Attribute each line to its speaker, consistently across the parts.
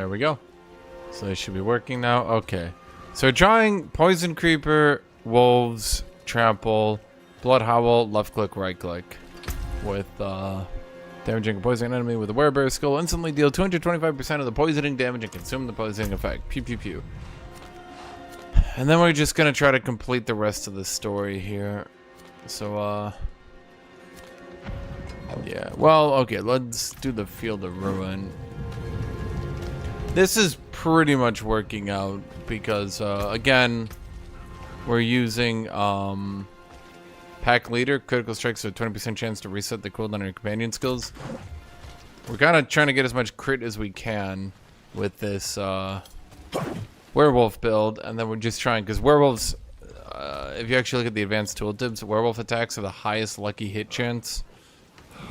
Speaker 1: There we go. So they should be working now. Okay. So we're trying Poison Creeper, Wolves, Trample, Blood Howl, left click, right click. With damaging a poisoning enemy with a Werebear skill. Instantly deal 225% of the poisoning damage and consume the poisoning effect. Pew pew pew. And then we're just gonna try to complete the rest of the story here. So, yeah. Well, okay, let's do the Field of Ruin. This is pretty much working out because, again, we're using, Pack Leader. Critical strikes with a 20% chance to reset the cooldown on your companion skills. We're kind of trying to get as much crit as we can with this, Werewolf build, and then we're just trying, because werewolves, if you actually look at the advanced tooltips, werewolf attacks are the highest lucky hit chance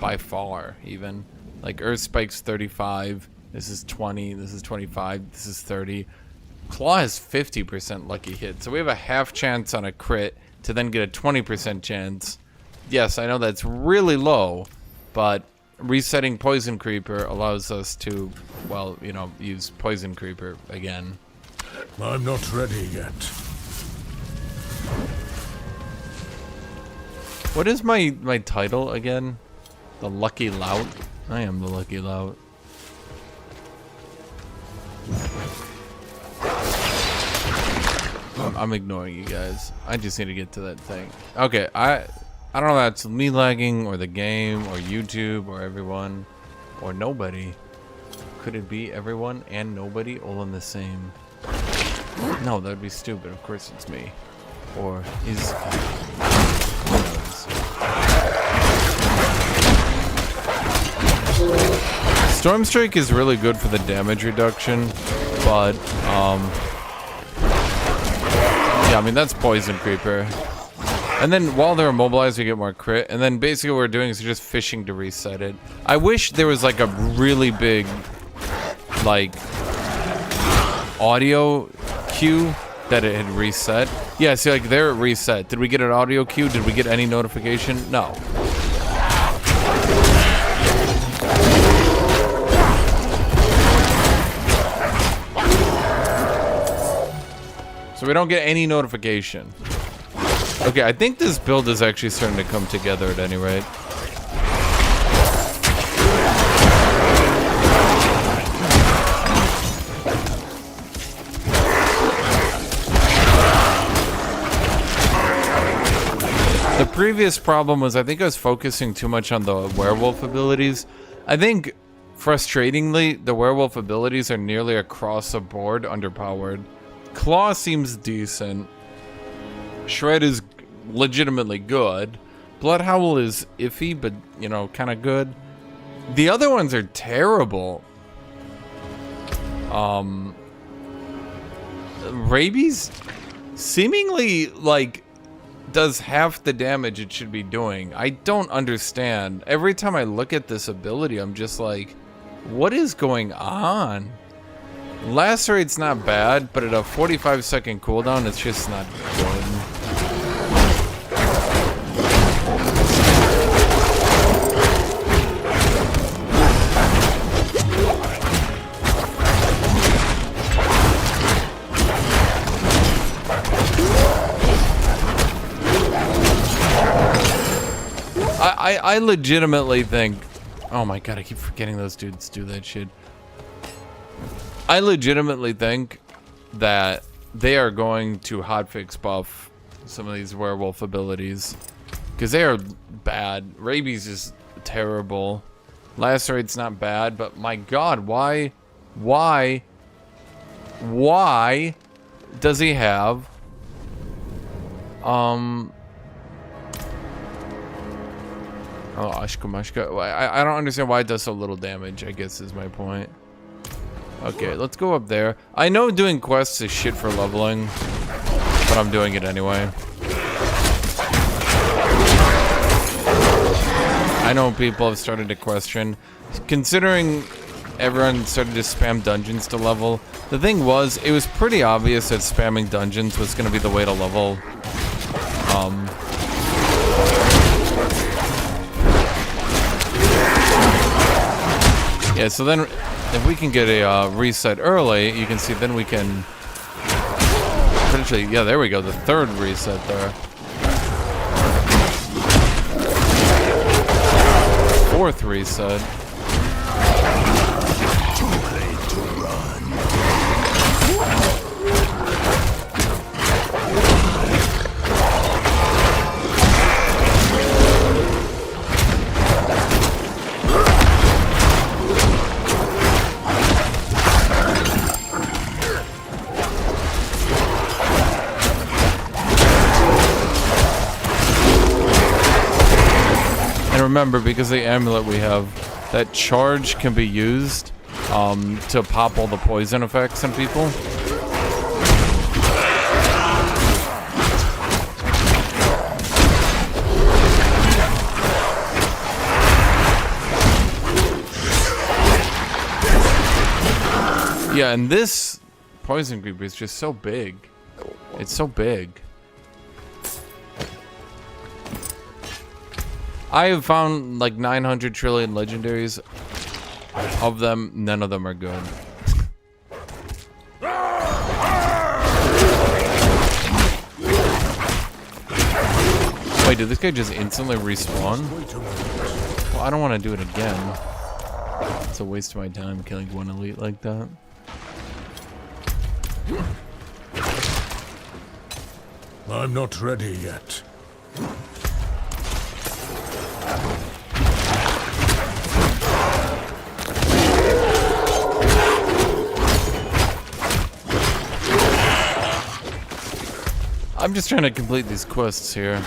Speaker 1: by far, even. Like Earth Spike's 35, this is 20, this is 25, this is 30. Claw has 50% lucky hit, so we have a half chance on a crit to then get a 20% chance. Yes, I know that's really low, but resetting Poison Creeper allows us to, well, you know, use Poison Creeper again.
Speaker 2: I'm not ready yet.
Speaker 1: What is my title again? The Lucky Lout? I am the Lucky Lout. I'm ignoring you guys. I just need to get to that thing. Okay, I don't know if that's me lagging or the game or YouTube or everyone or nobody. Could it be everyone and nobody all in the same? No, that would be stupid. Of course it's me. Or is... Who knows? Stormstrike is really good for the damage reduction, but, yeah, I mean, that's Poison Creeper. And then while they're immobilized, you get more crit. And then basically what we're doing is just fishing to reset it. I wish there was, like, a really big, like, audio cue that it had reset. Yeah, see, like there it reset. Did we get an audio cue? Did we get any notification? No. So we don't get any notification. Okay, I think this build is actually starting to come together at any rate. The previous problem was I think I was focusing too much on the werewolf abilities. I think, frustratingly, the werewolf abilities are nearly across the board underpowered. Claw seems decent. Shred is legitimately good. Blood Howl is iffy, but, you know, kind of good. The other ones are terrible. Rabies seemingly, like, does half the damage it should be doing. I don't understand. Every time I look at this ability, I'm just like, what is going on? Lacerate's not bad, but at a 45-second cooldown, it's just not good. I legitimately think... Oh my god, I keep forgetting those dudes do that shit. I legitimately think that they are going to hotfix buff some of these werewolf abilities. Because they are bad. Rabies is terrible. Lacerate's not bad, but my god, why does he have... Oh, Ashkamashka. I don't understand why it does so little damage, I guess is my point. Okay, let's go up there. I know doing quests is shit for leveling, but I'm doing it anyway. I know people have started to question. Considering everyone started to spam dungeons to level, the thing was, it was pretty obvious that spamming dungeons was going to be the way to level. Yeah, so then If we can get a reset early, you can see then we can potentially, yeah, there we go, the third reset there. Fourth reset.
Speaker 2: Too late to run.
Speaker 1: And remember, because of the amulet we have, that charge can be used to pop all the poison effects on people. Yeah, and this poison creeper is just so big. It's so big. I have found like 900 trillion legendaries. Of them, none of them are good. Wait, did this guy just instantly respawn? Well, I don't want to do it again. It's a waste of my time killing one elite like that.
Speaker 2: I'm not ready yet.
Speaker 1: I'm just trying to complete these quests here.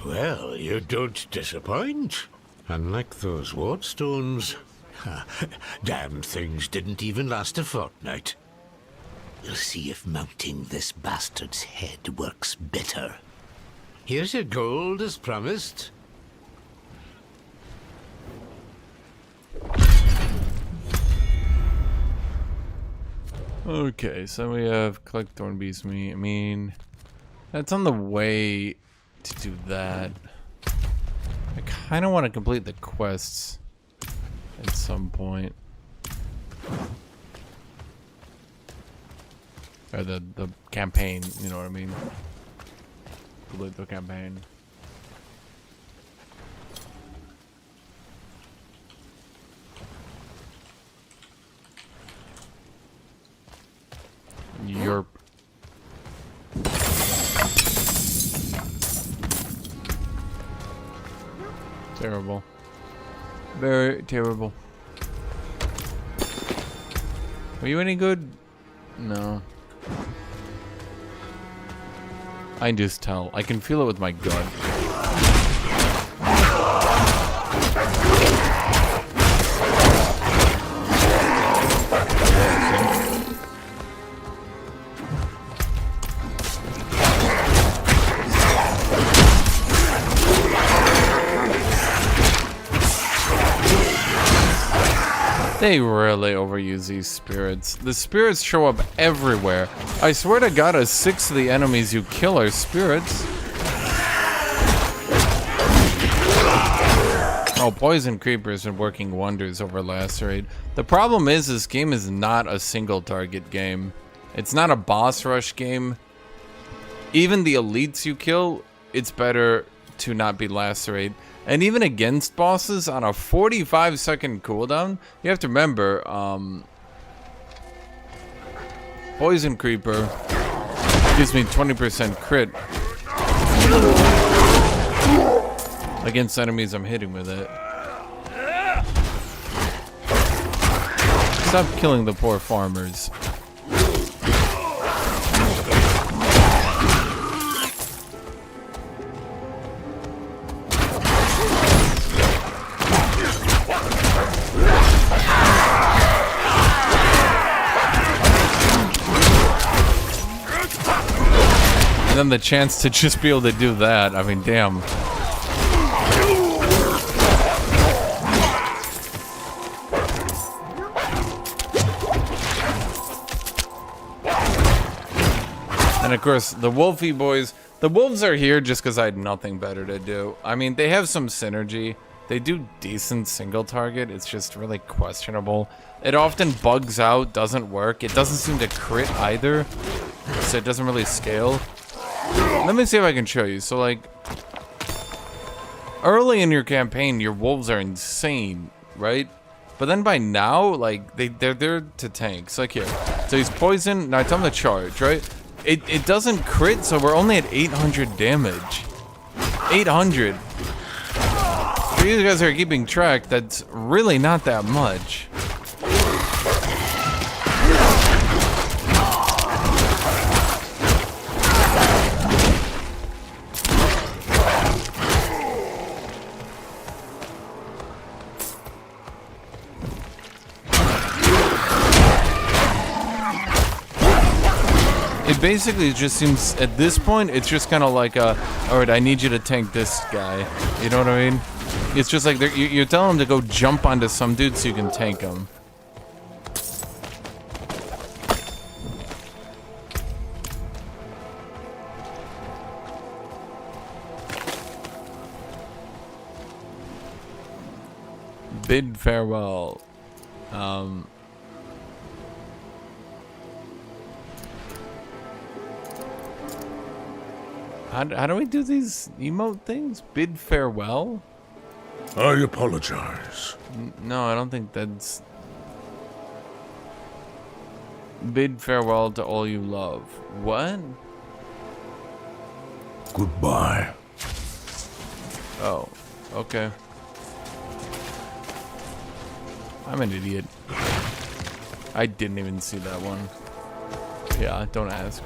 Speaker 3: Well, you don't disappoint. Unlike those wardstones. Damn things didn't even last a fortnight. We'll see if mounting this bastard's head works better. Here's your gold as promised.
Speaker 1: Okay, so we have collect Thornbeast meat. I mean, that's on the way to do that. I kind of want to complete the quests at some point. Or the campaign, you know what I mean? Complete the campaign. Yerp. Terrible. Very terrible. Are you any good? No. I can just tell. I can feel it with my gut. They really overuse these spirits. The spirits show up everywhere. I swear to God, a sixth of the enemies you kill are spirits. Oh, poison creepers are working wonders over Lacerate. The problem is this game is not a single target game. It's not a boss rush game. Even the elites you kill, it's better to not be Lacerate. And even against bosses on a 45-second cooldown, you have to remember, Poison Creeper gives me 20% crit against enemies I'm hitting with it. Stop killing the poor farmers. And then the chance to just be able to do that, I mean, damn. And of course, the Wolfie boys. The wolves are here just because I had nothing better to do. I mean, they have some synergy. They do decent single target. It's just really questionable. It often bugs out, doesn't work. It doesn't seem to crit either, so it doesn't really scale. Let me see if I can show you. So, like, early in your campaign, your wolves are insane, right? But then by now, like, they're there to tank. So, like, here. So he's poisoned. Now I tell him to charge, right? It doesn't crit, so we're only at 800 damage. 800. For you guys who are keeping track, that's really not that much. It basically just seems, at this point, it's just kind of like alright, I need you to tank this guy. You know what I mean? It's just like, you're telling him to go jump onto some dude so you can tank him. Bid farewell. How do we do these emote things? Bid farewell?
Speaker 2: I apologize.
Speaker 1: No, I don't think that's... Bid farewell to all you love. What?
Speaker 2: Goodbye.
Speaker 1: Oh, okay. I'm an idiot. I didn't even see that one. Yeah, don't ask.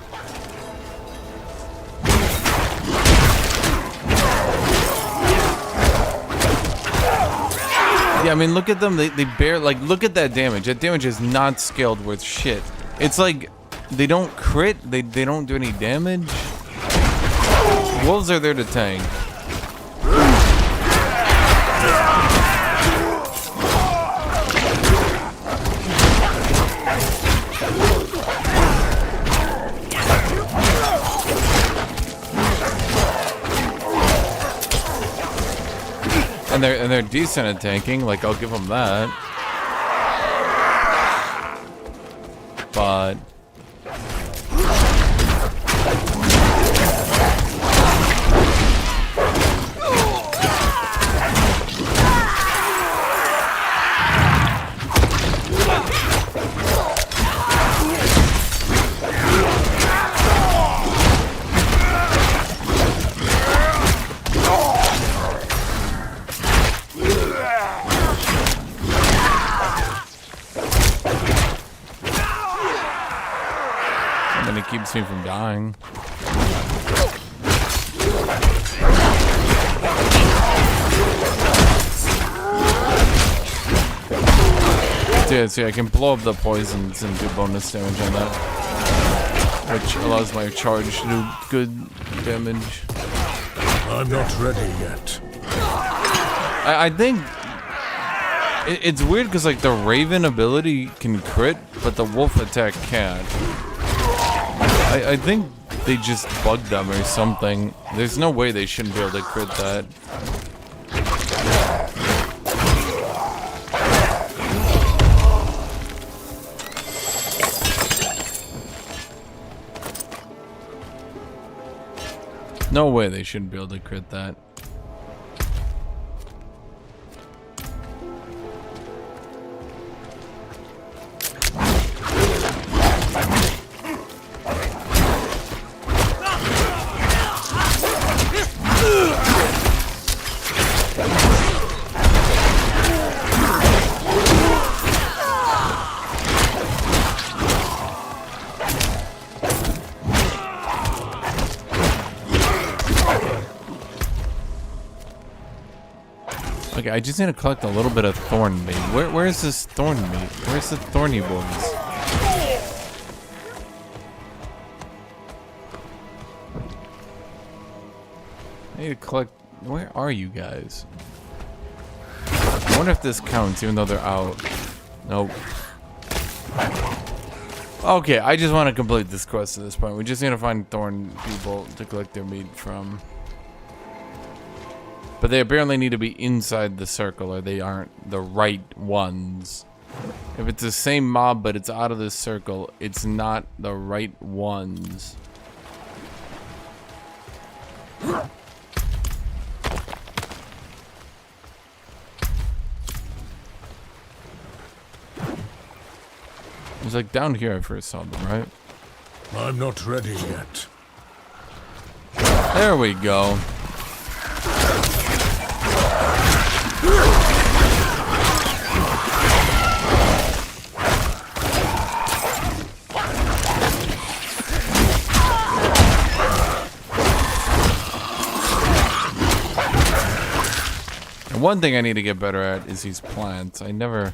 Speaker 1: Yeah, I mean, look at them. They bear, like, look at that damage. That damage is not scaled worth shit. It's like, they don't crit. They don't do any damage. Wolves are there to tank. And they're decent at tanking, like, I'll give them that. But it keeps me from dying. Yeah, see, I can blow up the poisons and do bonus damage on that, which allows my charge to do good damage.
Speaker 2: I'm not ready yet.
Speaker 1: I think it's weird because, like, the Raven ability can crit, but the Wolf attack can't. I think they just bugged them or something. There's no way they shouldn't be able to crit that. No way they shouldn't be able to crit that. Okay, I just need to collect a little bit of thorn meat. Where is this thorn meat? Where's the thorny boys? I need to collect... Where are you guys? I wonder if this counts, even though they're out. Nope. Okay, I just want to complete this quest at this point. We just need to find thorn people to collect their meat from. But they apparently need to be inside the circle or they aren't the right ones. If it's the same mob but it's out of the circle, it's not the right ones. It was like down here I first saw them, right?
Speaker 2: I'm not ready yet.
Speaker 1: There we go. And one thing I need to get better at is these plants. I never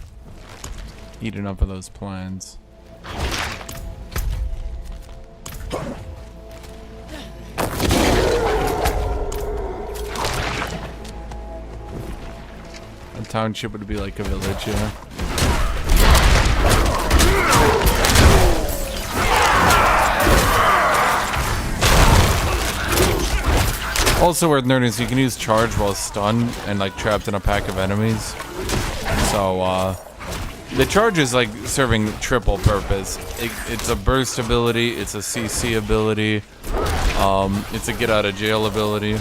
Speaker 1: eat enough of those plants. A township would be like a village, yeah. Also worth noting is you can use charge while stunned and like trapped in a pack of enemies. So the charge is like serving triple purpose. It's a burst ability, it's a CC ability, it's a get out of jail ability.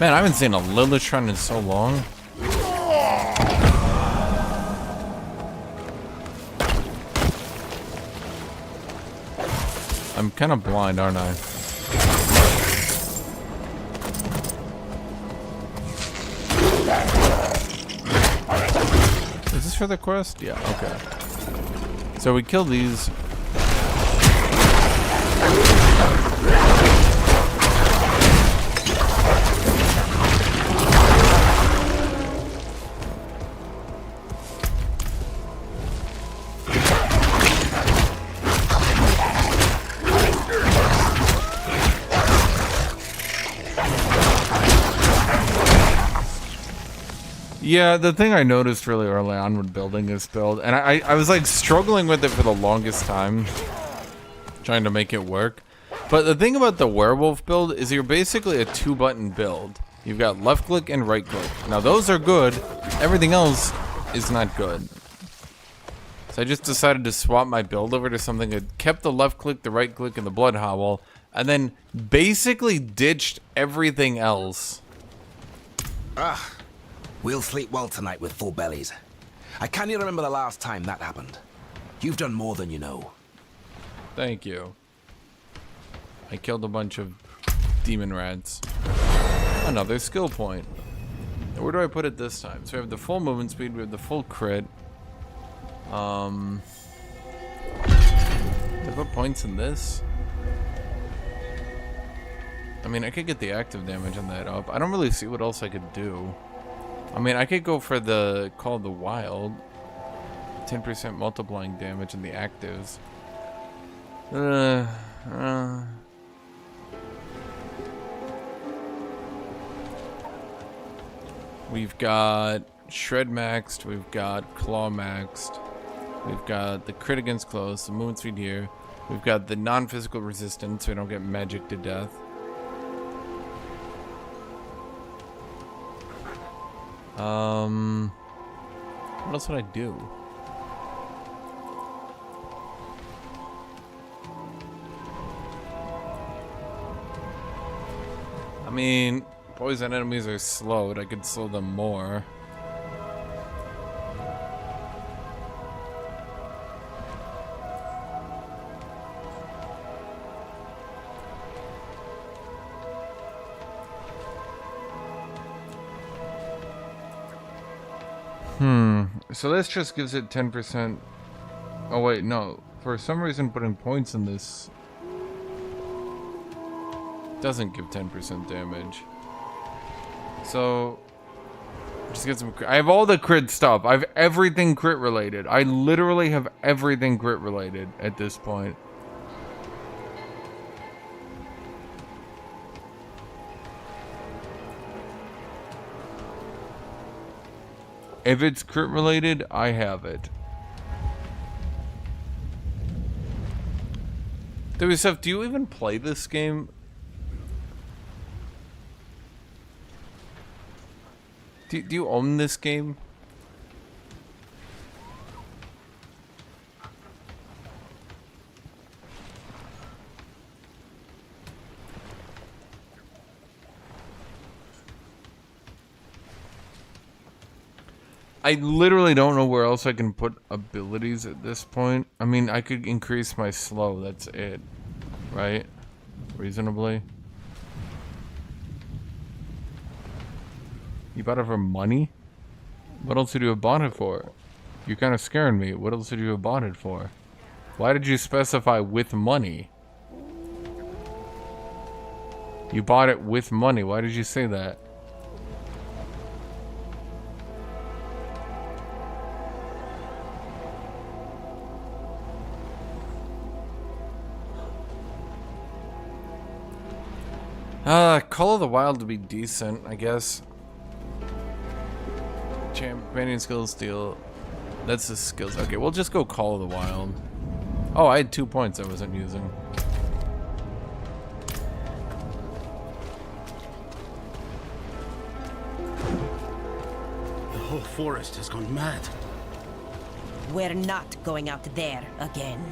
Speaker 1: Man, I haven't seen a Lilith Shrine in so long. I'm kind of blind, aren't I? Is this for the quest? Yeah, okay. So we kill these. Yeah, the thing I noticed really early on when building this build, and I was like struggling with it for the longest time, trying to make it work. But the thing about the werewolf build is you're basically a 2-button build. You've got left click and right click. Now those are good, everything else is not good. So I just decided to swap my build over to something that kept the left click, the right click, and the blood howl, and then basically ditched everything else.
Speaker 4: Ah. We'll sleep well tonight with full bellies. I can't even remember the last time that happened. You've done more than you know.
Speaker 1: Thank you. I killed a bunch of demon rats. Another skill point. Where do I put it this time? So we have the full movement speed, we have the full crit. I put points in this. I mean, I could get the active damage on that up. I don't really see what else I could do. I mean, I could go for the Call of the Wild. 10% multiplying damage in the actives. We've got Shred maxed, we've got Claw maxed, we've got the crit against close, the movement speed here. We've got the non-physical resistance, so we don't get magic to death. What else would I do? I mean, poison enemies are slowed. I could slow them more. So this just gives it 10%. Oh wait, no. For some reason putting points in this doesn't give 10% damage. So Just get some. I have all the crit stuff. I have everything crit related. I literally have everything crit related at this point. If it's crit related, I have it. WSF, do you even play this game? Do you own this game? I literally don't know where else I can put abilities at this point. I mean, I could increase my slow, that's it. Right? Reasonably. You bought it for money? What else did you have bought it for? You're kind of scaring me. What else did you have bought it for? Why did you specify with money? You bought it with money. Why did you say that? Call of the Wild to be decent, I guess. Companion skills, steal. That's the skills. Okay, we'll just go Call of the Wild. Oh, I had 2 points I wasn't using.
Speaker 5: The whole forest has gone mad.
Speaker 6: We're not going out there again.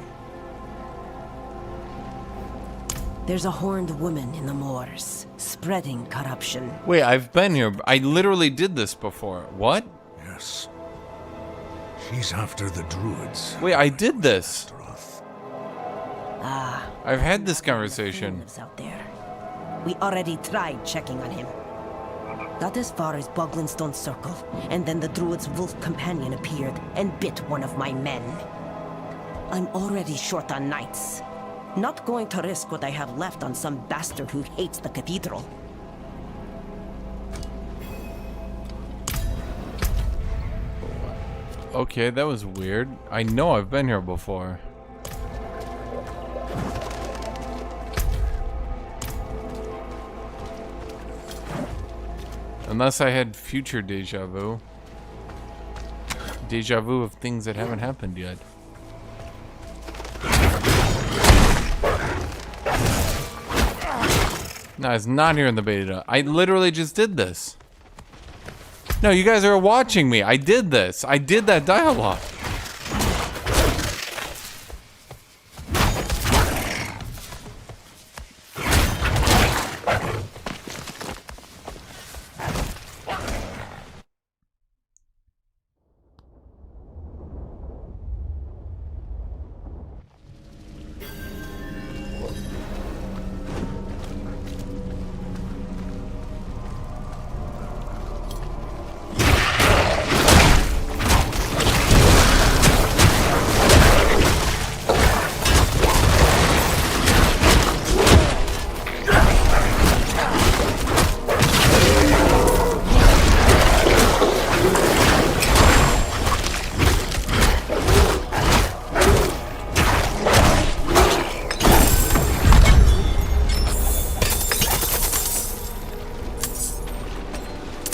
Speaker 6: There's a horned woman in the moors, spreading corruption.
Speaker 1: Wait, I've been here. I literally did this before. What?
Speaker 2: Yes. She's after the Druids.
Speaker 1: Wait, I did this.
Speaker 6: Ah.
Speaker 1: I've had this conversation.
Speaker 6: Lives out there. We already tried checking on him. Got as far as Boglinstone Circle, and then the Druid's wolf companion appeared and bit one of my men. I'm already short on knights. Not going to risk what I have left on some bastard who hates the cathedral.
Speaker 1: Okay, that was weird. I know I've been here before. Unless I had future deja vu. Deja vu of things that haven't happened yet. No, it's not here in the beta. I literally just did this. No, you guys are watching me. I did this. I did that dialogue.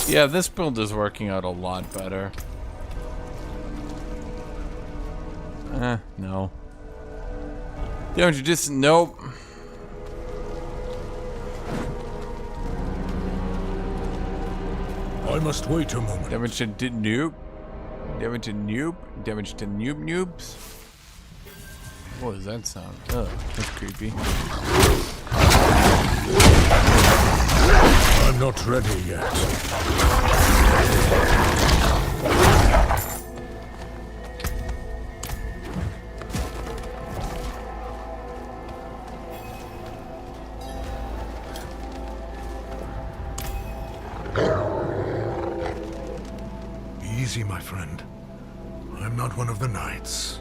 Speaker 1: Yeah, this build is working out a lot better. No. Don't you just... Nope.
Speaker 2: I must wait a moment.
Speaker 1: Damage to noob. Damage to noob. Damage to noobs. What does that sound? Ugh, that's creepy.
Speaker 2: I'm not ready yet. Easy, my friend. I'm not one of the knights.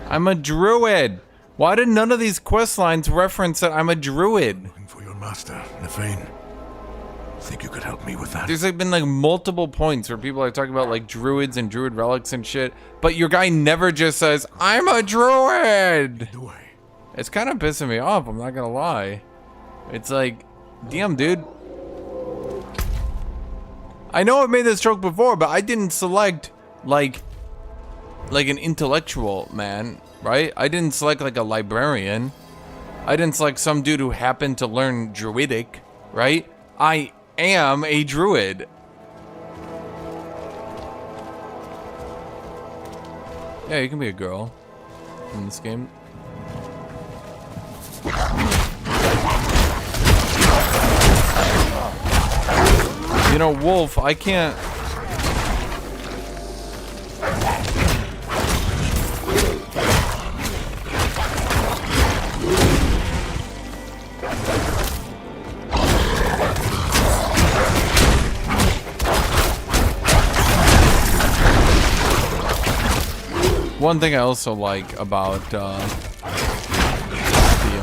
Speaker 1: I'm a druid. Why did none of these quest lines reference that I'm a druid?
Speaker 2: Looking for your master, Nefane. Think you could help me with that?
Speaker 1: There's like been like multiple points where people are talking about like druids and druid relics and shit, but your guy never just says, "I'm a druid."
Speaker 2: The way.
Speaker 1: It's kind of pissing me off, I'm not gonna lie. It's like, damn, dude. I know I made this joke before, but I didn't select like an intellectual man, right? I didn't select like a librarian. I didn't select some dude who happened to learn druidic, right? I am a druid. Yeah, you can be a girl in this game. You know, Wolf, I can't... One thing I also like about,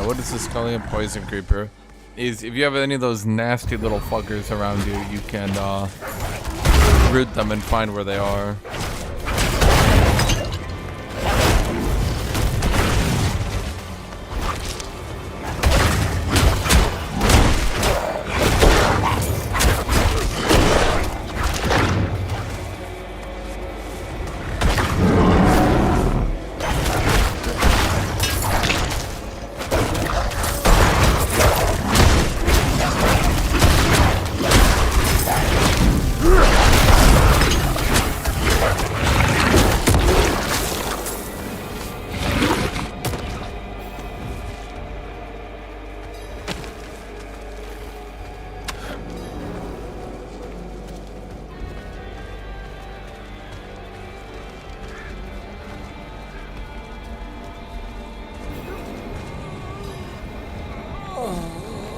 Speaker 1: what is this calling, a poison creeper, is if you have any of those nasty little fuckers around you, you can root them and find where they are.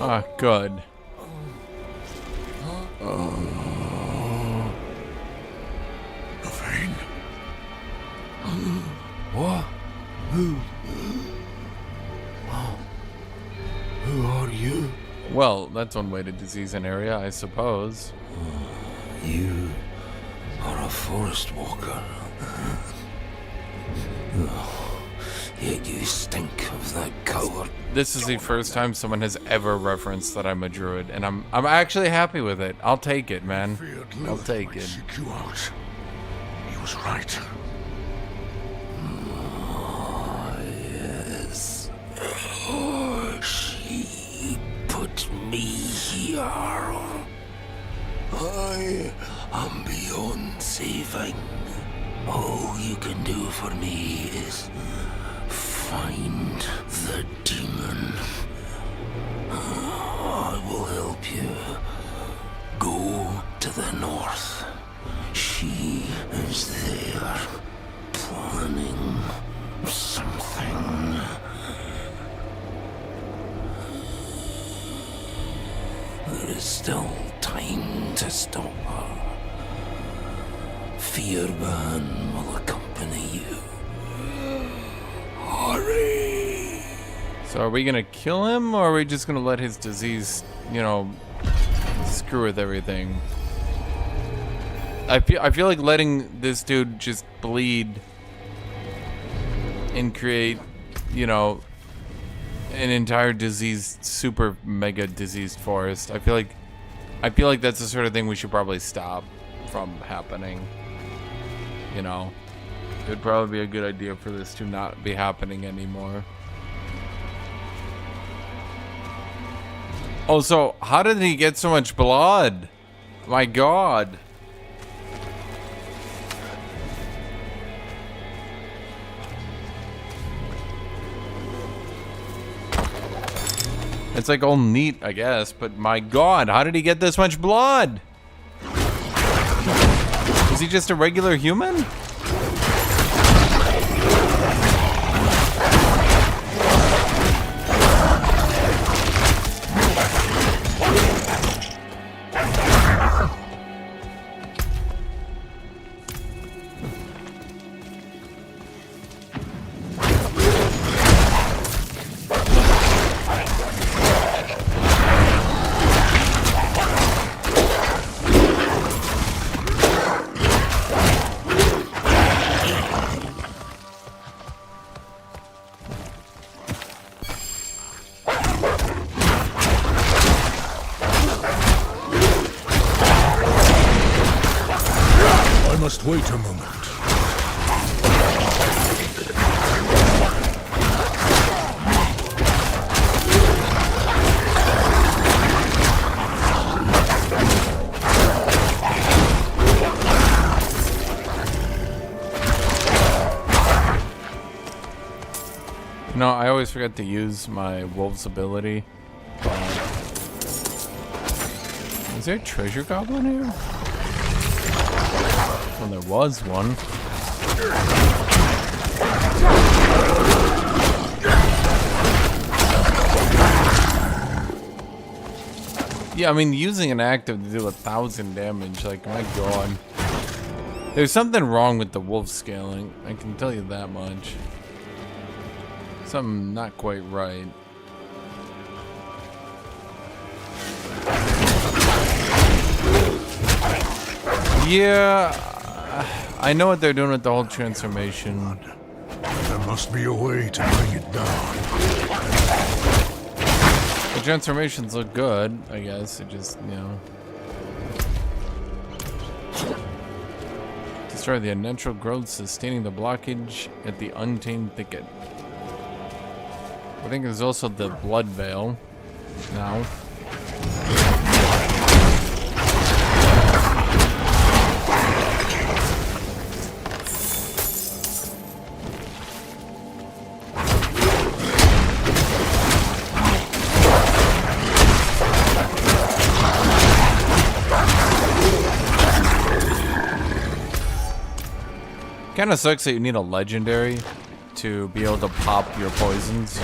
Speaker 1: Ah, good.
Speaker 2: The vein.
Speaker 3: What? Who are you?
Speaker 1: Well, that's one way to disease an area, I suppose.
Speaker 3: You are a forest walker. Yet you stink of that coward.
Speaker 1: This is the first time someone has ever referenced that I'm a druid, and I'm actually happy with it. I'll take it, man.
Speaker 2: Feared
Speaker 1: I'll
Speaker 2: Lilith
Speaker 1: take
Speaker 2: might
Speaker 1: it.
Speaker 2: seek you out. He was right.
Speaker 3: Yes. She put me here. I am beyond saving. All you can do for me is find the demon. I will help you. Go to the north. She is there, planning something. There is still time to stop her. Fearban will accompany you. Hurry!
Speaker 1: So are we gonna kill him, or are we just gonna let his disease, you know, screw with everything? I feel like letting this dude just bleed and create, you know, an entire diseased, super mega diseased forest. I feel like that's the sort of thing we should probably stop from happening. You know, it would probably be a good idea for this to not be happening anymore. Oh, so how did he get so much blood? My God. It's like all neat, I guess, but my God, how did he get this much blood? Is he just a regular human?
Speaker 2: must wait a moment.
Speaker 1: No, I always forget to use my wolf's ability. Is there a treasure goblin here? Well, there was one. Yeah, I mean, using an active to do 1,000 damage, like, my god. There's something wrong with the wolf scaling, I can tell you that much. Something not quite right. Yeah, I know what they're doing with the whole transformation.
Speaker 2: There must be a way to bring it down.
Speaker 1: The transformations look good, I guess. It just, you know. Destroy the unnatural growth, sustaining the blockage at the untamed thicket. I think there's also the blood veil now. Kind of sucks that you need a legendary to be able to pop your poisons.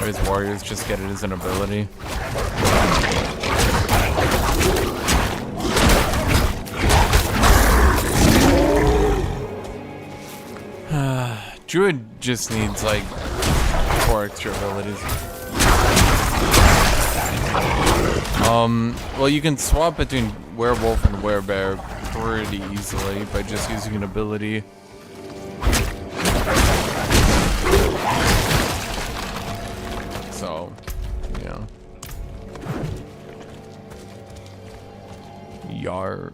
Speaker 1: Whereas warriors just get it as an ability. Druid just needs like 4 extra abilities. Well, you can swap between werewolf and werebear pretty easily by just using an ability. So, yeah. Yar.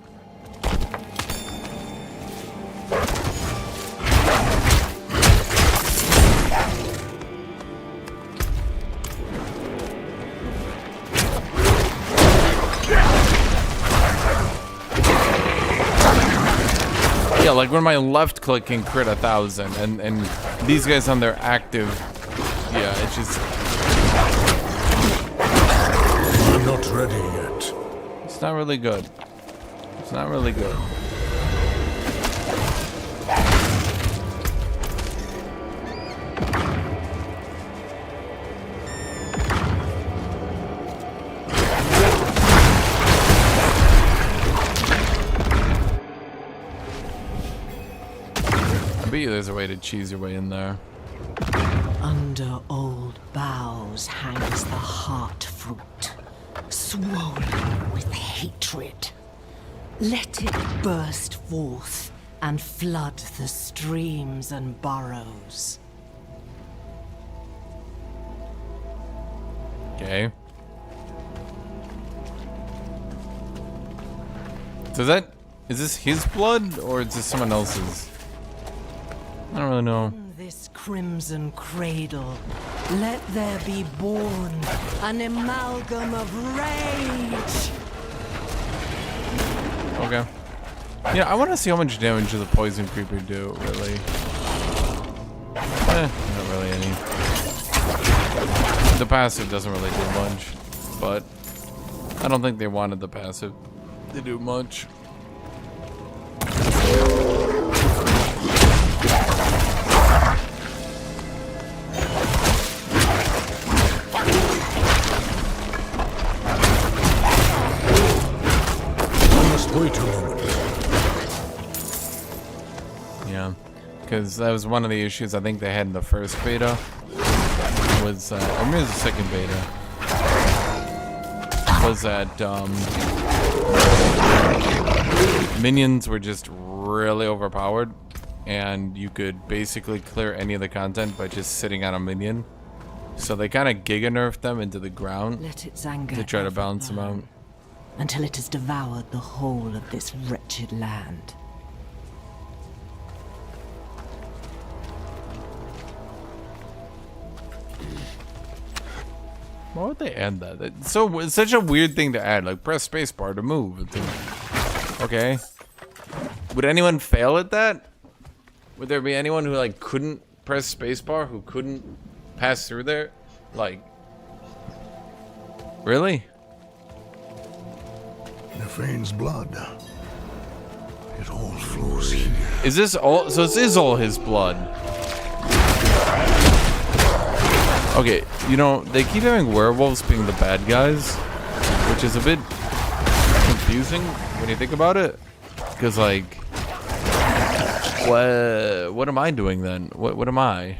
Speaker 1: Yeah, like when my left click can crit 1,000, and these guys on their active, yeah, it's just.
Speaker 2: I'm not ready yet.
Speaker 1: It's not really good. It's not really good. I bet you there's a way to cheese your way in there.
Speaker 6: Under old boughs hangs the heart fruit, swollen with hatred. Let it burst forth and flood the streams and burrows.
Speaker 1: Okay. So is this his blood or is this someone else's? I don't really know.
Speaker 6: This crimson cradle, let there be born an amalgam of rage.
Speaker 1: Okay. Yeah, I want to see how much damage does the poison creeper do, really. Not really any. The passive doesn't really do much, but I don't think they wanted the passive to do much.
Speaker 2: Wait a moment.
Speaker 1: Yeah, because that was one of the issues I think they had in the first beta. Was or maybe it was the second beta. Was that minions were just really overpowered, and you could basically clear any of the content by just sitting on a minion. So they kind of giga nerfed them into the ground
Speaker 6: Let its anger
Speaker 1: to try to balance them out.
Speaker 6: until it has devoured the whole of this wretched land.
Speaker 1: Why would they add that? It's such a weird thing to add. Like, press spacebar to move. Okay. Would anyone fail at that? Would there be anyone who, like, couldn't press spacebar, who couldn't pass through there? Like, really?
Speaker 2: Nefane's blood. It all flows here.
Speaker 1: Is this all? So this is all his blood. Okay, you know, they keep having werewolves being the bad guys, which is a bit confusing when you think about it. Because, like, what am I doing then? What am I?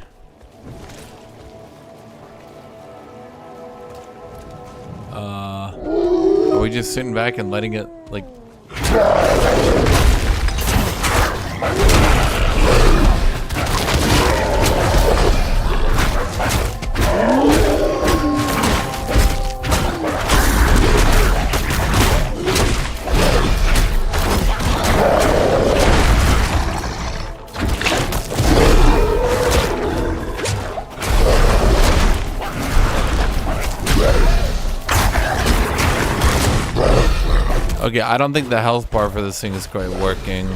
Speaker 1: Are we just sitting back and letting it, like... Okay, I don't think the health bar for this thing is quite working.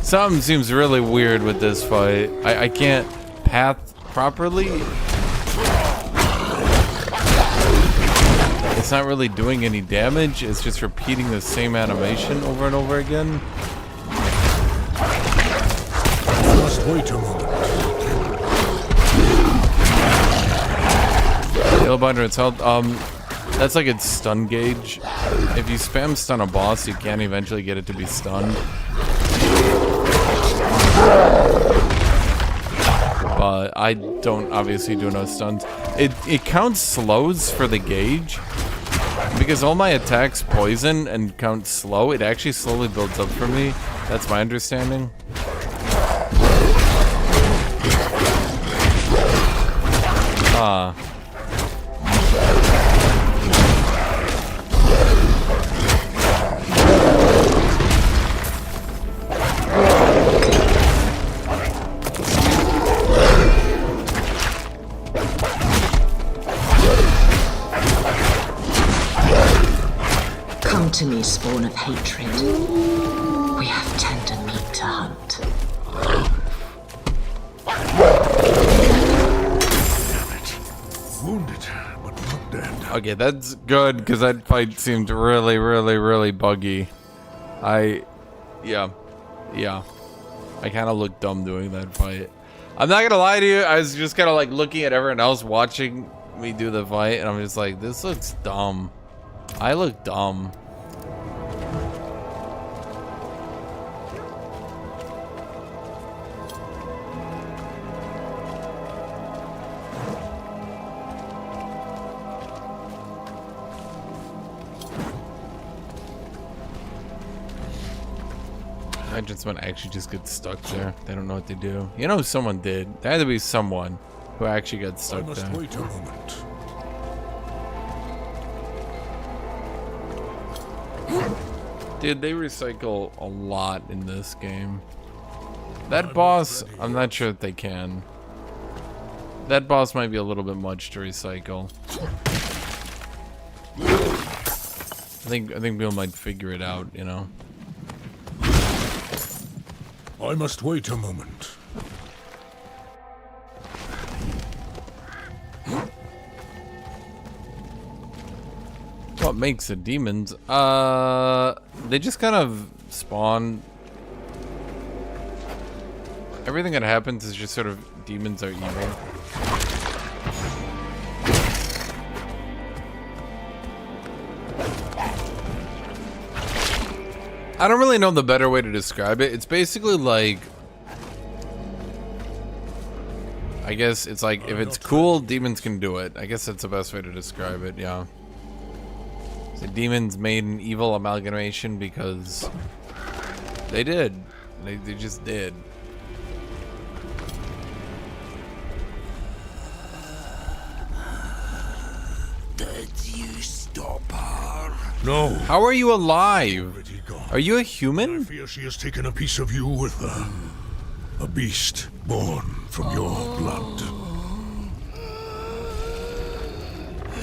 Speaker 1: Something seems really weird with this fight. I can't path properly. It's not really doing any damage. It's just repeating the same animation over and over again.
Speaker 2: Just wait a moment.
Speaker 1: Yellow binder, its health. That's like its stun gauge. If you spam stun a boss, you can eventually get it to be stunned. But I don't obviously do no stuns. It counts slows for the gauge. Because all my attacks poison and count slow, it actually slowly builds up for me. That's my understanding.
Speaker 7: Come to me, spawn of hatred. We have tender meat to hunt.
Speaker 2: Wounded, but not dead.
Speaker 1: Okay, that's good, because that fight seemed really, really, really buggy. Yeah. I kind of looked dumb doing that fight. I'm not gonna lie to you, I was just kind of like looking at everyone else watching me do the fight, and I'm just like, this looks dumb. I look dumb. Imagine someone actually just gets stuck there. They don't know what to do. You know, someone did. There had to be someone who actually got stuck there.
Speaker 2: I must wait a moment.
Speaker 1: Dude, they recycle a lot in this game. That boss, I'm not sure that they can. That boss might be a little bit much to recycle. I think people might figure it out, you know.
Speaker 2: I must wait a moment.
Speaker 1: What makes the demons? They just kind of spawn. Everything that happens is just sort of demons are evil. I don't really know the better way to describe it. It's basically like, I guess it's like, if it's cool, demons can do it. I guess that's the best way to describe it, yeah. The demons made an evil amalgamation because they did. They just did.
Speaker 2: No.
Speaker 1: How are you alive?
Speaker 2: Already gone.
Speaker 1: Are you a
Speaker 2: I
Speaker 1: human?
Speaker 2: fear she has taken a piece of you with her. A beast born from your blood.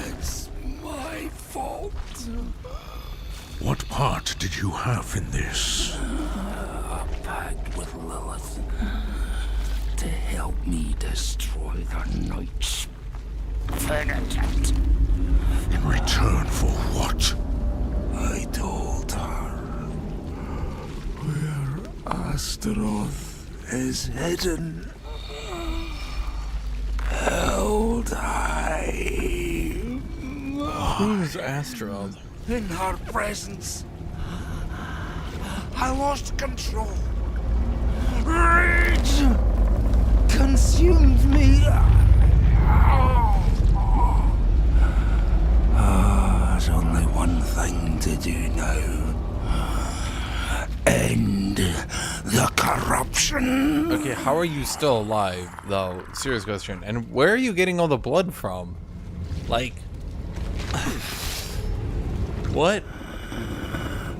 Speaker 8: It's my fault.
Speaker 2: What part did you have in this?
Speaker 8: A pact with Lilith to help me destroy the Knight's penitent.
Speaker 2: In return for what?
Speaker 8: I told her where Astaroth is hidden, held high.
Speaker 1: Who's Astrod?
Speaker 8: In her presence, I lost control. Rage consumed me. There's only one thing to do now. End the corruption.
Speaker 1: Okay, how are you still alive, though? Serious question. And where are you getting all the blood from? Like... what?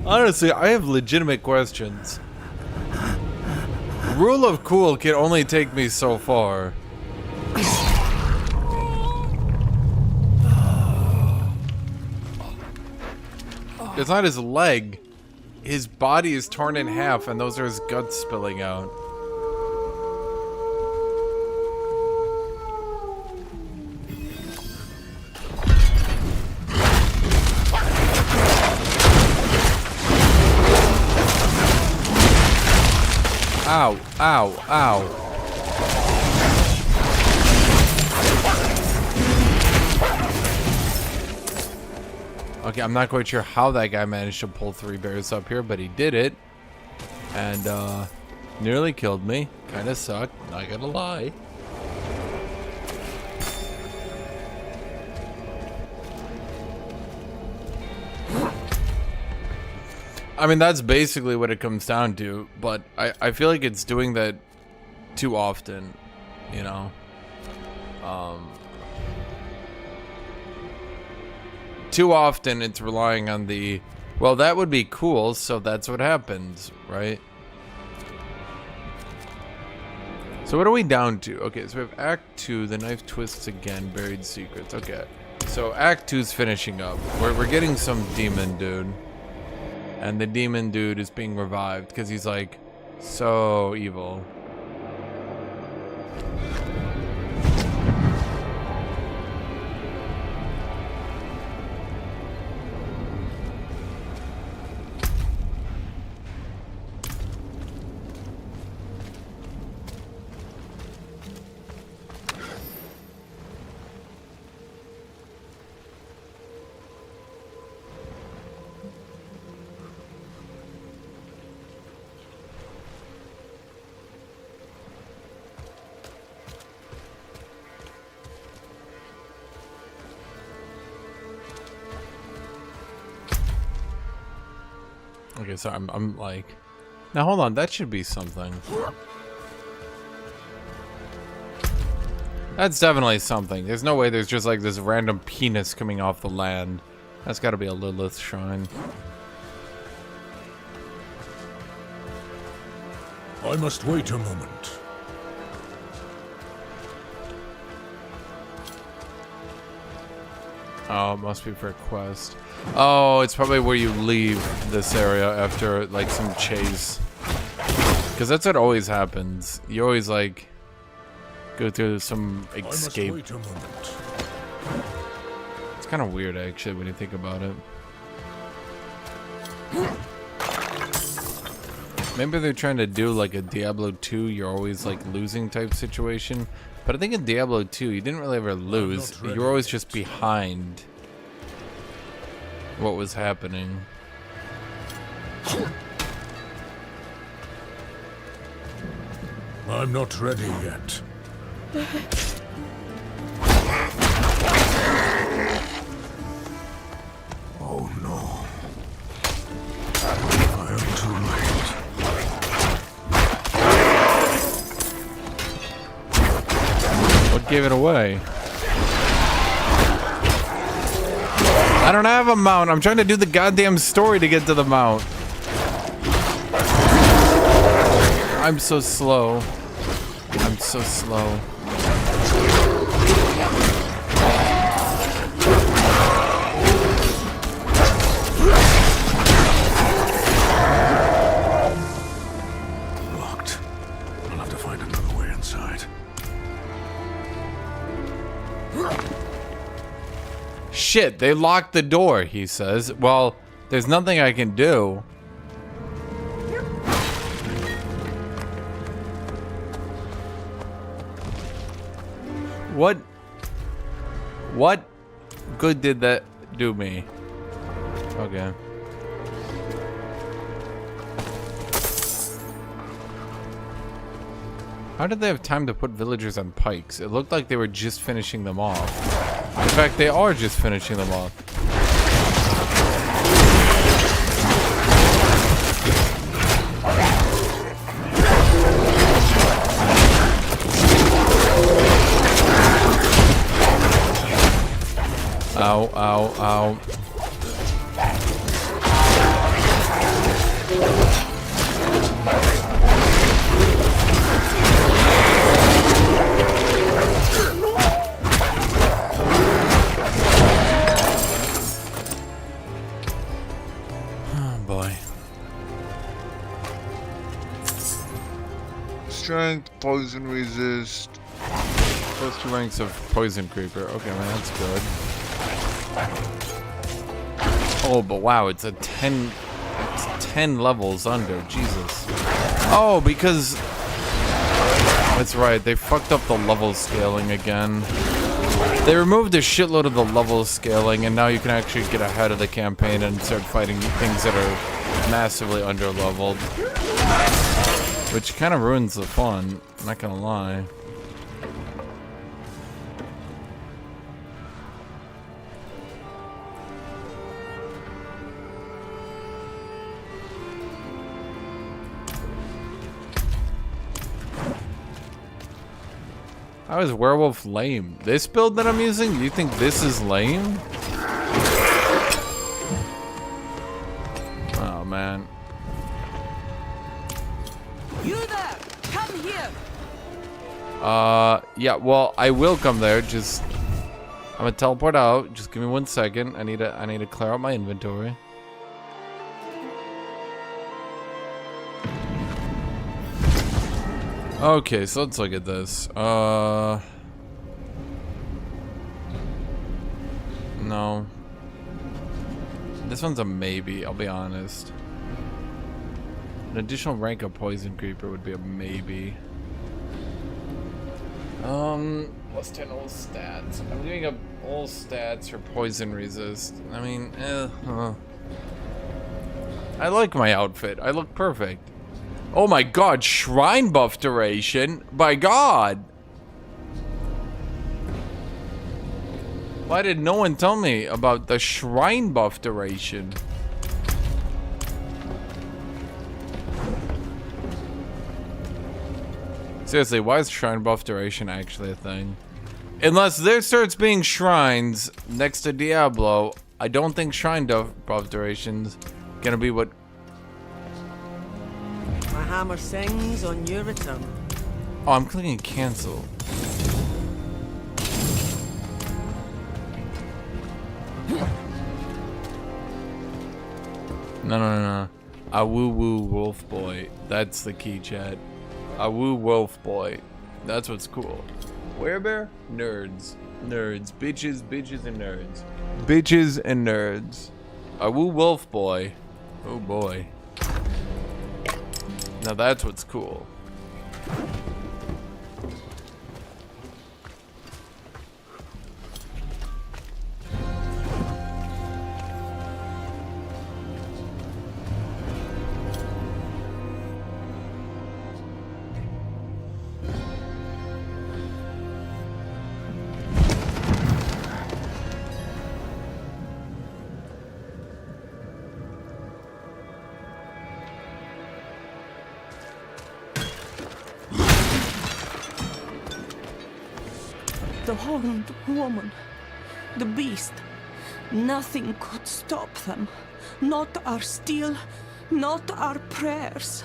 Speaker 1: Honestly, I have legitimate questions. Rule of cool can only take me so far. It's not his leg. His body is torn in half, and those are his guts spilling out. Ow, ow, ow. Okay, I'm not quite sure how that guy managed to pull 3 bears up here, but he did it. And, nearly killed me. Kinda sucked, not gonna lie. I mean, that's basically what it comes down to, but I feel like it's doing that too often, you know? Too often it's relying on the, well, that would be cool, so that's what happens, right? So what are we down to? Okay, so we have Act 2, the knife twists again, buried secrets. Okay, so Act 2's finishing up. We're getting some demon dude. And the demon dude is being revived because he's like so evil. Okay, so I'm like, now hold on, that should be something. That's definitely something. There's no way there's just like this random penis coming off the land. That's got to be a Lilith shrine.
Speaker 2: I must wait a moment.
Speaker 1: Oh, it must be for a quest. Oh, it's probably where you leave this area after like some chase. Because that's what always happens. You always like go through some escape.
Speaker 2: I must wait a moment.
Speaker 1: It's kind of weird actually when you think about it. Maybe they're trying to do like a Diablo 2, you're always like losing type situation. But I think in Diablo 2, you didn't really ever lose. You were always just behind what was happening.
Speaker 2: I'm not ready yet. Oh no. I am too late.
Speaker 1: What gave it away? I don't have a mount. I'm trying to do the goddamn story to get to the mount. I'm so slow. I'm so slow.
Speaker 2: Locked. I'll have to find another way inside.
Speaker 1: Shit, they locked the door, he says. Well, there's nothing I can do. What good did that do me? Okay. How did they have time to put villagers on pikes? It looked like they were just finishing them off. In fact, they are just finishing them off. Ow, ow, ow. Oh boy.
Speaker 9: Strength, poison resist.
Speaker 1: Plus 2 ranks of poison creeper. Okay, man, that's good. Oh, but wow, it's a 10. It's 10 levels under. Jesus. Oh, because that's right. They fucked up the level scaling again. They removed a shitload of the level scaling, and now you can actually get ahead of the campaign and start fighting things that are massively under-leveled. Which kind of ruins the fun, I'm not gonna lie. How is Werewolf lame? This build that I'm using? Do you think this is lame? Oh man.
Speaker 6: You there! Come here!
Speaker 1: Yeah, well, I will come there. Just I'm gonna teleport out. Just give me 1 second. I need to clear out my inventory. Okay, so let's look at this. No. This one's a maybe, I'll be honest. An additional rank of poison creeper would be a maybe. Plus 10 all stats. I'm giving up all stats for poison resist. I mean, I like my outfit. I look perfect. Oh my god, shrine buff duration. By god. Why did no one tell me about the shrine buff duration? Seriously, why is shrine buff duration actually a thing? Unless there starts being shrines next to Diablo, I don't think shrine buff duration's gonna be what.
Speaker 10: My hammer sings on your return.
Speaker 1: Oh, I'm clicking cancel. No. A woo woo wolf boy. That's the key, chat. A woo wolf boy. That's what's cool. Werebear? Nerds. Nerds. Bitches, and nerds. Bitches and nerds. A woo wolf boy. Oh boy. Now that's what's cool.
Speaker 10: The horned woman. The beast. Nothing could stop them. Not our steel, not our prayers.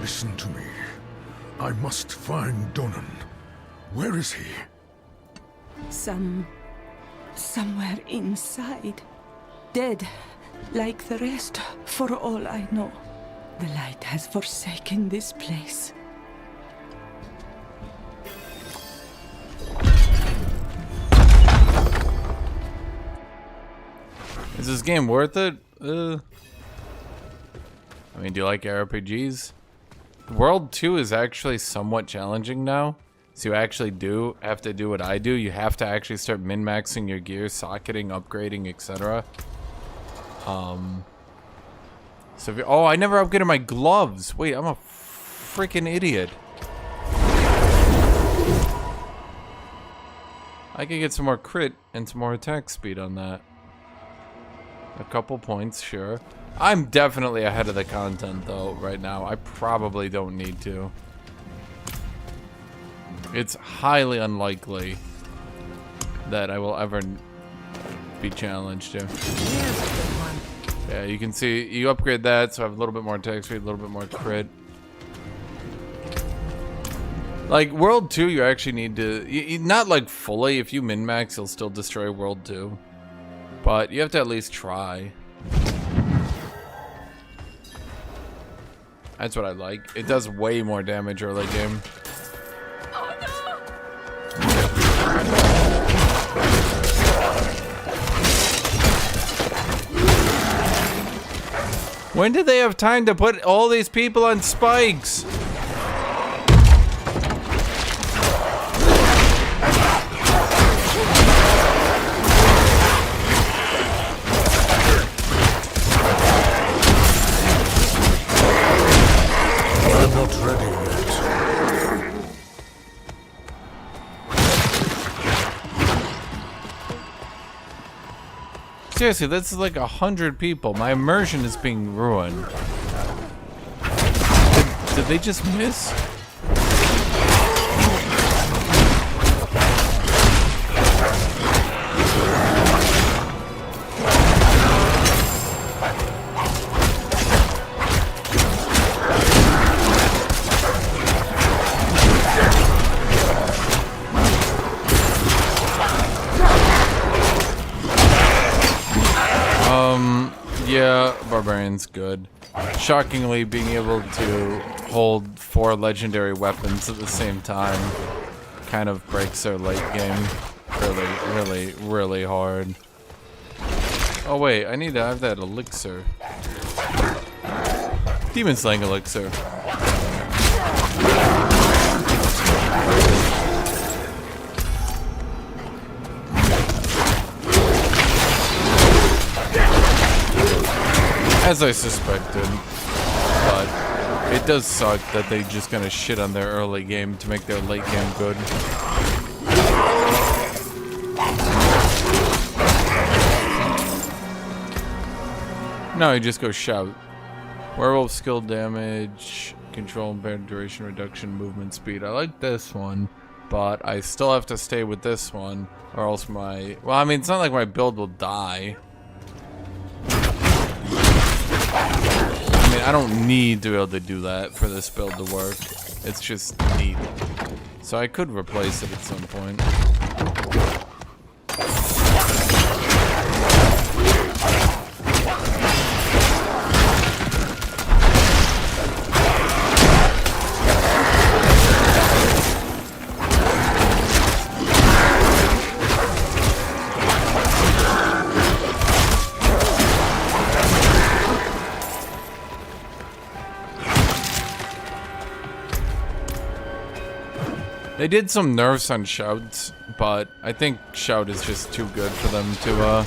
Speaker 2: Listen to me. I must find Donan. Where is he?
Speaker 10: Somewhere inside. Dead, like the rest, for all I know. The light has forsaken this place.
Speaker 1: Is this game worth it? I mean, do you like RPGs? World 2 is actually somewhat challenging now. So you actually do have to do what I do. You have to actually start min-maxing your gear, socketing, upgrading, etc. So if you, oh, I never upgraded my gloves. Wait, I'm a freaking idiot. I could get some more crit and some more attack speed on that. A couple points, sure. I'm definitely ahead of the content though right now. I probably don't need to. It's highly unlikely that I will ever be challenged here. Yeah, you can see you upgrade that, so I have a little bit more attack speed, a little bit more crit. Like World 2, you actually need to not like fully. If you min-max, you'll still destroy World 2, but you have to at least try. That's what I like. It does way more damage early game. When did they have time to put all these people on spikes?
Speaker 2: I'm not ready yet.
Speaker 1: Seriously, that's like 100 people. My immersion is being ruined. Did they just miss? Yeah, Barbarian's good. Shockingly, being able to hold 4 legendary weapons at the same time kind of breaks their late game really hard. Oh wait, I need to have that elixir. Demon Slaying elixir. As I suspected, but it does suck that they just gonna shit on their early game to make their late game good. No, you just go shout. Werewolf skill damage, control impaired duration reduction, movement speed. I like this one, but I still have to stay with this one, or else my... Well, I mean, it's not like my build will die. I mean, I don't need to be able to do that for this build to work. It's just neat. So I could replace it at some point. They did some nerfs on Shouts, but I think Shout is just too good for them to, yeah.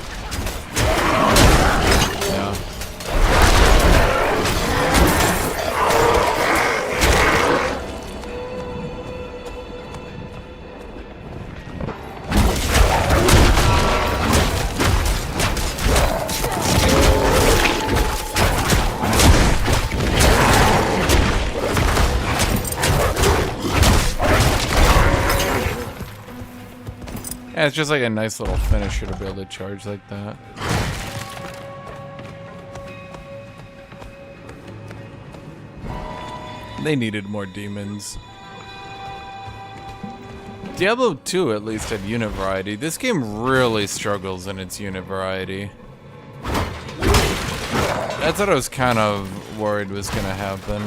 Speaker 1: Yeah, it's just like a nice little finisher to be able to charge like that. They needed more demons. Diablo 2 at least had unit variety. This game really struggles in its unit variety. That's what I was kind of worried was gonna happen.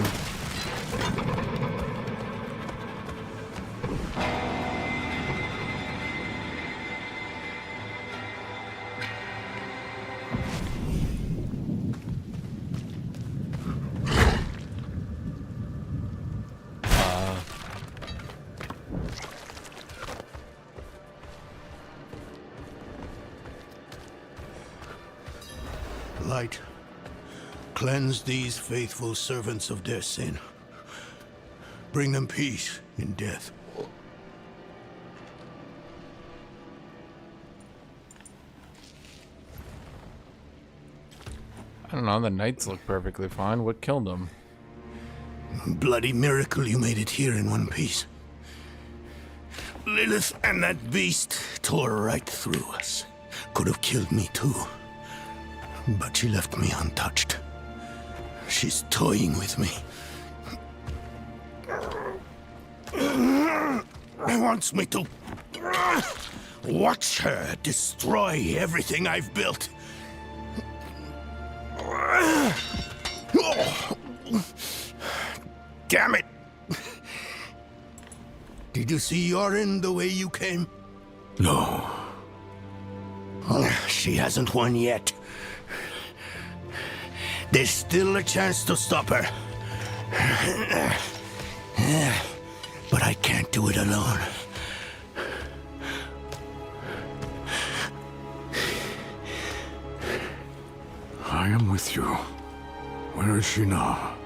Speaker 2: Light, cleanse these faithful servants of their sin. Bring them peace in death.
Speaker 1: I don't know, the knights look perfectly fine. What killed them?
Speaker 2: Bloody miracle you made it here in one piece. Lilith and that beast tore right through us. Could have killed me too. But she left me untouched. She's toying with me. Wants me to watch her destroy everything I've built. Damn it! Did you see Yorin the way you came? No. She hasn't won yet. There's still a chance to stop her. But I can't do it alone. I am with you. Where is she now?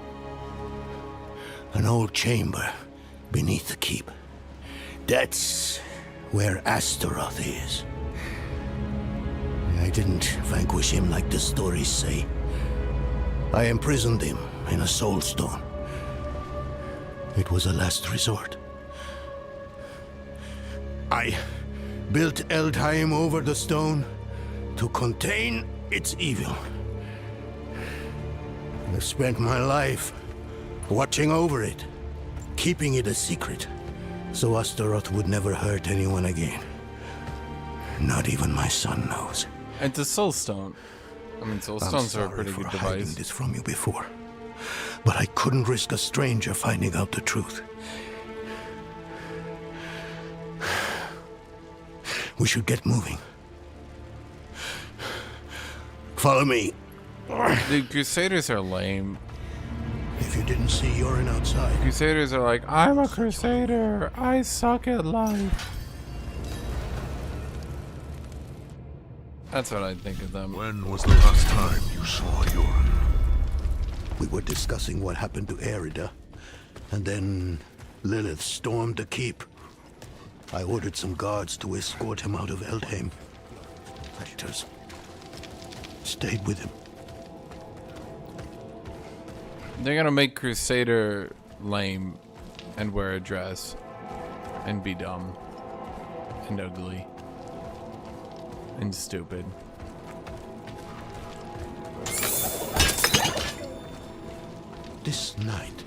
Speaker 2: An old chamber beneath the keep. That's where Astaroth is. I didn't vanquish him like the stories say. I imprisoned him in a soul stone. It was a last resort. I built Eldheim over the stone to contain its evil. I've spent my life watching over it, keeping it a secret, so Astaroth would never hurt anyone again. Not even my son knows.
Speaker 1: It's a soul stone. I mean, soul stones are a pretty good
Speaker 2: I'm sorry for hiding
Speaker 1: device.
Speaker 2: this from you before, but I couldn't risk a stranger finding out the truth. We should get moving. Follow me.
Speaker 1: The Crusaders are lame.
Speaker 2: If you didn't see Yorin outside.
Speaker 1: Crusaders are like, I'm a Crusader. I suck at life. That's what I think of them.
Speaker 2: When was the last time you saw Yorin? We were discussing what happened to Erida, and then Lilith stormed the keep. I ordered some guards to escort him out of Eldheim. I just stayed with him.
Speaker 1: They're gonna make Crusader lame and wear a dress and be dumb and ugly and stupid.
Speaker 2: This night,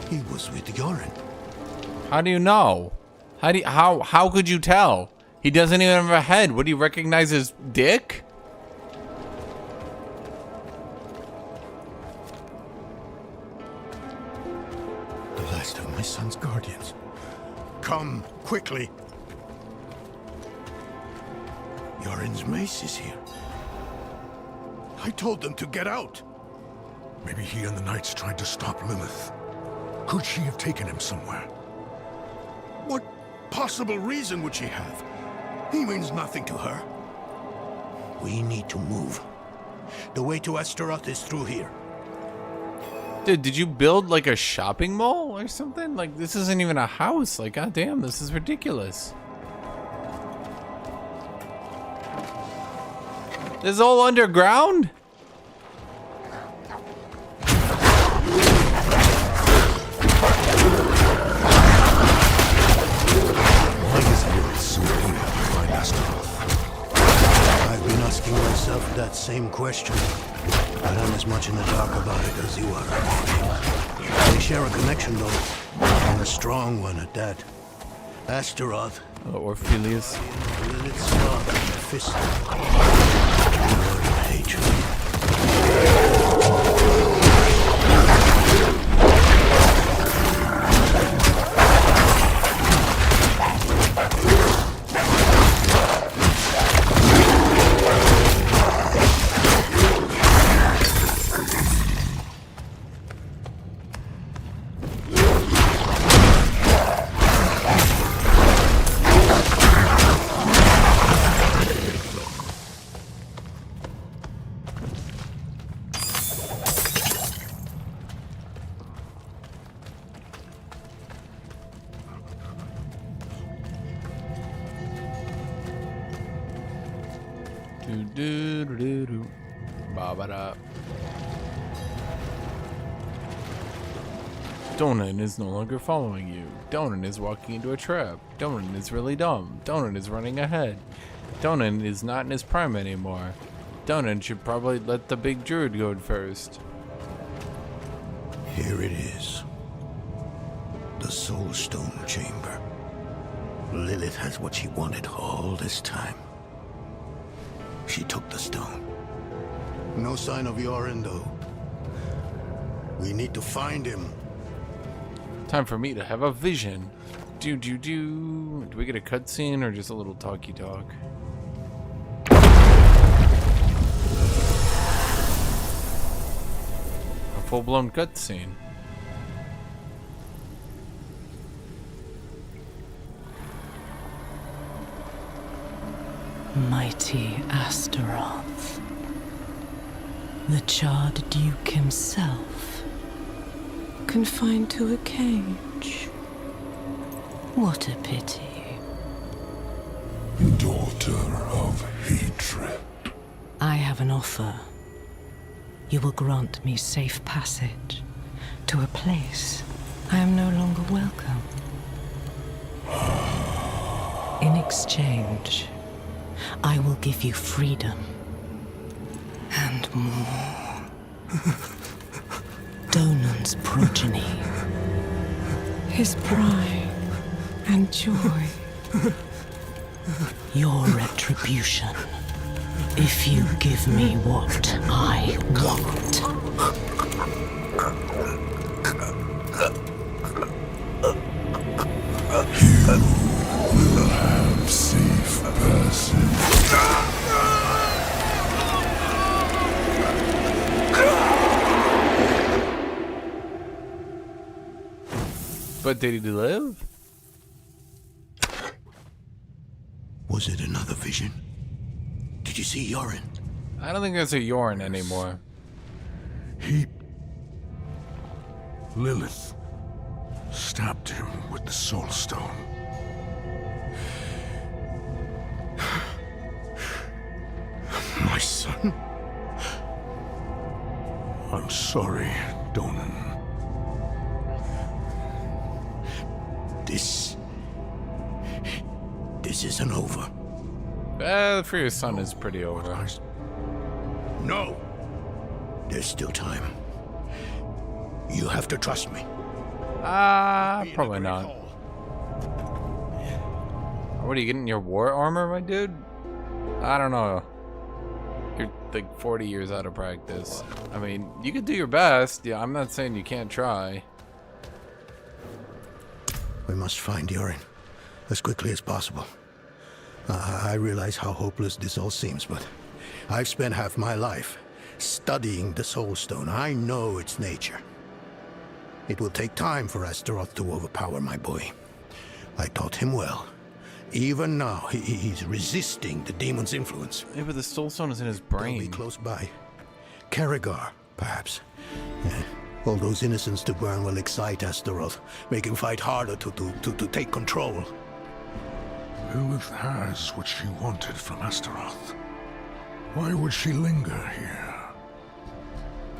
Speaker 2: he was with Yorin.
Speaker 1: How do you know? How could you tell? He doesn't even have a head. Would he recognize his dick?
Speaker 2: The last of my son's guardians. Come, quickly. Yorin's mace is here. I told them to get out. Maybe he and the knights tried to stop Lilith. Could she have taken him somewhere? What possible reason would she have? He means nothing to her. We need to move. The way to Astaroth is through here.
Speaker 1: Dude, did you build like a shopping mall or something? Like, this isn't even a house. Like, goddamn, this is ridiculous. This is all underground?
Speaker 2: Why is Lilith so here?
Speaker 8: same question, but I'm as much in the dark about it as you are. They share a connection, though, and a strong one at that. Astaroth.
Speaker 1: Orpheus.
Speaker 8: Lilith's father, Mephisto. Lord of hatred.
Speaker 1: Donan is no longer following you. Donan is walking into a trap. Donan is really dumb. Donan is running ahead. Donan is not in his prime anymore. Donan should probably let the big druid go first.
Speaker 8: Here it is. The Soul Stone Chamber. Lilith has what she wanted all this time. She took the stone. No sign of Yorin, though. We need to find him.
Speaker 1: Time for me to have a vision. Do we get a cutscene or just a little talky talk? A full-blown cutscene.
Speaker 10: Mighty Astaroth. The charred duke himself. Confined to a cage. What a pity.
Speaker 2: Daughter of hatred.
Speaker 10: I have an offer. You will grant me safe passage to a place I am no longer welcome. In exchange, I will give you freedom and more. Donan's progeny, his pride and joy, your retribution, if you give me what I want.
Speaker 2: You will have safe passage.
Speaker 1: But did he live?
Speaker 8: Was it another vision? Did you see Yorin?
Speaker 1: I don't think there's a Yorin anymore.
Speaker 2: Lilith stabbed him with the Soul Stone. My son. I'm sorry, Donan.
Speaker 8: This isn't over.
Speaker 1: For your son is pretty over.
Speaker 8: No! There's still time. You have to trust me.
Speaker 1: Probably not. What are you getting your war armor, my dude? I don't know. You're like 40 years out of practice. I mean, you could do your best. Yeah, I'm not saying you can't try.
Speaker 8: We must find Yorin as quickly as possible. I realize how hopeless this all seems, but I've spent half my life studying the Soul Stone. I know its nature. It will take time for Astaroth to overpower my boy. I taught him well. Even now, he's resisting the demon's influence.
Speaker 1: Yeah, but the Soul Stone is in his
Speaker 8: They'll
Speaker 1: brain.
Speaker 8: be close by. Karagar, perhaps. All those innocents to burn will excite Astaroth, make him fight harder to take control.
Speaker 2: Lilith has what she wanted from Astaroth. Why would she linger here?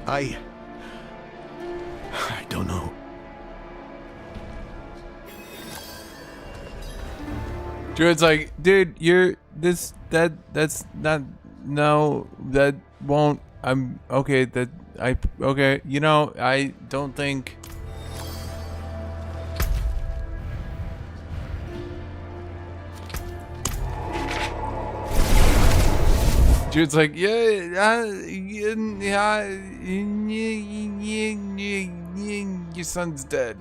Speaker 8: I don't know.
Speaker 1: Druid's like, dude, that's not No, that won't. I'm okay. Okay. You know, I don't think. Jude's like, yeah, your son's dead.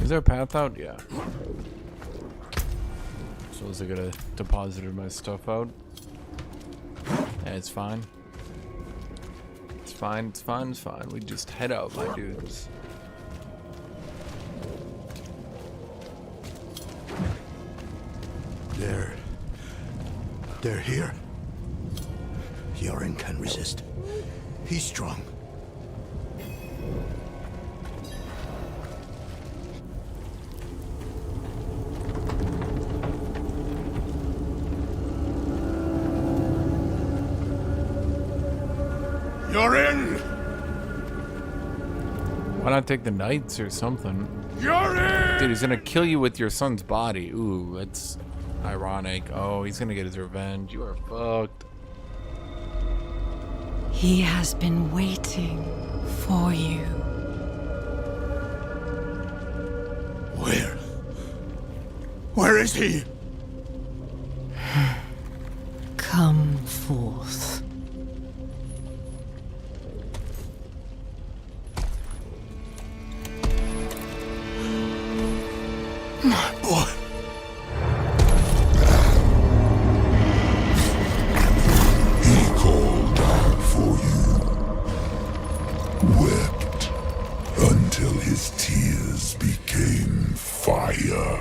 Speaker 1: Is there a path out? Yeah. So is it gonna deposit my stuff out? Yeah, it's fine. It's fine, it's fine, it's fine. We just head out, my dudes.
Speaker 8: They're here. Yorin can resist. He's strong.
Speaker 2: You're in!
Speaker 1: Why not take the knights or something?
Speaker 2: You're in!
Speaker 1: Dude, he's gonna kill you with your son's body. Ooh, that's ironic. Oh, he's gonna get his revenge. You are fucked.
Speaker 10: He has been waiting for you.
Speaker 2: Where? Where is he?
Speaker 10: Come forth.
Speaker 2: My boy. He called out for you. Wept until his tears became fire.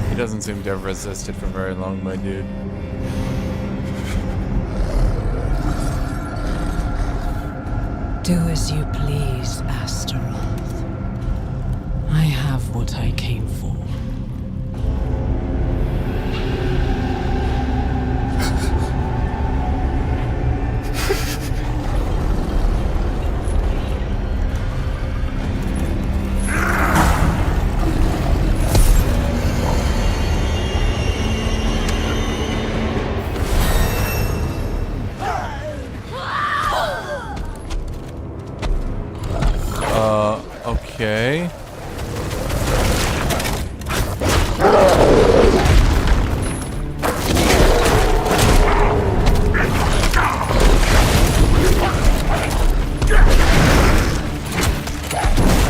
Speaker 1: He doesn't seem to have resisted for very long, my dude.
Speaker 10: Do as you please, Astaroth. I have what I came for.
Speaker 1: Okay.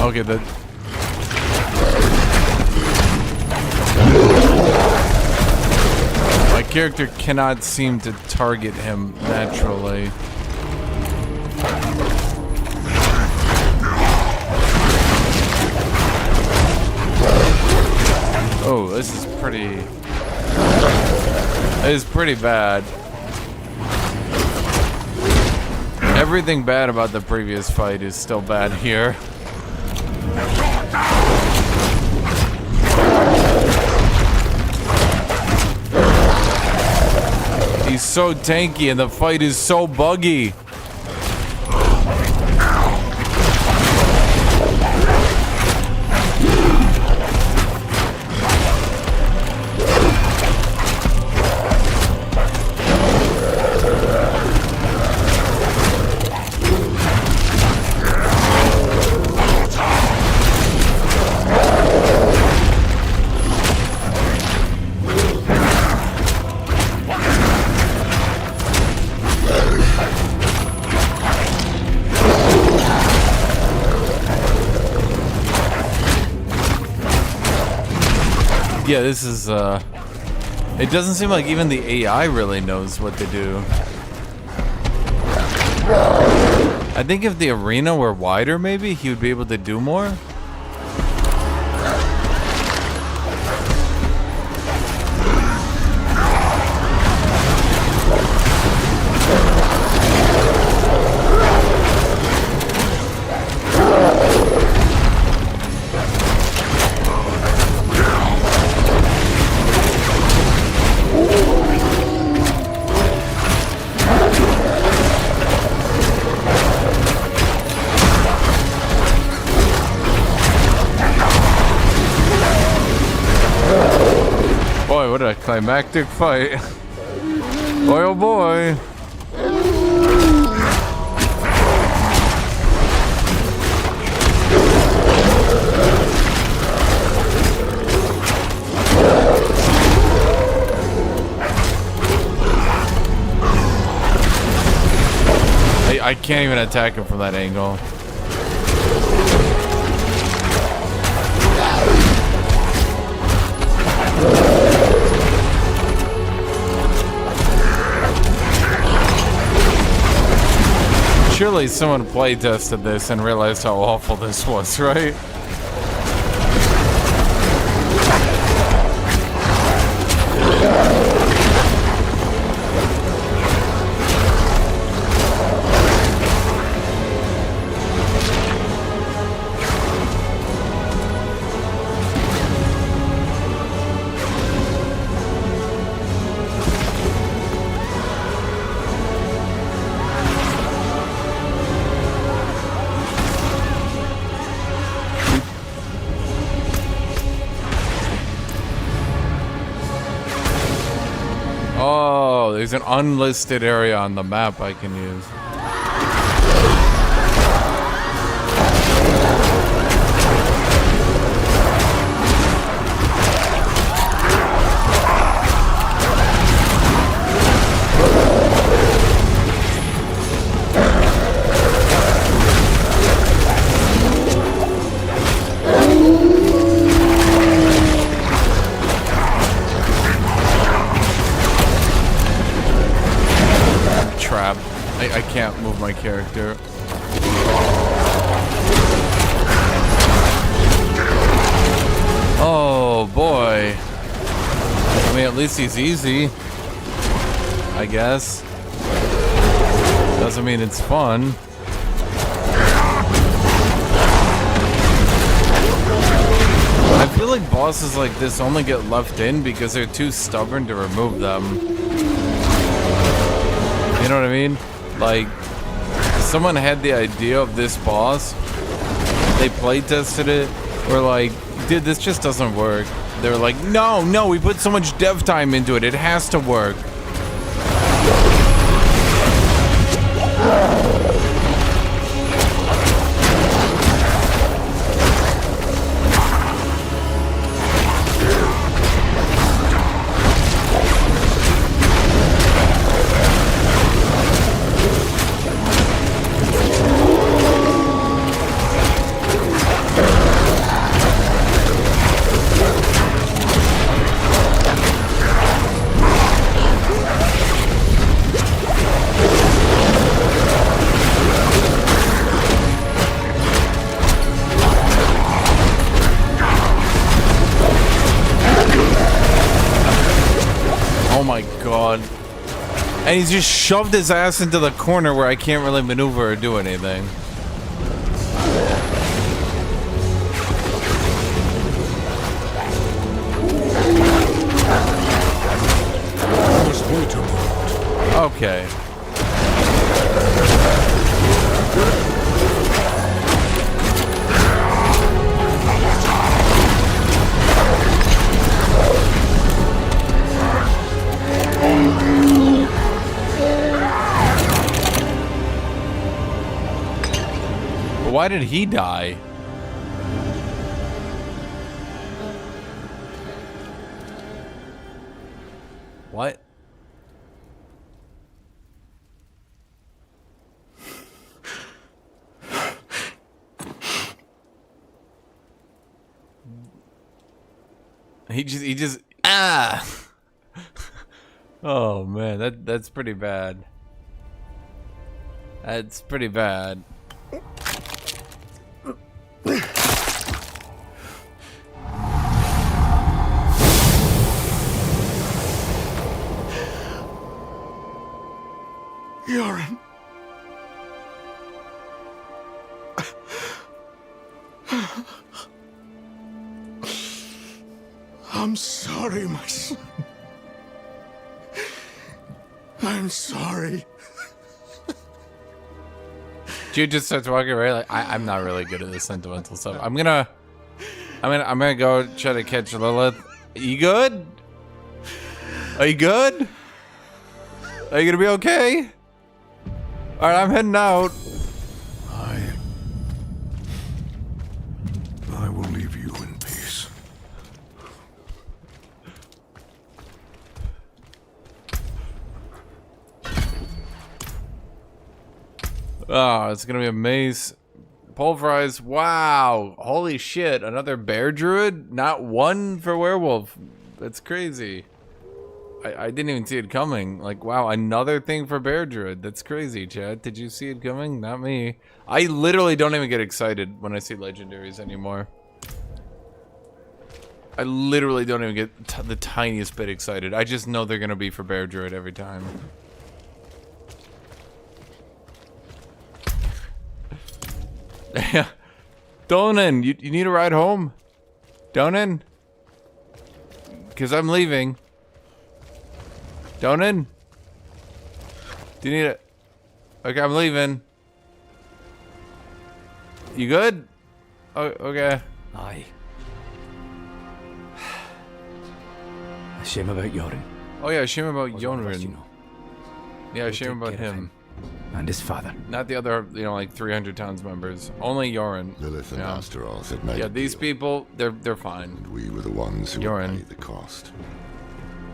Speaker 1: Okay, that. My character cannot seem to target him naturally. Oh, this is pretty. It is pretty bad. Everything bad about the previous fight is still bad here. He's so tanky and the fight is so buggy. Yeah, this is, it doesn't seem like even the AI really knows what to do. I think if the arena were wider, maybe, he would be able to do more. what a climactic fight. Boy, oh boy. I can't even attack him from that angle. Surely someone play tested this and realized how awful this was, right? There's an unlisted area on the map I can use. I can't move my character. Oh boy. I mean, at least he's easy, I guess. Doesn't mean it's fun. I feel like bosses like this only get left in because they're too stubborn to remove them. You know what I mean? Like, someone had the idea of this boss, they play tested it, we're like, dude, this just doesn't work. They were like, no, we put so much dev time into it, it has to work. And he's just shoved his ass into the corner where I can't really maneuver or do anything. Okay. Why did he die? What? He just ah. Oh man, that's pretty bad. That's pretty bad.
Speaker 2: Yorin. I'm sorry, my son. I'm sorry.
Speaker 1: Jude just starts walking away like I'm not really good at this sentimental stuff. I'm gonna go try to catch Lilith. You good? Are you good? Are you gonna be okay? Alright, I'm heading out.
Speaker 2: I will leave you in peace.
Speaker 1: Oh, it's gonna be a maze. Pulverize. Wow. Holy shit. Another bear druid? Not one for werewolf. That's crazy. I didn't even see it coming. Like, wow, another thing for bear druid. That's crazy, Chad. Did you see it coming? Not me. I literally don't even get excited when I see legendaries anymore. I literally don't even get the tiniest bit excited. I just know they're gonna be for bear druid every time. Yeah. Donan, you need a ride home? Donan? Because I'm leaving. Donan? Do you need it? Okay, I'm leaving. You good? Oh, okay.
Speaker 5: Aye. A shame about Yorin.
Speaker 1: Oh yeah, shame about
Speaker 5: Was one of us,
Speaker 1: Yorin.
Speaker 5: you know.
Speaker 1: Yeah,
Speaker 5: We'll
Speaker 1: shame
Speaker 5: take
Speaker 1: about
Speaker 5: care of
Speaker 1: him.
Speaker 5: And his father.
Speaker 1: Not the other, you know, like 300 towns members. Only Yorin.
Speaker 11: Lilith and
Speaker 1: Yeah.
Speaker 11: Astaroth had made
Speaker 1: Yeah,
Speaker 11: a
Speaker 1: these
Speaker 11: deal,
Speaker 1: people, they're fine.
Speaker 11: and we were the ones who
Speaker 1: Yorin.
Speaker 11: would pay the cost.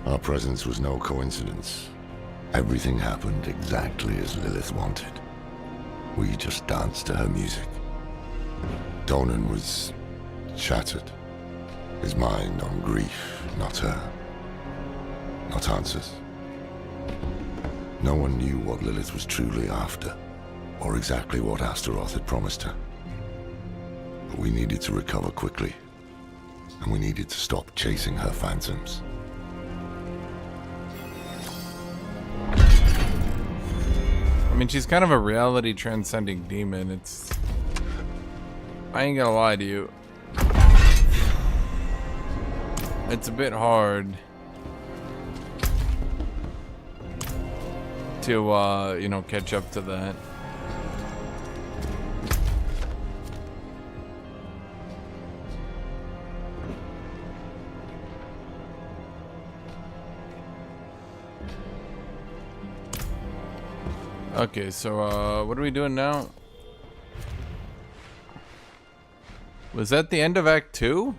Speaker 11: Our presence was no coincidence. Everything happened exactly as Lilith wanted. We just danced to her music. Donan was shattered. His mind on grief, not her. Not answers. No one knew what Lilith was truly after, or exactly what Astaroth had promised her. But we needed to recover quickly, and we needed to stop chasing her phantoms.
Speaker 1: I mean, she's kind of a reality transcending demon. It's... I ain't gonna lie to you. It's a bit hard to, you know, catch up to that. Okay, so, what are we doing now? Was that the end of Act 2?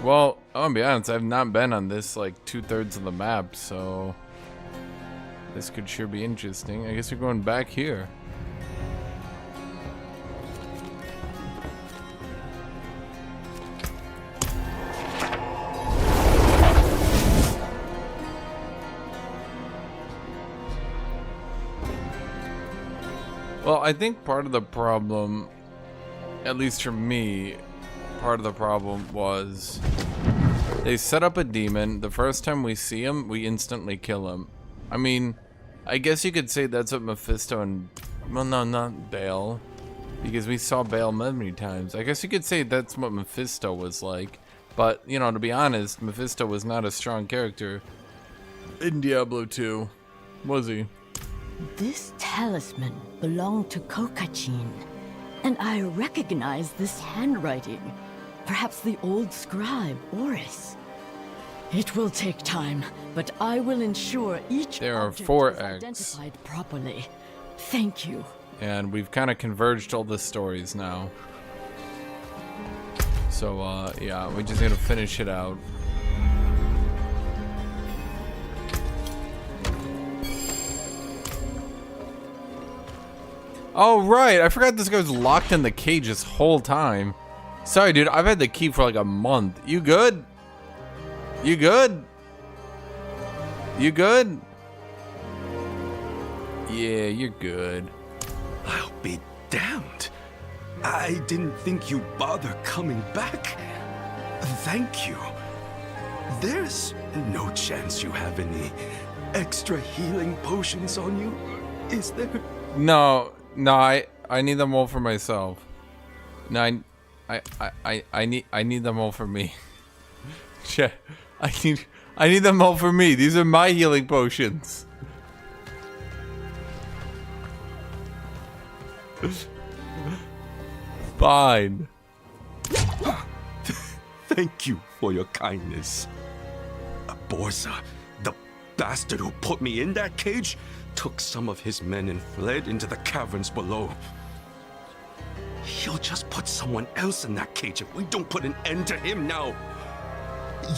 Speaker 1: Well, I'm gonna be honest, I've not been on this like 2/3 of the map, so this could sure be interesting. I guess we're going back here. Well, I think part of the problem, at least for me, part of the problem was they set up a demon. The first time we see him, we instantly kill him. I mean, I guess you could say that's what Mephisto and... Well, no, not Bale. Because we saw Bale many times. I guess you could say that's what Mephisto was like. But, you know, to be honest, Mephisto was not a strong character in Diablo 2. Was he?
Speaker 12: This talisman belonged to Kokachin, and I recognize this handwriting. Perhaps the old scribe, Oris. It will take time, but I will ensure each
Speaker 1: There are
Speaker 12: object
Speaker 1: 4
Speaker 12: is
Speaker 1: acts.
Speaker 12: identified properly. Thank you.
Speaker 1: And we've kind of converged all the stories now. So, yeah, we just gotta finish it out. Oh, right. I forgot this guy was locked in the cage this whole time. Sorry, dude. I've had the key for like a month. You good? You good? You good? Yeah, you're good.
Speaker 13: I'll be damned. I didn't think you'd bother coming back. Thank you. There's no chance you have any extra healing potions on you, is there?
Speaker 1: No, I need them all for myself. No, I need them all for me. Shit, I need them all for me. These are my healing potions. Fine.
Speaker 13: Thank you for your kindness. Borza, the bastard who put me in that cage, took some of his men and fled into the caverns below. He'll just put someone else in that cage if we don't put an end to him now.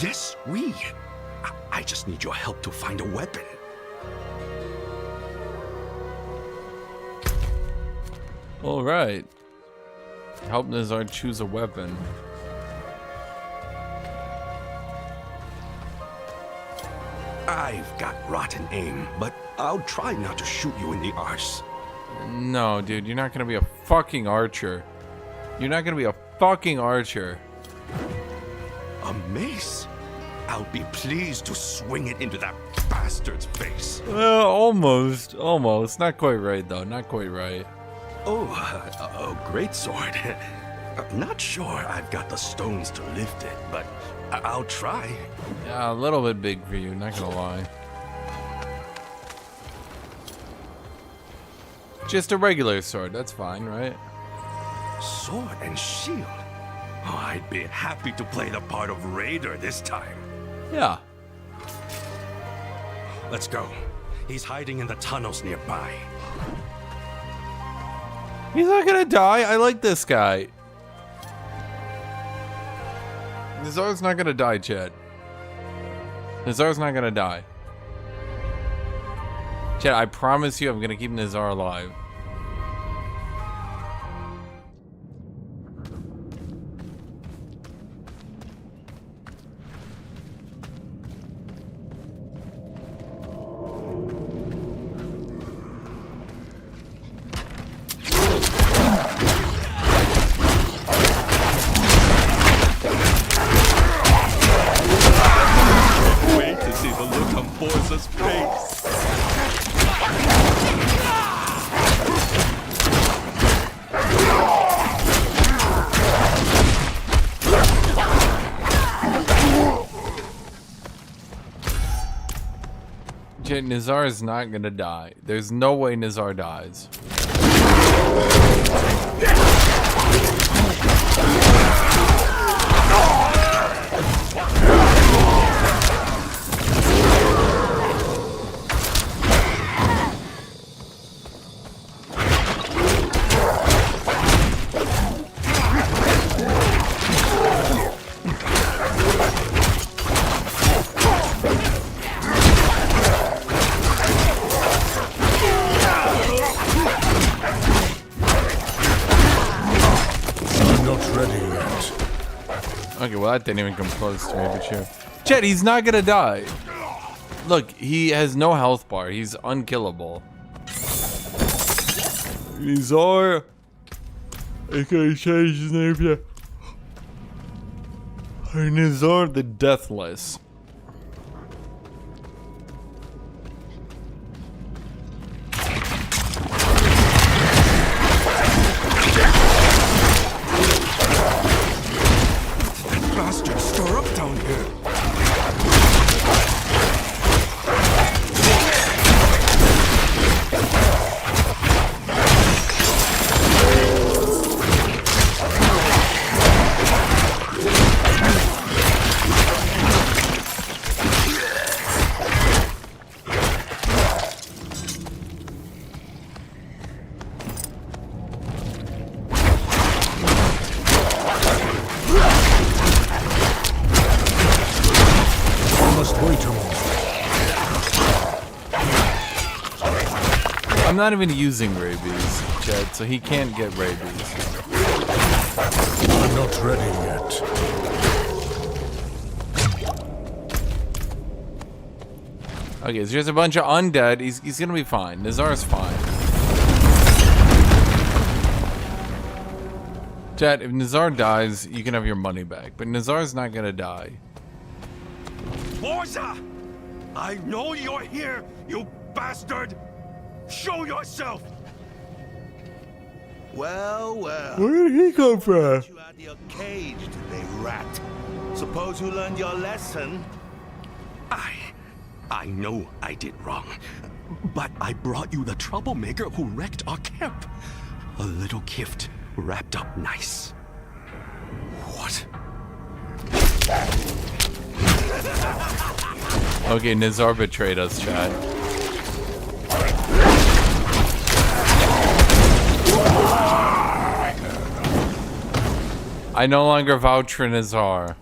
Speaker 13: Yes, we. I just need your help to find a weapon.
Speaker 1: All right. Help Nazar choose a weapon.
Speaker 13: I've got rotten aim, but I'll try not to shoot you in the arse.
Speaker 1: No, dude, you're not gonna be a fucking archer. You're not gonna be a fucking archer.
Speaker 13: A mace? I'll be pleased to swing it into that bastard's face.
Speaker 1: Almost. Not quite right, though. Not quite right.
Speaker 13: Oh, a great sword. Not sure I've got the stones to lift it, but I'll try.
Speaker 1: Yeah, a little bit big for you, not gonna lie. Just a regular sword, that's fine, right?
Speaker 13: Sword and shield? Oh, I'd be happy to play the part of Raider this time.
Speaker 1: Yeah.
Speaker 13: Let's go. He's hiding in the tunnels nearby.
Speaker 1: He's not gonna die. I like this guy. Nazar's not gonna die, Chad. Nazar's not gonna die. Chad, I promise you I'm gonna keep Nazar alive. Nazar is not gonna die. There's no way Nazar dies. Okay, well that didn't even come close to me, but sure. Chet, he's not gonna die. Look, he has no health bar. He's unkillable. Nazar. I can change his name here. Nazar the Deathless. I'm not even using rabies, Chad, so he can't get rabies.
Speaker 2: I'm not ready yet.
Speaker 1: Okay, so there's a bunch of undead. He's gonna be fine. Nazar's fine. Chad, if Nazar dies, you can have your money back. But Nazar's not gonna die.
Speaker 13: Borza! I know you're here, you bastard! Show yourself!
Speaker 2: Well, well.
Speaker 1: Where did he come from?
Speaker 2: You out of your cage today, rat. Suppose you learned your lesson.
Speaker 13: I know I did wrong, but I brought you the troublemaker who wrecked our camp. A little gift wrapped up nice. What?
Speaker 1: Okay, Nizar betrayed us, Chad. I no longer vouch for Nizar.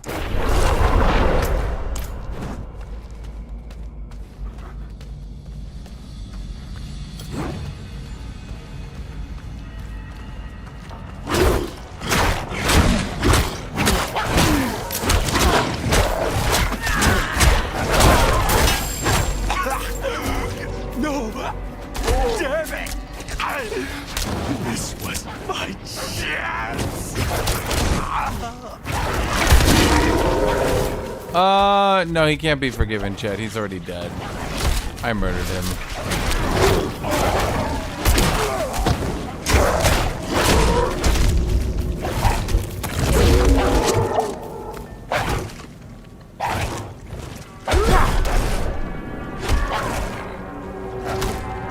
Speaker 13: No! Damn it! This was my chance!
Speaker 1: No, he can't be forgiven, Chad. He's already dead. I murdered him.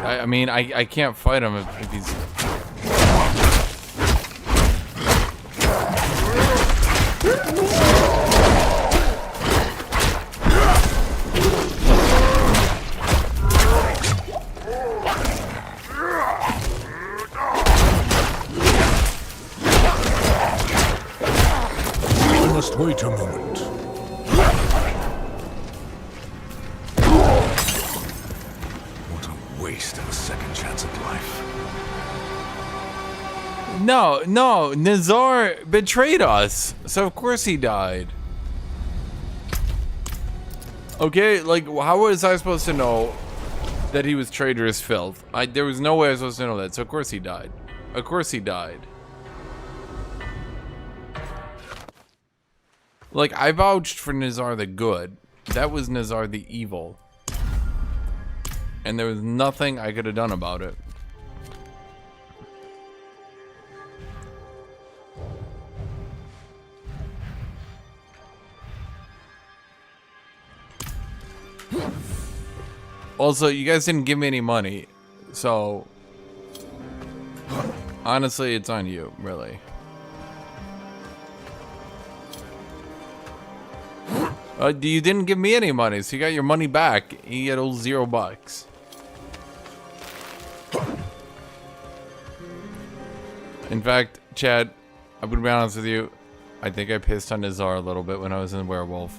Speaker 1: I mean, I can't fight him if he's...
Speaker 2: I must wait a moment. What a waste of a second chance at life.
Speaker 1: No, Nizar betrayed us, so of course he died. Okay, like, how was I supposed to know that he was traitorous filth? There was no way I was supposed to know that, so of course he died. Of course he died. Like, I vouched for Nizar the good. That was Nizar the evil. And there was nothing I could have done about it. Also, you guys didn't give me any money, so honestly, it's on you, really. You didn't give me any money, so you got your money back. You get all $0. In fact, Chad, I'm gonna be honest with you. I think I pissed on Nizar a little bit when I was in Werewolf.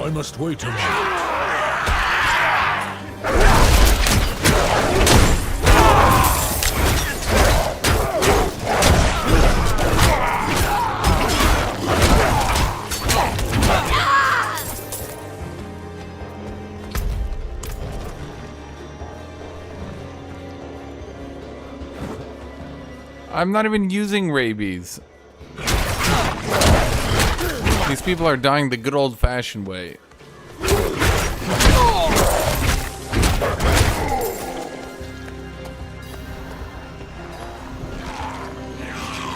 Speaker 2: I must wait a moment.
Speaker 1: I'm not even using rabies. These people are dying the good old-fashioned way.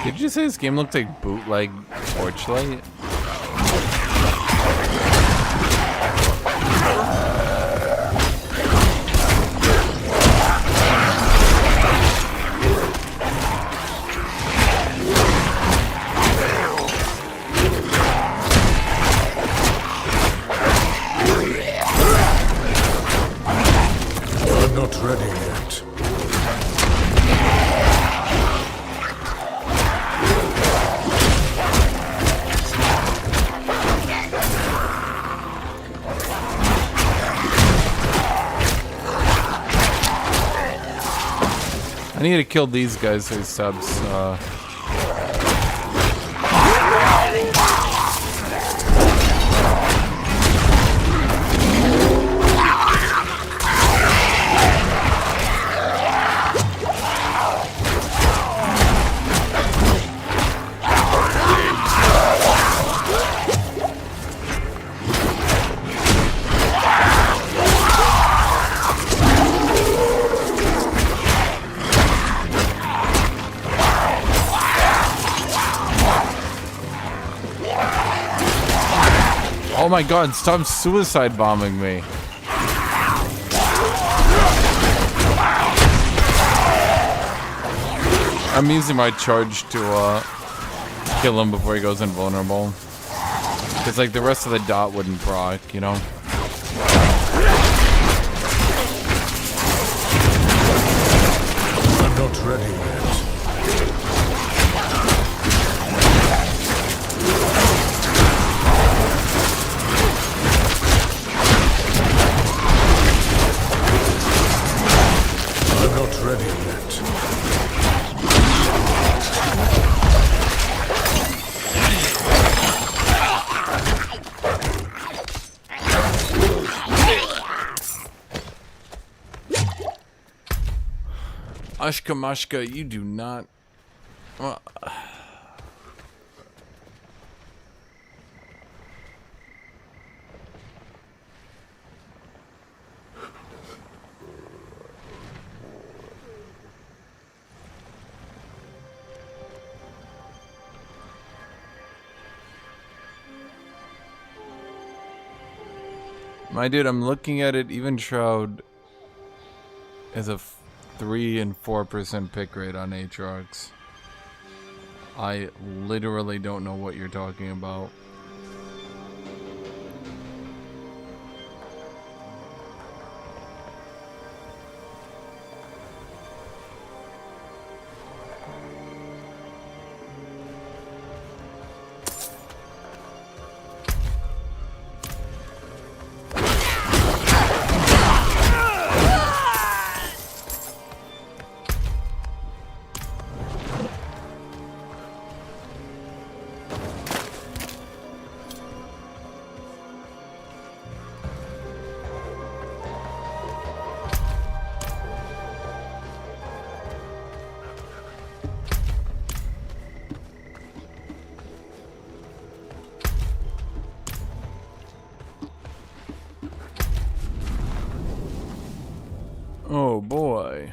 Speaker 1: Did you say this game looked like bootleg Torchlight?
Speaker 2: I'm not ready yet.
Speaker 1: I need to kill these guys so he subs. Oh my god, stop suicide bombing me. I'm using my charge to kill him before he goes invulnerable. Because like the rest of the dot wouldn't proc, you know?
Speaker 2: I'm not ready yet. I'm not ready yet.
Speaker 1: Ashka Mashka, you do not... My dude, I'm looking at it, even Shroud is a 3 and 4% pick rate on Aatrox. I literally don't know what you're talking about. Oh boy.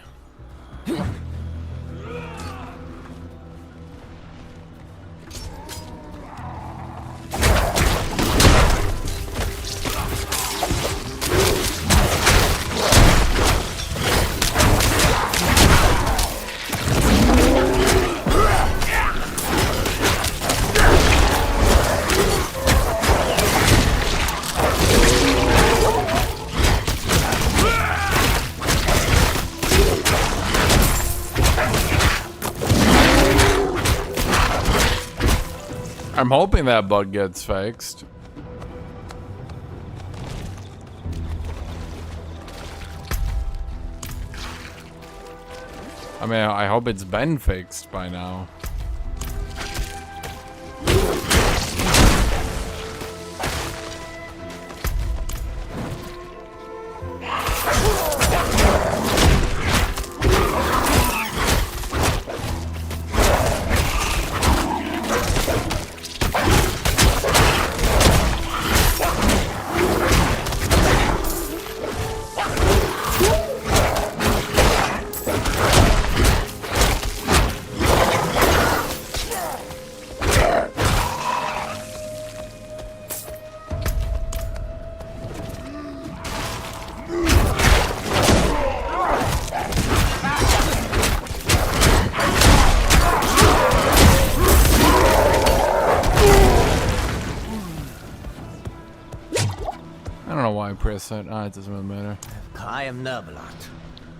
Speaker 1: I'm hoping that bug gets fixed. I mean, I hope it's been fixed by now. Press it. Ah, it doesn't really matter.
Speaker 14: I am Nurbalot,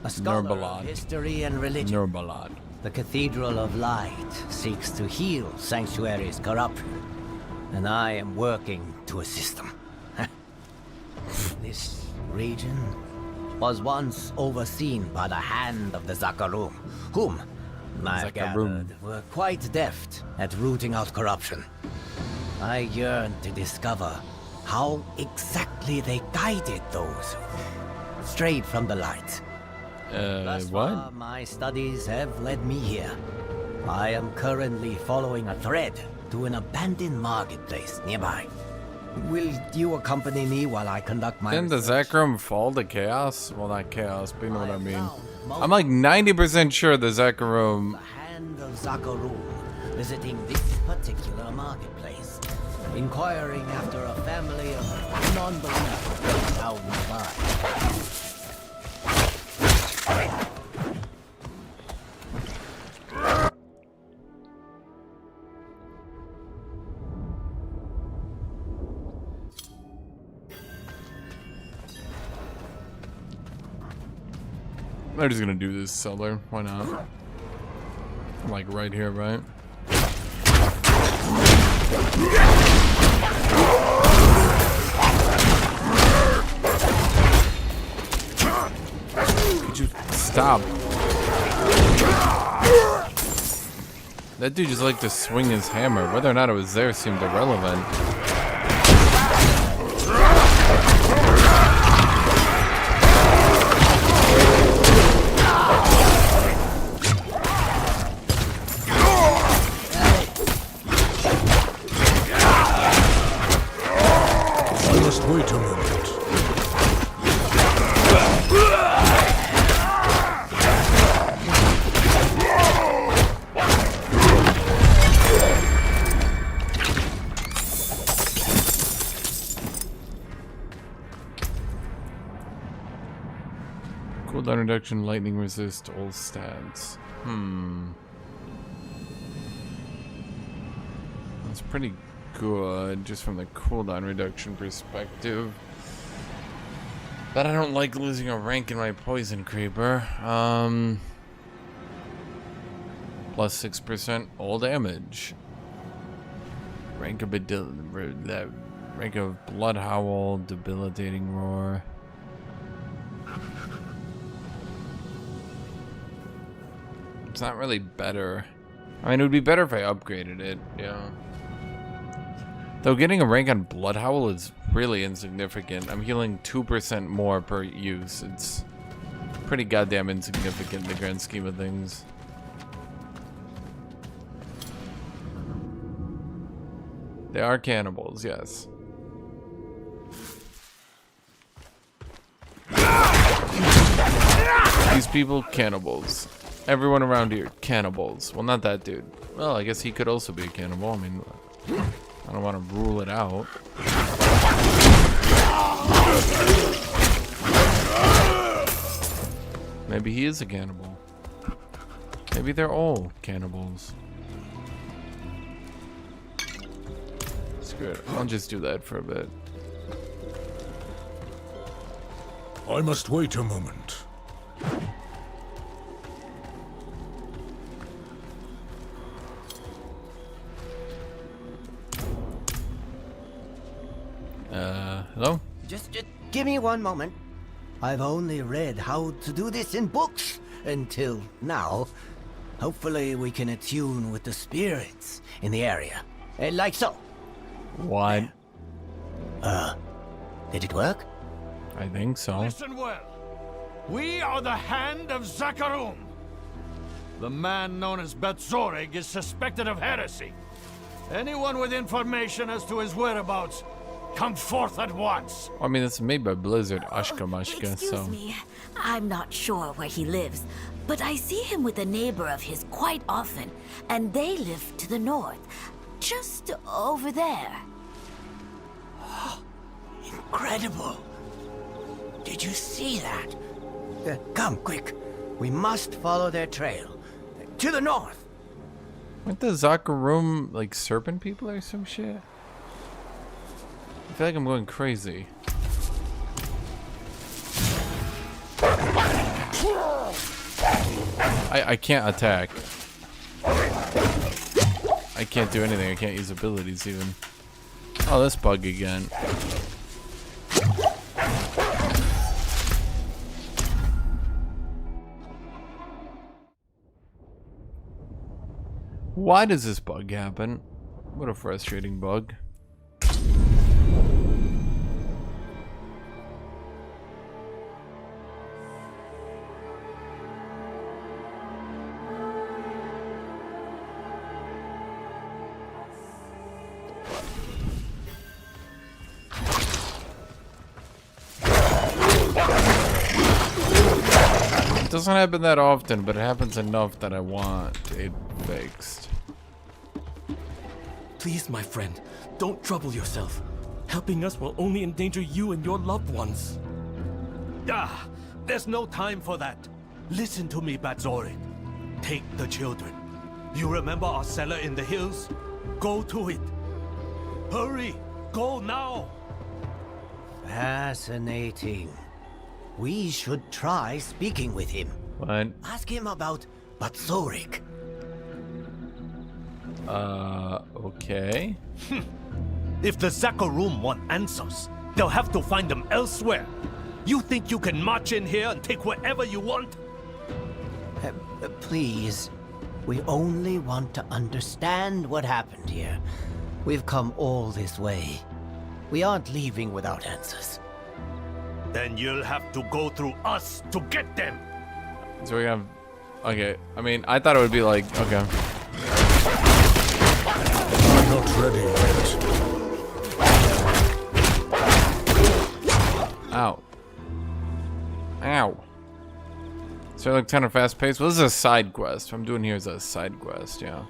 Speaker 14: a scholar of history and religion.
Speaker 1: Nurbalot.
Speaker 14: The Cathedral of Light seeks to heal Sanctuary's corruption, and I am working to assist them. This region was once overseen by the hand of the Zakarum, whom, I've gathered, were quite deft at rooting out corruption. I yearn to discover how exactly they guided those who strayed from the light. Thus far, my studies have led me here. I am currently following a thread to an abandoned marketplace nearby. Will you accompany me while I conduct my
Speaker 1: Didn't the Zakarum fall to chaos? Well, not chaos, but you know what I mean. I'm like 90% sure the Zakarum...
Speaker 14: The hand of Zakarum visiting this particular marketplace. inquiring after a family of non-believers down nearby.
Speaker 1: I'm just gonna do this cellar. Why not? Like right here, right? Could you stop? That dude just liked to swing his hammer. Whether or not it was there seemed irrelevant.
Speaker 2: Wait a moment.
Speaker 1: Cooldown reduction, lightning resist, all stats. That's pretty good, just from the cooldown reduction perspective. But I don't like losing a rank in my poison creeper. Plus 6% all damage. Rank of rank of blood howl, debilitating roar. It's not really better. I mean, it would be better if I upgraded it, yeah. Though getting a rank on Blood Howl is really insignificant. I'm healing 2% more per use. It's pretty goddamn insignificant in the grand scheme of things. They are cannibals, yes. These people, cannibals. Everyone around here, cannibals. Well, not that dude. Well, I guess he could also be a cannibal. I mean, I don't want to rule it out. Maybe he is a cannibal. Maybe they're all cannibals. Screw it. I'll just do that for a bit.
Speaker 2: I must wait a moment.
Speaker 1: Hello?
Speaker 14: Just give me one moment. I've only read how to do this in books until now. Hopefully we can attune with the spirits in the area. Like so.
Speaker 1: What?
Speaker 14: Did it work?
Speaker 1: I think so.
Speaker 15: Listen well. We are the Hand of Zakarum. The man known as Betzorig is suspected of heresy. Anyone with information as to his whereabouts, come forth at once.
Speaker 1: I mean, it's made by Blizzard, Ashka Mashka, so...
Speaker 16: Excuse me. I'm not sure where he lives, but I see him with a neighbor of his quite often, and they live to the north, just over there.
Speaker 14: Incredible. Did you see that? Come, quick. We must follow their trail. To the north.
Speaker 1: Aren't the Zakarum, like, serpent people or some shit? I feel like I'm going crazy. I can't attack. I can't do anything. I can't use abilities even. Oh, this bug again. Why does this bug happen? What a frustrating bug. It doesn't happen that often, but it happens enough that I want it fixed.
Speaker 17: Please, my friend, don't trouble yourself. Helping us will only endanger you and your loved ones.
Speaker 5: Ah, there's no time for that. Listen to me, Batzorig. Take the children. You remember our cellar in the hills? Go to it. Hurry! Go now!
Speaker 14: Fascinating. We should try speaking with him.
Speaker 1: What?
Speaker 14: Ask him about Batzorig.
Speaker 1: Okay.
Speaker 5: If the Zakarum want answers, they'll have to find them elsewhere. You think you can march in here and take whatever you want?
Speaker 14: Please. We only want to understand what happened here. We've come all this way. We aren't leaving without answers.
Speaker 5: Then you'll have to go through us to get them.
Speaker 1: So we have... Okay, I mean, I thought it would be like... Okay.
Speaker 2: I'm not ready yet.
Speaker 1: Ow. Ow. So I look kind of fast paced. Well, this is a side quest. What I'm doing here is a side quest, yeah.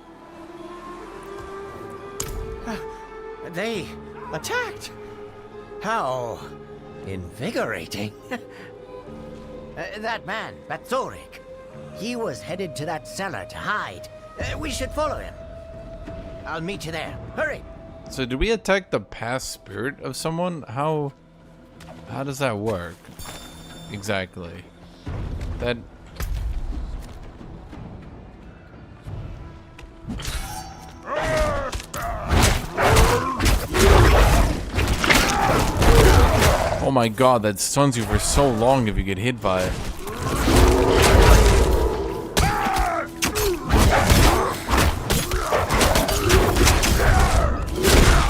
Speaker 14: They attacked. How invigorating. That man, Batzorig, he was headed to that cellar to hide. We should follow him. I'll meet you there. Hurry.
Speaker 1: So did we attack the past spirit of someone? How does that work? Exactly. That... Oh my god, that stuns you for so long if you get hit by it.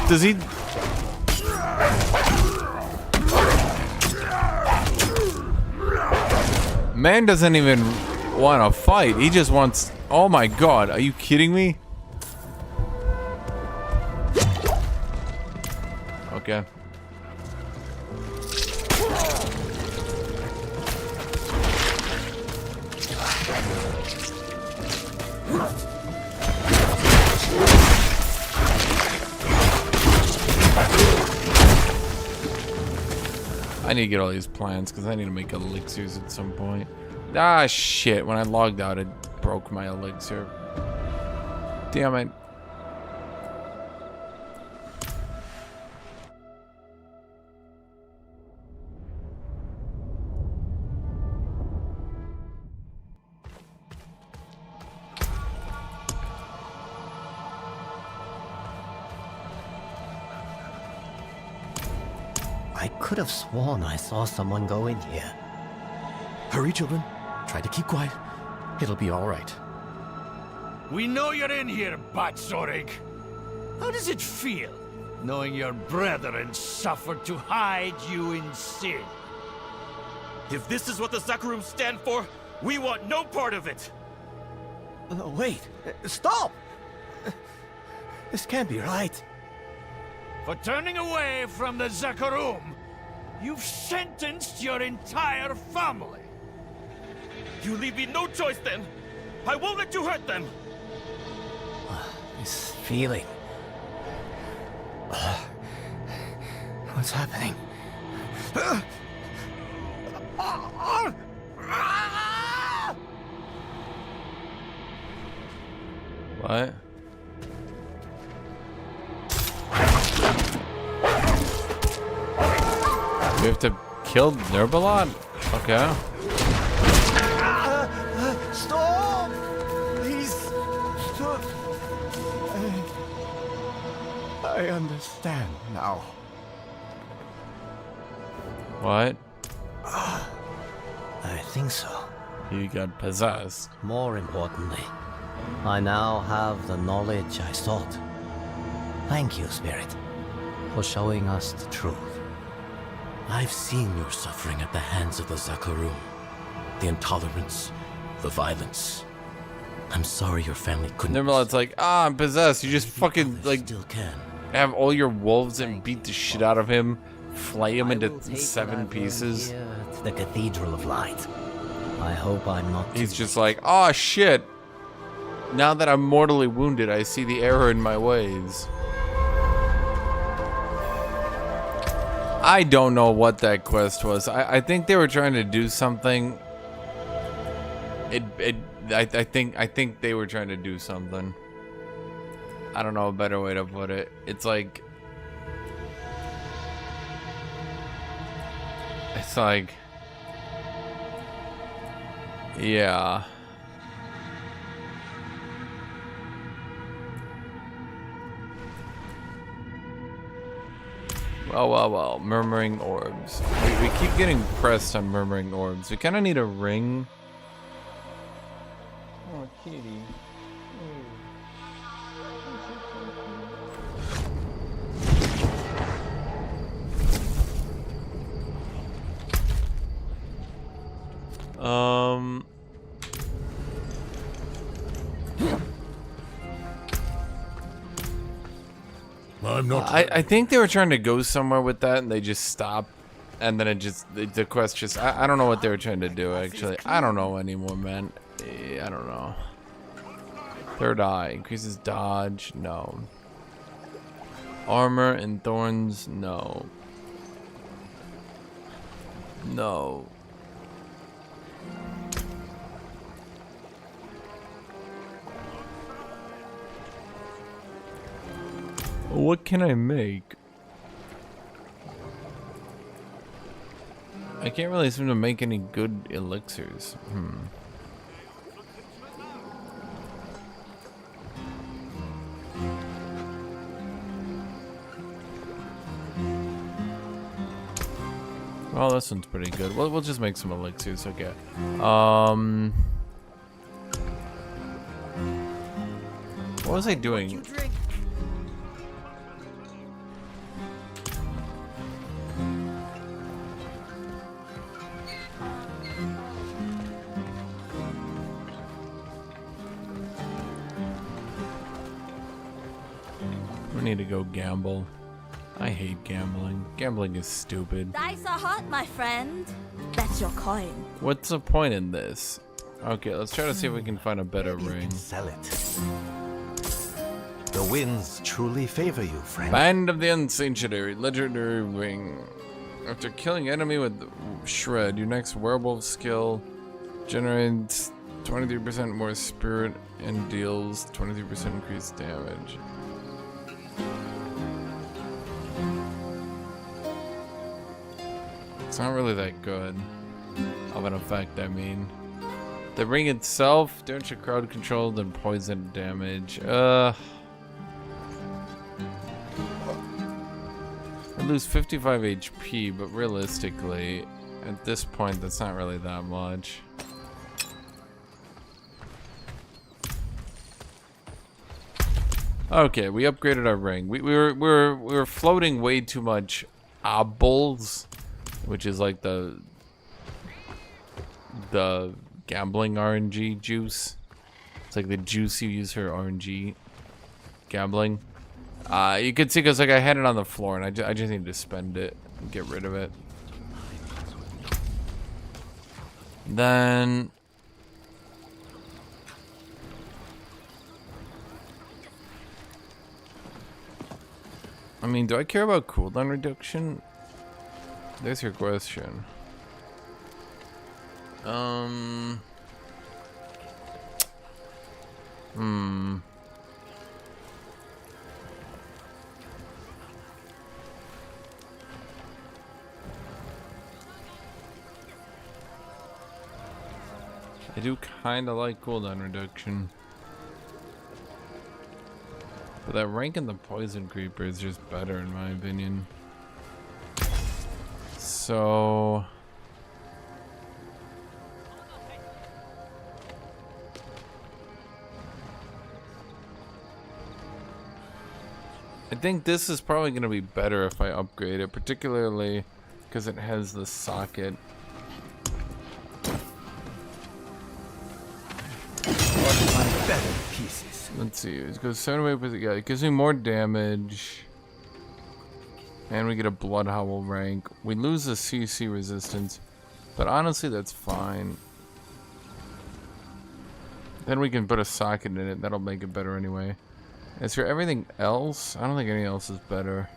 Speaker 1: Does he... Man doesn't even want to fight. He just wants... Oh my god, are you kidding me? Okay. I need to get all these plants because I need to make elixirs at some point. Ah, shit. When I logged out, it broke my elixir. Damn it.
Speaker 14: I could have sworn I saw someone go in here.
Speaker 17: Hurry, children. Try to keep quiet. It'll be all right.
Speaker 15: We know you're in here, Batzorig. How does it feel, knowing your brethren suffered to hide you in sin?
Speaker 17: If this is what the Zakarum stand for, we want no part of it.
Speaker 14: Wait. Stop! This can't be right.
Speaker 15: For turning away from the Zakarum, you've sentenced your entire family.
Speaker 17: You leave me no choice then. I won't let you hurt them.
Speaker 14: This feeling. What's happening?
Speaker 1: What? We have to kill Nurbalot? Okay.
Speaker 14: Stop! Please, stop. I understand now.
Speaker 1: What?
Speaker 14: I think so.
Speaker 1: You got possessed.
Speaker 14: More importantly, I now have the knowledge I sought. Thank you, Spirit, for showing us the truth.
Speaker 17: I've seen your suffering at the hands of the Zakarum. The intolerance, the violence. I'm sorry your family couldn't...
Speaker 1: Nurbalot's like, ah, I'm possessed. You just fucking, like,
Speaker 17: still can.
Speaker 1: have all your wolves and beat the shit out of him, flay him into 7 pieces.
Speaker 14: Here at the Cathedral of Light. I hope I'm not...
Speaker 1: He's just like, oh shit. Now that I'm mortally wounded, I see the error in my ways. I don't know what that quest was. I think they were trying to do something. I think they were trying to do something. I don't know a better way to put it. It's like yeah. Well, murmuring orbs. We keep getting pressed on murmuring orbs. We kind of need a ring. Oh, kitty.
Speaker 2: I'm not.
Speaker 1: I think they were trying to go somewhere with that, and they just stopped, and then the quest just. I don't know what they were trying to do. Actually, I don't know anymore, man. I don't know. Third eye increases dodge. No. Armor and thorns. No. No. What can I make? I can't really seem to make any good elixirs. Well, this one's pretty good. We'll just make some elixirs, okay. What was I doing? We need to go gamble. I hate gambling. Gambling is stupid.
Speaker 16: Dice are hot, my friend. That's your coin.
Speaker 1: What's the point in this? Okay, let's try to see if we can find a better ring.
Speaker 18: Sell it. The winds truly favor you, friend.
Speaker 1: Band of the Unsanctuary, legendary ring. After killing enemy with Shred, your next werewolf skill generates 23% more spirit and deals 23% increased damage. It's not really that good of an effect, I mean. The ring itself, don't you crowd controlled and poison damage. I lose 55 HP, but realistically, at this point, that's not really that much. Okay, we upgraded our ring. We were floating way too much obbles, which is like the gambling RNG juice. It's like the juice you use for RNG gambling. You could see because like I had it on the floor and I just need to spend it and get rid of it. Then I mean, do I care about cooldown reduction? There's your question. I do kind of like cooldown reduction. But that rank in the poison creeper is just better in my opinion. So I think this is probably going to be better if I upgrade it, particularly because it has the socket.
Speaker 13: Better pieces.
Speaker 1: Let's see. It goes 78%. Yeah, it gives me more damage. And we get a Blood Howl rank. We lose the CC resistance. But honestly, that's fine. Then we can put a socket in it. That'll make it better anyway. As for everything else, I don't think anything else is better.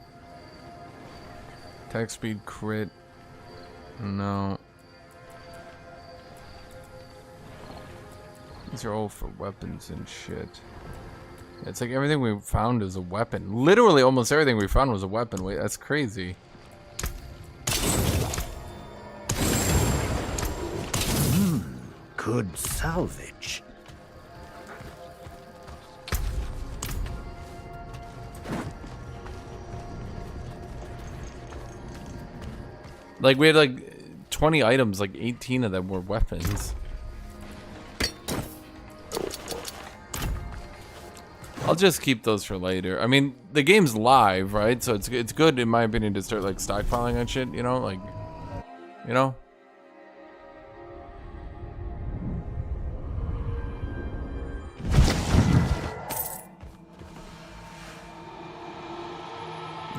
Speaker 1: Attack speed, crit. No. These are all for weapons and shit. It's like everything we found is a weapon. Literally almost everything we found was a weapon. Wait, that's crazy.
Speaker 3: Good salvage.
Speaker 1: Like we had like 20 items, like 18 of them were weapons. I'll just keep those for later. I mean, the game's live, right? So it's good in my opinion to start like stockpiling on shit, you know, like, you know.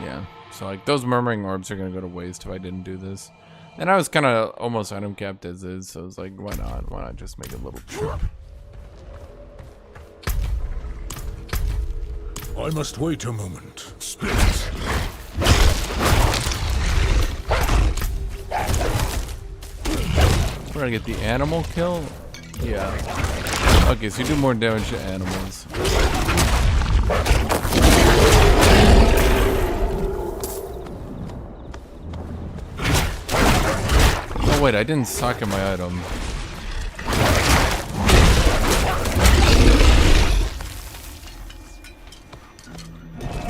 Speaker 1: Yeah. So like those murmuring orbs are gonna go to waste if I didn't do this. And I was kind of almost item capped as is, so I was like, why not? Why not just make a little trip?
Speaker 2: I must wait a moment. Split.
Speaker 1: We're gonna get the animal kill? Yeah. Okay, so you do more damage to animals. Oh wait, I didn't suck at my item.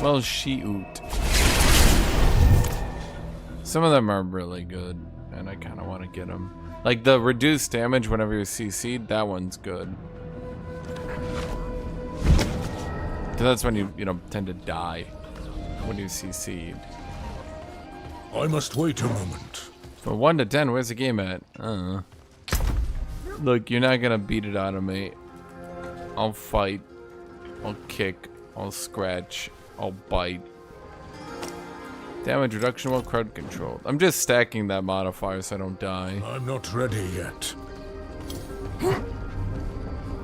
Speaker 1: Well, shoot. Some of them are really good, and I kind of want to get them. Like the reduced damage whenever you're CC'd, that one's good. Because that's when you know, tend to die when you're CC'd.
Speaker 2: I must wait a moment.
Speaker 1: From 1 to 10, where's the game at? Look, you're not gonna beat it out of me. I'll fight. I'll kick. I'll scratch. I'll bite. Damage reduction while crowd controlled. I'm just stacking that modifier so I don't die.
Speaker 2: I'm not ready yet.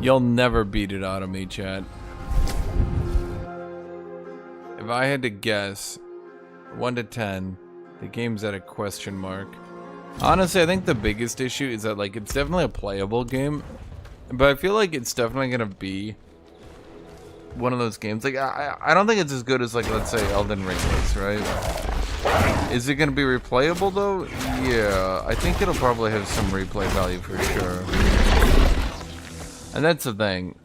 Speaker 1: You'll never beat it out of me, chat. If I had to guess, 1 to 10, the game's at a question mark. Honestly, I think the biggest issue is that like it's definitely a playable game, but I feel like it's definitely gonna be one of those games. Like I don't think it's as good as like, let's say Elden Ring is, right? Is it gonna be replayable though? Yeah, I think it'll probably have some replay value for sure. And that's the thing.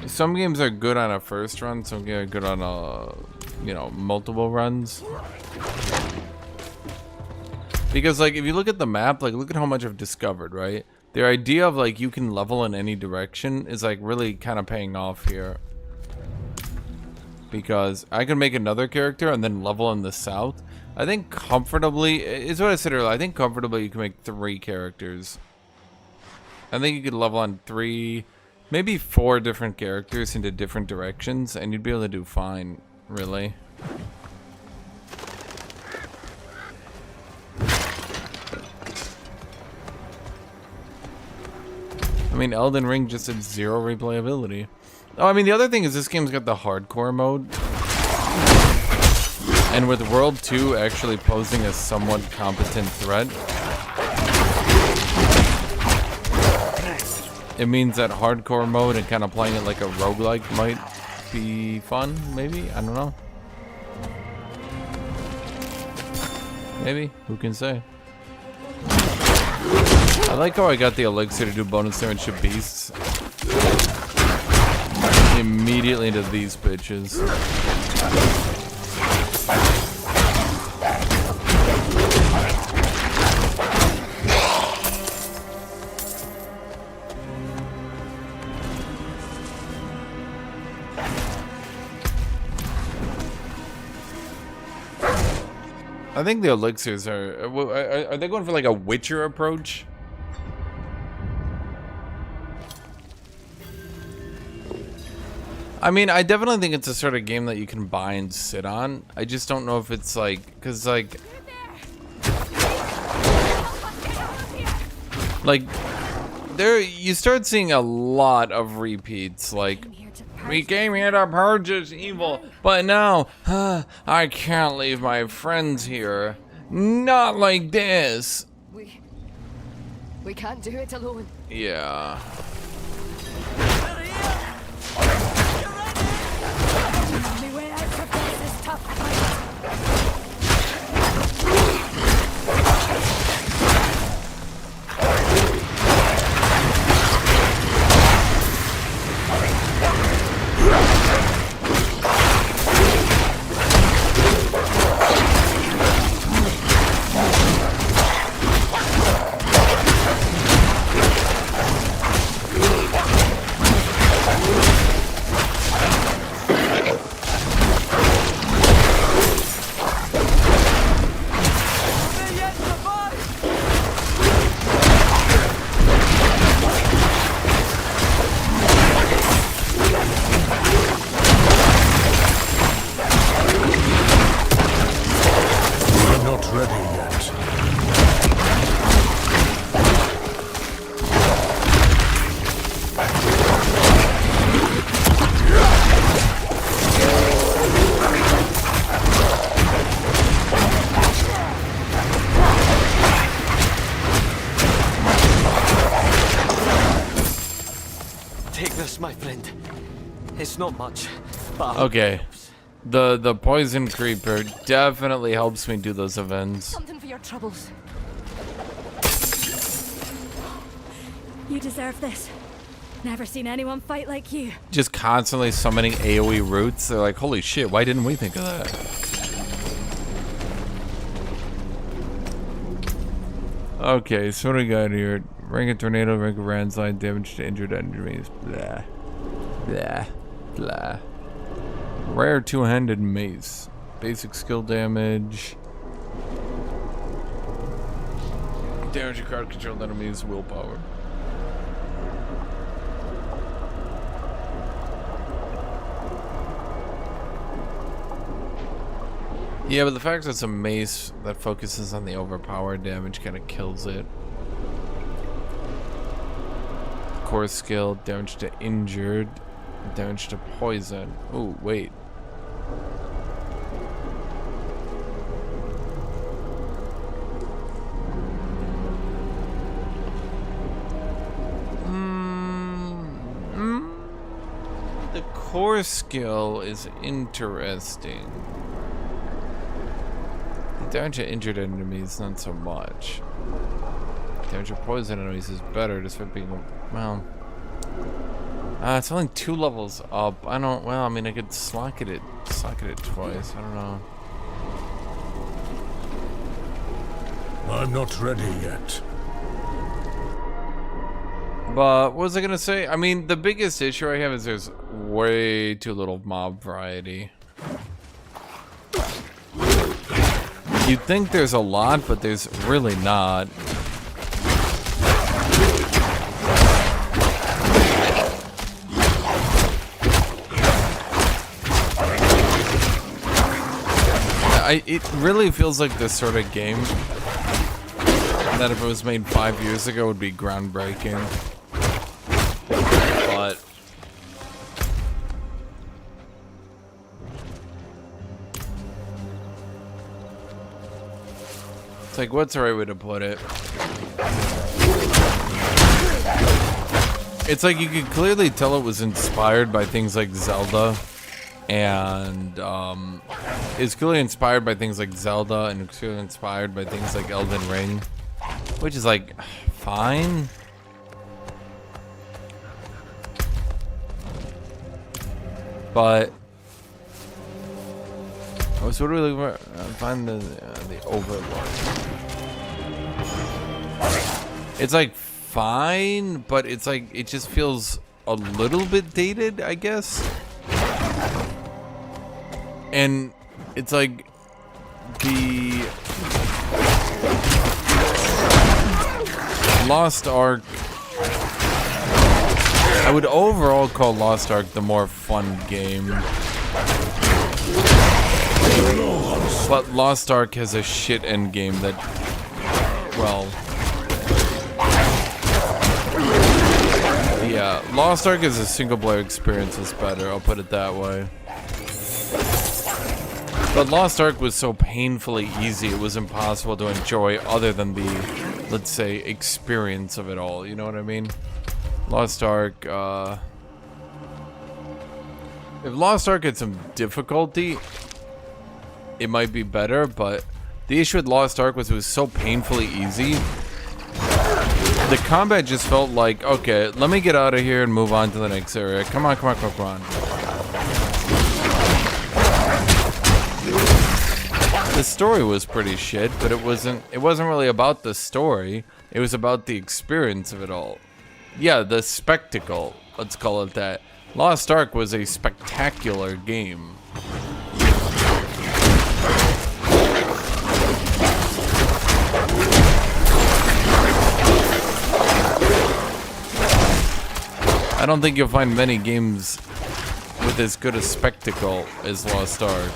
Speaker 1: Some games are good on a first run, some games are good on a, you know, multiple runs. Because like if you look at the map, like look at how much I've discovered, right? The idea of like you can level in any direction is like really kind of paying off here. Because I can make another character and then level in the south. I think comfortably, is what I said earlier, I think comfortably you can make 3 characters. I think you could level on 3, maybe 4 different characters into different directions and you'd be able to do fine, really. I mean, Elden Ring just had 0 replayability. Oh, I mean, the other thing is this game's got the hardcore mode. And with World 2 actually posing a somewhat competent threat, it means that hardcore mode and kind of playing it like a roguelike might be fun, maybe? I don't know. Maybe? Who can say? I like how I got the elixir to do bonus damage to beasts. Immediately into these bitches. I think the elixirs are they going for like a Witcher approach? I mean, I definitely think it's a sort of game that you can buy and sit on. I just don't know if it's like, because like there, you start seeing a lot of repeats. Like, We came here to purge this evil, but now I can't leave my friends here. Not like this.
Speaker 19: We can't do it alone.
Speaker 1: Yeah.
Speaker 19: The only way out of this is to fight.
Speaker 5: My friend, it's not much, but
Speaker 1: okay. The poison creeper definitely helps me do those events.
Speaker 19: Something for your troubles. You deserve this. Never seen anyone fight like you.
Speaker 1: Just constantly summoning AoE roots. They're like, holy shit, why didn't we think of that? Okay, so what do we got here? Rank a tornado, rank a landslide, damage to injured enemies. Blah. Blah. Blah. Rare two-handed mace. Basic skill damage. Damage to crowd controlled enemies, willpower. Yeah, but the fact that it's a mace that focuses on the overpowered damage kind of kills it. Core skill, damage to injured, damage to poison. Oh, wait. The core skill is interesting. The damage to injured enemies, not so much. Damage to poison enemies is better, despite being, well, it's only 2 levels up. I don't, well, I mean, I could socket it twice. I don't know.
Speaker 2: I'm not ready yet.
Speaker 1: But what was I gonna say? I mean, the biggest issue I have is there's way too little mob variety. You'd think there's a lot, but there's really not. It really feels like this sort of game that if it was made 5 years ago would be groundbreaking. But it's like, what's the right way to put it? It's like you could clearly tell it was inspired by things like Zelda, and it's clearly inspired by things like Zelda, and it's clearly inspired by things like Elden Ring, which is like fine. But oh, so what are we looking for? Find the Overlord. It's like fine, but it's like it just feels a little bit dated, I guess. And it's like the Lost Ark. I would overall call Lost Ark the more fun game. But Lost Ark has a shit end game that, well, yeah. Yeah, Lost Ark as a single player experience is better, I'll put it that way. But Lost Ark was so painfully easy, it was impossible to enjoy other than the, let's say, experience of it all, you know what I mean? Lost Ark, if Lost Ark had some difficulty, it might be better, but the issue with Lost Ark was it was so painfully easy. The combat just felt like, okay, let me get out of here and move on to the next area. Come on, come on, come on, come on. The story was pretty shit, but it wasn't really about the story. It was about the experience of it all. Yeah, the spectacle, let's call it that. Lost Ark was a spectacular game. I don't think you'll find many games with as good a spectacle as Lost Ark.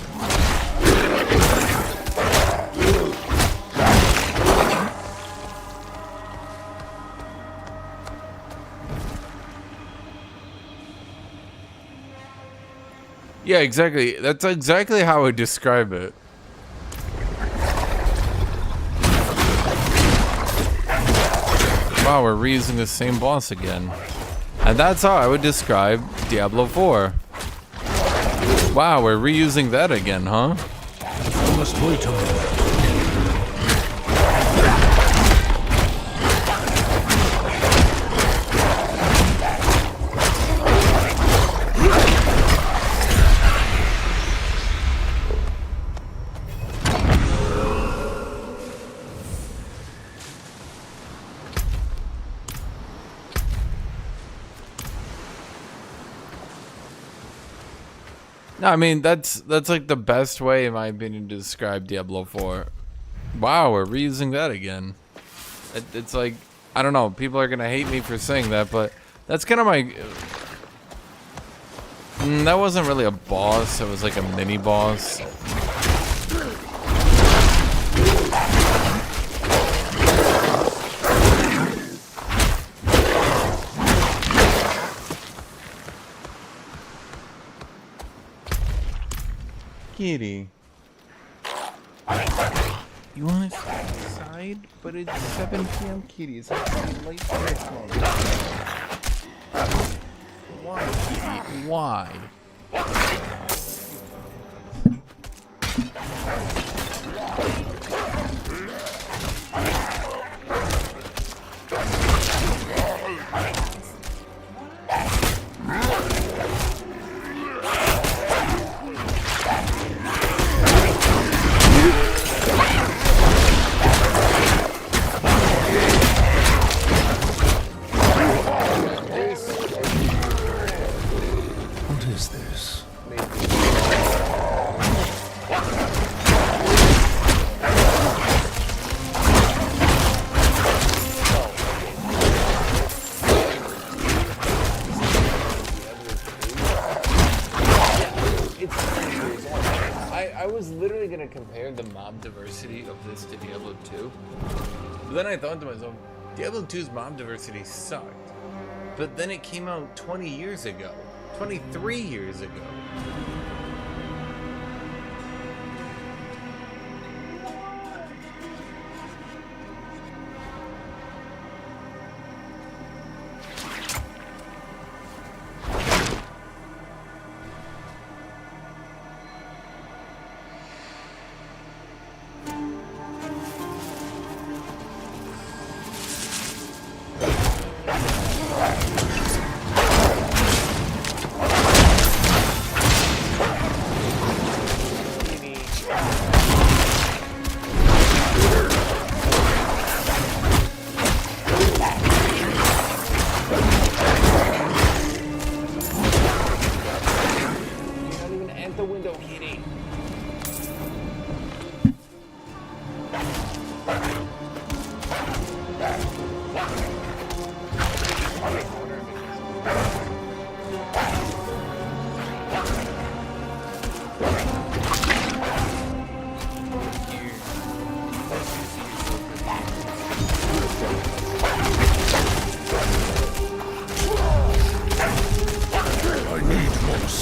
Speaker 1: Yeah, exactly. That's exactly how I describe it. Wow, we're reusing the same boss again. And that's how I would describe Diablo 4. Wow, we're reusing that again, huh? No, I mean, that's like the best way, in my opinion, to describe Diablo 4. Wow, we're reusing that again. It's like, I don't know, people are gonna hate me for saying that, but that's kind of my... that wasn't really a boss, it was like a mini-boss. Kitty. You want to stay inside? But it's 7 p.m. Kitty. It's like late Christmas. Why, Kitty? Why? I was literally gonna compare the mob diversity of this to Diablo 2, but then I thought to myself, Diablo 2's mob diversity sucked. But then it came out 20 years ago, 23 years ago.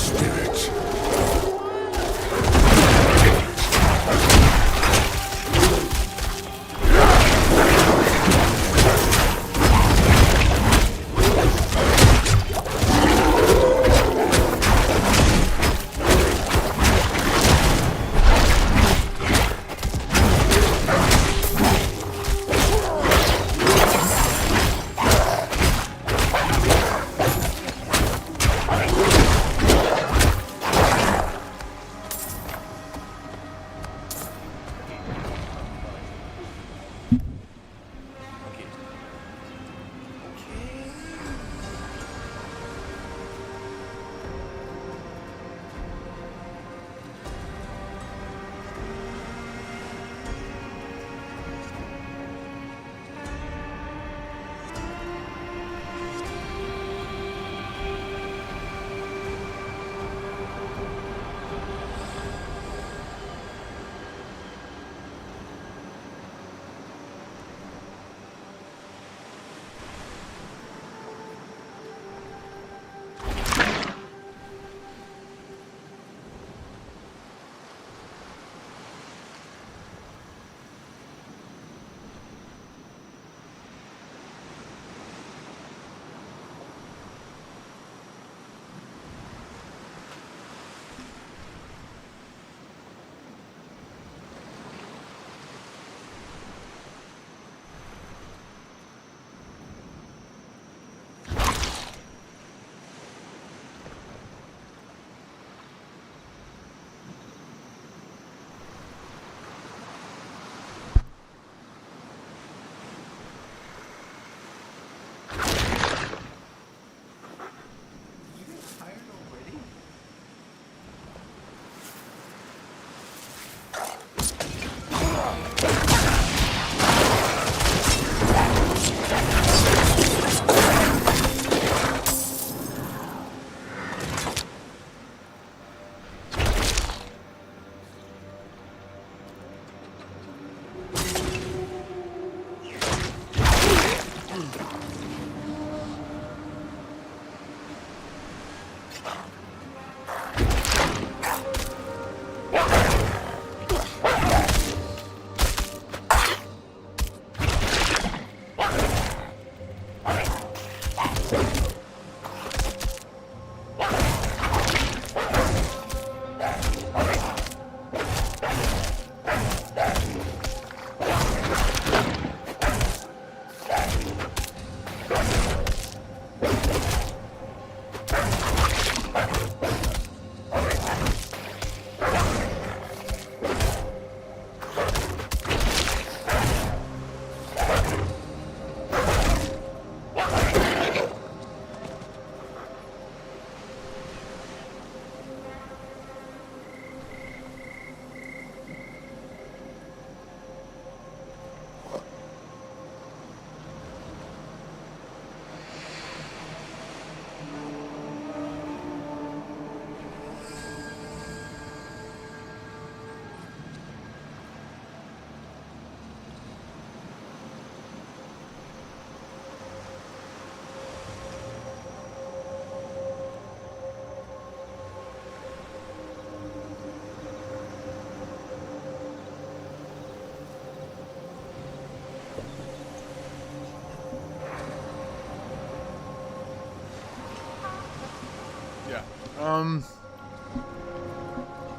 Speaker 2: spirit.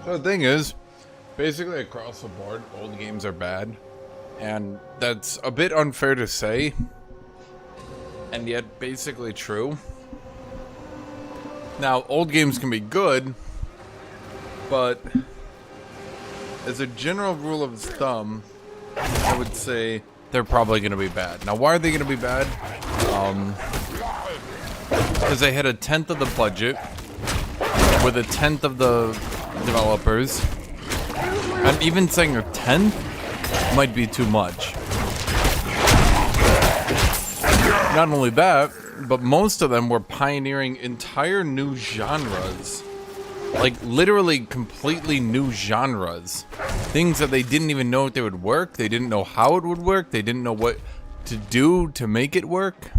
Speaker 1: So the thing is, basically across the board, old games are bad. And that's a bit unfair to say, and yet basically true. Now, old games can be good, but as a general rule of thumb, I would say they're probably going to be bad. Now, why are they going to be bad? Because they had a tenth of the budget, with a tenth of the developers, and even saying a tenth might be too much. Not only that, but most of them were pioneering entire new genres. Like, literally completely new genres. Things that they didn't even know if they would work, they didn't know how it would work, they didn't know what to do to make it work.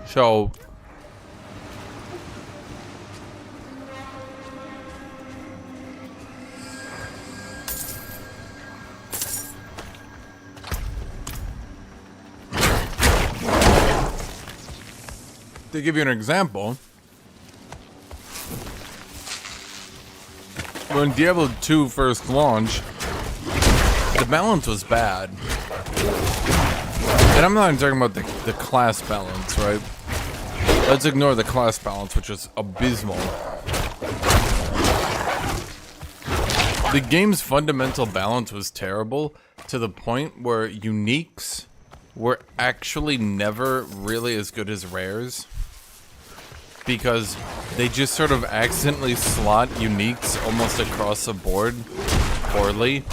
Speaker 1: So, to give you an example, when Diablo 2 first launched, the balance was bad. And I'm not even talking about the class balance, right? Let's ignore the class balance, which is abysmal. The game's fundamental balance was terrible to the point where uniques were actually never really as good as rares, because they just sort of accidentally slot uniques almost across the board poorly.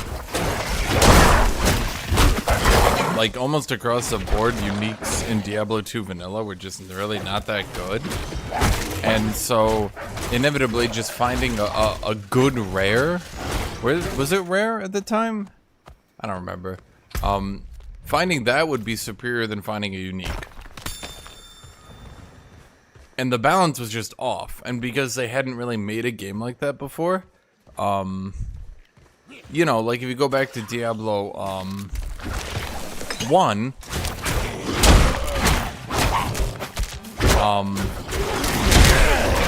Speaker 1: Like, almost across the board, uniques in Diablo 2 Vanilla were just really not that good. And so, inevitably, just finding a good rare... Was it rare at the time? I don't remember. Finding that would be superior than finding a unique. And the balance was just off. And because they hadn't really made a game like that before, you know, like if you go back to Diablo 1,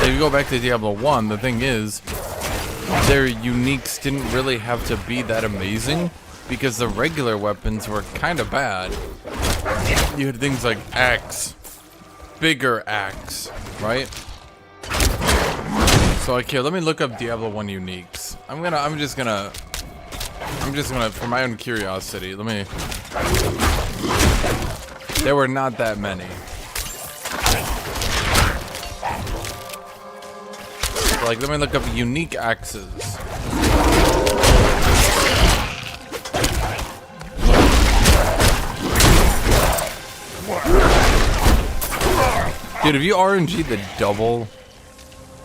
Speaker 1: if you go back to Diablo 1, the thing is, their uniques didn't really have to be that amazing, because the regular weapons were kind of bad. You had things like axe, bigger axe, right? So like here, let me look up Diablo 1 uniques. I'm just gonna, for my own curiosity, there were not that many. Like, let me look up unique axes. Dude, if you RNG the double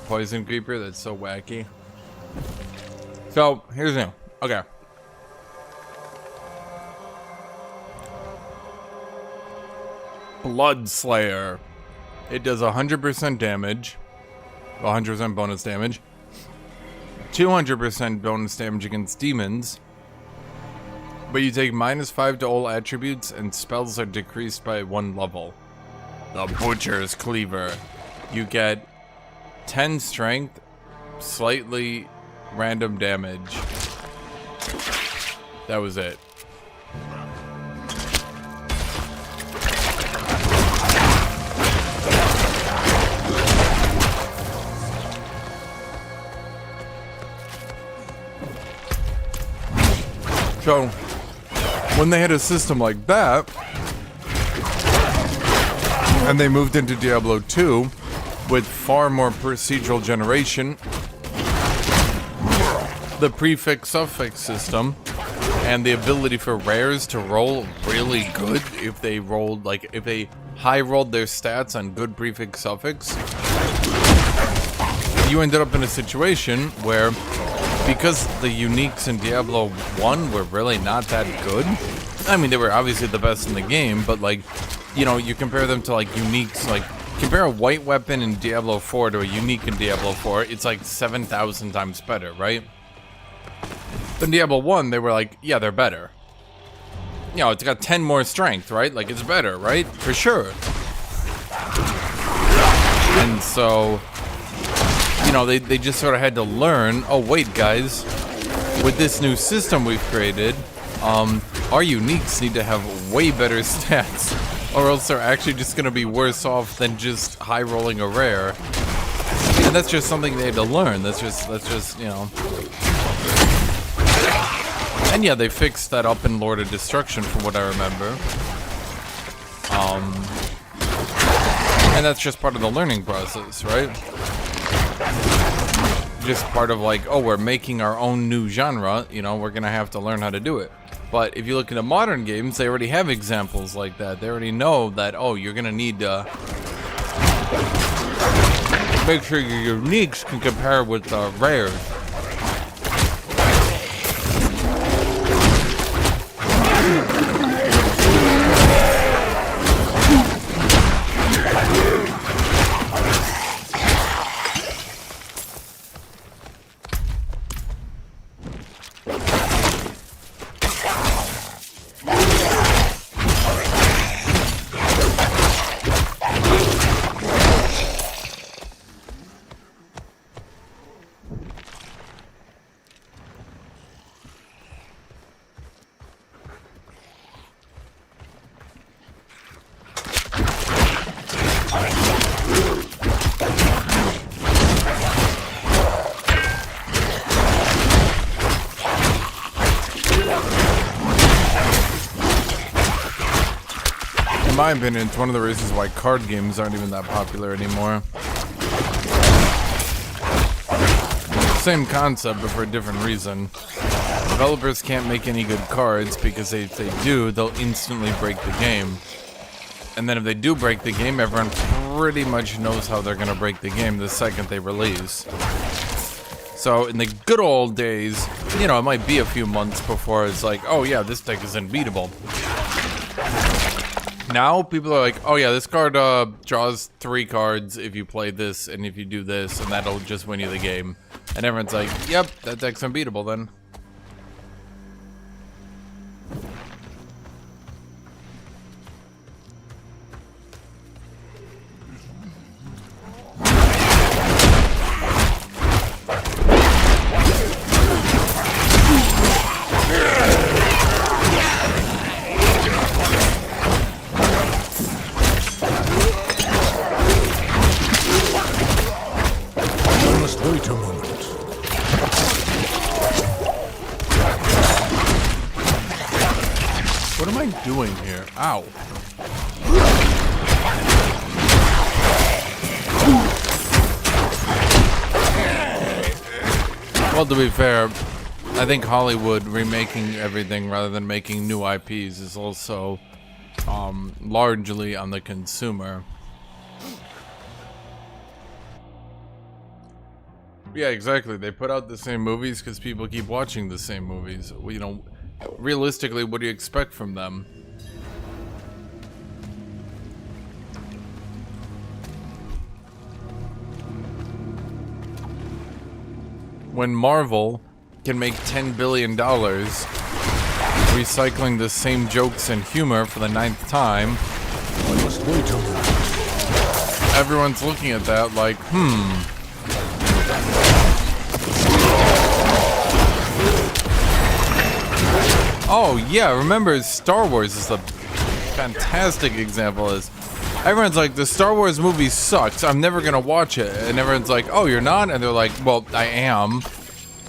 Speaker 1: poison creeper, that's so wacky. So, here's the thing. Okay. Blood Slayer. It does 100% damage. 100% bonus damage. 200% bonus damage against demons. But you take -5 to all attributes, and spells are decreased by 1 level. The Butcher's Cleaver. You get 10 strength, slightly random damage. That was it. So, when they had a system like that, and they moved into Diablo 2 with far more procedural generation, the prefix-suffix system, and the ability for rares to roll really good if they rolled, like, if they high-rolled their stats on good prefix-suffix, you ended up in a situation where, because the uniques in Diablo 1 were really not that good, I mean, they were obviously the best in the game, but, like, you know, you compare them to, like, uniques, like, compare a white weapon in Diablo 4 to a unique in Diablo 4, it's like 7,000 times better, right? But in Diablo 1, they were like, yeah, they're better. You know, it's got 10 more strength, right? Like, it's better, right? For sure. And so, you know, they just sort of had to learn, oh, wait, guys, with this new system we've created, our uniques need to have way better stats, or else they're actually just going to be worse off than just high-rolling a rare. And that's just something they had to learn. That's just, you know. And yeah, they fixed that up in Lord of Destruction, from what I remember. And that's just part of the learning process, right? Just part of, like, oh, we're making our own new genre, you know, we're gonna have to learn how to do it. But if you look into modern games, they already have examples like that. They already know that, oh, you're gonna need to make sure your uniques can compare with rares. In my opinion, it's one of the reasons why card games aren't even that popular anymore. Same concept, but for a different reason. Developers can't make any good cards because if they do, they'll instantly break the game. And then if they do break the game, everyone pretty much knows how they're gonna break the game the second they release. So in the good old days, you know, it might be a few months before it's like, oh yeah, this deck is unbeatable. Now people are like, oh yeah, this card draws 3 cards if you play this and if you do this, and that'll just win you the game. And everyone's like, yep, that deck's unbeatable then.
Speaker 2: Wait a moment.
Speaker 1: What am I doing here? Ow. Well, to be fair, I think Hollywood remaking everything rather than making new IPs is also largely on the consumer. Yeah, exactly. They put out the same movies because people keep watching the same movies. You know, realistically, what do you expect from them? When Marvel can make $10 billion recycling the same jokes and humor for the 9th time, everyone's looking at that like, Oh yeah, remember Star Wars is a fantastic example. Is everyone's like, the Star Wars movie sucks, I'm never gonna watch it, and everyone's like, oh, you're not? And they're like, well, I am,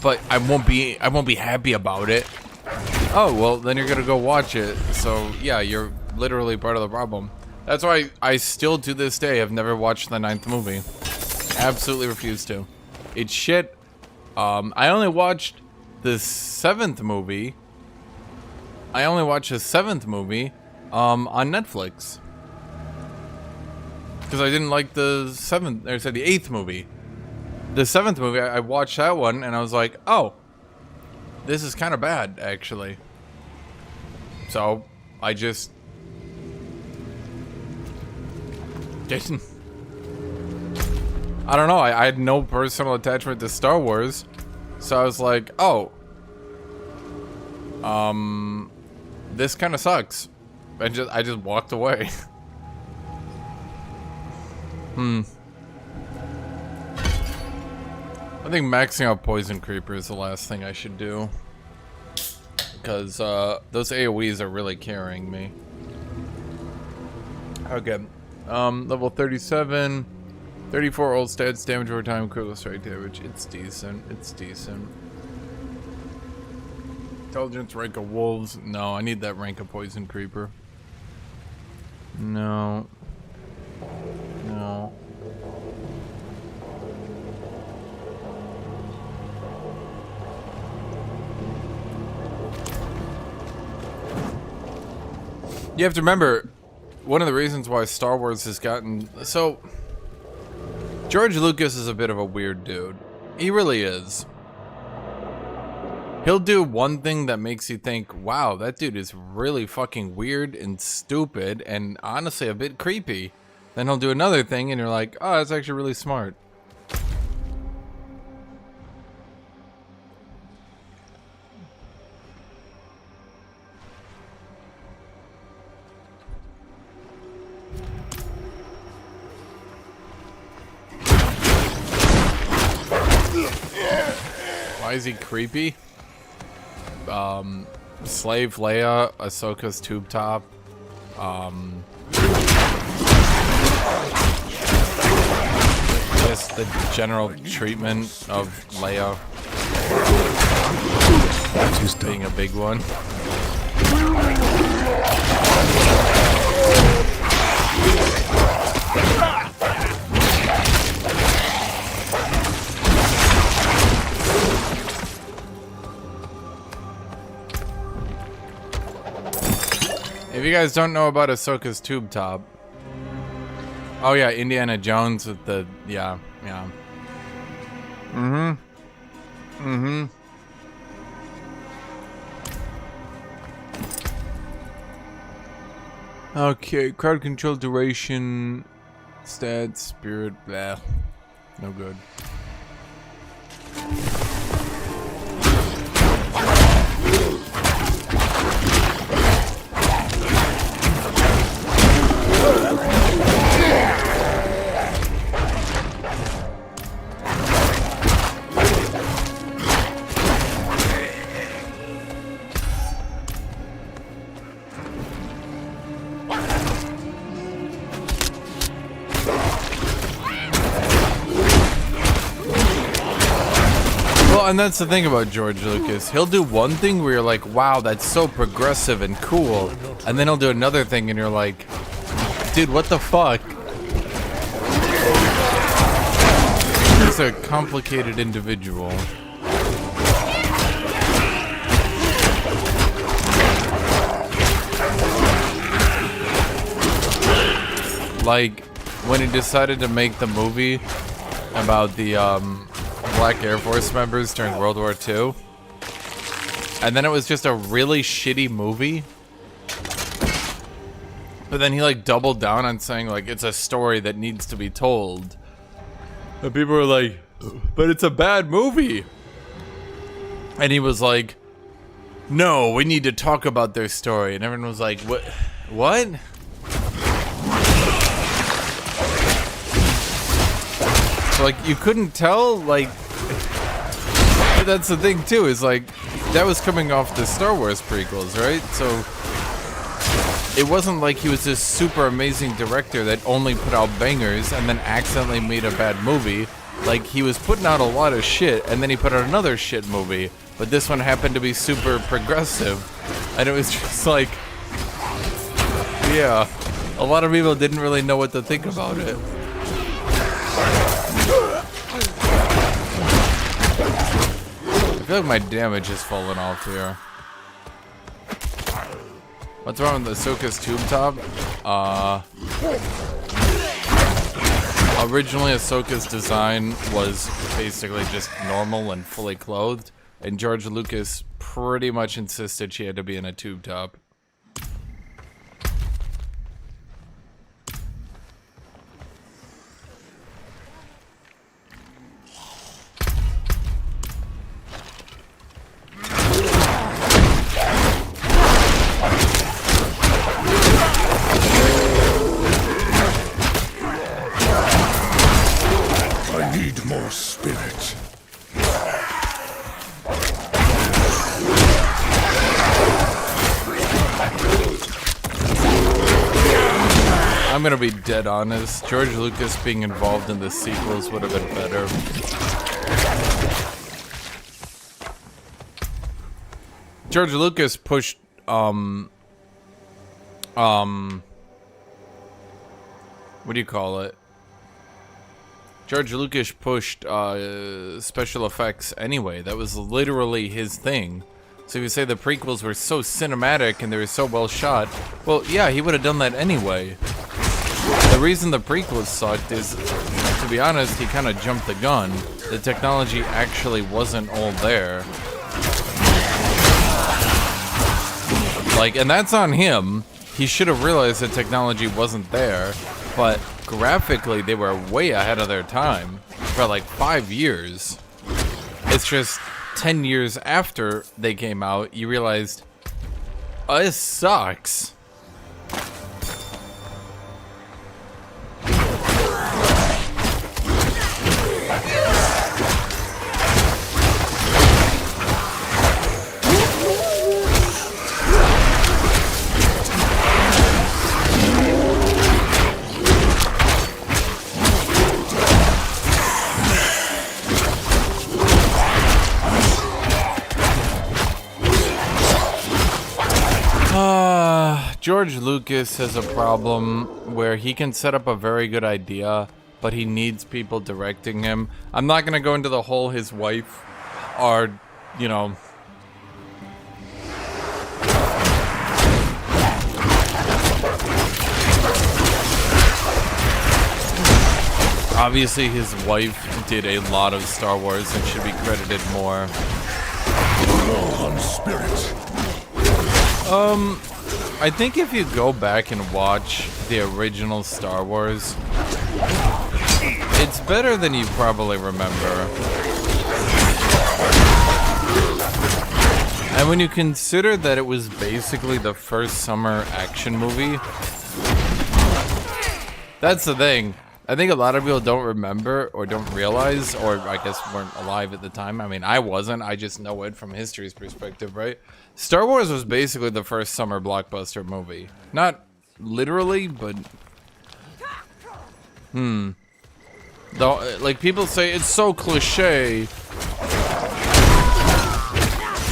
Speaker 1: but I won't be happy about it. Oh, well, then you're gonna go watch it. So yeah, you're literally part of the problem. That's why I still to this day have never watched the 9th movie. Absolutely refuse to. It's shit. I only watched the 7th movie. I only watched the 7th movie on Netflix. Because I didn't like the 7th, or the 8th movie. The 7th movie, I watched that one and I was like, oh, this is kind of bad, actually. So, I just didn't. I don't know, I had no personal attachment to Star Wars. So I was like, oh. This kind of sucks. I just walked away. I think maxing out Poison Creeper is the last thing I should do. Because those AoEs are really carrying me. Okay. Level 37. 34 old stats, damage over time, critical strike damage. It's decent. It's decent. Intelligence, rank of wolves. No, I need that rank of Poison Creeper. No. No. You have to remember, one of the reasons why Star Wars has gotten... So, George Lucas is a bit of a weird dude. He really is. He'll do one thing that makes you think, wow, that dude is really fucking weird and stupid and honestly a bit creepy. Then he'll do another thing and you're like, oh, that's actually really smart. Why is he creepy? Slave Leia, Ahsoka's tube top. Just the general treatment of Leia just being a big one. If you guys don't know about Ahsoka's tube top. Oh yeah, Indiana Jones with the, yeah. Okay, crowd control, duration, stats, spirit, blah. No good. Well, and that's the thing about George Lucas. He'll do one thing where you're like, wow, that's so progressive and cool. And then he'll do another thing and you're like, dude, what the fuck? He's a complicated individual. Like, when he decided to make the movie about the, Black Air Force members during World War II. And then it was just a really shitty movie. But then he like doubled down on saying like it's a story that needs to be told. And people were like, but it's a bad movie. And he was like, no, we need to talk about their story. And everyone was like, what? What? So like you couldn't tell, like, that's the thing too, is like that was coming off the Star Wars prequels, right? So it wasn't like he was this super amazing director that only put out bangers and then accidentally made a bad movie. Like he was putting out a lot of shit and then he put out another shit movie, but this one happened to be super progressive. And it was just like, yeah, a lot of people didn't really know what to think about it. I feel like my damage has fallen off here. What's wrong with Ahsoka's tube top? Originally Ahsoka's design was basically just normal and fully clothed, and George Lucas pretty much insisted she had to be in a tube top.
Speaker 2: More spirit.
Speaker 1: I'm gonna be dead honest. George Lucas being involved in the sequels would have been better. George Lucas pushed what do you call it? George Lucas pushed special effects anyway. That was literally his thing. So if you say the prequels were so cinematic and they were so well shot, well, yeah, he would have done that anyway. The reason the prequels sucked is, to be honest, he kind of jumped the gun. The technology actually wasn't all there. Like, and that's on him. He should have realized the technology wasn't there, but graphically, they were way ahead of their time for like 5 years. It's just 10 years after they came out, you realized, oh, this sucks. George Lucas has a problem where he can set up a very good idea, but he needs people directing him. I'm not gonna go into the whole his wife are, you know, obviously his wife did a lot of Star Wars and should be credited more. I think if you go back and watch the original Star Wars, it's better than you probably remember. And when you consider that it was basically the first summer action movie, that's the thing. I think a lot of people don't remember or don't realize, or I guess weren't alive at the time. I mean, I wasn't. I just know it from history's perspective, right? Star Wars was basically the first summer blockbuster movie. Not literally, but... Like, people say it's so cliche.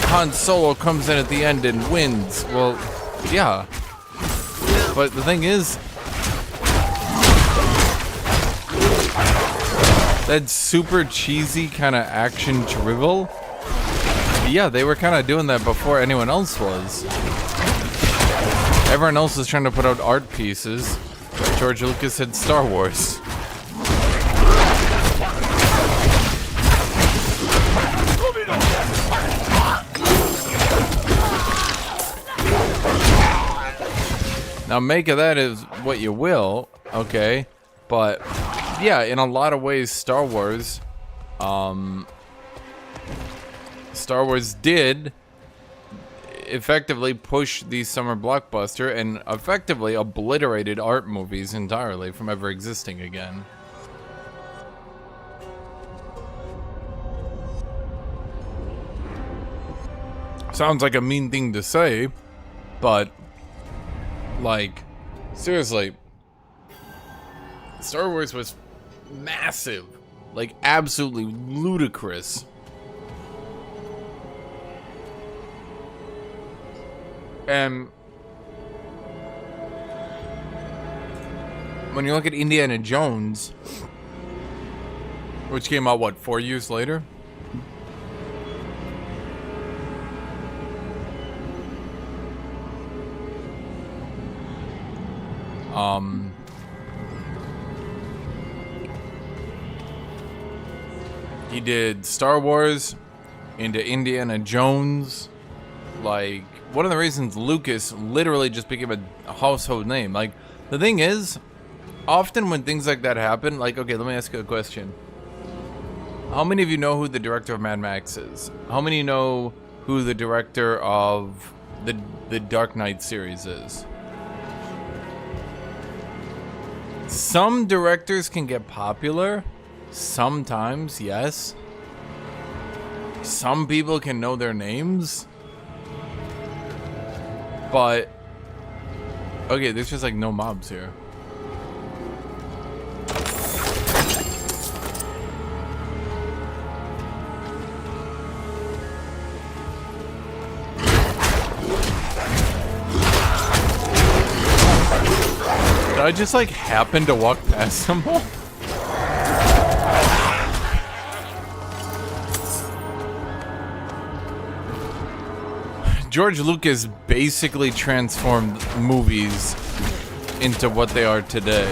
Speaker 1: Han Solo comes in at the end and wins. Well, yeah. But the thing is, that super cheesy kind of action drivel, yeah, they were kind of doing that before anyone else was. Everyone else was trying to put out art pieces. George Lucas had Star Wars. Now make of that is what you will, okay? But yeah, in a lot of ways, Star Wars did effectively push the summer blockbuster and effectively obliterated art movies entirely from ever existing again. Sounds like a mean thing to say, but like, seriously, Star Wars was massive, like absolutely ludicrous. And when you look at Indiana Jones, which came out, what, 4 years later? He did Star Wars into Indiana Jones. Like, one of the reasons Lucas literally just became a household name. Like, the thing is, often when things like that happen, like, okay, let me ask you a question. How many of you know who the director of Mad Max is? How many know who the director of the Dark Knight series is? Some directors can get popular. Sometimes, yes. Some people can know their names. But, okay, there's just like no mobs here. Did I just like happen to walk past them all? George Lucas basically transformed movies into what they are today.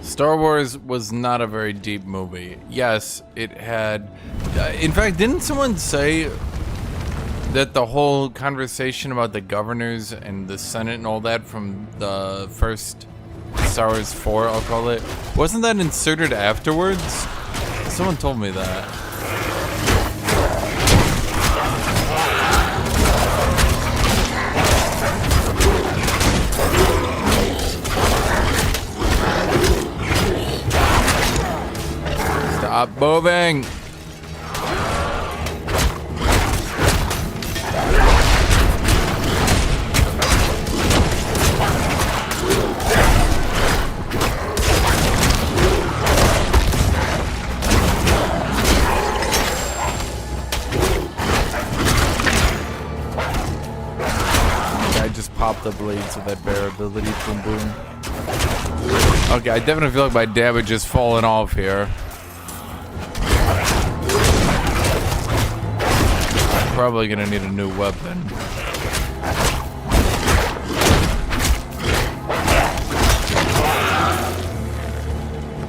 Speaker 1: Star Wars was not a very deep movie. Yes, it had... in fact, didn't someone say that the whole conversation about the governors and the Senate and all that from the first Star Wars 4, I'll call it, wasn't that inserted afterwards? Someone told me that. Stop moving! just pop the blades with that bear ability. Boom, boom. Okay, I definitely feel like my damage is falling off here. Probably gonna need a new weapon.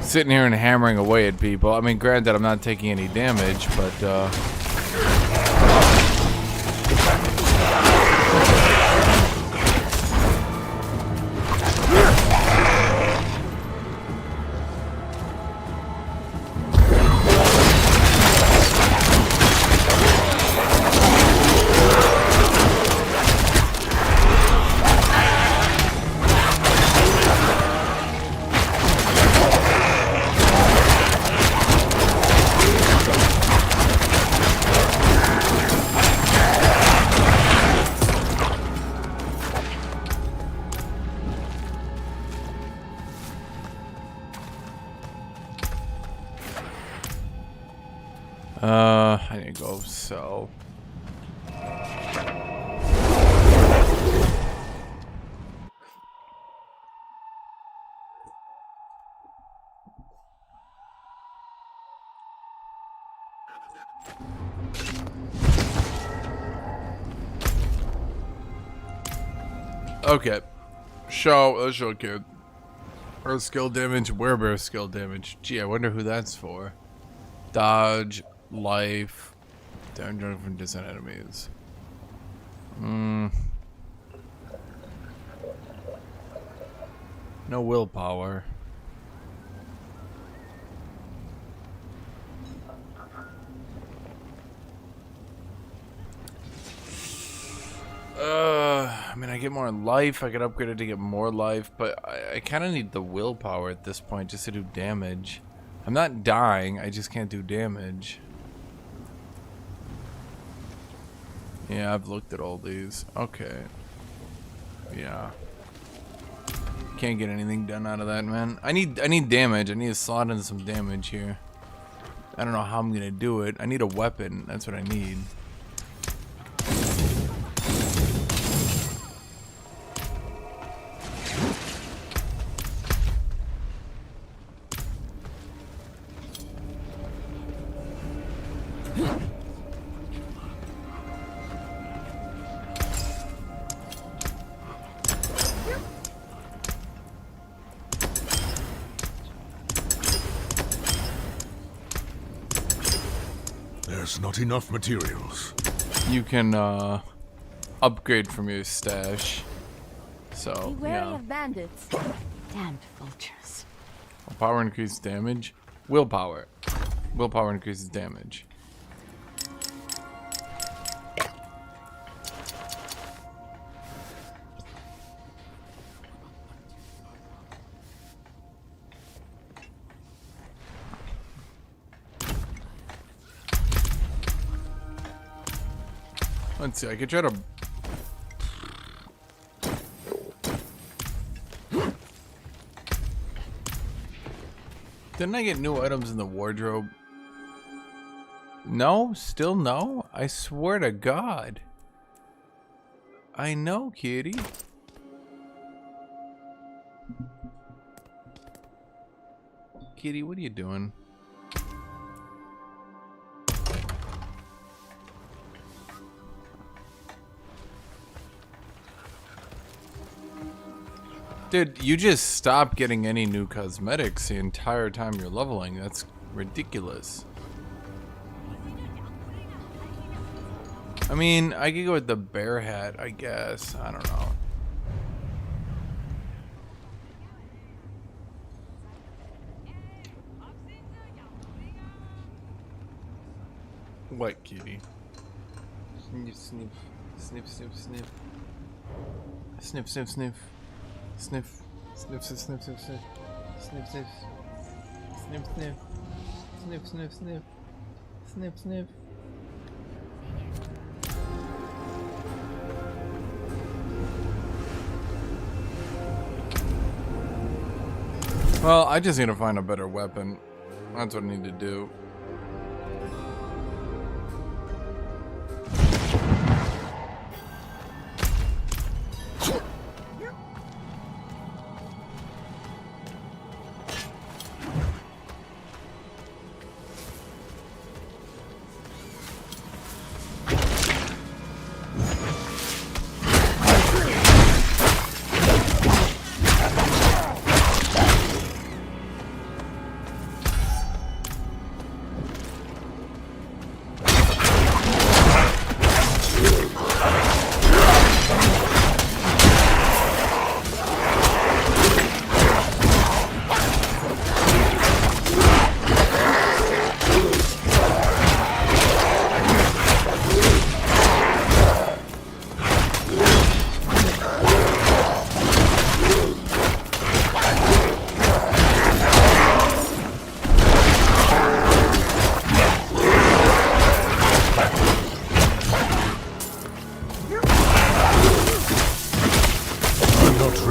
Speaker 1: Sitting here and hammering away at people. I mean, granted, I'm not taking any damage, but I need to go sell. Okay. Let's show kid. Her skill damage, werebear skill damage. Gee, I wonder who that's for. Dodge, life, damage from distant enemies. No willpower. I mean, I get more life. I could upgrade it to get more life, but I kind of need the willpower at this point just to do damage. I'm not dying, I just can't do damage. Yeah, I've looked at all these. Okay. Yeah. Can't get anything done out of that, man. I need damage. I need to slot in some damage here. I don't know how I'm gonna do it. I need a weapon. That's what I need.
Speaker 2: There's not enough materials.
Speaker 1: You can upgrade from your stash. So,
Speaker 12: Be wary
Speaker 1: yeah.
Speaker 12: of bandits. Damned vultures.
Speaker 1: Power increases damage. Willpower. Willpower increases damage. Let's see, I could try to... Didn't I get new items in the wardrobe? No? Still no? I swear to God. I know, kitty. Kitty, what are you doing? Dude, you just stop getting any new cosmetics the entire time you're leveling. That's ridiculous. I mean, I could go with the bear hat, I guess. I don't know. What, kitty? Sniff, sniff. Sniff, sniff, sniff. Sniff, sniff, sniff. Sniff, sniff, sniff, sniff, sniff, sniff, sniff, sniff, sniff, sniff, sniff, sniff, sniff, sniff, sniff. Well, I just need to find a better weapon. That's what I need to do.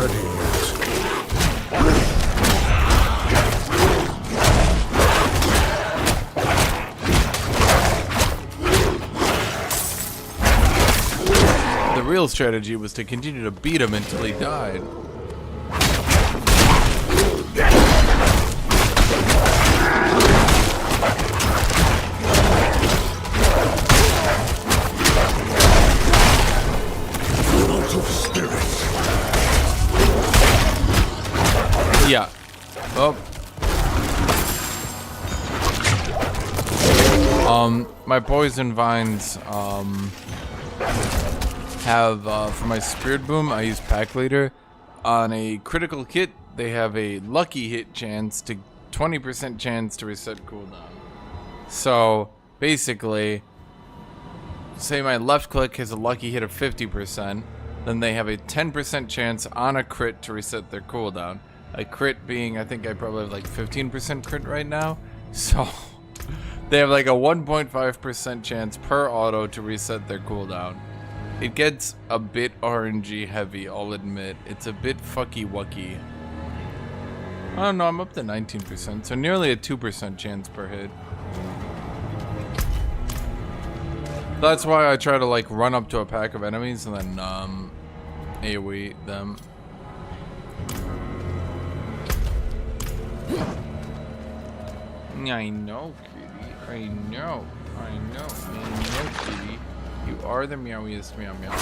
Speaker 2: ready yet.
Speaker 1: The real strategy was to continue to beat him until he died. Yeah. Oh. My poison vines, have, for my Spirit Boom, I use Pack Leader. On a critical hit, they have a lucky hit chance to 20% chance to reset cooldown. So, basically, say my left click has a lucky hit of 50%, then they have a 10% chance on a crit to reset their cooldown. A crit being, I think I probably have like 15% crit right now. So, they have like a 1.5% chance per auto to reset their cooldown. It gets a bit RNG heavy, I'll admit. It's a bit fucky-wucky. Oh no, I'm up to 19%, so nearly a 2% chance per hit. That's why I try to like run up to a pack of enemies and then AoE them. I know, kitty. I know, kitty. You are the meowiest meow meow.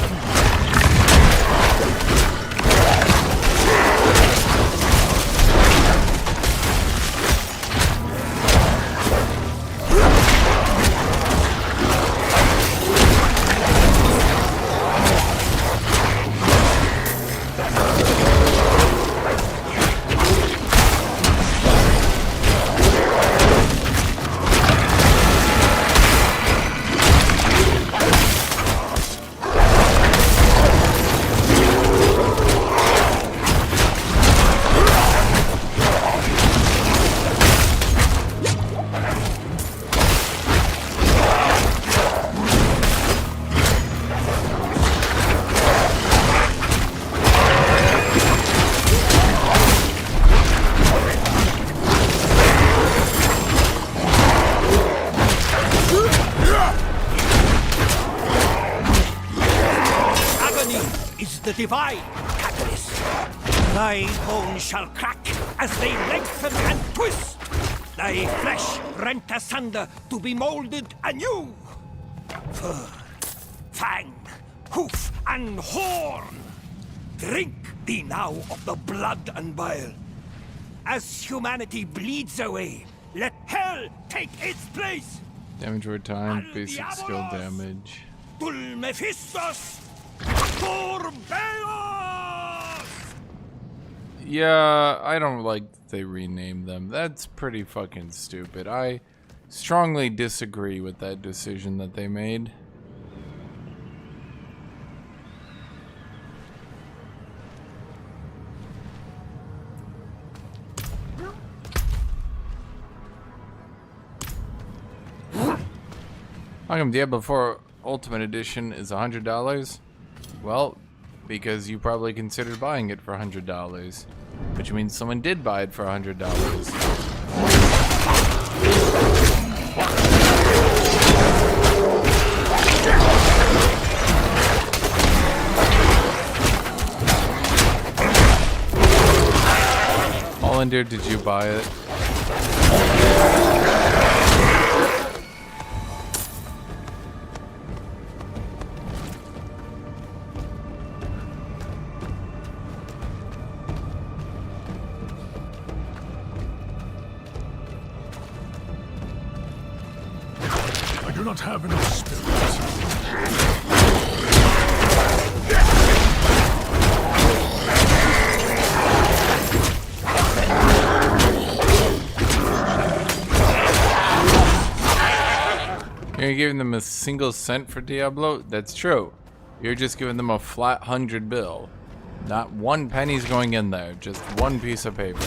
Speaker 5: Divine catalyst. Thy bones shall crack as they lengthen and twist. Thy flesh rent asunder to be molded anew. Fur, fang, hoof, and horn. Drink thee now of the blood and bile. As humanity bleeds away, let hell take its place.
Speaker 1: Damage over time, basic skill damage.
Speaker 5: Dulmephistos!
Speaker 1: Yeah, I don't like that they rename them. That's pretty fucking stupid. I strongly disagree with that decision that they made. How come Diablo 4 Ultimate Edition is $100? Well, because you probably considered buying it for $100, which means someone did buy it for $100. Hollander, did you buy it?
Speaker 2: I do not have enough spirit.
Speaker 1: You're giving them a single cent for Diablo? That's true. You're just giving them a flat 100 bill. Not one penny's going in there, just one piece of paper.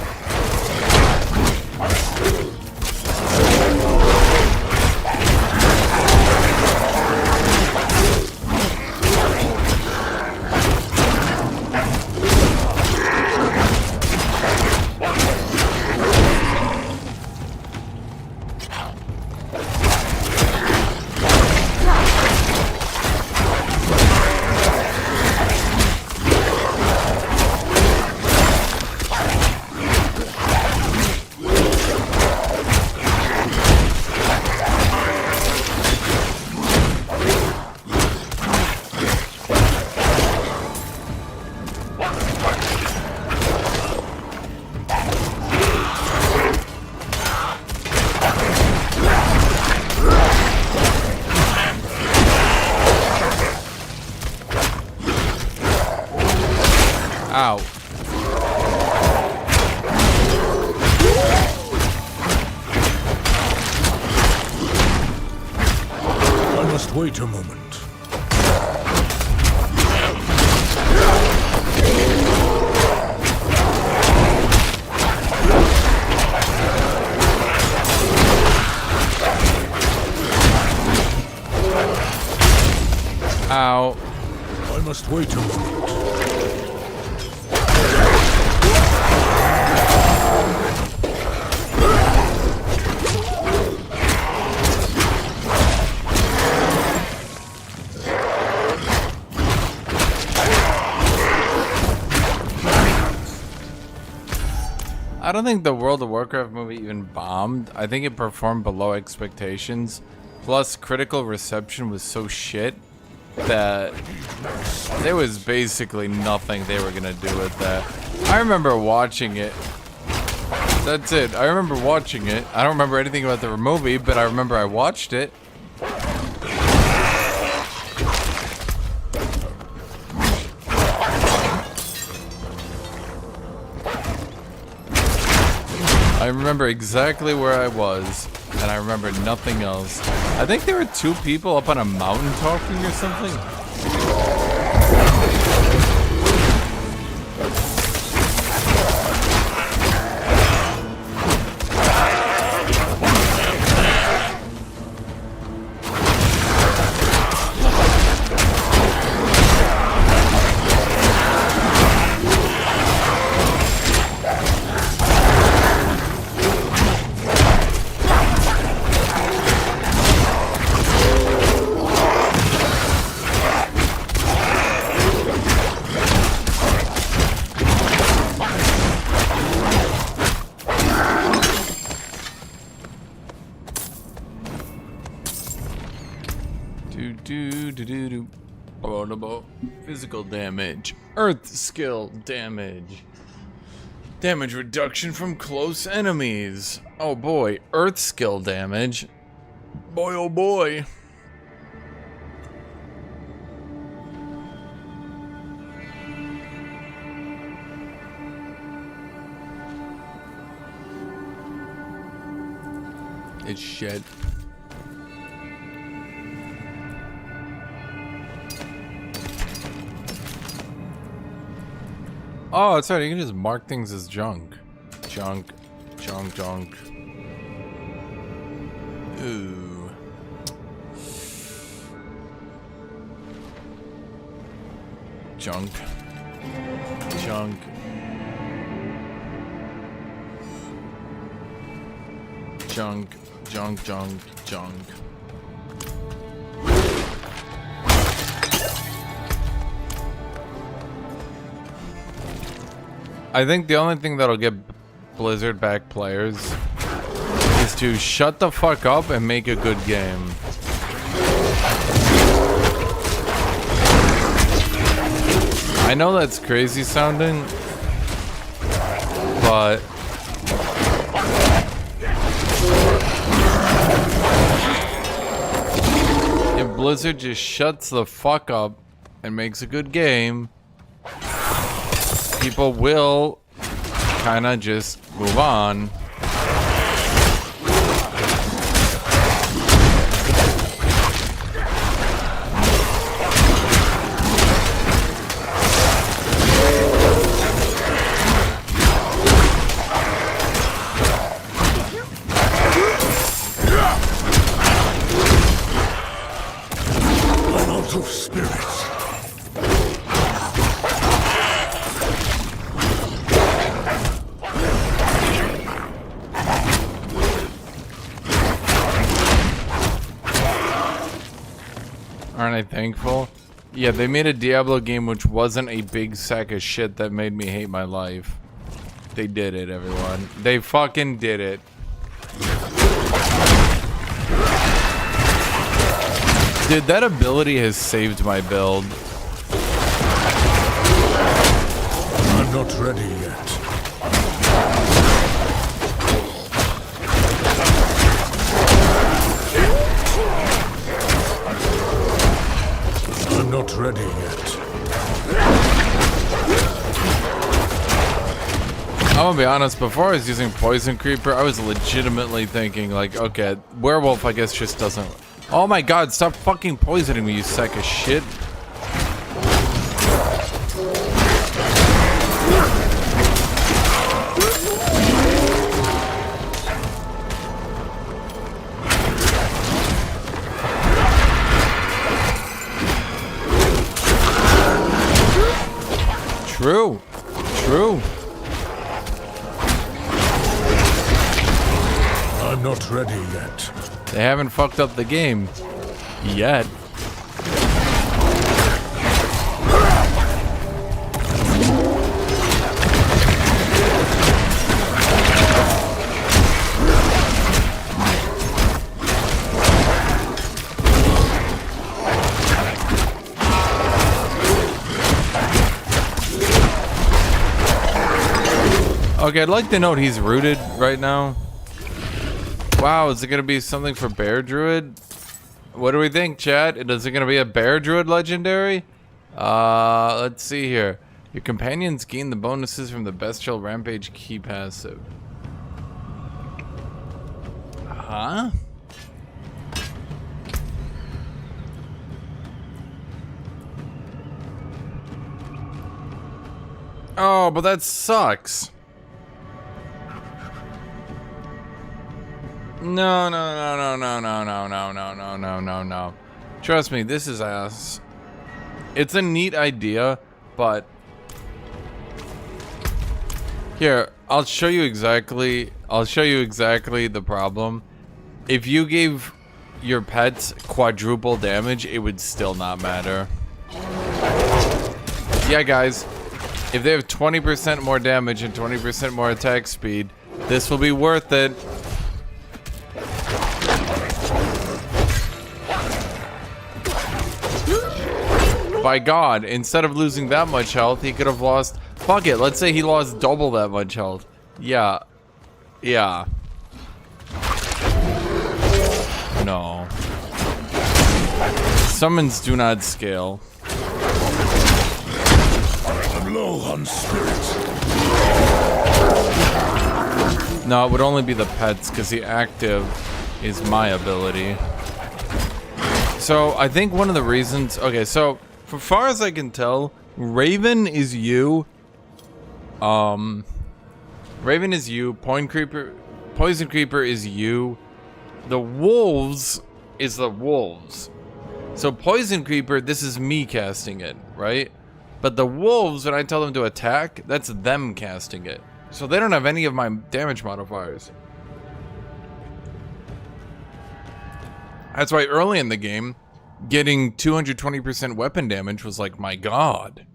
Speaker 1: Ow.
Speaker 2: I must wait a moment.
Speaker 1: Ow.
Speaker 2: I must wait a moment.
Speaker 1: I don't think the World of Warcraft movie even bombed. I think it performed below expectations. Plus, critical reception was so shit that there was basically nothing they were gonna do with that. I remember watching it. That's it. I remember watching it. I don't remember anything about the movie, but I remember I watched it. I remember exactly where I was, and I remember nothing else. I think there were two people up on a mountain talking or something. Physical damage. Earth skill damage. Damage reduction from close enemies. Oh boy, earth skill damage. Boy oh boy. It's shit. Oh, it's right. You can just mark things as junk. Junk. Junk, junk. Ooh. Junk. Junk. Junk. Junk, junk, junk. I think the only thing that'll get Blizzard back players is to shut the fuck up and make a good game. I know that's crazy sounding, but if Blizzard just shuts the fuck up and makes a good game, people will kind of just move on.
Speaker 2: I'm out of spirits.
Speaker 1: Aren't I thankful? Yeah, they made a Diablo game which wasn't a big sack of shit that made me hate my life. They did it, everyone. They fucking did it. Dude, that ability has saved my build.
Speaker 2: I'm not ready yet. I'm not ready yet.
Speaker 1: gonna be honest, before I was using Poison Creeper, I was legitimately thinking like, okay, Werewolf I guess just doesn't... Oh my god, stop fucking poisoning me, you sack of shit. True. True.
Speaker 2: I'm not ready yet.
Speaker 1: They haven't fucked up the game. Yet. Okay, I'd like to note he's rooted right now. Wow, is it gonna be something for Bear Druid? What do we think, chat? Is it gonna be a Bear Druid legendary? Let's see here. Your companions gain the bonuses from the Bestial Rampage key passive. Huh? Oh, but that sucks. No. Trust me, this is ass. It's a neat idea, but... Here, I'll show you exactly the problem. If you gave your pets quadruple damage, it would still not matter. Yeah, guys. If they have 20% more damage and 20% more attack speed, this will be worth it. By God, instead of losing that much health, he could have lost... Fuck it, let's say he lost double that much health. Yeah. Yeah. No. Summons do not scale.
Speaker 2: I'm low on spirit.
Speaker 1: No, it would only be the pets, because the active is my ability. So, I think one of the reasons... Okay, so... As far as I can tell, Raven is you. Raven is you. Poison Creeper is you. The Wolves is the Wolves. So Poison Creeper, this is me casting it, right? But the Wolves, when I tell them to attack, that's them casting it. So they don't have any of my damage modifiers. That's why early in the game, getting 220% weapon damage was like, my God.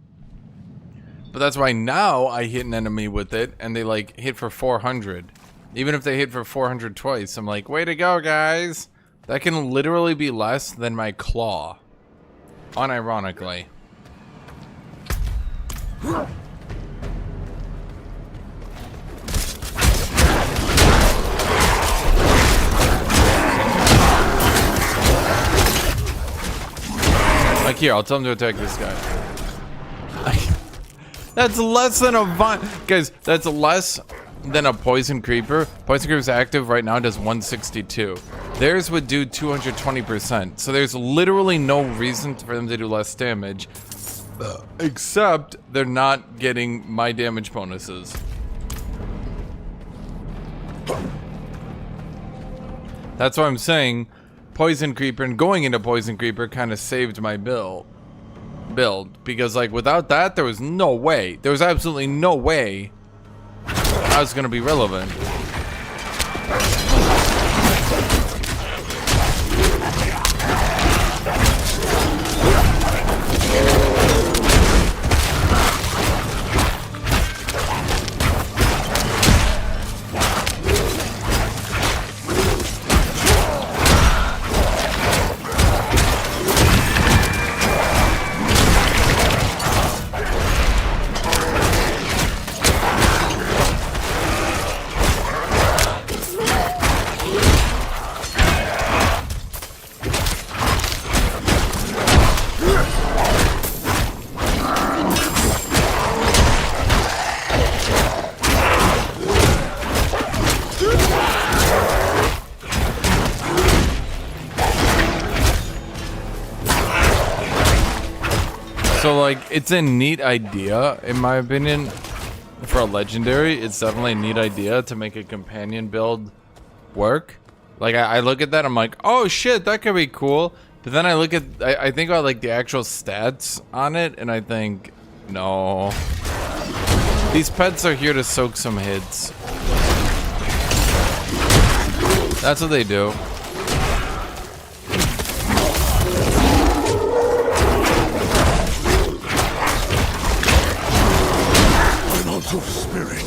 Speaker 1: But that's why now I hit an enemy with it and they like hit for 400. Even if they hit for 400 twice, I'm like, way to go, guys. That can literally be less than my claw. Unironically. Like here, I'll tell him to attack this guy. That's less than a guys, that's less than a Poison Creeper. Poison Creeper's active right now does 162. Theirs would do 220%. So there's literally no reason for them to do less damage. Except they're not getting my damage bonuses. That's why I'm saying Poison Creeper and going into Poison Creeper kind of saved my build because like without that there was no way, there was absolutely no way I was gonna be relevant. So like, it's a neat idea, in my opinion, for a legendary. It's definitely a neat idea to make a companion build work. Like, I look at that, I'm like, oh shit, that could be cool. But then I look at, I think about like the actual stats on it, and I think, no. These pets are here to soak some hits. That's what they do.
Speaker 2: Of spirit.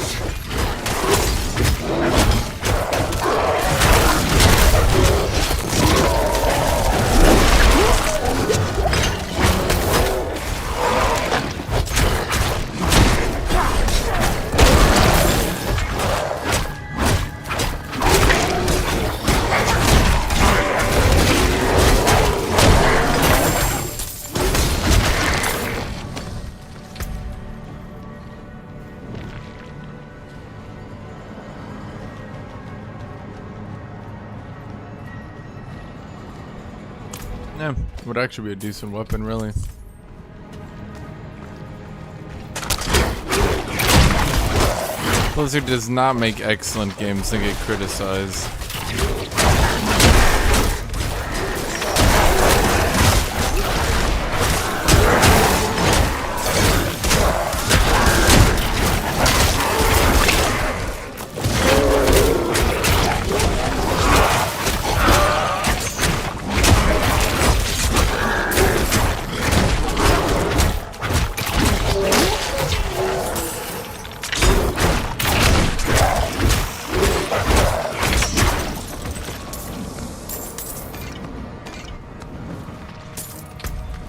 Speaker 1: Yeah, would actually be a decent weapon, really. Blizzard does not make excellent games that get criticized.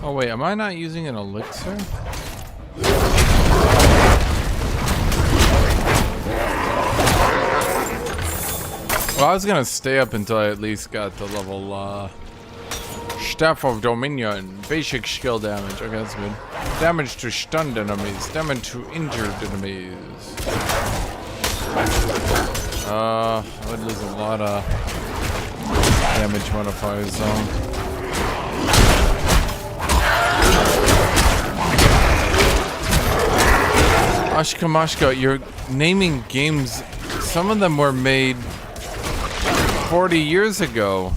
Speaker 1: Oh wait, am I not using an elixir? Well, I was gonna stay up until I at least got the level, Staff of Dominion, basic skill damage. Okay, that's good. Damage to stunned enemies, damage to injured enemies. I would lose a lot of damage modifiers though. Ashka Mashka, you're naming games, some of them were made 40 years ago.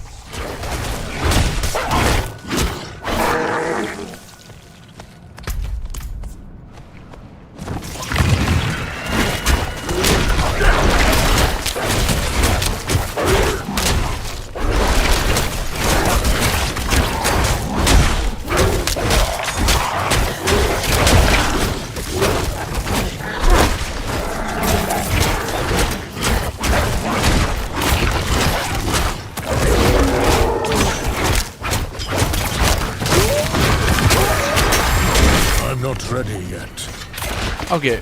Speaker 2: Not ready yet.
Speaker 1: Okay.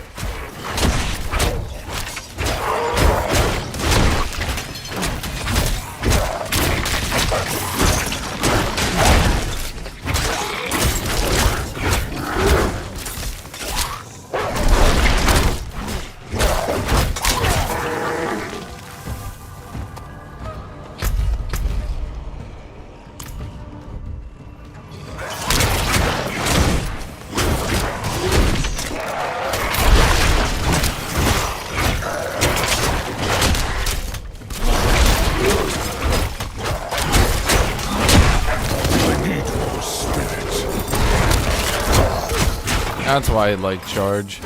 Speaker 1: That's why I like charge.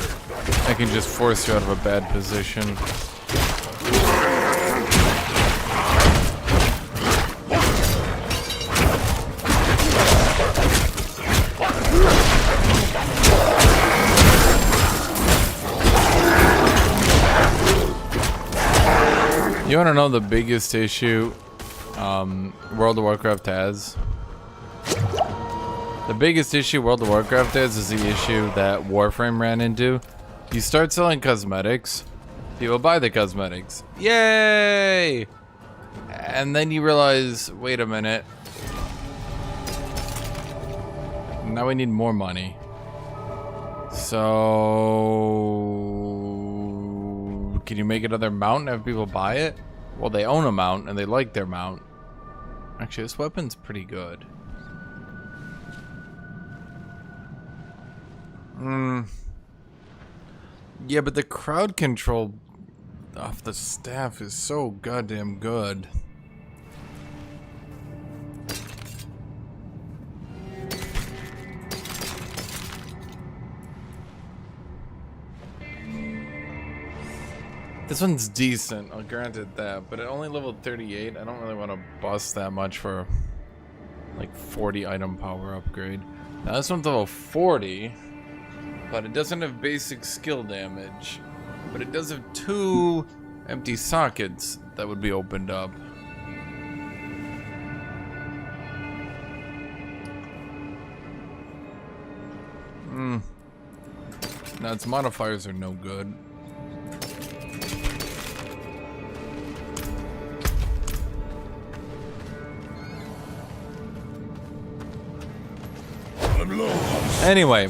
Speaker 1: I can just force you out of a bad position. You want to know the biggest issue World of Warcraft has? The biggest issue World of Warcraft has is the issue that Warframe ran into. You start selling cosmetics, people buy the cosmetics. Yay! And then you realize, wait a minute. Now we need more money. So... can you make another mount and have people buy it? Well, they own a mount and they like their mount. Actually, this weapon's pretty good. Yeah, but the crowd control of the staff is so goddamn good. This one's decent, I'll grant it that, but it only leveled 38. I don't really want to bust that much for like 40 item power upgrade. Now this one's level 40, but it doesn't have basic skill damage. But it does have 2 empty sockets that would be opened up. Now its modifiers are no good. Anyway,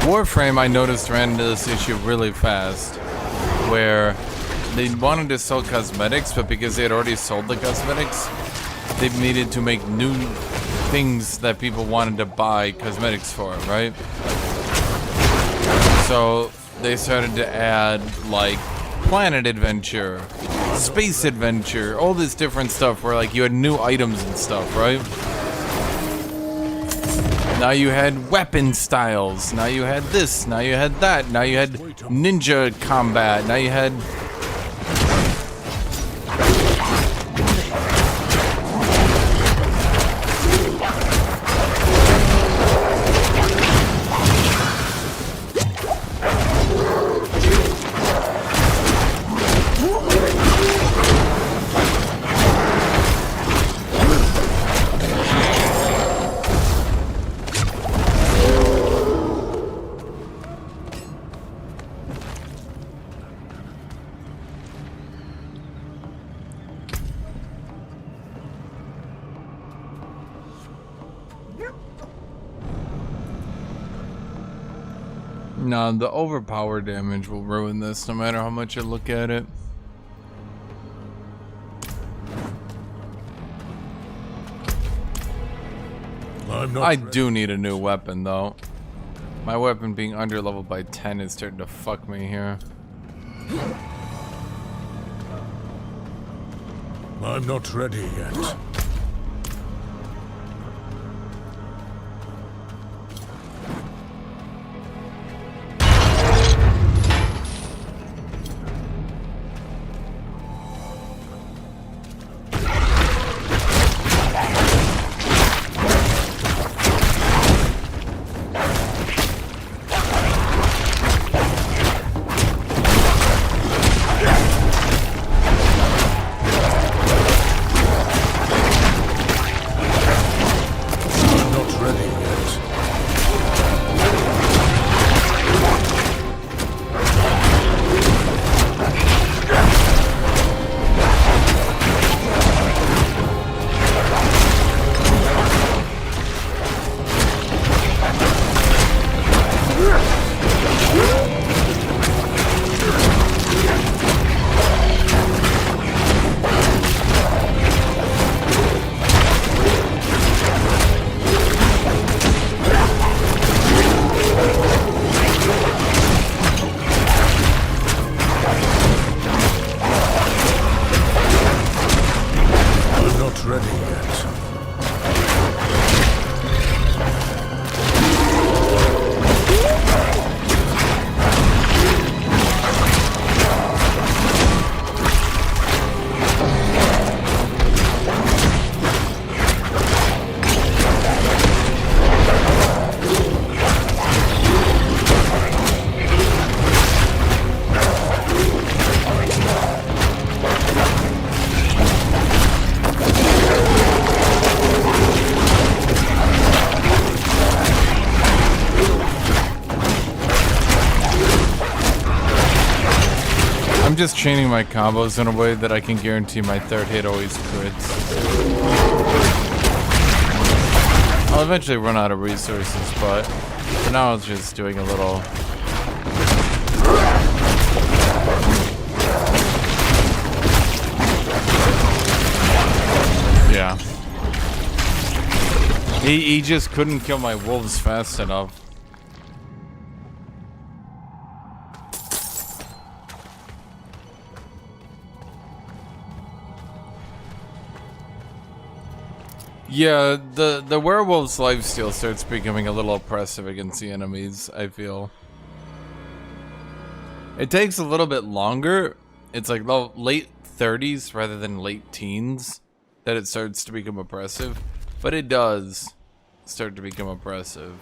Speaker 1: Warframe, I noticed, ran into this issue really fast, where they wanted to sell cosmetics, but because they had already sold the cosmetics, they needed to make new things that people wanted to buy cosmetics for, right? So they started to add, like, planet adventure, space adventure, all this different stuff where, like, you had new items and stuff, right? Now you had weapon styles, now you had this, now you had that, now you had ninja combat, now you had... No, the overpower damage will ruin this no matter how much you look at it. I do need a new weapon though. My weapon being under leveled by 10 is starting to fuck me here.
Speaker 2: I'm not ready yet.
Speaker 1: Just chaining my combos in a way that I can guarantee my third hit always crits. I'll eventually run out of resources, but for now I'm just doing a little... Yeah. He just couldn't kill my wolves fast enough. Yeah, the werewolf's lifesteal starts becoming a little oppressive against the enemies, I feel. It takes a little bit longer. It's like the late 30s rather than late teens that it starts to become oppressive. But it does start to become oppressive.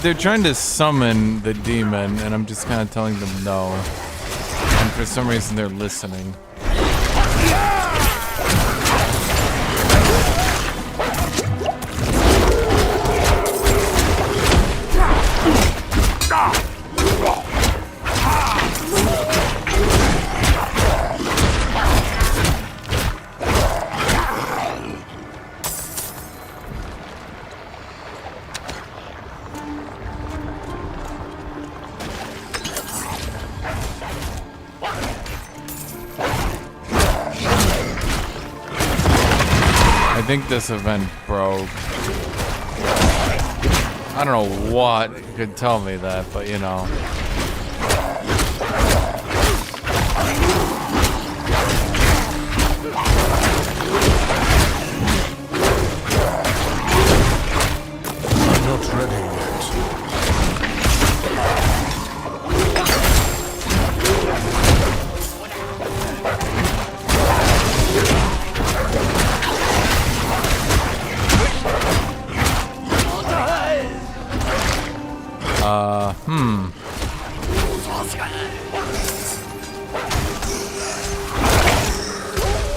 Speaker 1: They're trying to summon the demon, and I'm just kind of telling them no. And for some reason, they're listening. I think this event broke. I don't know what could tell me that, but you know.
Speaker 2: I'm not ready yet.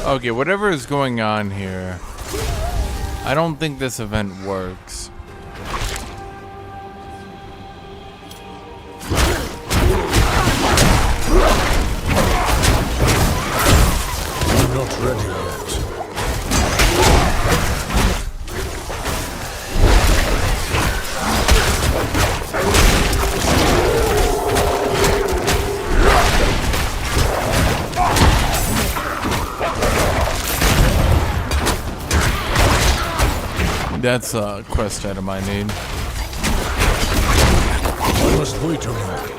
Speaker 1: Okay, whatever is going on here, I don't think this event works.
Speaker 2: I'm not ready yet.
Speaker 1: That's a quest item I need.
Speaker 2: I must wait a moment.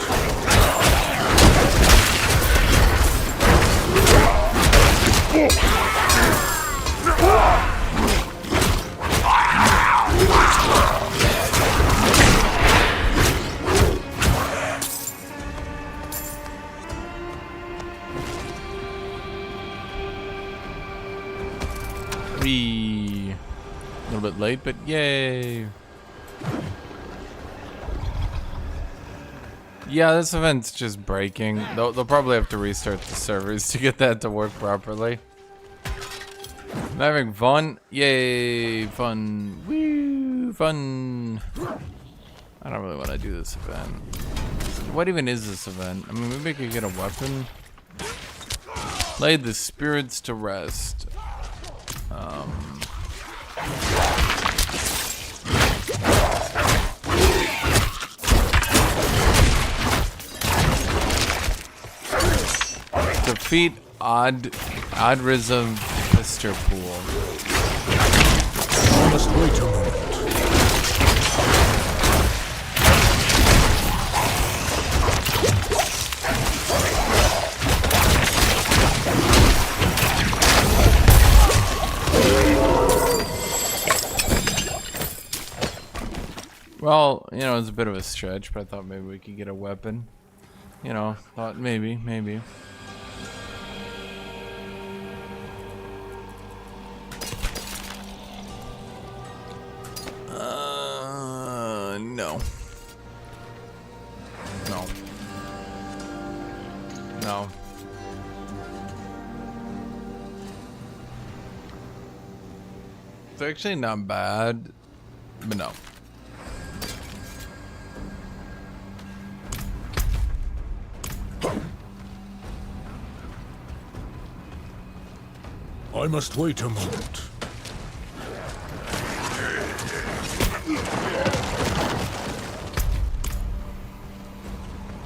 Speaker 1: A little bit late, but yay! Yeah, this event's just breaking. They'll probably have to restart the servers to get that to work properly. I'm having fun. Yay! Fun. Woo! Fun. I don't really want to do this event. What even is this event? I mean, maybe I could get a weapon. Lay the spirits to rest. Defeat Oddrism Mr. Pool.
Speaker 2: I must wait a moment.
Speaker 1: Well, you know, it's a bit of a stretch, but I thought maybe we could get a weapon. You know, thought maybe. It's actually not bad, but no.
Speaker 2: I must wait a moment.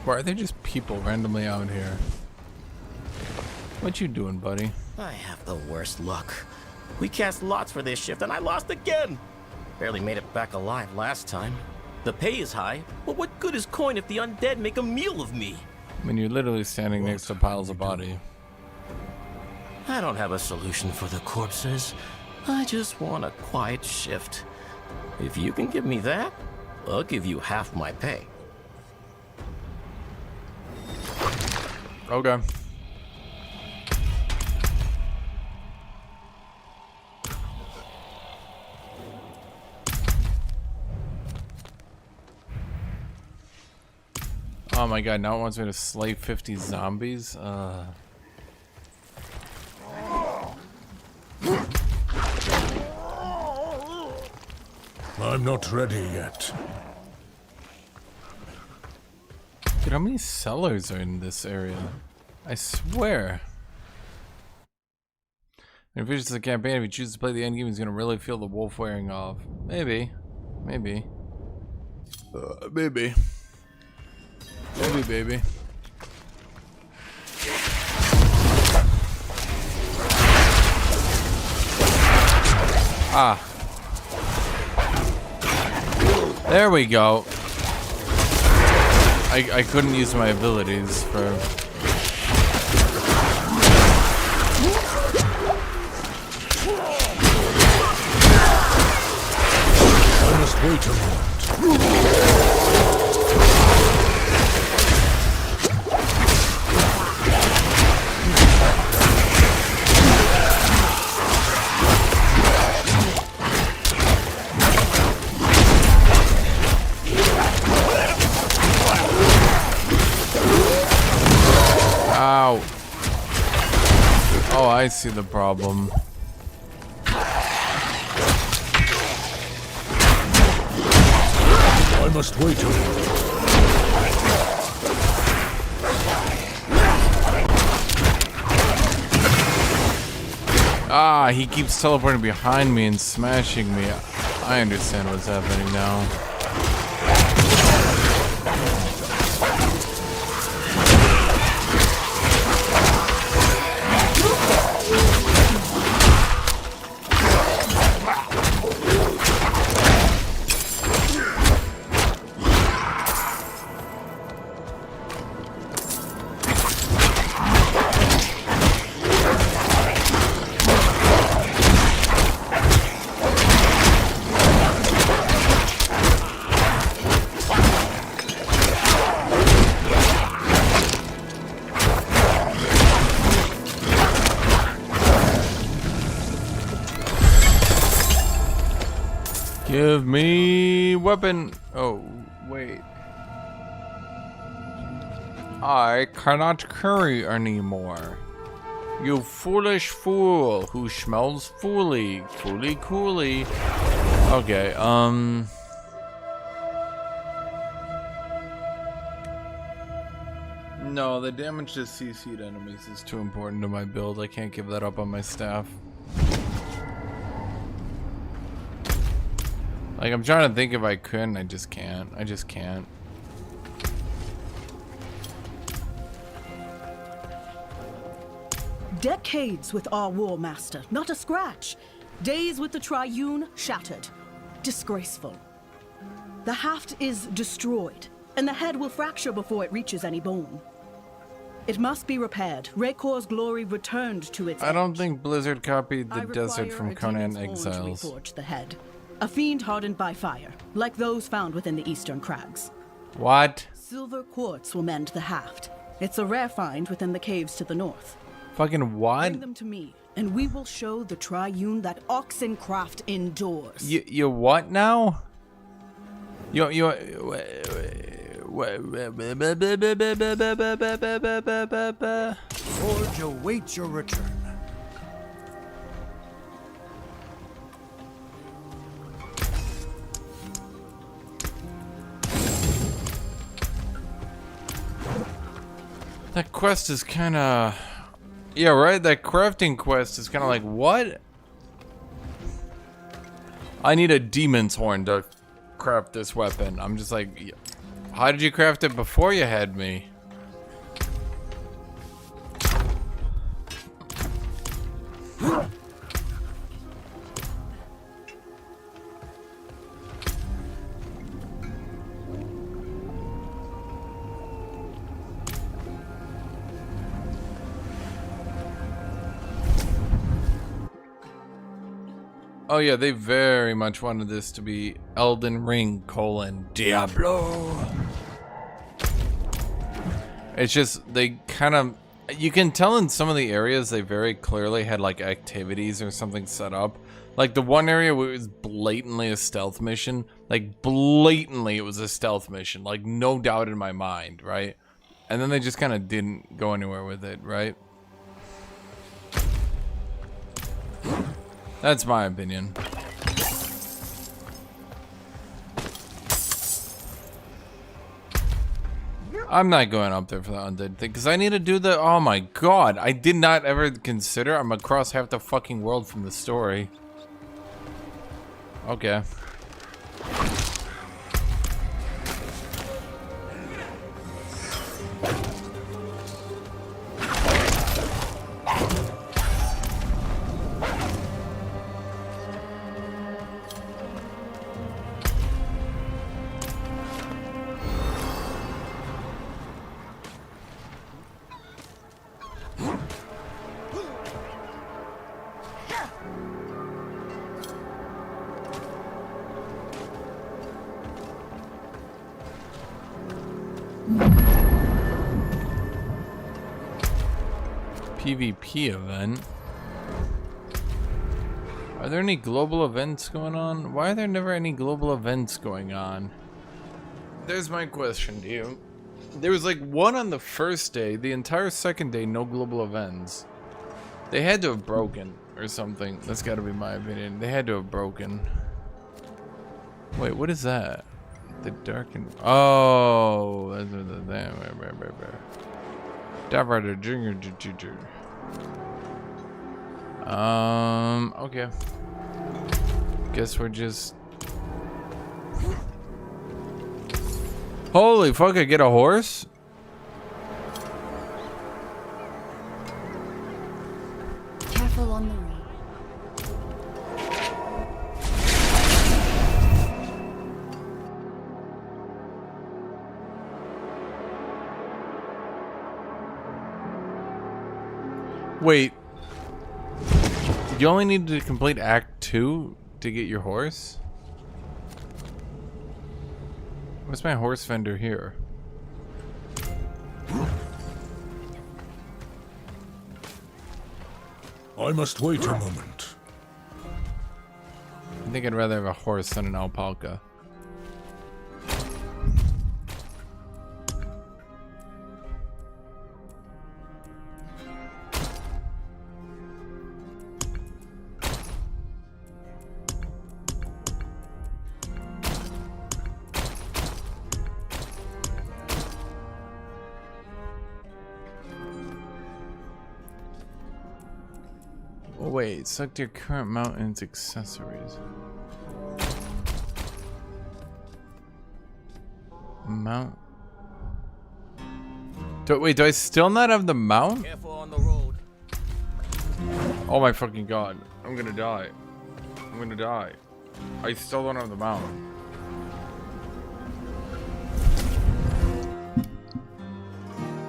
Speaker 1: Why are there just people randomly out here? What you doing, buddy?
Speaker 17: I have the worst luck. We cast lots for this shift and I lost again. Barely made it back alive last time. The pay is high, but what good is coin if the undead make a meal of me?
Speaker 1: I mean, you're literally standing next to piles of body.
Speaker 17: I don't have a solution for the corpses. I just want a quiet shift. If you can give me that, I'll give you half my pay.
Speaker 1: Okay. Oh my god, now it wants me to slay 50 zombies?
Speaker 2: I'm not ready yet.
Speaker 1: Dude, how many cellars are in this area? I swear. If it's just a campaign, if you choose to play the end game, he's gonna really feel the wolf wearing off. Maybe. Maybe. Maybe. Maybe, baby. Ah. There we go. I couldn't use my abilities for...
Speaker 2: I must wait a moment.
Speaker 1: Ow. Oh, I see the problem.
Speaker 2: I must wait a moment.
Speaker 1: Ah, he keeps teleporting behind me and smashing me. I understand what's happening now. Give me weapon. Oh, wait. I cannot carry anymore. You foolish fool who smells fooly. Fooly cooly. Okay, no, the damage to CC'd enemies is too important to my build. I can't give that up on my staff. Like, I'm trying to think if I could, and I just can't. I just can't.
Speaker 20: Decades with our war master, not a scratch. Days with the Triune, shattered. Disgraceful. The haft is destroyed, and the head will fracture before it reaches any bone. It must be repaired. Raycor's glory returned to its
Speaker 1: I don't think Blizzard copied the
Speaker 20: I
Speaker 1: desert
Speaker 20: require
Speaker 1: from
Speaker 20: a
Speaker 1: Conan
Speaker 20: demon's horn to
Speaker 1: Exiles.
Speaker 20: reforge the head. A fiend hardened by fire, like those found within the eastern crags.
Speaker 1: What?
Speaker 20: Silver quartz will mend the haft. It's a rare find within the caves to the north.
Speaker 1: Fucking what?
Speaker 20: Bring them to me, and we will show the Triune that Oxencraft endures.
Speaker 1: You what now?
Speaker 18: Forge awaits your return.
Speaker 1: That quest is kind of... Yeah, right? That crafting quest is kind of like, what? I need a demon's horn to craft this weapon. I'm just like, how did you craft it before you had me? Oh yeah, they very much wanted this to be Elden Ring : Diablo. It's just, they kind of, you can tell in some of the areas they very clearly had like activities or something set up. Like the one area where it was blatantly a stealth mission, like blatantly it was a stealth mission, like no doubt in my mind, right? And then they just kind of didn't go anywhere with it, right? That's my opinion. I'm not going up there for the undead thing, because I need to do the... Oh my god, I did not ever consider I'm across half the fucking world from the story. Okay. PvP event. Are there any global events going on? Why are there never any global events going on? There's my question to you. There was like one on the first day, the entire second day, no global events. They had to have broken or something. That's gotta be my opinion. They had to have broken. Wait, what is that? The darkened. Oh, that's the okay. Guess we're just... Holy fuck, I get a horse?
Speaker 19: Careful on the road.
Speaker 1: Wait. You only need to complete Act 2 to get your horse? What's my horse vendor here?
Speaker 2: I must wait a moment.
Speaker 1: I think I'd rather have a horse than an alpaca. Wait, select your current mountain's accessories. Mount. Wait, do I still not have the mount?
Speaker 17: Careful on the road.
Speaker 1: Oh my fucking god. I'm gonna die. I'm gonna die. I still don't have the mount.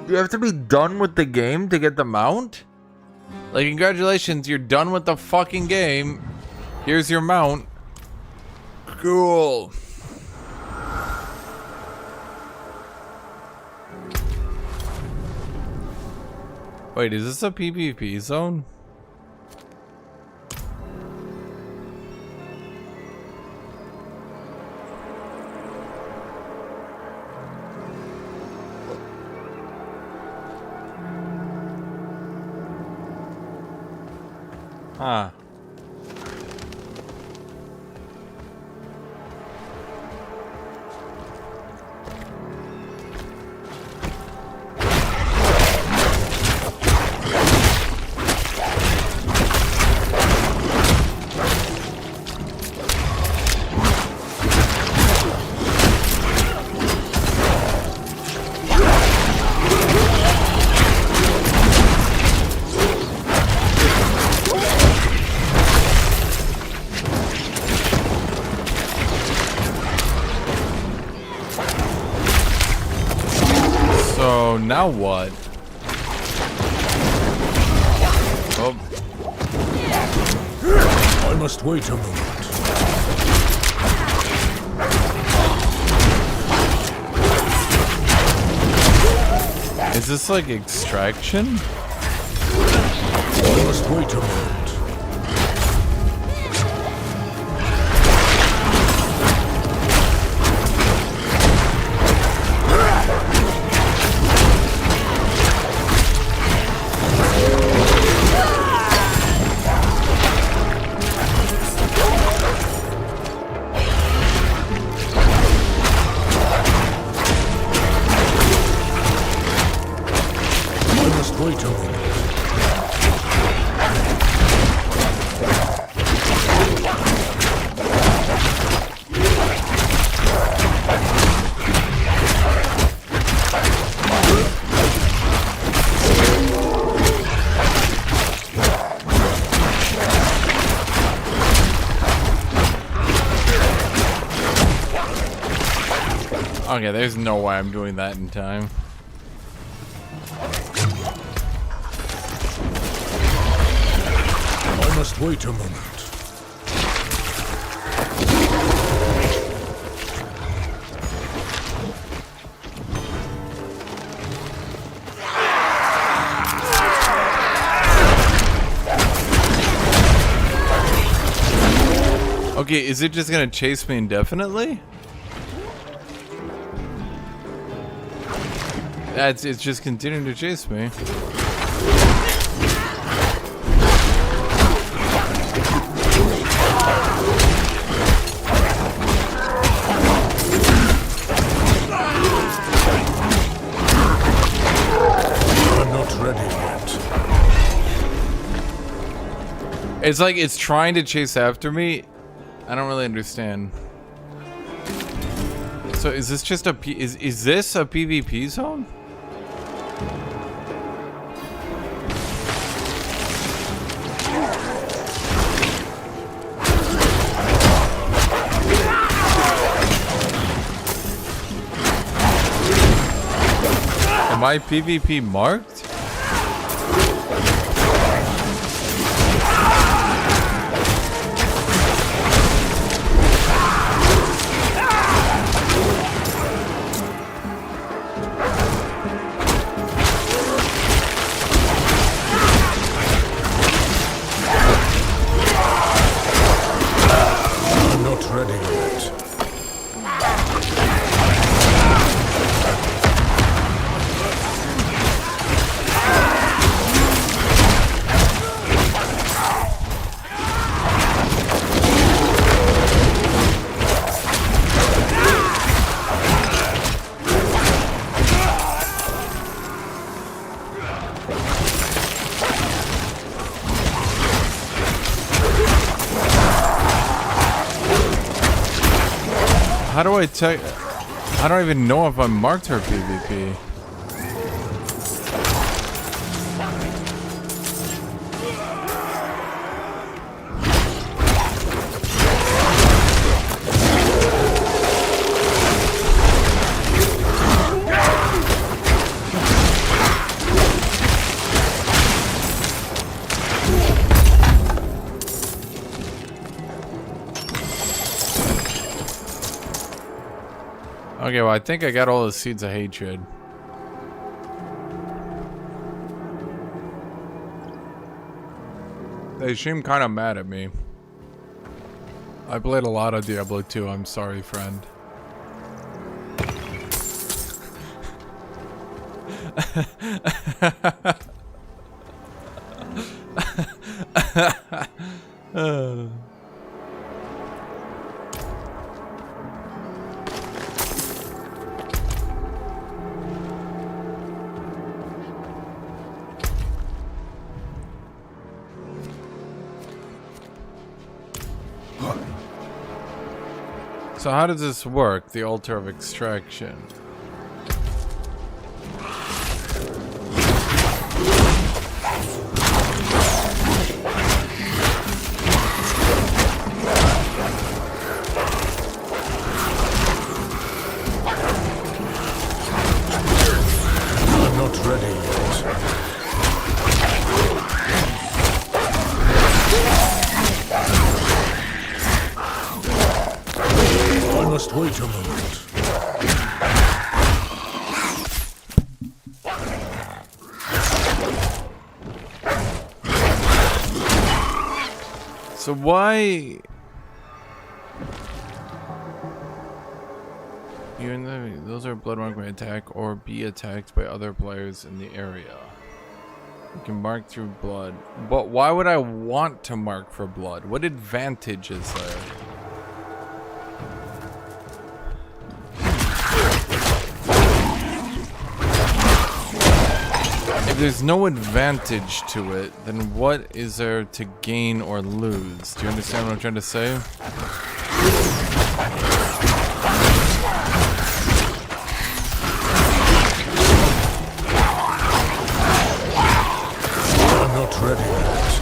Speaker 1: You have to be done with the game to get the mount? Like, congratulations, you're done with the fucking game. Here's your mount. Cool. Wait, is this a PvP zone? Huh. So now what? Oh.
Speaker 2: I must wait a moment.
Speaker 1: Is this like extraction?
Speaker 2: I must wait a moment. Wait a moment.
Speaker 1: Okay, there's no way I'm doing that in time.
Speaker 2: I must wait a moment.
Speaker 1: Okay, is it just gonna chase me indefinitely? It's just continuing to chase me. It's like it's trying to chase after me. I don't really understand. So is this just a is this a PvP zone? Am I PvP marked? How do I tell? I don't even know if I'm marked her PvP. Okay, well, I think I got all the seeds of hatred. They seem kind of mad at me. I played a lot of Diablo 2. I'm sorry, friend. So how does this work, the altar of extraction?
Speaker 2: must wait a moment.
Speaker 1: So why? Those are blood marked by attack or be attacked by other players in the area. You can mark through blood. But why would I want to mark for blood? What advantage is there? If there's no advantage to it, then what is there to gain or lose? Do you understand what I'm trying to say?
Speaker 2: I'm not ready yet.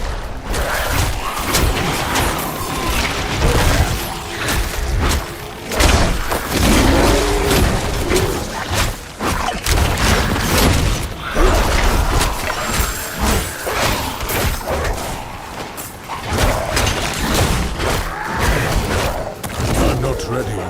Speaker 2: I'm not ready yet.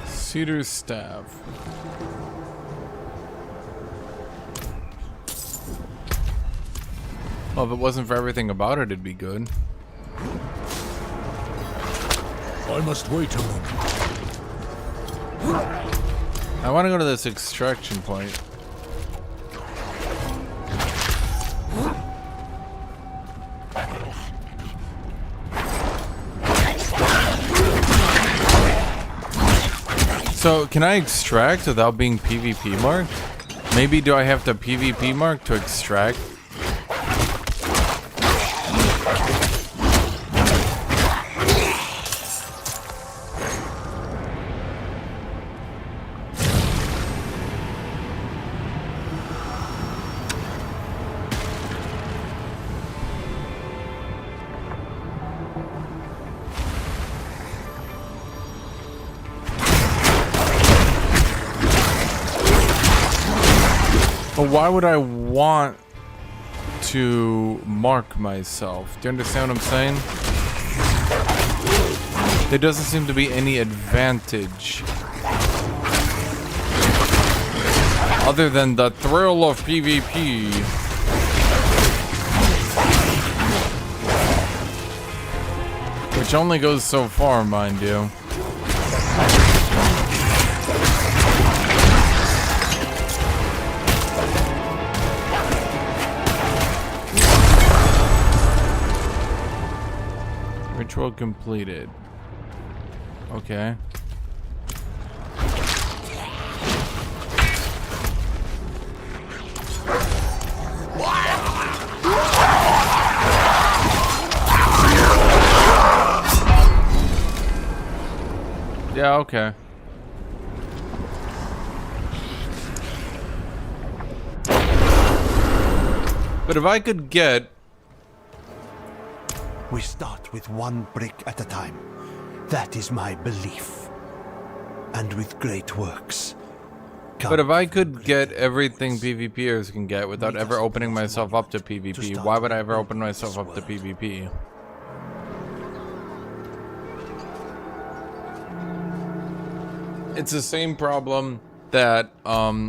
Speaker 1: Cedar's staff. Well, if it wasn't for everything about it, it'd be good.
Speaker 2: I must wait a moment.
Speaker 1: I want to go to this extraction point. So, can I extract without being PvP marked? Maybe do I have to PvP mark to extract? But why would I want to mark myself? Do you understand what I'm saying? There doesn't seem to be any advantage other than the thrill of PvP. Which only goes so far, mind you. Ritual completed. Okay. Yeah, okay. But if I could get...
Speaker 18: We start with one brick at a time. That is my belief. And with great works.
Speaker 1: But if I could get everything PvPers can get without ever opening myself up to PvP, why would I ever open myself up to PvP? It's the same problem that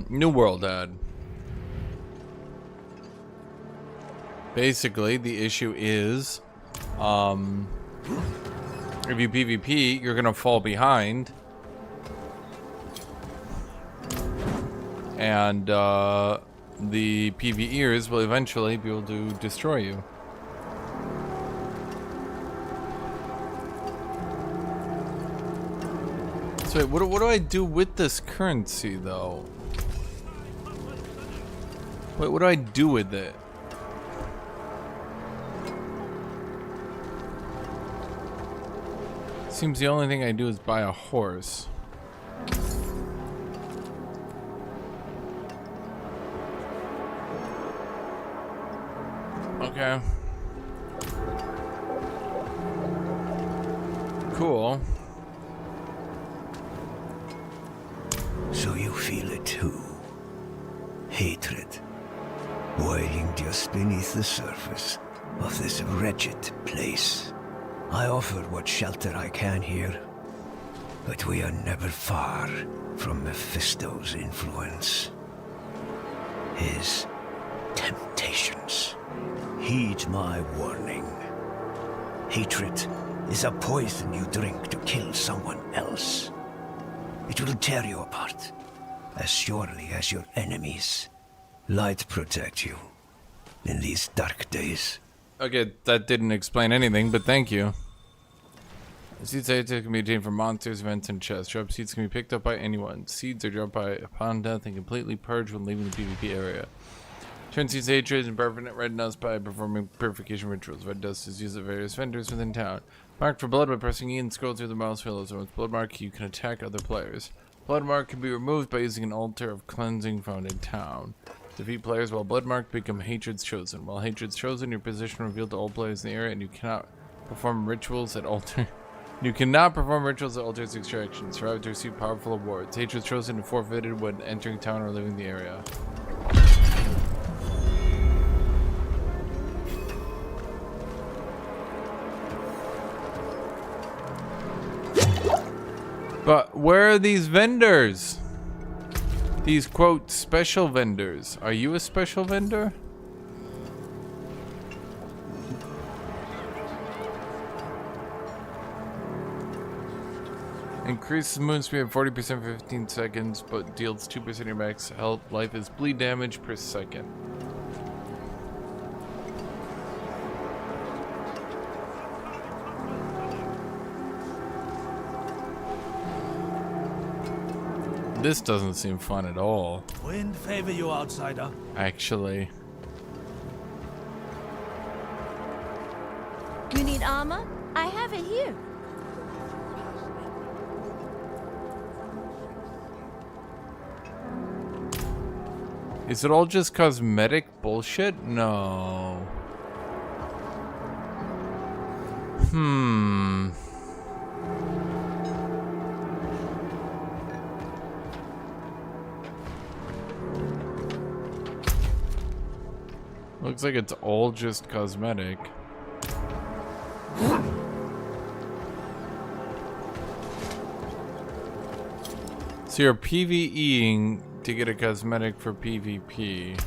Speaker 1: New World had. Basically, the issue is if you PvP, you're gonna fall behind. And the PvEers will eventually be able to destroy you. So wait, what do I do with this currency though? Wait, what do I do with it? Seems the only thing I do is buy a horse. Okay. Cool.
Speaker 21: So you feel it too. Hatred. Boiling just beneath the surface of this wretched place. I offer what shelter I can here, but we are never far from Mephisto's influence. His temptations. Heed my warning. Hatred is a poison you drink to kill someone else. It will tear you apart, as surely as your enemies. Light protect you in these dark days.
Speaker 1: Okay, that didn't explain anything, but thank you. Seeds can be obtained from monsters, vents, and chests. Drop seeds can be picked up by anyone. Seeds are dropped upon death and completely purged when leaving the PvP area. Turn seeds to hatred and permanent red dust by performing purification rituals. Red dust is used at various vendors within town. Marked for blood by pressing E and scroll through the mouse wheel. As with blood mark, you can attack other players. Blood mark can be removed by using an altar of cleansing found in town. Defeat players while blood marked become Hatred's Chosen. While Hatred's Chosen, your position revealed to all players in the area, and you cannot perform rituals at altar. You cannot perform rituals at altars extraction. Survive to receive powerful awards. Hatred's Chosen and forfeited when entering town or leaving the area. But where are these vendors? These, quote, special vendors. Are you a special vendor? Increases moon speed at 40% for 15 seconds, but deals 2% of your max health. Life is bleed damage per second. This doesn't seem fun at all.
Speaker 5: Wind favor you, outsider.
Speaker 1: Actually.
Speaker 19: You need armor? I have it here.
Speaker 1: Is it all just cosmetic bullshit? No. Looks like it's all just cosmetic. So you're PvEing to get a cosmetic for PvP.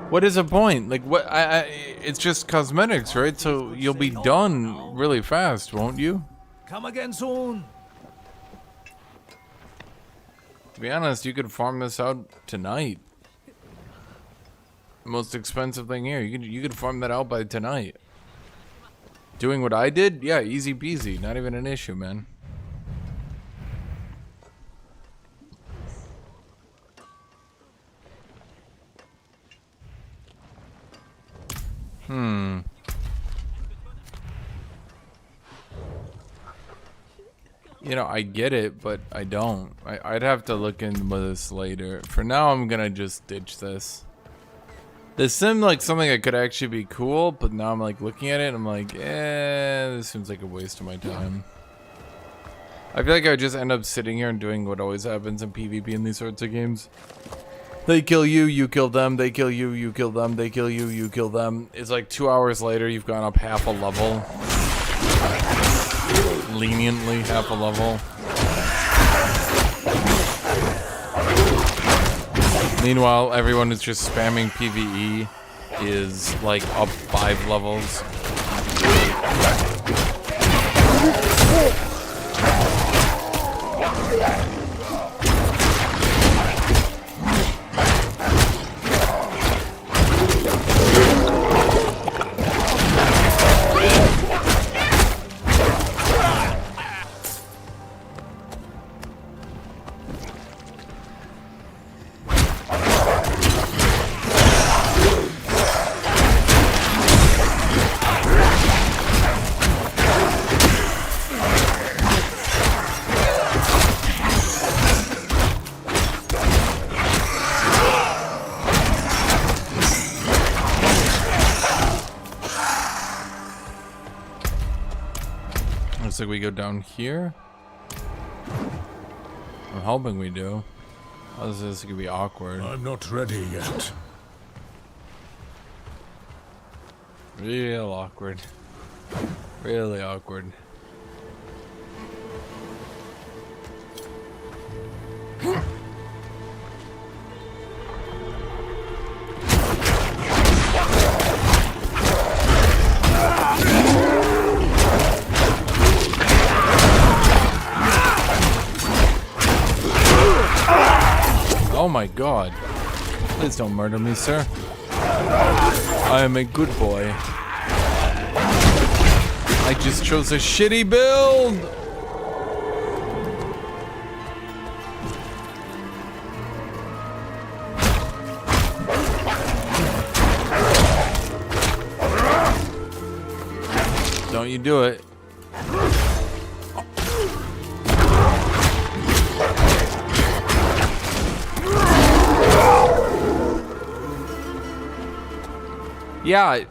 Speaker 1: What is the point? Like, what? It's just cosmetics, right? So you'll be done really fast, won't you?
Speaker 5: Come again soon.
Speaker 1: To be honest, you could farm this out tonight. The most expensive thing here. You could farm that out by tonight. Doing what I did? Yeah, easy peasy. Not even an issue, man. You know, I get it, but I don't. I'd have to look into this later. For now, I'm gonna just ditch this. This seemed like something that could actually be cool, but now I'm like looking at it and I'm like, this seems like a waste of my time. I feel like I would just end up sitting here and doing what always happens in PvP in these sorts of games. They kill you, you kill them, they kill you, you kill them, they kill you, you kill them. It's like 2 hours later, you've gone up half a level. Leniently half a level. Meanwhile, everyone who's just spamming PvE is like up 5 levels. Looks like we go down here. I'm hoping we do. Otherwise this is gonna be awkward.
Speaker 2: I'm not ready yet.
Speaker 1: Real awkward. Really awkward. Oh my god. Please don't murder me, sir. I am a good boy. I just chose a shitty build! Don't you do it. Yeah,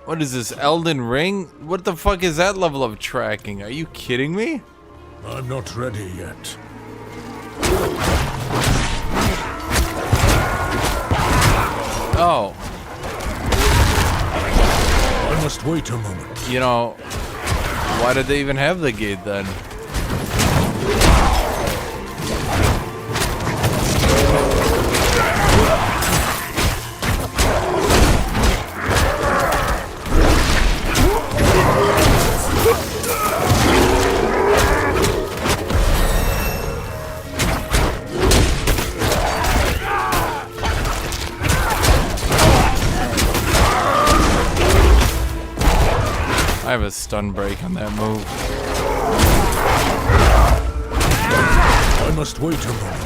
Speaker 1: what is this, Elden Ring? What the fuck is that level of tracking? Are you kidding me?
Speaker 2: I'm not ready yet.
Speaker 1: Oh.
Speaker 2: I must wait a moment.
Speaker 1: You know, why did they even have the gate then? I have a stun break on that move.
Speaker 2: I must wait a moment.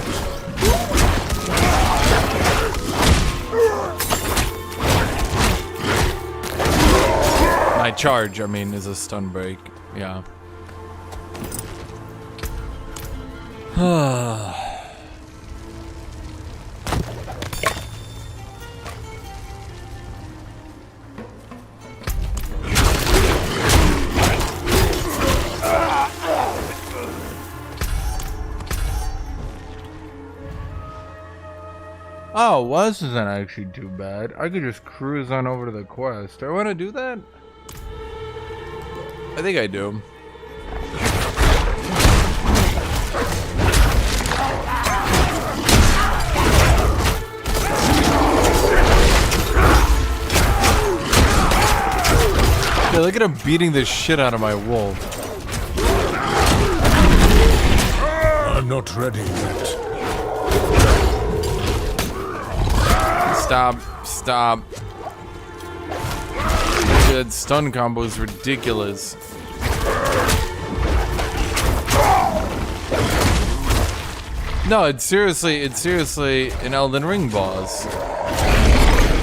Speaker 1: My charge, I mean, is a stun break. Yeah. Oh, well, this isn't actually too bad. I could just cruise on over to the quest. Do I want to do that? I think I do. Yeah, look at him beating the shit out of my wolf.
Speaker 2: I'm not ready yet.
Speaker 1: Stop. That stun combo is ridiculous. No, it's seriously an Elden Ring boss.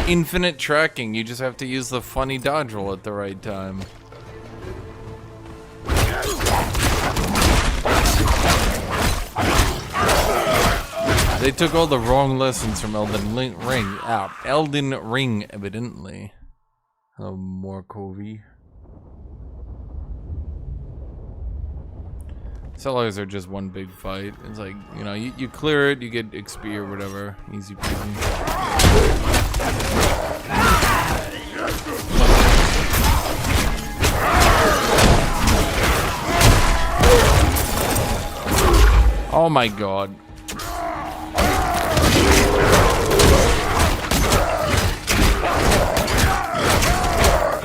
Speaker 1: Infinite tracking, you just have to use the funny dodge roll at the right time. They took all the wrong lessons from Elden Ring, evidently. Hello, Morkovi. Sellers are just one big fight. It's like, you know, you clear it, you get XP or whatever. Easy peasy. Oh my god.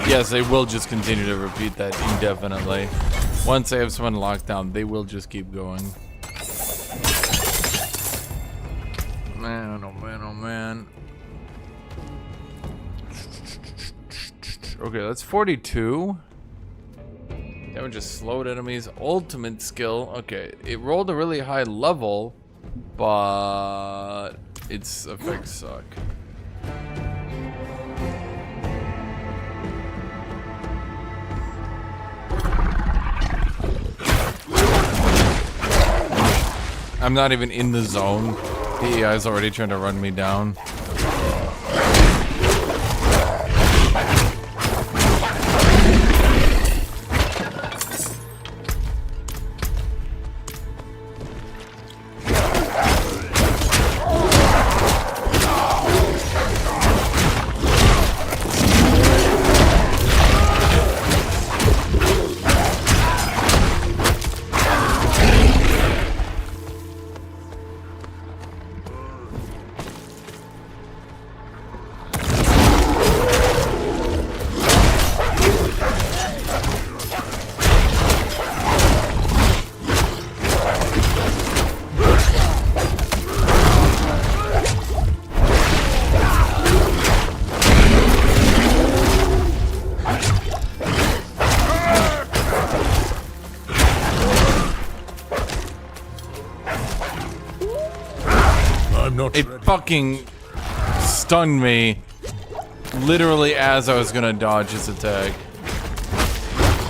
Speaker 1: Yes, they will just continue to repeat that indefinitely. Once they have someone locked down, they will just keep going. Man, oh man, oh man. Okay, that's 42. Damage just slowed enemies. Ultimate skill. Okay, it rolled a really high level, but its effects suck. I'm not even in the zone. The AI is already trying to run me down. It fucking stunned me literally as I was gonna dodge his attack.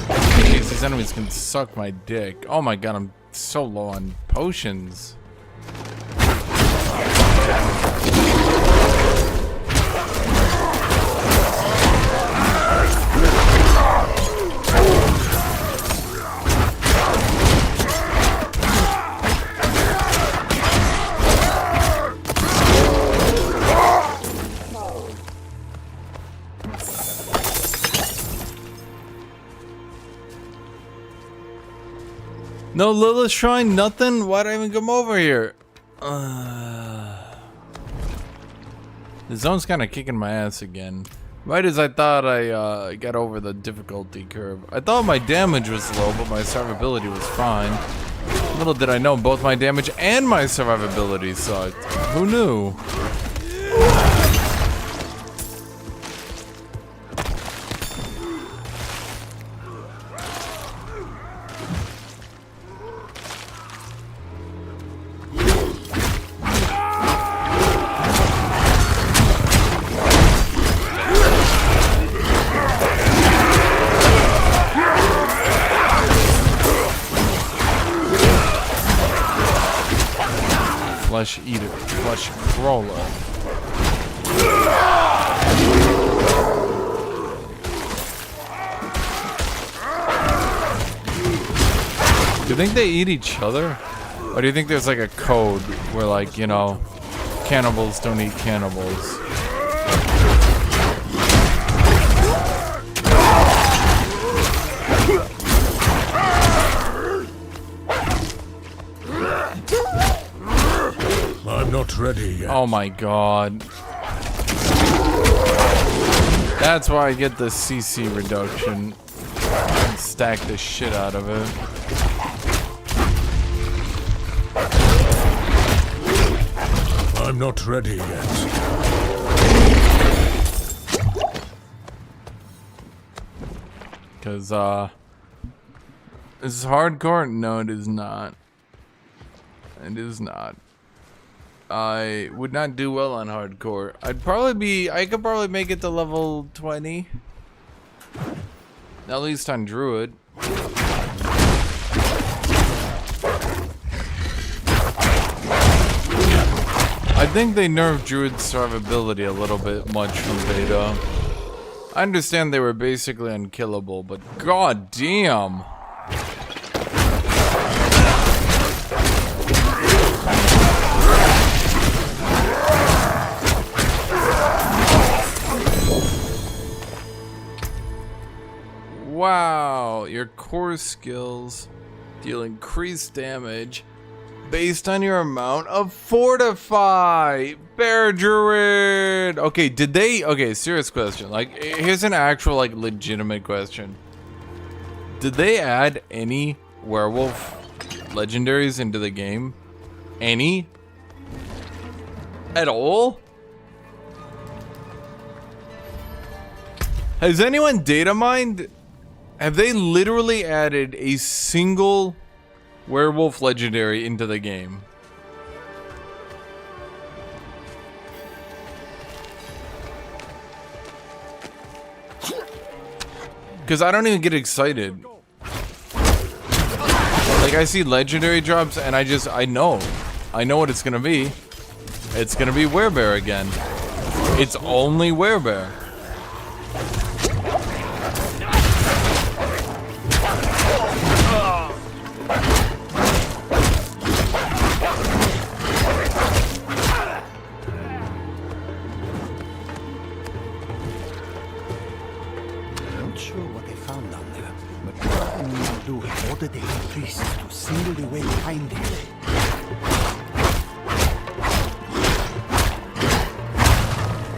Speaker 1: Jeez, these enemies can suck my dick. Oh my god, I'm so low on potions. No Lilith Shrine, nothing? Why'd I even come over here? The zone's kind of kicking my ass again. Right as I thought I got over the difficulty curve. I thought my damage was low, but my survivability was fine. Little did I know, both my damage and my survivability sucked. Who knew? Flesh eater, flesh crawler. Do you think they eat each other? Or do you think there's like a code where, like, you know, cannibals don't eat cannibals?
Speaker 2: Not ready yet.
Speaker 1: Oh my god. That's why I get the CC reduction. And stack the shit out of it.
Speaker 2: I'm not ready yet.
Speaker 1: Cause is this hardcore? No, it is not. It is not. I would not do well on hardcore. I could probably make it to level 20. At least on Druid. I think they nerfed Druid's survivability a little bit much from beta. I understand they were basically unkillable, but god damn. Wow, your core skills deal increased damage based on your amount of fortify. Bear Druid. Okay, okay, serious question. Like, here's an actual, like, legitimate question. Did they add any werewolf legendaries into the game? Any? At all? Has anyone data mined? Have they literally added a single werewolf legendary into the game? Because I don't even get excited. Like, I see legendary drops and I know what it's gonna be. It's gonna be werebear again. It's only werebear.
Speaker 18: The Daily Priest to single the way behind him.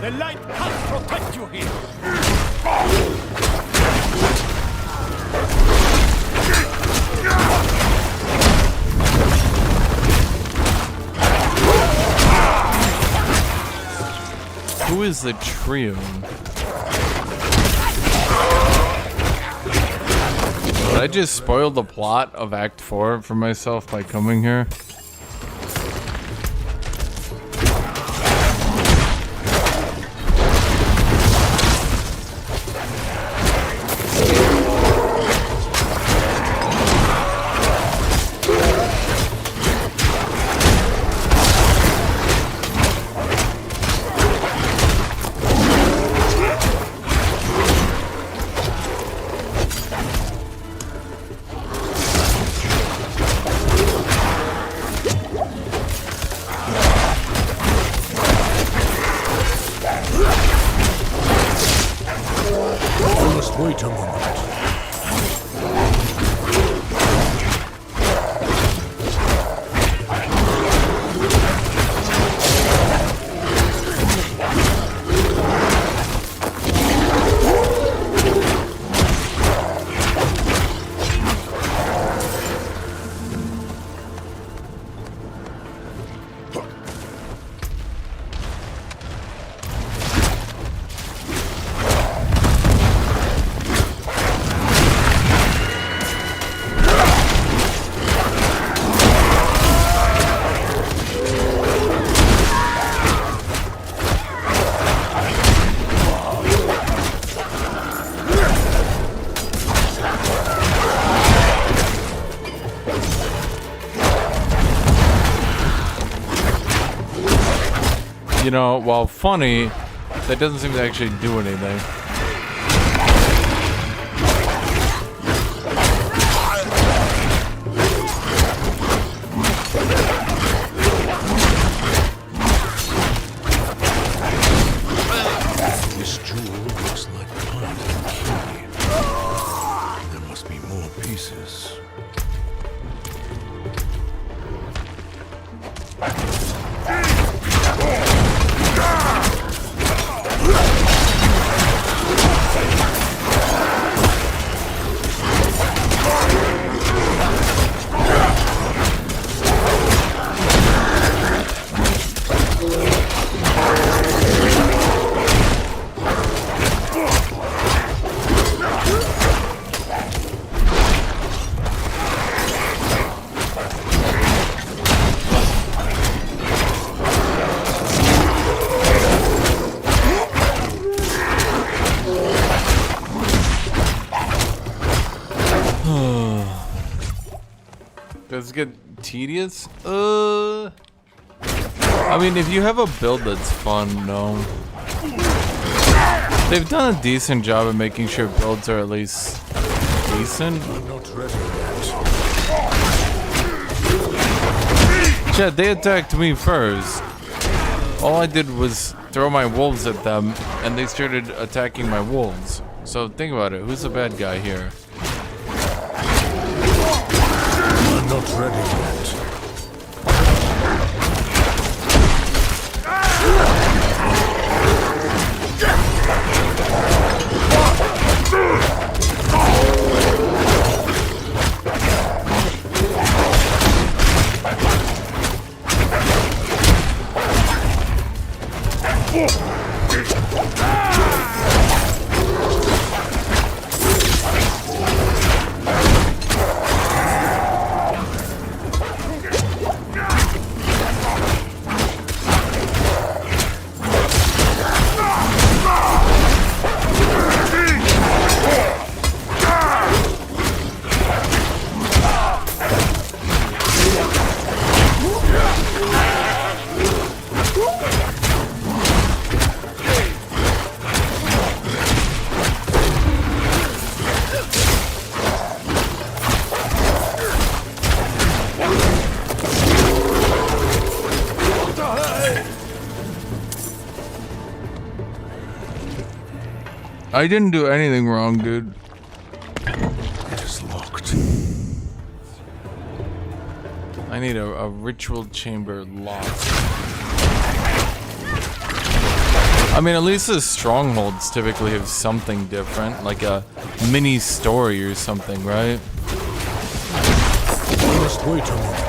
Speaker 15: The light can't protect you here.
Speaker 1: Who is the Triune? Did I just spoil the plot of Act 4 for myself by coming here? You know, while funny, that doesn't seem to actually do anything.
Speaker 2: This jewel looks like part of the key. There must be more pieces.
Speaker 1: Does it get tedious? I mean, if you have a build that's fun, no. They've done a decent job of making sure builds are at least decent.
Speaker 2: I'm not ready yet.
Speaker 1: Chad, they attacked me first. All I did was throw my wolves at them, and they started attacking my wolves. So think about it. Who's the bad guy here?
Speaker 2: I'm not ready yet.
Speaker 1: I didn't do anything wrong, dude.
Speaker 2: It is locked.
Speaker 1: I need a ritual chamber lock. I mean, at least the strongholds typically have something different, like a mini story or something, right?
Speaker 2: We must wait a moment.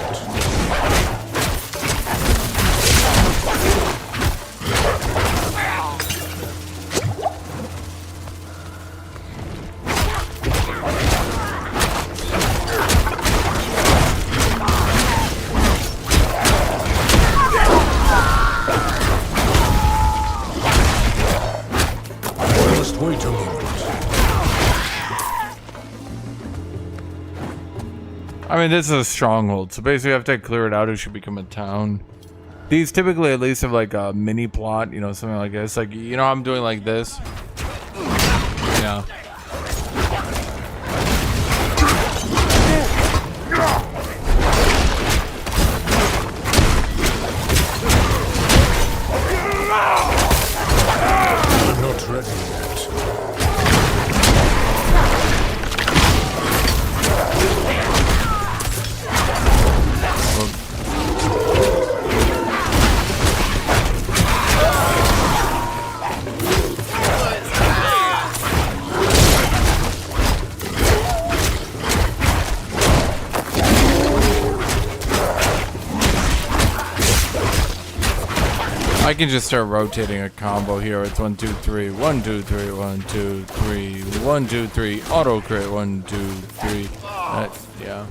Speaker 1: I mean, this is a stronghold, so basically you have to clear it out. It should become a town. These typically at least have like a mini plot, you know, something like this. Like, you know, I'm doing like this. Yeah.
Speaker 2: I'm not ready yet.
Speaker 1: I can just start rotating a combo here. It's 1, 2, 3, 1, 2, 3, 1, 2, 3, 1, 2, 3, auto crit, 1, 2, 3. Yeah.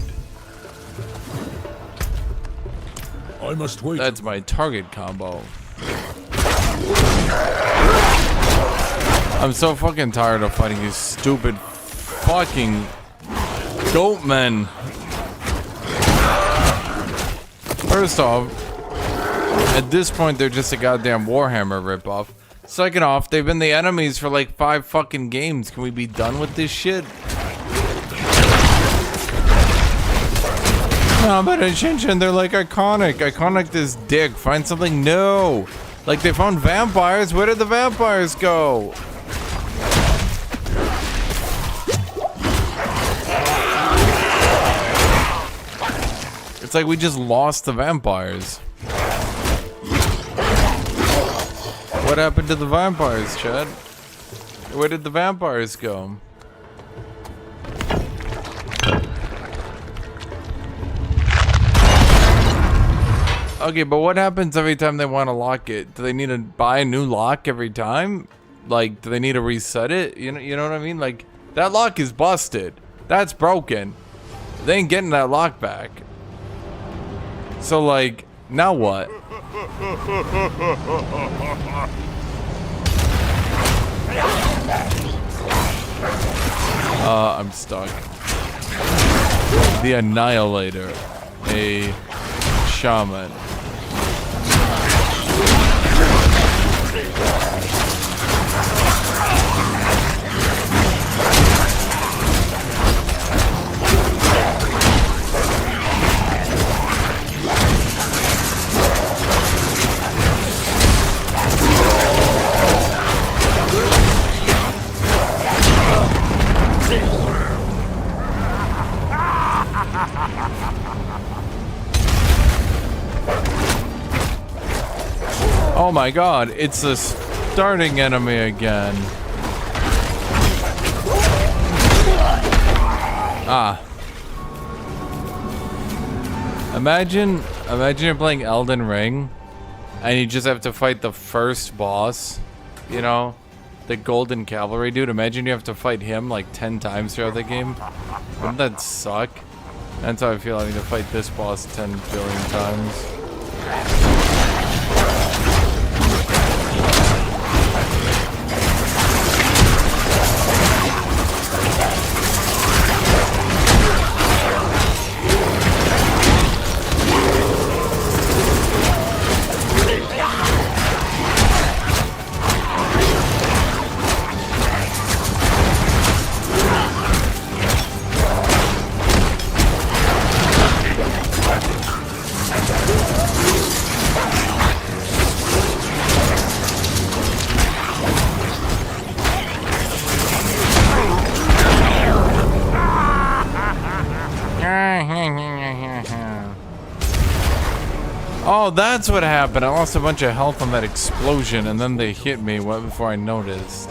Speaker 2: I must wait.
Speaker 1: That's my target combo. I'm so fucking tired of fighting these stupid fucking goat men. First off, At this point, they're just a goddamn Warhammer ripoff. Second off, they've been the enemies for like 5 fucking games. Can we be done with this shit? No, but Hashinshin, they're like iconic. Iconic this dick. Find something new. Like they found vampires. Where did the vampires go? It's like we just lost the vampires. What happened to the vampires, Chad? Where did the vampires go? Okay, but what happens every time they want to lock it? Do they need to buy a new lock every time? Like, do they need to reset it? You know what I mean? Like, that lock is busted. That's broken. They ain't getting that lock back. So, like, now what? I'm stuck. The Annihilator. A shaman. Oh my god, it's the starting enemy again. Ah. Imagine you're playing Elden Ring and you just have to fight the first boss, you know? The Golden Cavalry dude. Imagine you have to fight him like 10 times throughout the game. Wouldn't that suck? That's how I feel having to fight this boss 10 billion times. Oh, that's what happened. I lost a bunch of health on that explosion, and then they hit me before I noticed.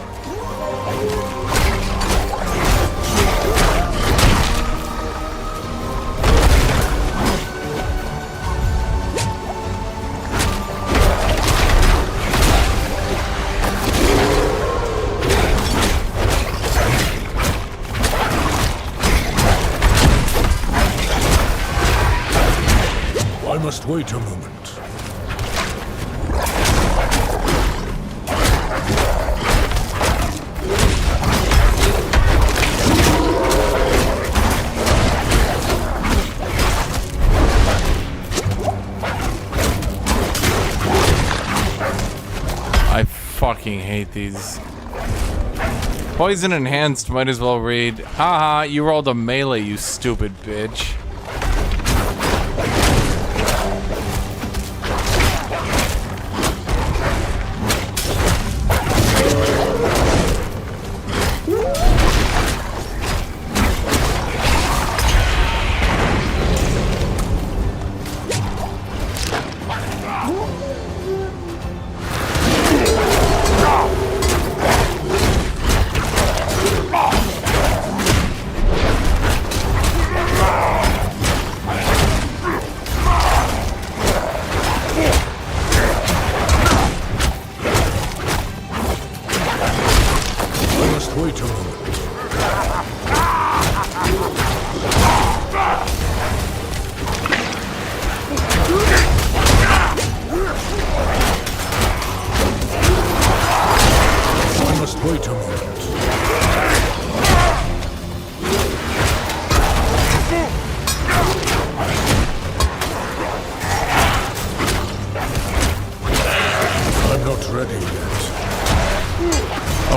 Speaker 2: I must wait a moment.
Speaker 1: I fucking hate these. Poison enhanced, might as well read. Haha, you rolled a melee, you stupid bitch.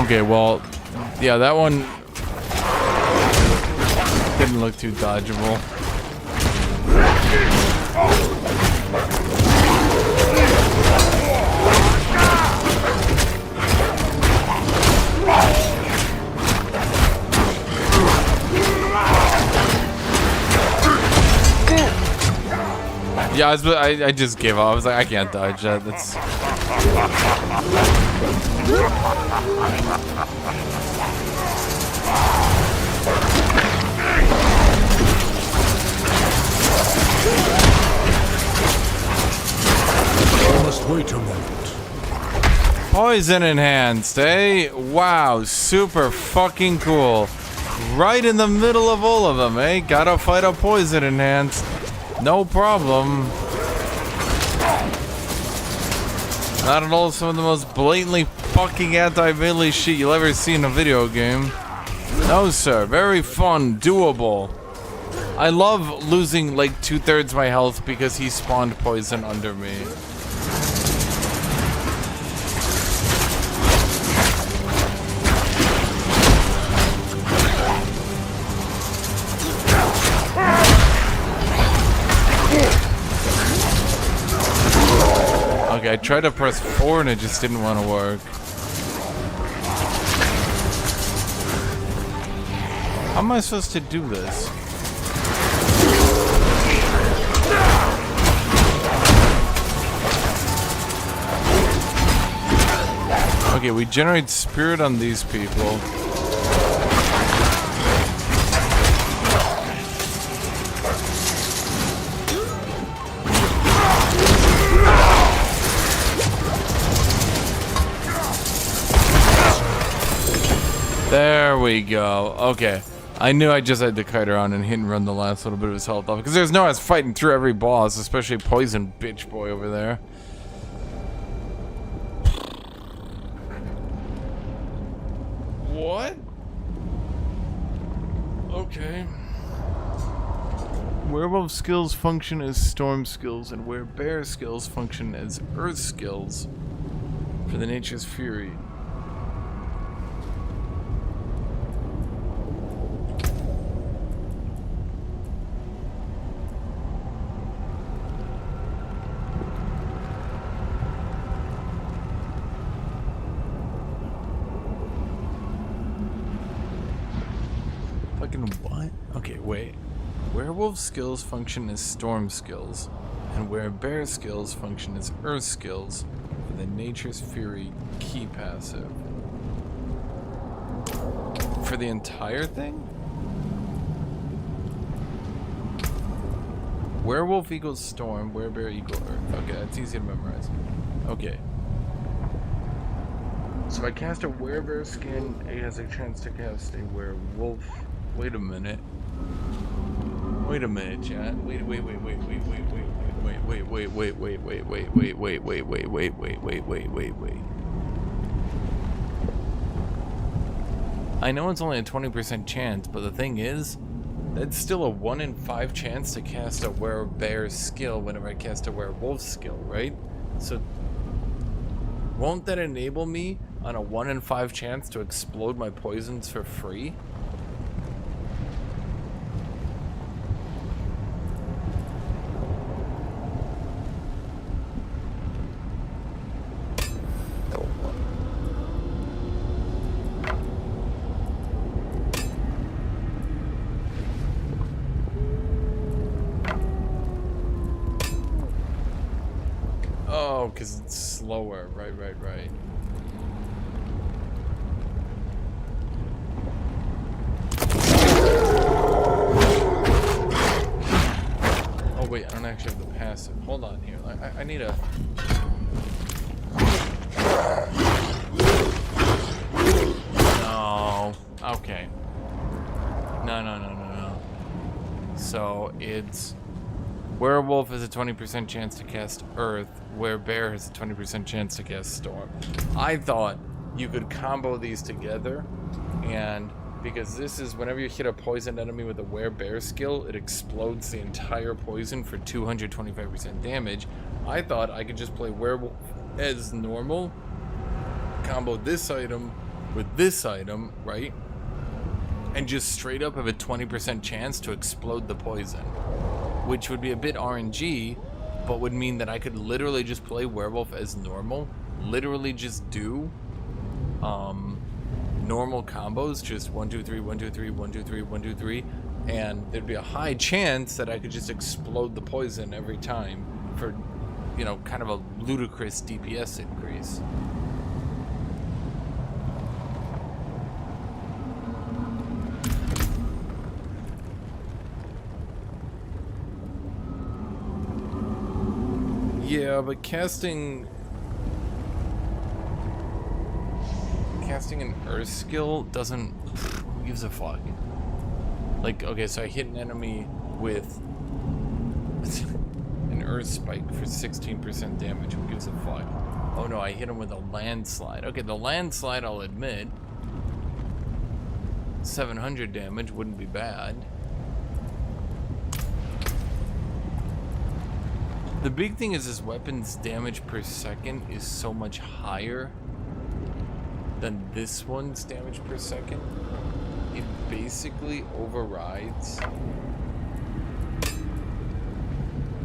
Speaker 1: Okay, well, yeah, that one didn't look too dodgeable. Yeah, I just gave up. I was like, I can't dodge that. That's...
Speaker 2: I must wait a moment.
Speaker 1: Poison enhanced, eh? Wow, super fucking cool. Right in the middle of all of them, eh? Gotta fight a poison enhanced. No problem. Not at all some of the most blatantly fucking anti-melee shit you'll ever see in a video game. No, sir. Very fun. Doable. I love losing like 2/3 my health because he spawned poison under me. Okay, I tried to press 4 and it just didn't want to work. How am I supposed to do this? Okay, we generate spirit on these people. There we go. Okay. I knew I just had to kite around and hit and run the last little bit of his health off. Because there's no us fighting through every boss, especially poison bitch boy over there. What? Okay. Werewolf skills function as storm skills, and werebear skills function as earth skills for the nature's fury. What? Okay, wait. Werewolf skills function as storm skills, and werebear skills function as earth skills for the nature's fury key passive. For the entire thing? Werewolf equals storm, werebear equals earth. Okay, that's easy to memorize. Okay. So I cast a werebear skin, it has a chance to cast a werewolf. Wait a minute. Wait a minute, chat. Wait. I know it's only a 20% chance, but the thing is, that's still a 1 in 5 chance to cast a werebear skill whenever I cast a werewolf skill, right? So, won't that enable me on a 1 in 5 chance to explode my poisons for free? Oh, because it's slower. Right. Oh, wait, I don't actually have the passive. Hold on here. I need a... No. Okay. No. So, it's... Werewolf has a 20% chance to cast Earth, werebear has a 20% chance to cast Storm. I thought you could combo these together, and because this is whenever you hit a poisoned enemy with a werebear skill, it explodes the entire poison for 225% damage. I thought I could just play Werewolf as normal, combo this item with this item, right? And just straight up have a 20% chance to explode the poison, which would be a bit RNG, but would mean that I could literally just play Werewolf as normal, literally just do normal combos, just 1 2 3 1 2 3 1 2 3 1 2 3, and there'd be a high chance that I could just explode the poison every time for, you know, kind of a ludicrous DPS increase. Yeah, but casting an earth skill doesn't, who gives a fuck? Like, okay, so I hit an enemy with an earth spike for 16% damage, who gives a fuck? Oh no, I hit him with a landslide. Okay, the landslide, I'll admit, 700 damage wouldn't be bad. The big thing is this weapon's damage per second is so much higher than this one's damage per second. It basically overrides.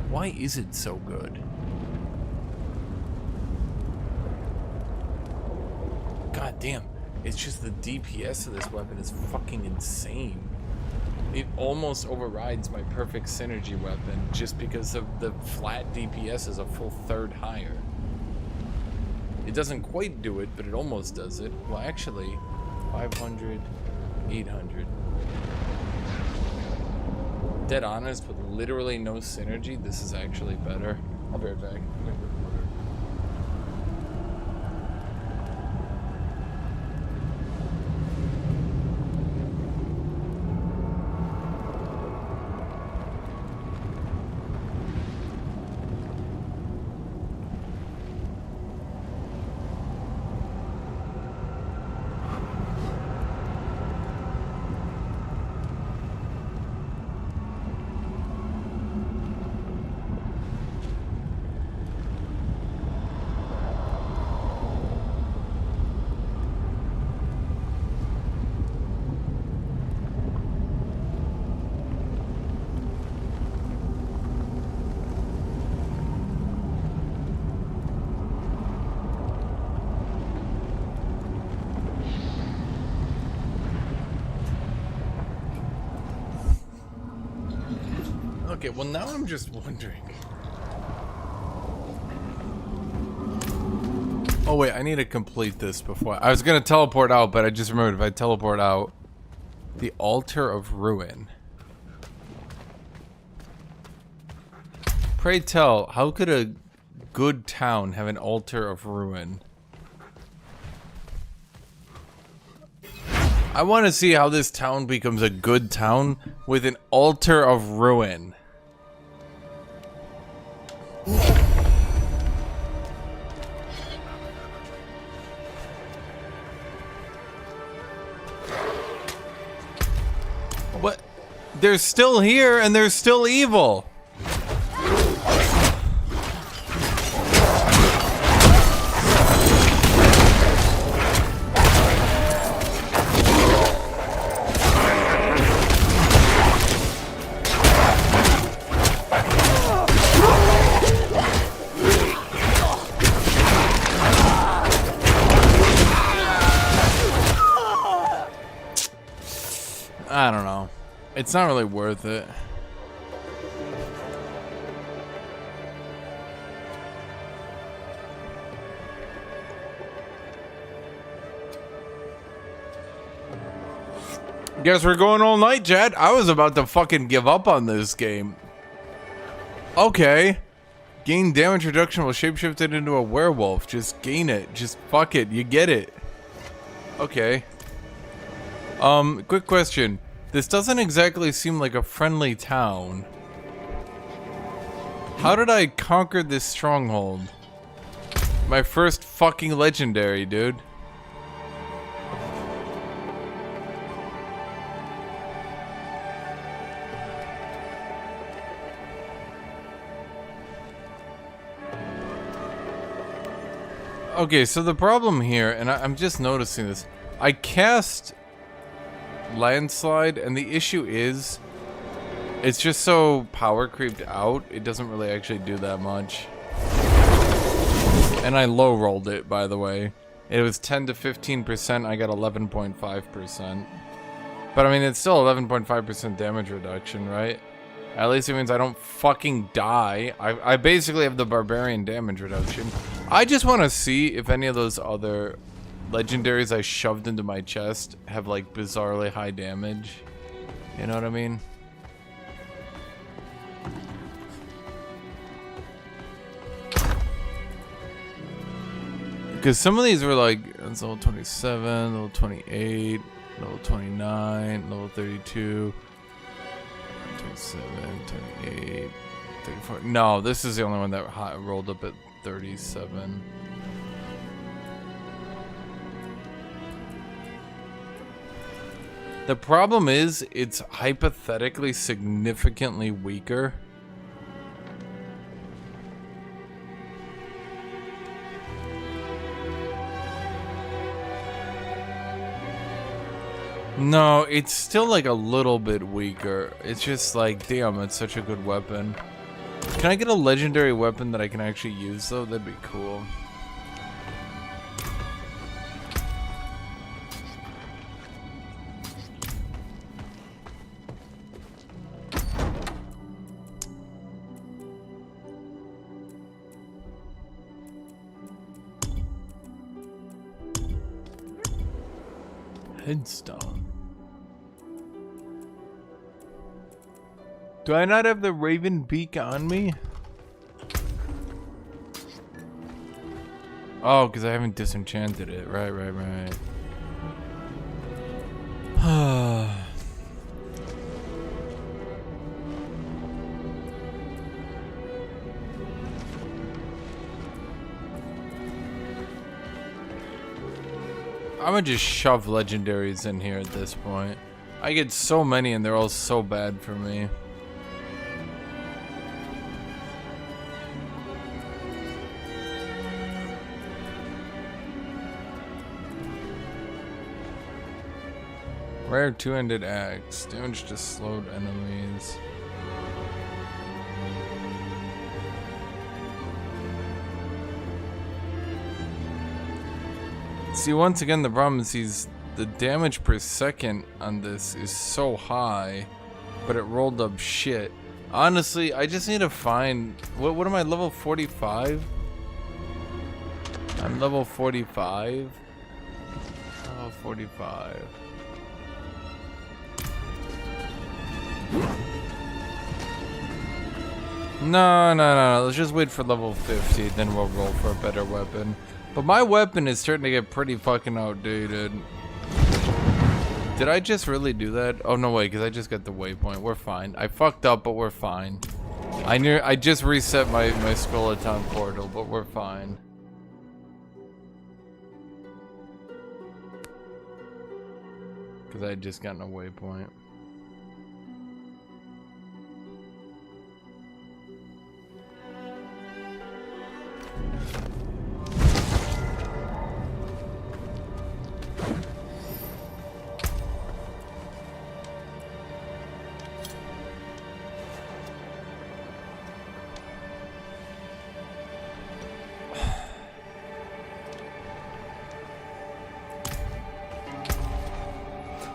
Speaker 1: Why is it so good? God damn, it's just the DPS of this weapon is fucking insane. It almost overrides my perfect synergy weapon just because of the flat DPS is a full third higher. It doesn't quite do it, but it almost does it. Well, actually, 500, 800. Dead honest, with literally no synergy, this is actually better. I'll be right back. Okay, well now I'm just wondering. Oh wait, I need to complete this before. I was gonna teleport out, but I just remembered if I teleport out, the Altar of Ruin. Pray tell, how could a good town have an Altar of Ruin? I want to see how this town becomes a good town with an Altar of Ruin. What? They're still here and they're still evil. I don't know. It's not really worth it. Guess we're going all night, Chad. I was about to fucking give up on this game. Okay. Gain damage reduction while shapeshifted into a werewolf. Just gain it. Just fuck it. You get it. Okay. Quick question. This doesn't exactly seem like a friendly town. How did I conquer this stronghold? My first fucking legendary, dude. Okay, so the problem here, and I'm just noticing this, I cast Landslide, and the issue is it's just so power creeped out, it doesn't really actually do that much. And I low rolled it, by the way. It was 10 to 15%, I got 11.5%. But I mean, it's still 11.5% damage reduction, right? At least it means I don't fucking die. I basically have the barbarian damage reduction. I just want to see if any of those other legendaries I shoved into my chest have like bizarrely high damage. You know what I mean? Because some of these were like, it's level 27, level 28, level 29, level 32, 27, 28, 34. No, this is the only one that rolled up at 37. The problem is, it's hypothetically significantly weaker. No, it's still like a little bit weaker. It's just like, damn, it's such a good weapon. Can I get a legendary weapon that I can actually use though? That'd be cool. Headstone. Do I not have the Raven Beak on me? Oh, because I haven't disenchanted it. Right. I'm gonna just shove legendaries in here at this point. I get so many and they're all so bad for me. Rare two-handed axe. Damage to slowed enemies. See, once again, the problem is the damage per second on this is so high, but it rolled up shit. Honestly, I just need to find... What am I, level 45? I'm level 45? Level 45. No. Let's just wait for level 50, then we'll roll for a better weapon. But my weapon is starting to get pretty fucking outdated. Did I just really do that? Oh, no way, because I just got the waypoint. We're fine. I fucked up, but we're fine. I just reset my Skeleton portal, but we're fine. Because I had just gotten a waypoint.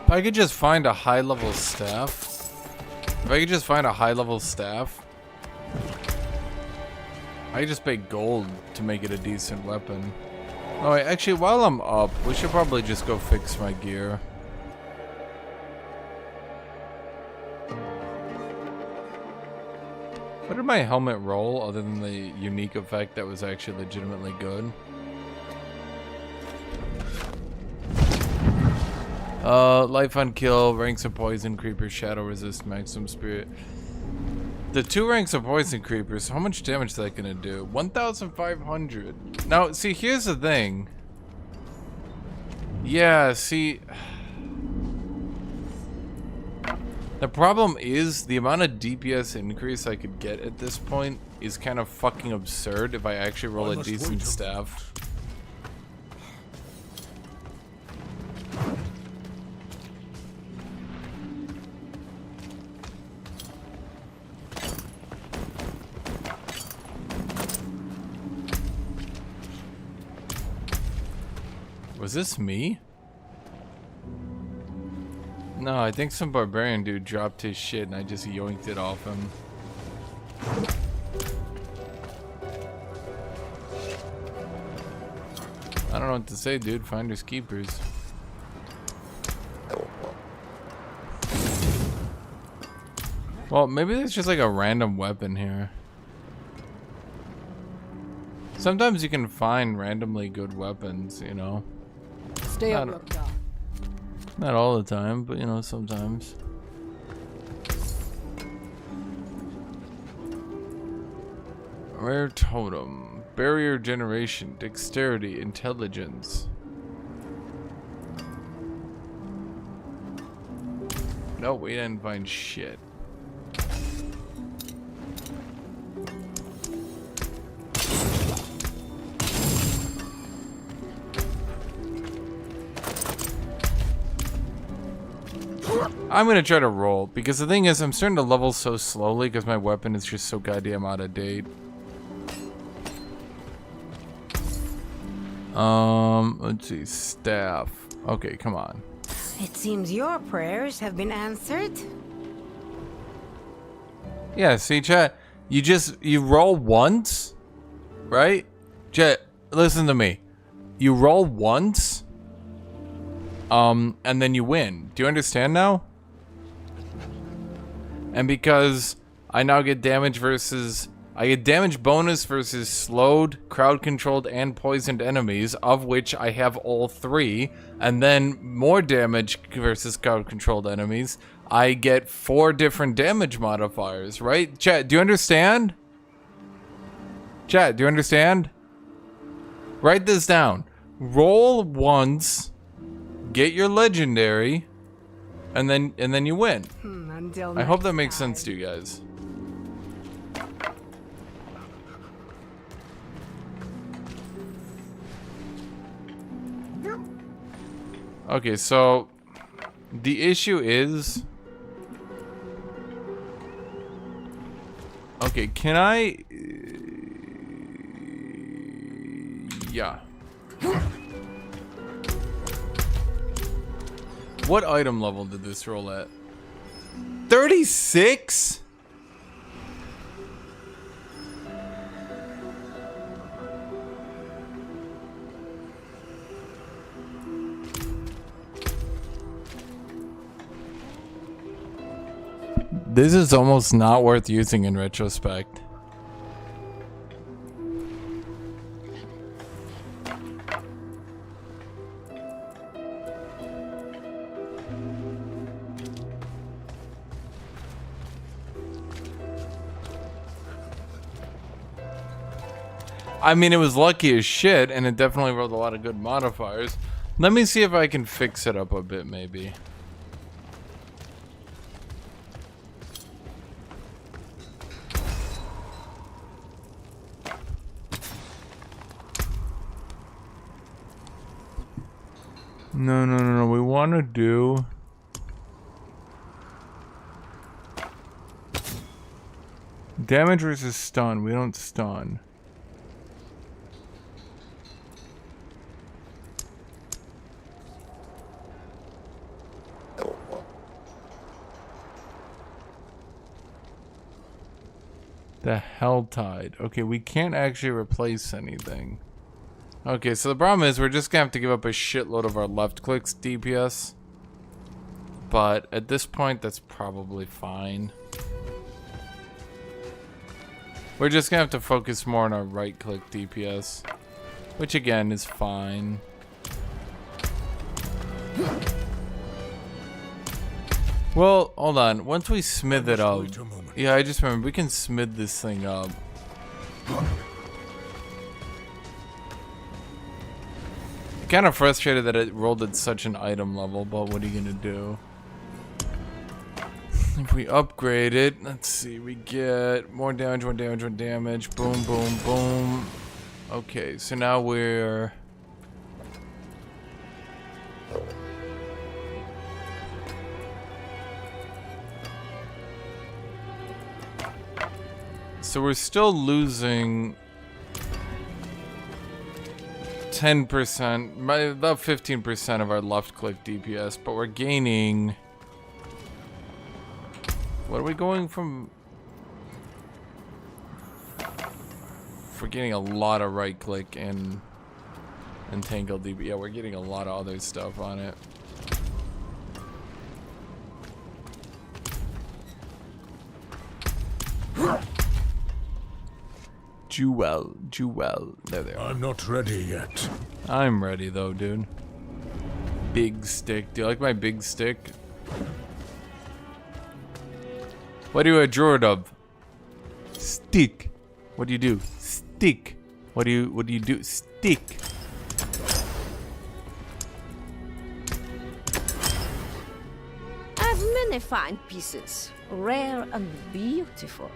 Speaker 1: If I could just find a high-level staff. I could just pay gold to make it a decent weapon. Oh, wait, actually, while I'm up, we should probably just go fix my gear. What did my helmet roll, other than the unique effect that was actually legitimately good? Life on kill, ranks of poison creeper, shadow resist, maximum spirit. The 2 ranks of poison creepers, how much damage is that gonna do? 1,500. Now, see, here's the thing. Yeah, see... The problem is, the amount of DPS increase I could get at this point is kind of fucking absurd if I actually roll a decent staff. Was this me? No, I think some barbarian dude dropped his shit and I just yoinked it off him. I don't know what to say, dude. Finders keepers. Well, maybe there's just like a random weapon here. Sometimes you can find randomly good weapons, you know.
Speaker 4: Stay up, Rookjaw.
Speaker 1: Not all the time, but you know, sometimes. Rare totem. Barrier generation. Dexterity. Intelligence. No, we didn't find shit. I'm gonna try to roll, because the thing is, I'm starting to level so slowly because my weapon is just so goddamn out of date. Let's see, staff. Okay, come on.
Speaker 22: It seems your prayers have been answered.
Speaker 1: Yeah, see, chat, you roll once, right? Chat, listen to me. You roll once, and then you win. Do you understand now? And because I now get damage I get damage bonus versus slowed, crowd controlled, and poisoned enemies, of which I have all 3, and then more damage versus crowd controlled enemies, I get 4 different damage modifiers, right? Chat, do you understand? Chat, do you understand? Write this down. Roll once, get your legendary, and then you win. I hope that makes sense to you guys. Okay, so the issue is, okay, can I, yeah. What item level did this roll at? 36? This is almost not worth using in retrospect. I mean, it was lucky as shit, and it definitely rolled a lot of good modifiers. Let me see if I can fix it up a bit, maybe. No. We want to do... damage versus stun. We don't stun. The Helltide. Okay, we can't actually replace anything. Okay, so the problem is we're just gonna have to give up a shitload of our left clicks DPS. But at this point, that's probably fine. We're just gonna have to focus more on our right click DPS. Which again is fine. Well, hold on. Once we smith it up... yeah, I just remember we can smith this thing up. Kind of frustrated that it rolled at such an item level, but what are you gonna do? If we upgrade it, let's see, we get more damage, more damage, more damage. Boom, boom, boom. Okay, so now we're... so we're still losing 10%, about 15% of our left click DPS, but we're gaining. What are we going from? We're getting a lot of right click and tangle DPS. Yeah, we're getting a lot of other stuff on it. Jewel. There they are.
Speaker 2: I'm not ready yet.
Speaker 1: I'm ready though, dude. Big stick. Do you like my big stick? What are you a druid of? Stick. What do you do? Stick. What do you do? Stick.
Speaker 7: I have many fine pieces, rare and beautiful.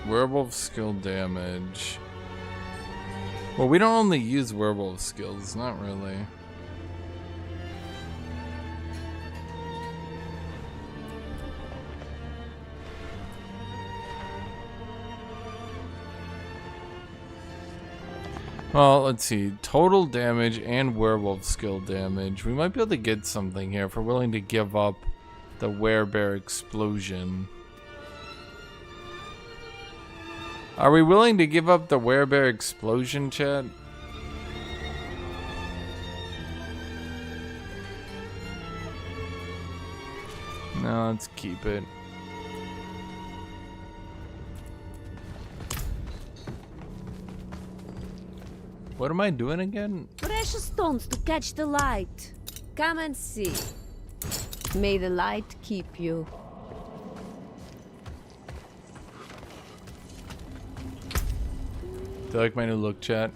Speaker 1: Werewolf skill damage. Well, we don't only use werewolf skills, not really. Well, let's see. Total damage and werewolf skill damage. We might be able to get something here if we're willing to give up the werebear explosion. Are we willing to give up the werebear explosion, chat? No, let's keep it. What am I doing again?
Speaker 7: Precious stones to catch the light. Come and see. May the light keep you.
Speaker 1: Do you like my new look, chat?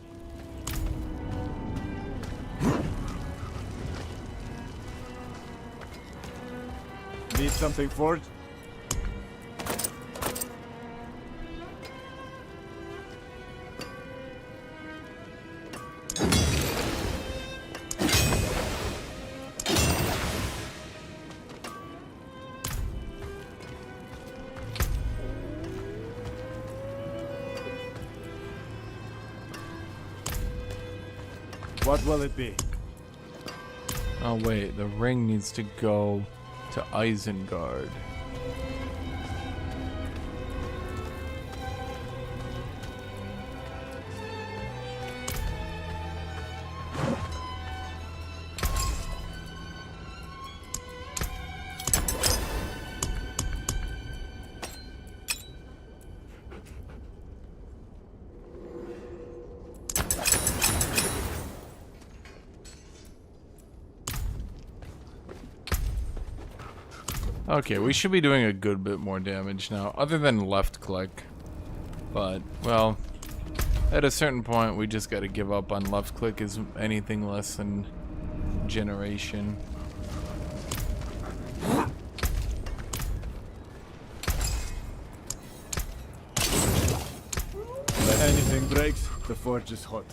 Speaker 15: Need something forged? What will it be?
Speaker 1: Oh wait, the ring needs to go to Isengard. Okay, we should be doing a good bit more damage now, other than left click. But, well, at a certain point, we just gotta give up on left click as anything less than generation.
Speaker 15: When anything breaks, the forge is hot.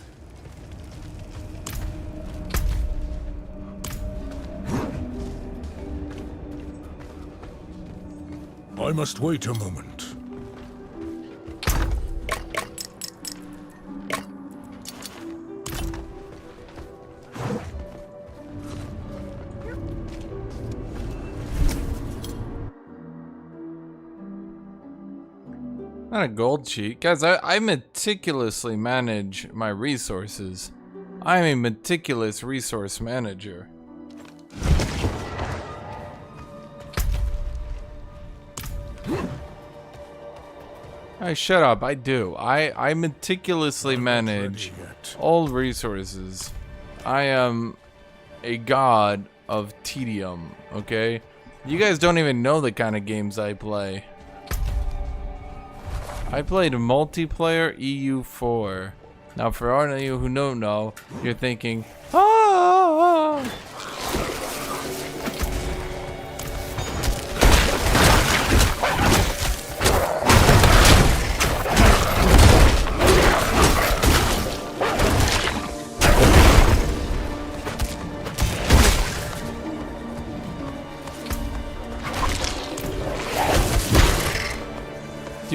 Speaker 2: I must wait a moment.
Speaker 1: Not a gold cheat. Guys, I meticulously manage my resources. I am a meticulous resource manager. Hey, shut up. I do. I meticulously manage all resources. I am a god of tedium, okay? You guys don't even know the kind of games I play. I played multiplayer EU4. Now, for all of you who don't know, you're thinking, ah!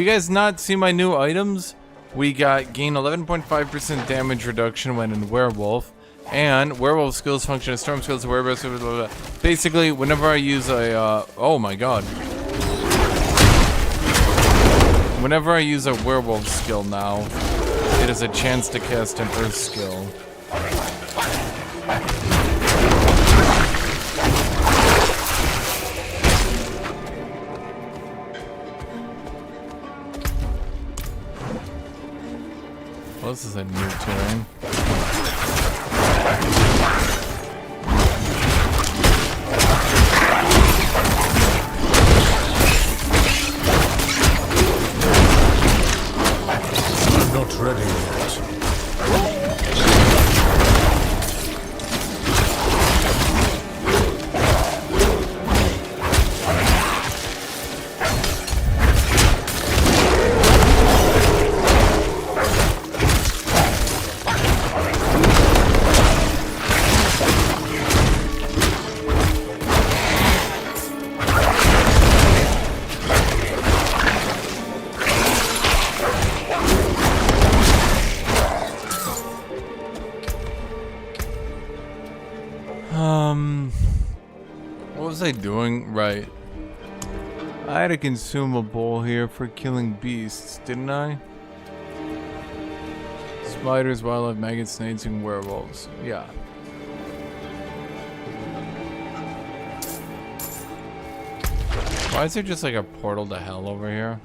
Speaker 1: Do you guys not see my new items? We got gain 11.5% damage reduction when in Werewolf, and Werewolf skills function as Storm skills, Werewolf, blah, blah, blah. Basically, whenever I use a, oh my god. Whenever I use a Werewolf skill now, it is a chance to cast an Earth skill. Well, this is a new terrain.
Speaker 2: I'm not ready yet.
Speaker 1: What was I doing? Right. I had to consume a bowl here for killing beasts, didn't I? Spiders, wildlife, maggots, snakes, and werewolves. Yeah. Why is there just like a portal to hell over here?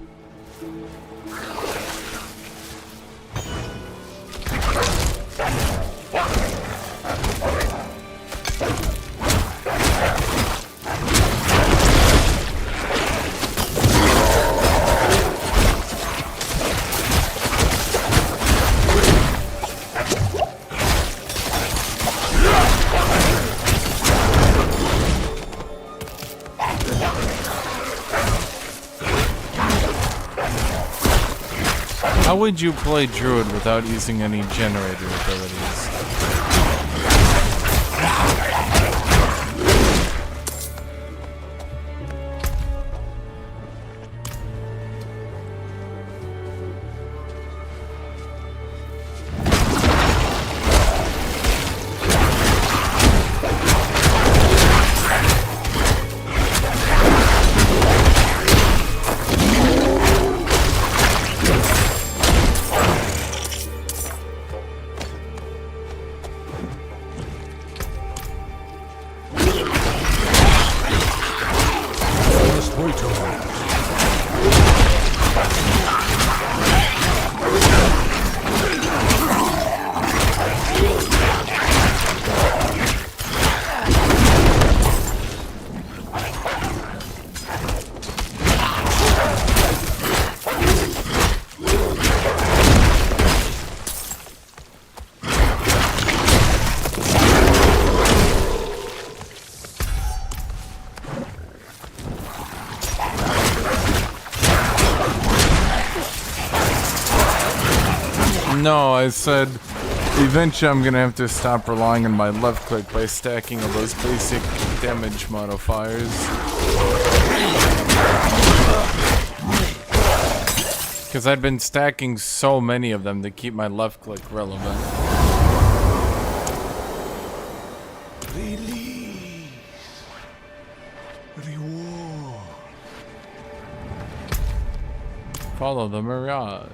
Speaker 1: How would you play Druid without using any generator abilities? No, I said eventually I'm gonna have to stop relying on my left click by stacking all those basic damage modifiers. Because I'd been stacking so many of them to keep my left click relevant.
Speaker 2: Release. Reward.
Speaker 1: Follow the mirage.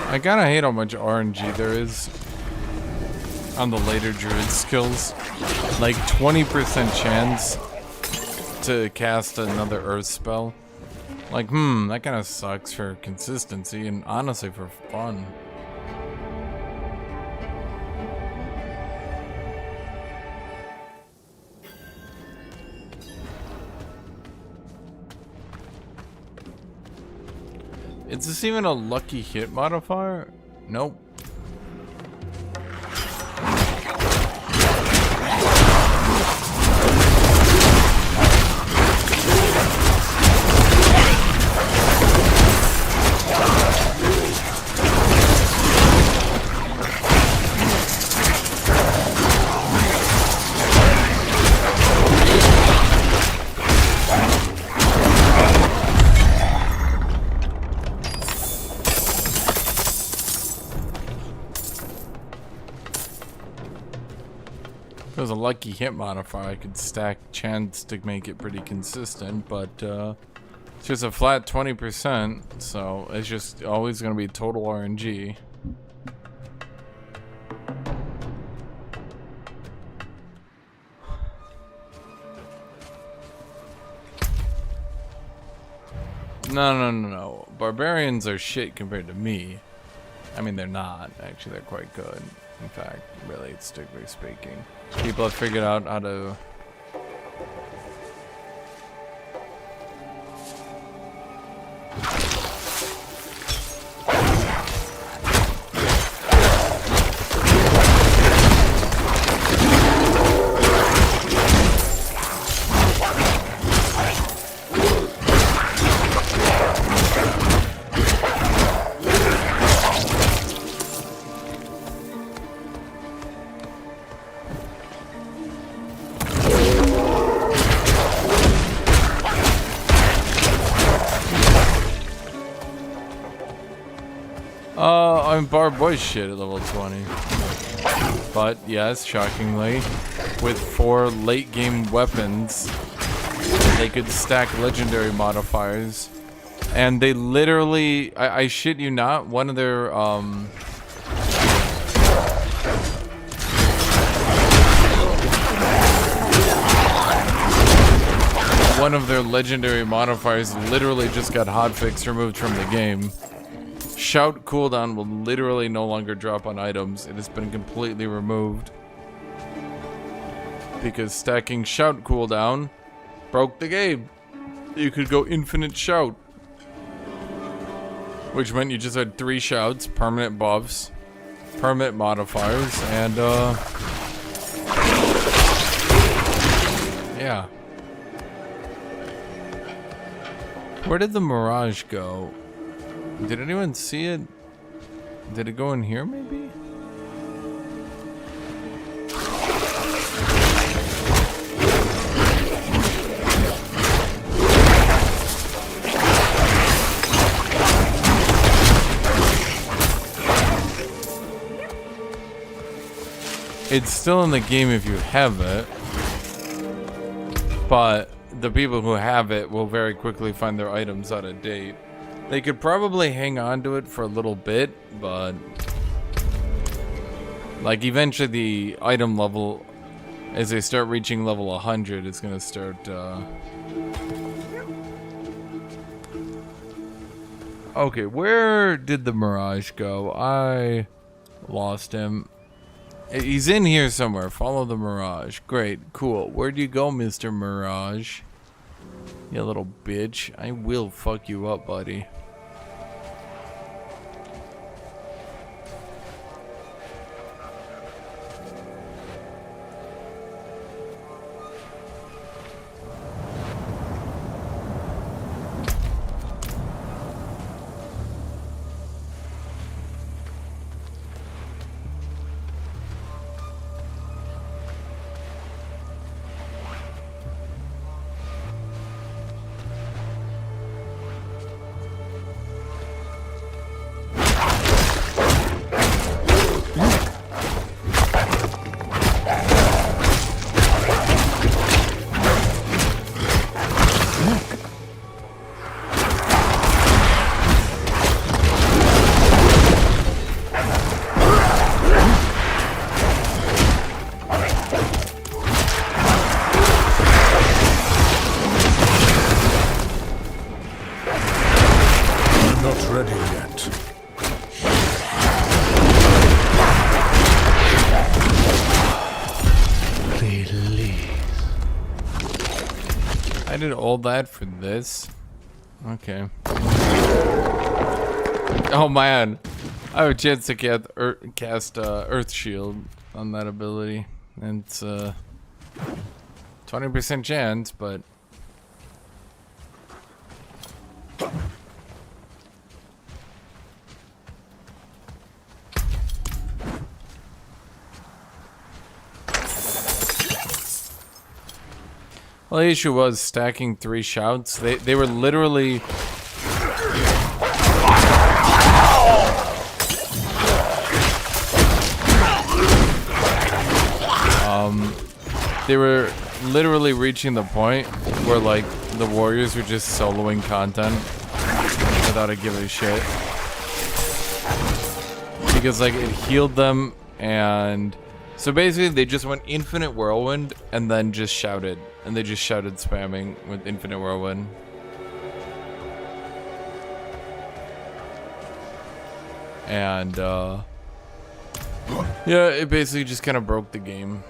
Speaker 1: I kinda hate how much RNG there is. on the later Druid skills. Like 20% chance to cast another Earth spell. Like, that kind of sucks for consistency and honestly for fun. Is this even a lucky hit modifier? Nope. If it was a lucky hit modifier, I could stack chance to make it pretty consistent, but it's just a flat 20%, so it's just always going to be total RNG. No. Barbarians are shit compared to me. I mean, they're not. Actually, they're quite good. In fact, really, strictly speaking. People have figured out how to... I'm Barb Boy shit at level 20. But yes, shockingly, with 4 late game weapons, they could stack legendary modifiers. And they literally, I shit you not, one of their legendary modifiers literally just got hotfix removed from the game. Shout cooldown will literally no longer drop on items. It has been completely removed. Because stacking shout cooldown broke the game. You could go infinite shout. Which meant you just had 3 shouts, permanent buffs, permanent modifiers, and yeah. Where did the Mirage go? Did anyone see it? Did it go in here, maybe? It's still in the game if you have it, but the people who have it will very quickly find their items out of date. They could probably hang on to it for a little bit, but like eventually the item level, as they start reaching level 100, it's gonna start okay, where did the Mirage go? I lost him. He's in here somewhere. Follow the Mirage. Great, cool. Where'd you go, Mr. Mirage? You little bitch. I will fuck you up, buddy. I did all that for this? Okay. Oh man. I have a chance to cast Earth Shield on that ability. And it's 20% chance, but... Well, the issue was stacking 3 shouts. They were literally... They were literally reaching the point where, like, the warriors were just soloing content without a give a shit. Because, like, it healed them, and... So basically, they just went Infinite Whirlwind, and then just shouted. And they just shouted spamming with Infinite Whirlwind. And, yeah, it basically just kind of broke the game.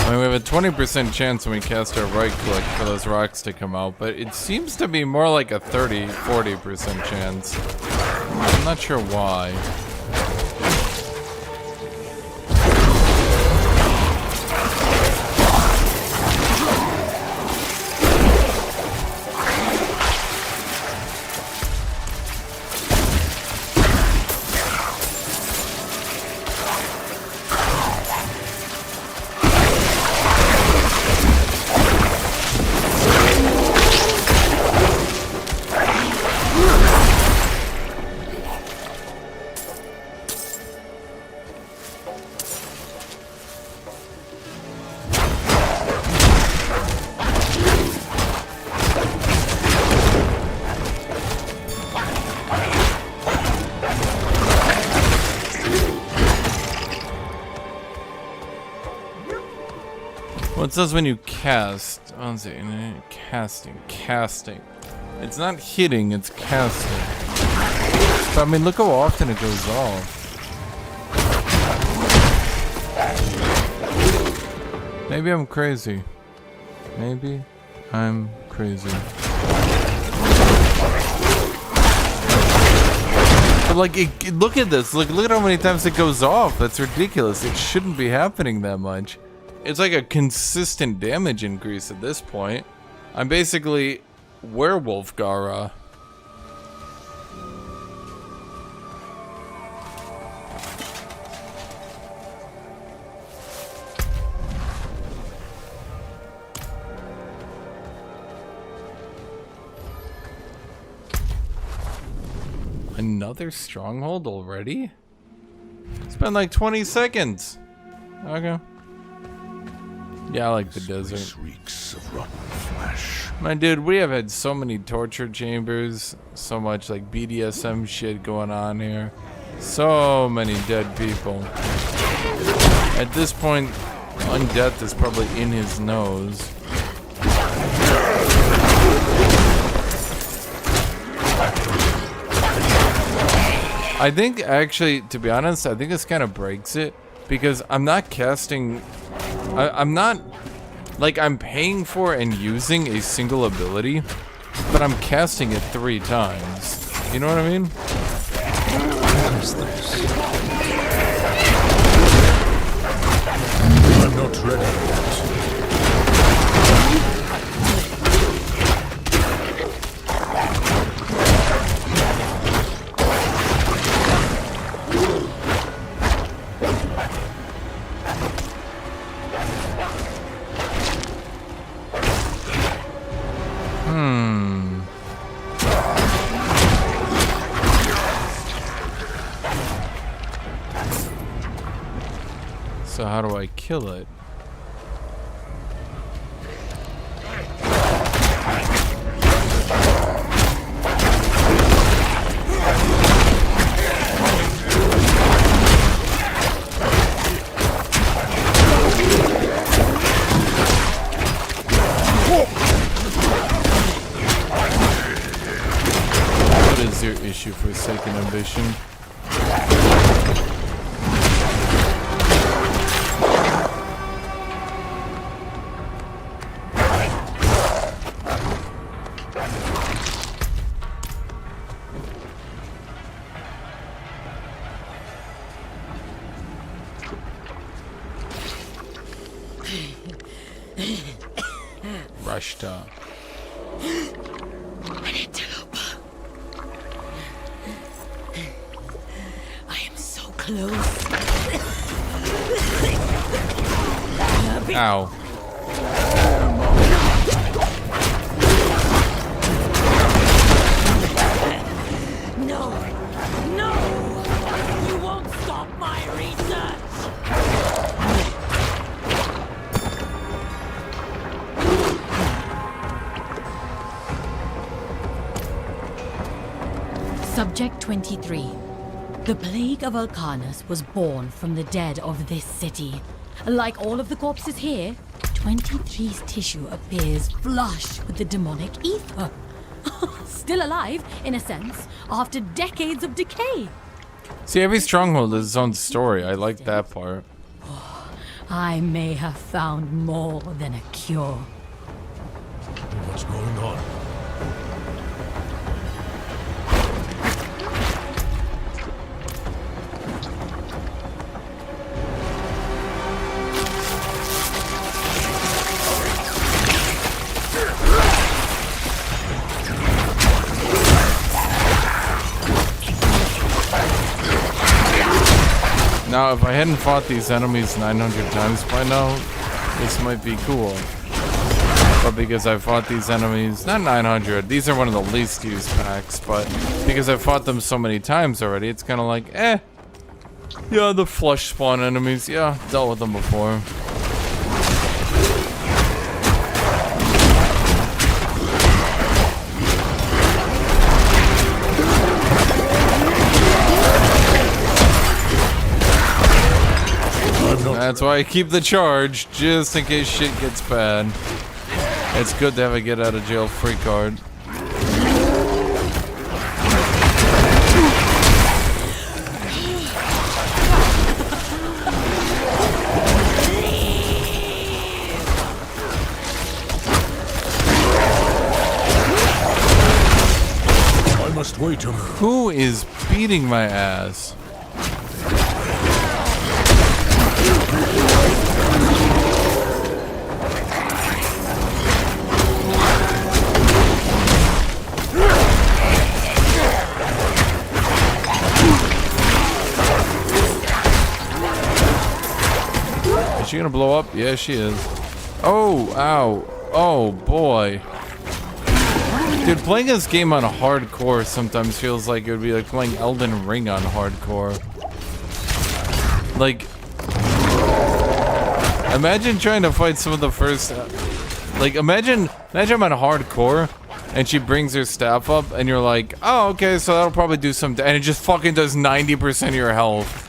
Speaker 1: I mean, we have a 20% chance when we cast our right click for those rocks to come out, but it seems to be more like a 30-40% chance. I'm not sure why. Well, it says when you cast. Oh, let's see. Casting. It's not hitting, it's casting. But I mean, look how often it goes off. Maybe I'm crazy. Maybe I'm crazy. But like, look at this. Look at how many times it goes off. That's ridiculous. It shouldn't be happening that much. It's like a consistent damage increase at this point. I'm basically Werewolf Gara. Another stronghold already? It's been like 20 seconds. Okay. Yeah, I like the desert.
Speaker 2: Reeks of rotten flesh.
Speaker 1: My dude, we have had so many torture chambers, so much like BDSM shit going on here. So many dead people. At this point, undeath is probably in his nose. I think, actually, to be honest, I think this kind of breaks it, because I'm not casting... I'm not... Like, I'm paying for and using a single ability, but I'm casting it 3 times. You know what I mean?
Speaker 2: What is this? I'm not ready yet.
Speaker 1: So how do I kill it? tissue forsaken ambition. Rushed up.
Speaker 22: An antelope. I am so close.
Speaker 1: Ow.
Speaker 22: No! No! You won't stop my research!
Speaker 6: Subject 23. The plague of Alcanus was born from the dead of this city. Like all of the corpses here, 23's tissue appears flush with the demonic ether. Still alive, in a sense, after decades of decay.
Speaker 1: See, every stronghold has its own story. I like that part.
Speaker 6: I may have found more than a cure.
Speaker 2: What's going on?
Speaker 1: Now, if I hadn't fought these enemies 900 times by now, this might be cool. But because I fought these enemies, not 900, these are one of the least used packs, but because I've fought them so many times already, it's kind of like, eh. Yeah, the flush spawn enemies, yeah, dealt with them before. That's why I keep the charge, just in case shit gets bad. It's good to have a get out of jail free card.
Speaker 2: I must wait a minute.
Speaker 1: Who is beating my ass? Is she gonna blow up? Yeah, she is. Oh, ow. Oh, boy. Dude, playing this game on hardcore sometimes feels like it would be like playing Elden Ring on hardcore. Like, imagine trying to fight some of the first... like, imagine I'm on hardcore, and she brings her staff up, and you're like, oh, okay, so that'll probably do some... and it just fucking does 90% of your health.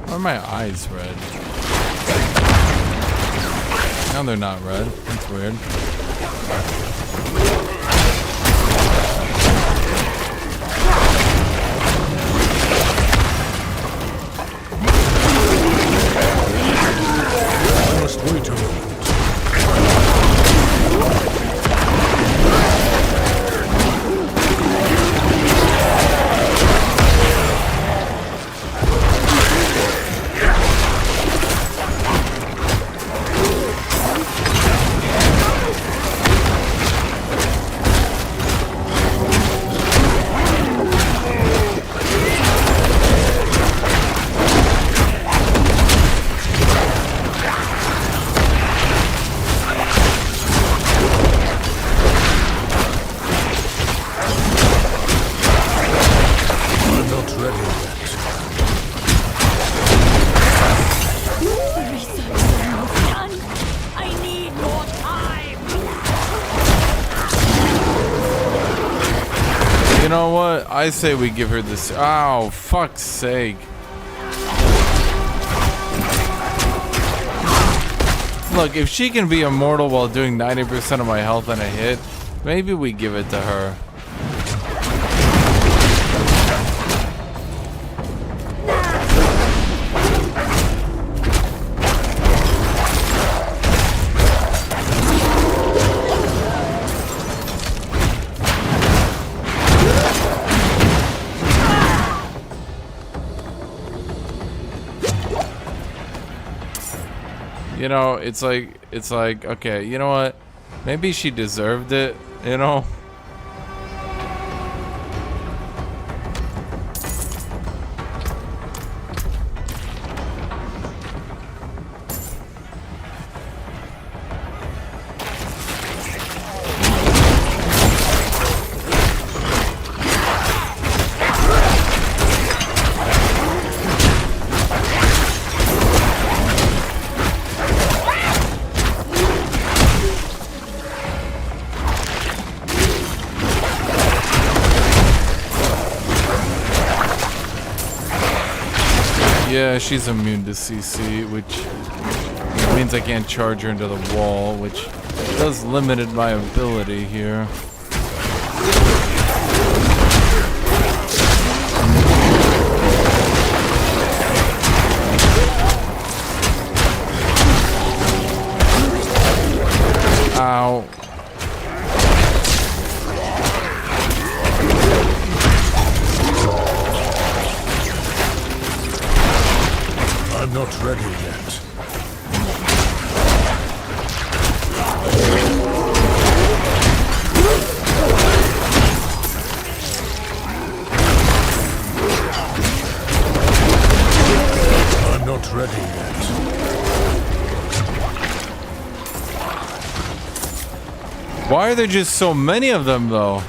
Speaker 1: Why are my eyes red? Now they're not red. That's weird.
Speaker 2: I must wait a moment.
Speaker 1: know what? I say we give her this. Oh, fuck's sake. Look, if she can be immortal while doing 90% of my health in a hit, maybe we give it to her. You know, it's like, okay, you know what? Maybe she deserved it, you know? Yeah, she's immune to CC, which means I can't charge her into the wall, which does limit my ability here. Ow.
Speaker 2: I'm not ready yet. I'm not ready yet.
Speaker 1: Why are there just so many of them, though?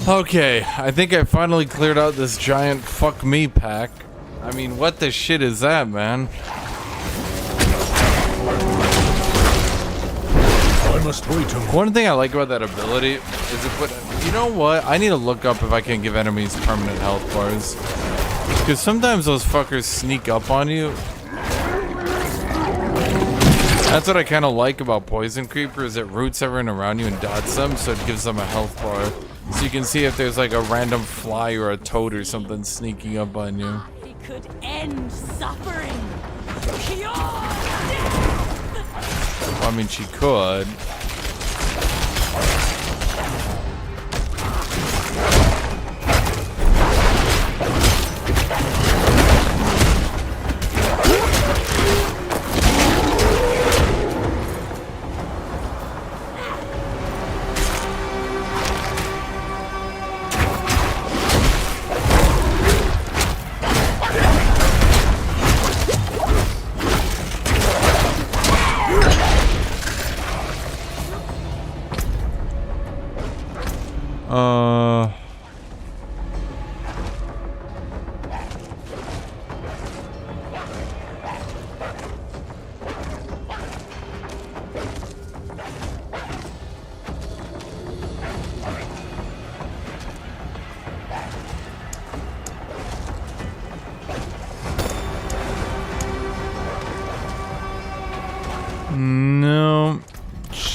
Speaker 1: Okay, I think I finally cleared out this giant fuck me pack. I mean, what the shit is that, man?
Speaker 2: I must wait a moment.
Speaker 1: One thing I like about that ability is it put. You know what? I need to look up if I can give enemies permanent health bars. Because sometimes those fuckers sneak up on you. That's what I kind of like about Poison Creeper, is it roots everyone around you and dots them, so it gives them a health bar. So you can see if there's like a random fly or a toad or something sneaking up on you.
Speaker 22: He could end suffering. Cure
Speaker 1: Well, I mean, she could.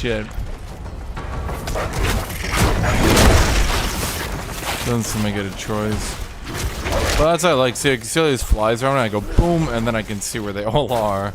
Speaker 1: shit. Doesn't seem like I get a choice. But that's what I like. See, I can see all these flies around and I go boom, and then I can see where they all are.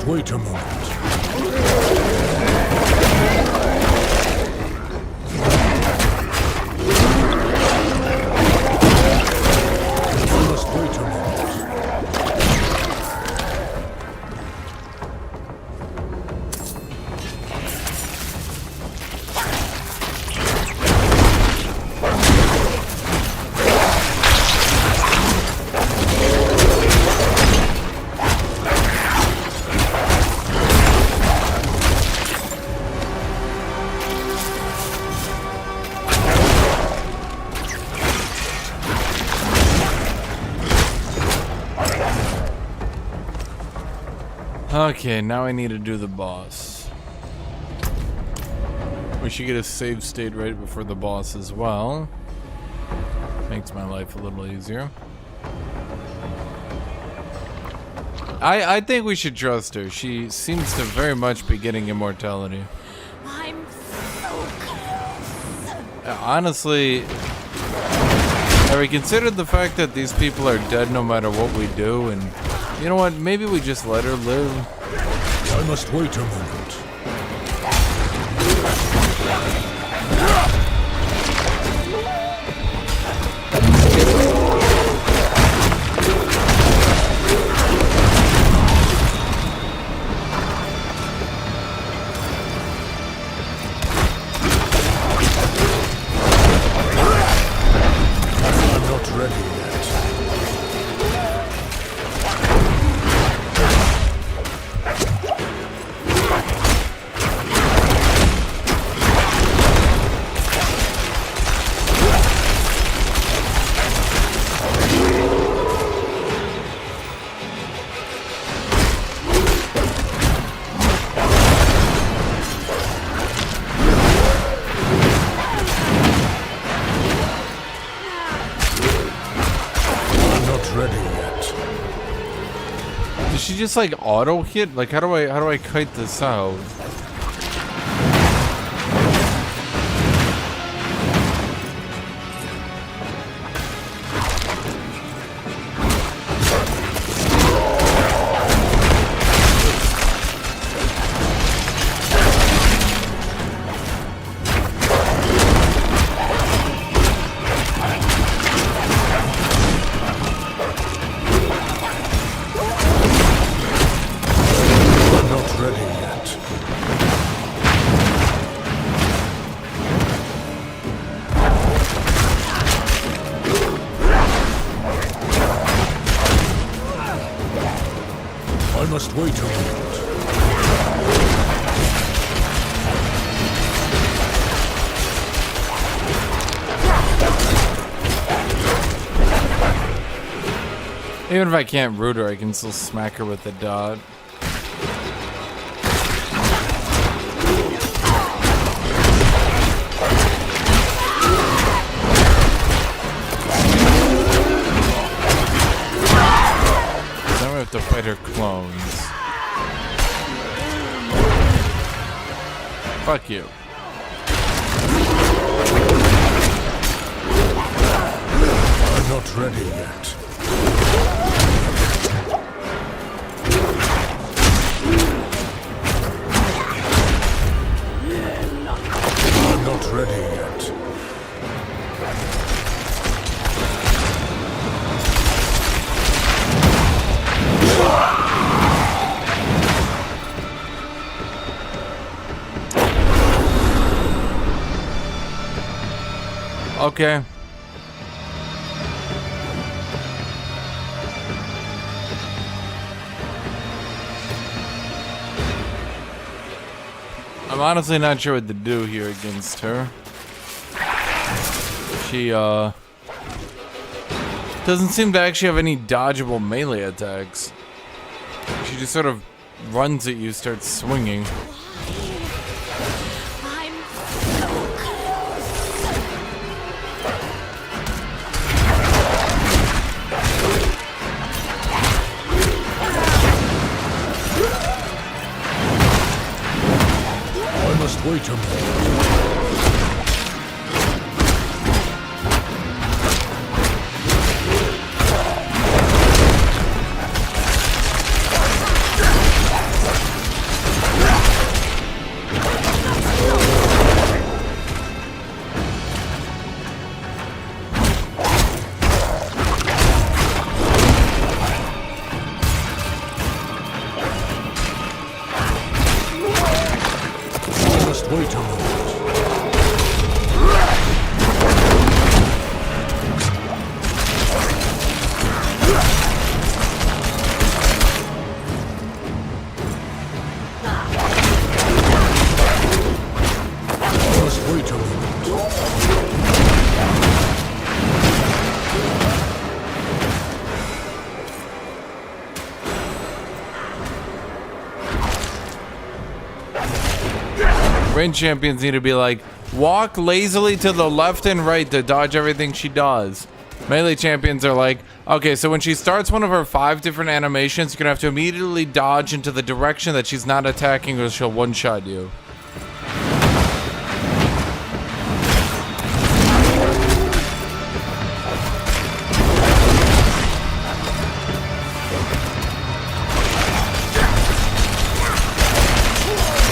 Speaker 2: Wait a moment. I must wait a moment.
Speaker 1: Okay, now I need to do the boss. We should get a save state right before the boss as well. Makes my life a little easier. I think we should trust her. She seems to very much be getting immortality.
Speaker 19: I'm so close.
Speaker 1: Honestly, have we considered the fact that these people are dead no matter what we do? And you know what? Maybe we just let her live.
Speaker 2: I must wait a moment. I'm not ready yet.
Speaker 1: Does she just like auto hit? Like how do I kite this out? I must wait a moment. Even if I can't root her, I can still smack her with the dot. Then we have to fight her clones. Fuck you.
Speaker 2: I'm not ready yet. I'm not ready yet.
Speaker 1: Okay. I'm honestly not sure what to do here against her. She, doesn't seem to actually have any dodgeable melee attacks. She just sort of runs at you, starts swinging.
Speaker 2: I must wait a moment.
Speaker 1: Range champions need to be like, walk lazily to the left and right to dodge everything she does. Melee champions are like, okay, so when she starts one of her 5 different animations, you're gonna have to immediately dodge into the direction that she's not attacking or she'll one-shot you.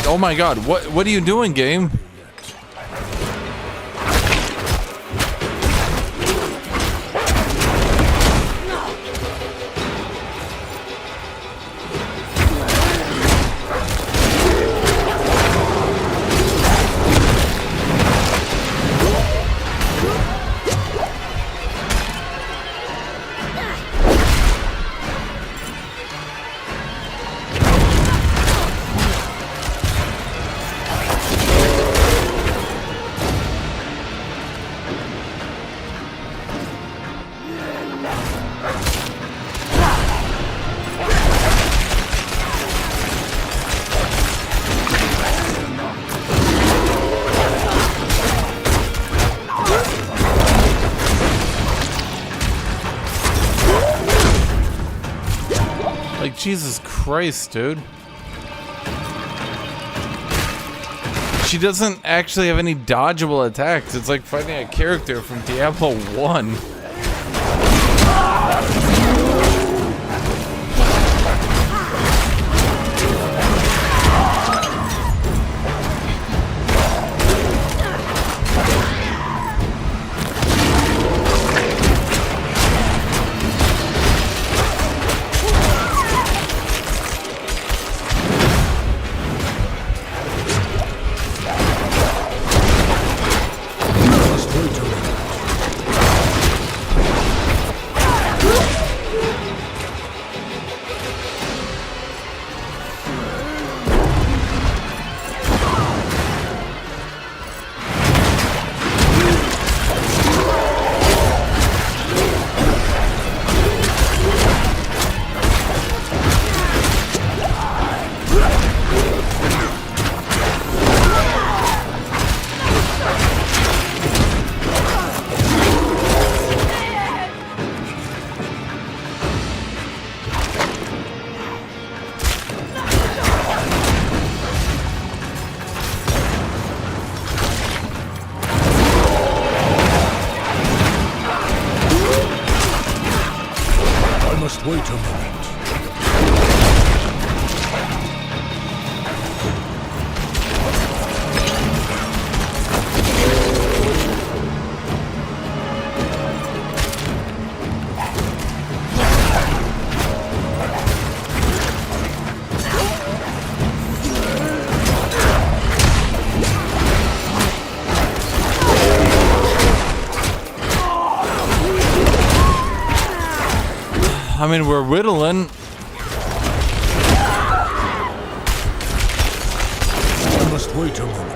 Speaker 1: Oh my god, what are you doing, game? Like, Jesus Christ, dude. She doesn't actually have any dodgeable attacks. It's like fighting a character from Diablo 1.
Speaker 2: Wait a moment.
Speaker 1: I mean, we're whittling.
Speaker 2: I must must wait a moment.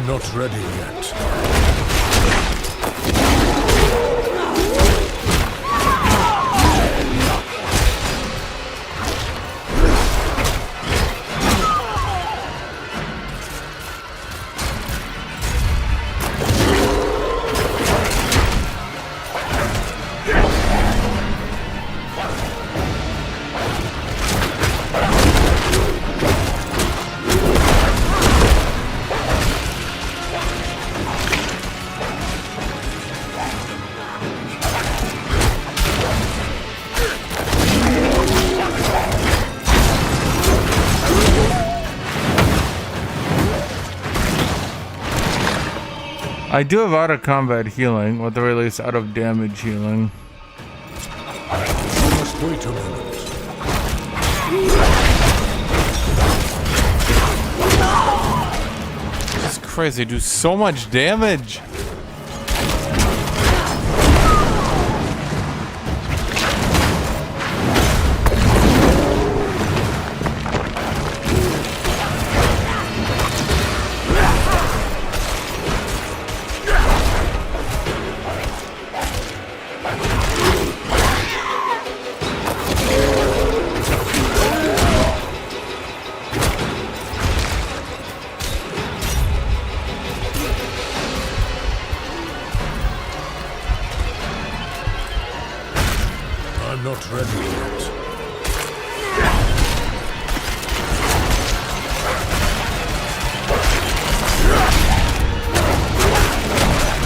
Speaker 2: Not ready yet.
Speaker 1: I do have out of combat healing, or at the very least out of damage healing.
Speaker 2: I must wait a moment.
Speaker 1: Jesus Christ, they do so much damage.
Speaker 2: I'm not ready yet.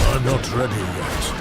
Speaker 2: I'm not ready yet.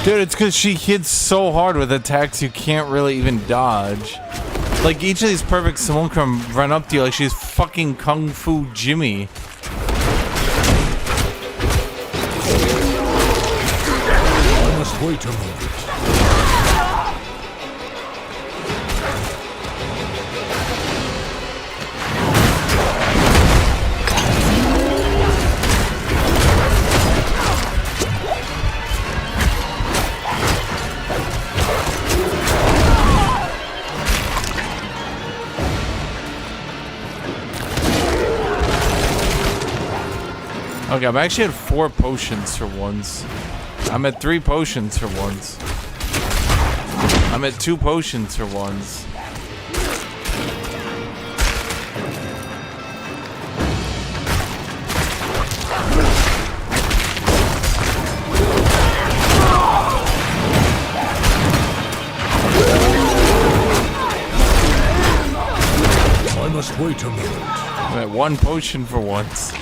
Speaker 1: Dude, it's because she hits so hard with attacks you can't really even dodge. Like, each of these perfect simulacrum run up to you like she's fucking Kung Fu Jimmy.
Speaker 2: I must wait a moment.
Speaker 1: Okay, I'm actually at 4 potions for once. I'm at 3 potions for once. I'm at 2 potions for once.
Speaker 2: I must wait a moment.
Speaker 1: I'm at 1 potion for once.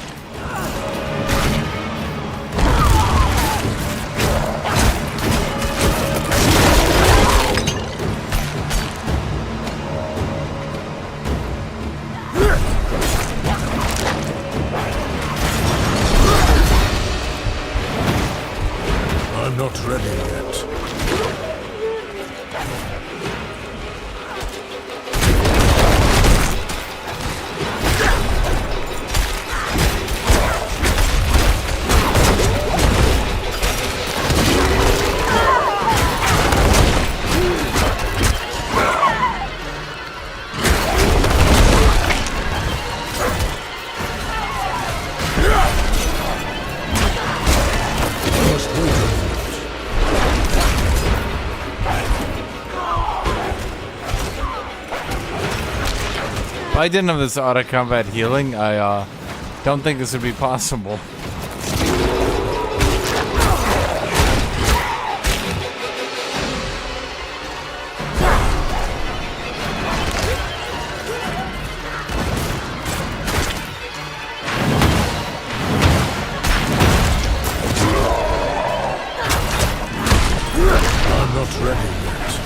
Speaker 1: I didn't have this auto combat healing, I don't think this would be possible.
Speaker 2: I'm not ready yet.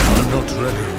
Speaker 2: I'm not ready yet.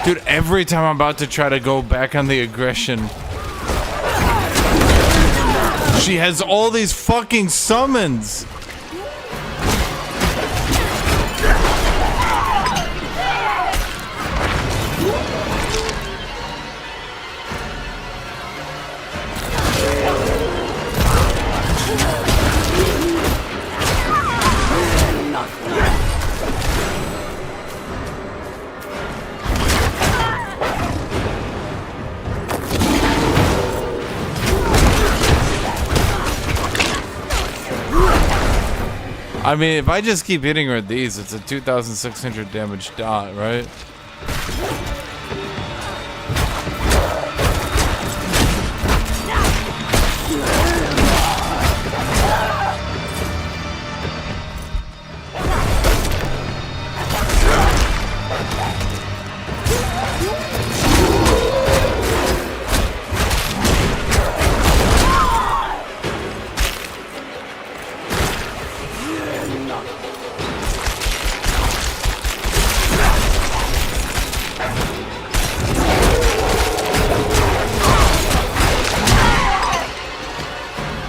Speaker 1: Dude, every time I'm about to try to go back on the aggression, she has all these fucking summons. I mean, if I just keep hitting her with these, it's a 2,600 damage dot, right?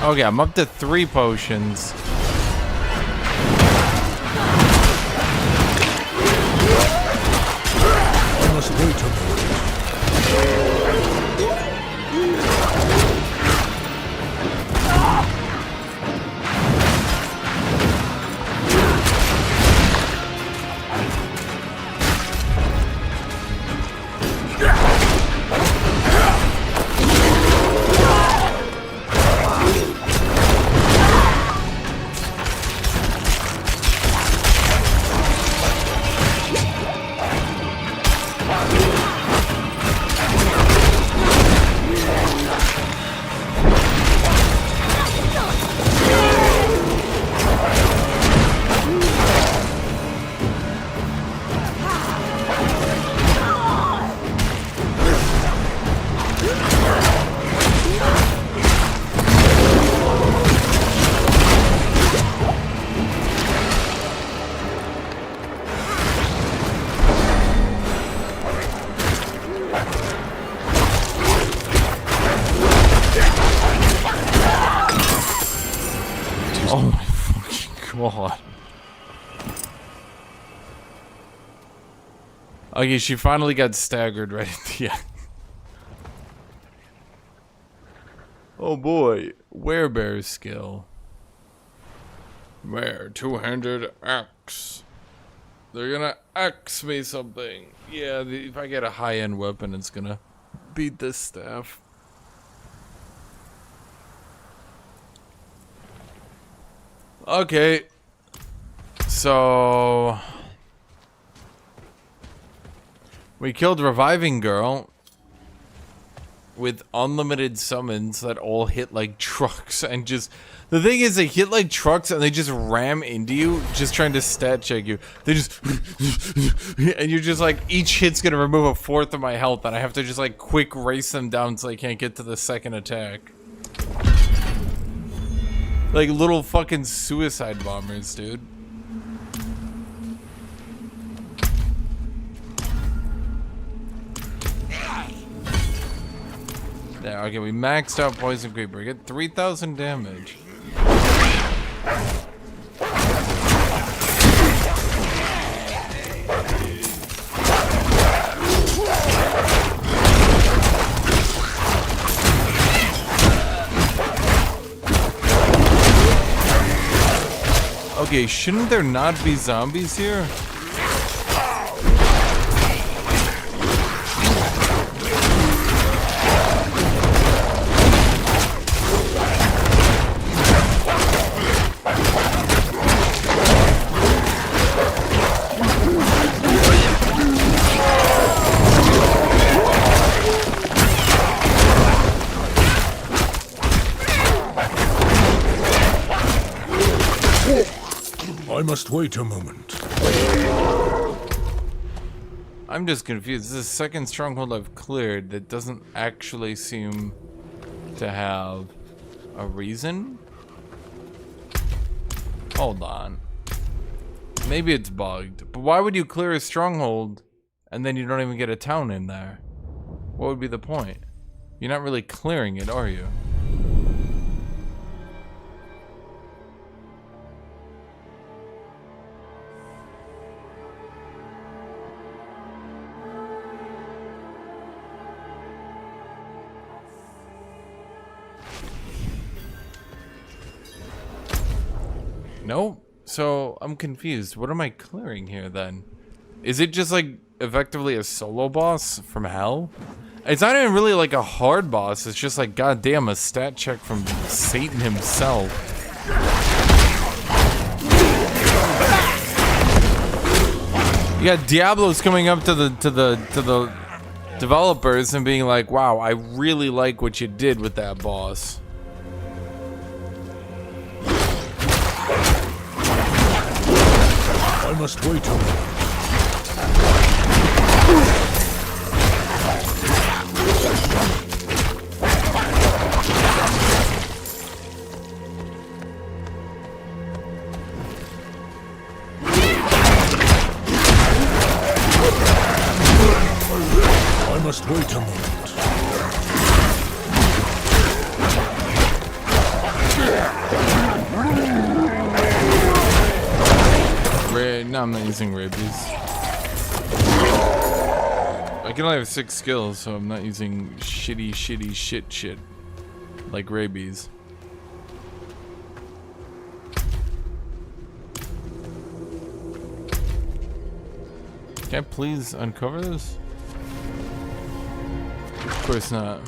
Speaker 1: Okay, I'm up to 3 potions.
Speaker 2: I must wait a moment. Oh my fucking god. Okay, she finally got staggered right at the end. Oh boy, werebear skill. Where? Two-handed axe. They're gonna axe me something. Yeah, if I get a high-end weapon, it's gonna beat this staff. Okay. So we killed Reviving Girl with unlimited summons that all hit like trucks and just... The thing is, they hit like trucks and they just ram into you, just trying to stat check you. They just... and you're just like, each hit's gonna remove a fourth of my health and I have to just like quick race them down so I can't get to the second attack.
Speaker 1: Like little fucking suicide bombers, dude. There, okay, we maxed out Poison Creeper. We get 3,000 damage. Okay, shouldn't there not be zombies here?
Speaker 2: I must wait a moment.
Speaker 1: I'm just confused. This is the second stronghold I've cleared that doesn't actually seem to have a reason. Hold on. Maybe it's bugged. But why would you clear a stronghold and then you don't even get a town in there? What would be the point? You're not really clearing it, are you? Nope. So I'm confused. What am I clearing here then? Is it just like effectively a solo boss from hell? It's not even really like a hard boss. It's just like goddamn a stat check from Satan himself. You got Diablos coming up to the developers and being like, "Wow, I really like what you did with that boss."
Speaker 2: I must wait a moment. I must wait a moment.
Speaker 1: No, I'm not using rabies. I can only have 6 skills, so I'm not using shitty shit like rabies. Can I please uncover this? Of course not.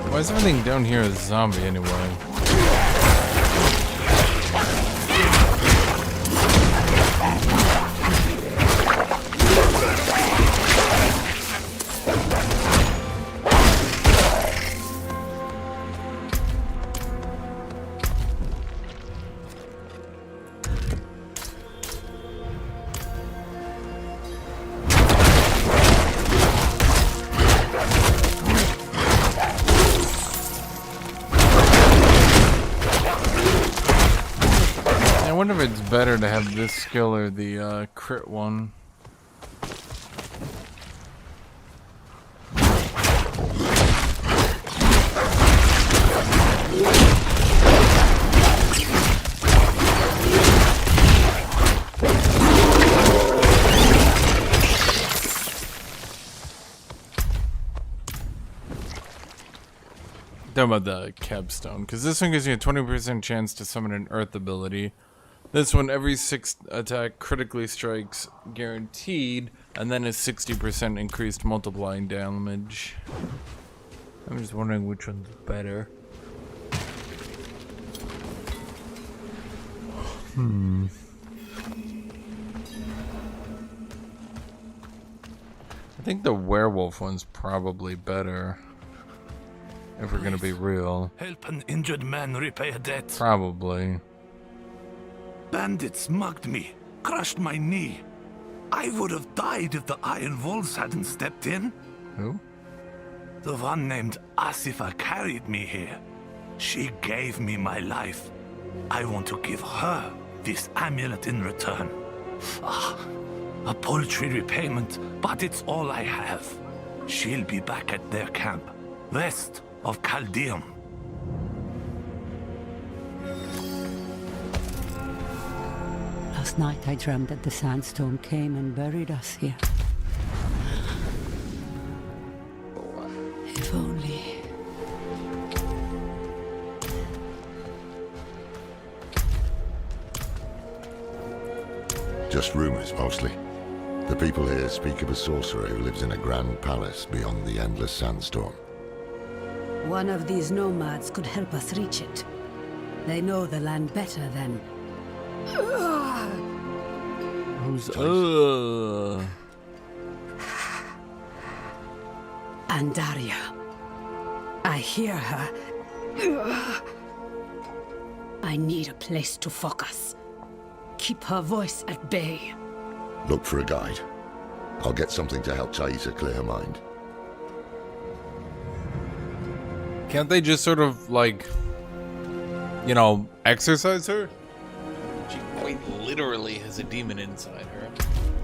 Speaker 1: Why is everything down here a zombie anyway? I wonder if it's better to have this skill or the crit one. Talking about the capstone, because this one gives you a 20% chance to summon an earth ability. This one, every 6 attack critically strikes guaranteed, and then a 60% increased multiplying damage. I'm just wondering which one's better. I think the werewolf one's probably better. If we're gonna be real.
Speaker 2: Help an injured man repay a debt.
Speaker 1: Probably.
Speaker 2: Bandits mugged me, crushed my knee. I would have died if the Iron Wolves hadn't stepped in.
Speaker 1: Who?
Speaker 2: The one named Asifa carried me here. She gave me my life. I want to give her this amulet in return. Ah, a paltry repayment, but it's all I have. She'll be back at their camp, west of Chaldeum.
Speaker 10: Last night I dreamed that the sandstone came and buried us here. If only.
Speaker 11: Just rumors, mostly. The people here speak of a sorcerer who lives in a grand palace beyond the endless sandstorm.
Speaker 8: One of these nomads could help us reach it. They know the land better than...
Speaker 1: Who's
Speaker 8: Andaria. I hear her. I need a place to focus. Keep her voice at bay.
Speaker 11: Look for a guide. I'll get something to help Thaisa clear her mind.
Speaker 1: Can't they just sort of, like, you know, exercise her? She quite literally has a demon inside her.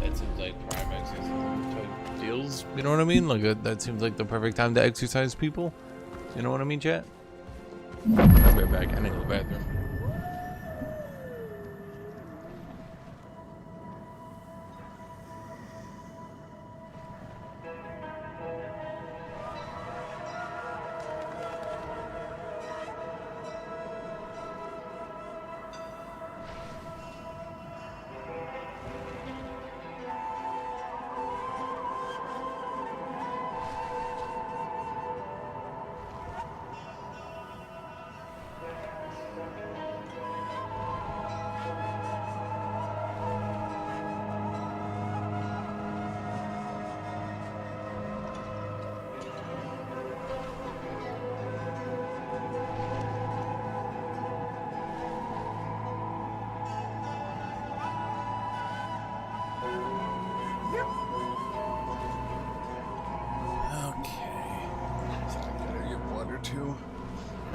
Speaker 1: That seems like prime exercise type deals. You know what I mean? Like, that seems like the perfect time to exercise people. You know what I mean, chat? I'll be right back. I need to go to the bathroom.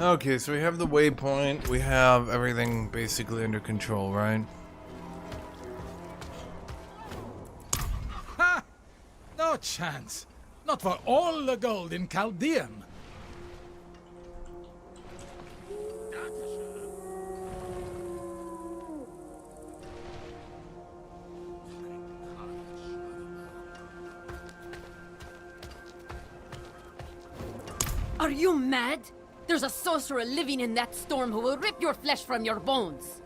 Speaker 1: Okay, so we have the waypoint, we have everything basically under control, right?
Speaker 9: Ha! No chance. Not for all the gold in Chaldeum.
Speaker 19: Are you mad? There's a sorcerer living in that storm who will rip your flesh from your bones.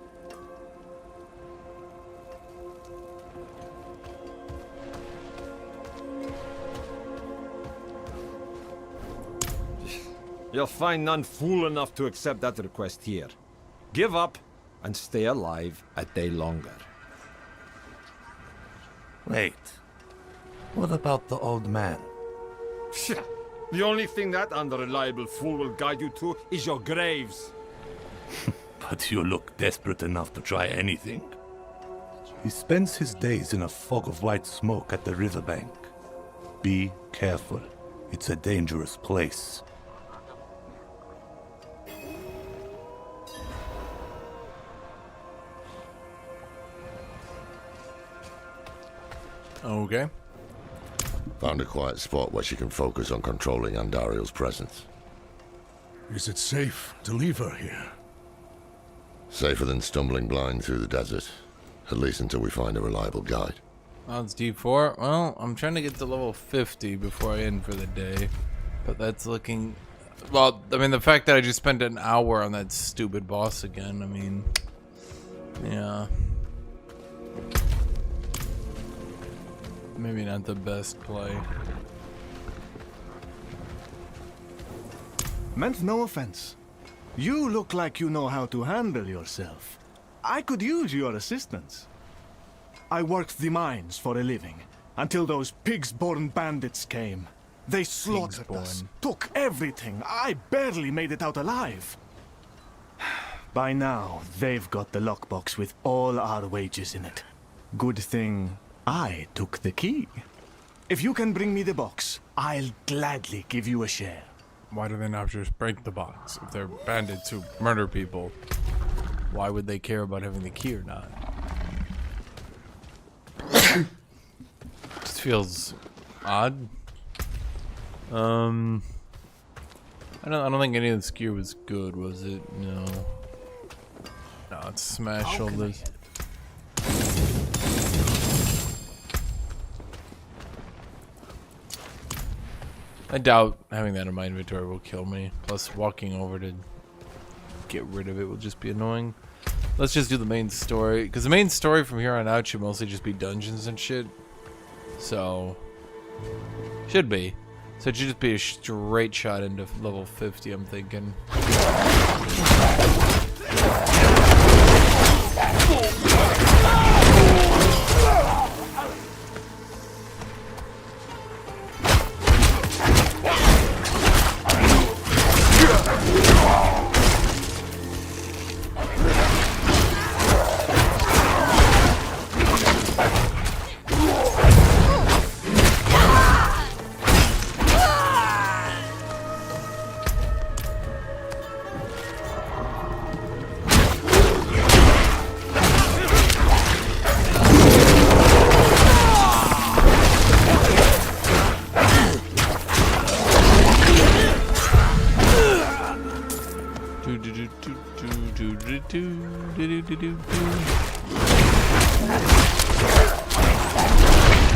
Speaker 23: You'll find none fool enough to accept that request here. Give up and stay alive a day longer.
Speaker 2: Wait. What about the old man?
Speaker 23: The only thing that unreliable fool will guide you to is your graves.
Speaker 2: But you look desperate enough to try anything. He spends his days in a fog of white smoke at the riverbank. Be careful. It's a dangerous place.
Speaker 1: Okay.
Speaker 11: Found a quiet spot where she can focus on controlling Andariel's presence.
Speaker 2: Is it safe to leave her here?
Speaker 11: Safer than stumbling blind through the desert. At least until we find a reliable guide.
Speaker 1: Odds D4. Well, I'm trying to get to level 50 before I end for the day. But that's looking... Well, I mean, the fact that I just spent an hour on that stupid boss again, I mean... Yeah. Maybe not the best play.
Speaker 9: Meant no offense. You look like you know how to handle yourself.
Speaker 5: I could use your assistance. I worked the mines for a living, until those pigs-born bandits came. They slaughtered us, took everything. I barely made it out alive. By now, they've got the lockbox with all our wages in it. Good thing I took the key. If you can bring me the box, I'll gladly give you a share.
Speaker 1: Why do they not just break the box? If they're bandits who murder people, why would they care about having the key or not? This feels odd. I don't think any of this gear was good, was it? No. No, let's smash all this. I doubt having that in my inventory will kill me. Plus, walking over to get rid of it will just be annoying. Let's just do the main story, because the main story from here on out should mostly just be dungeons and shit. So, should be. So it should just be a straight shot into level 50, I'm thinking.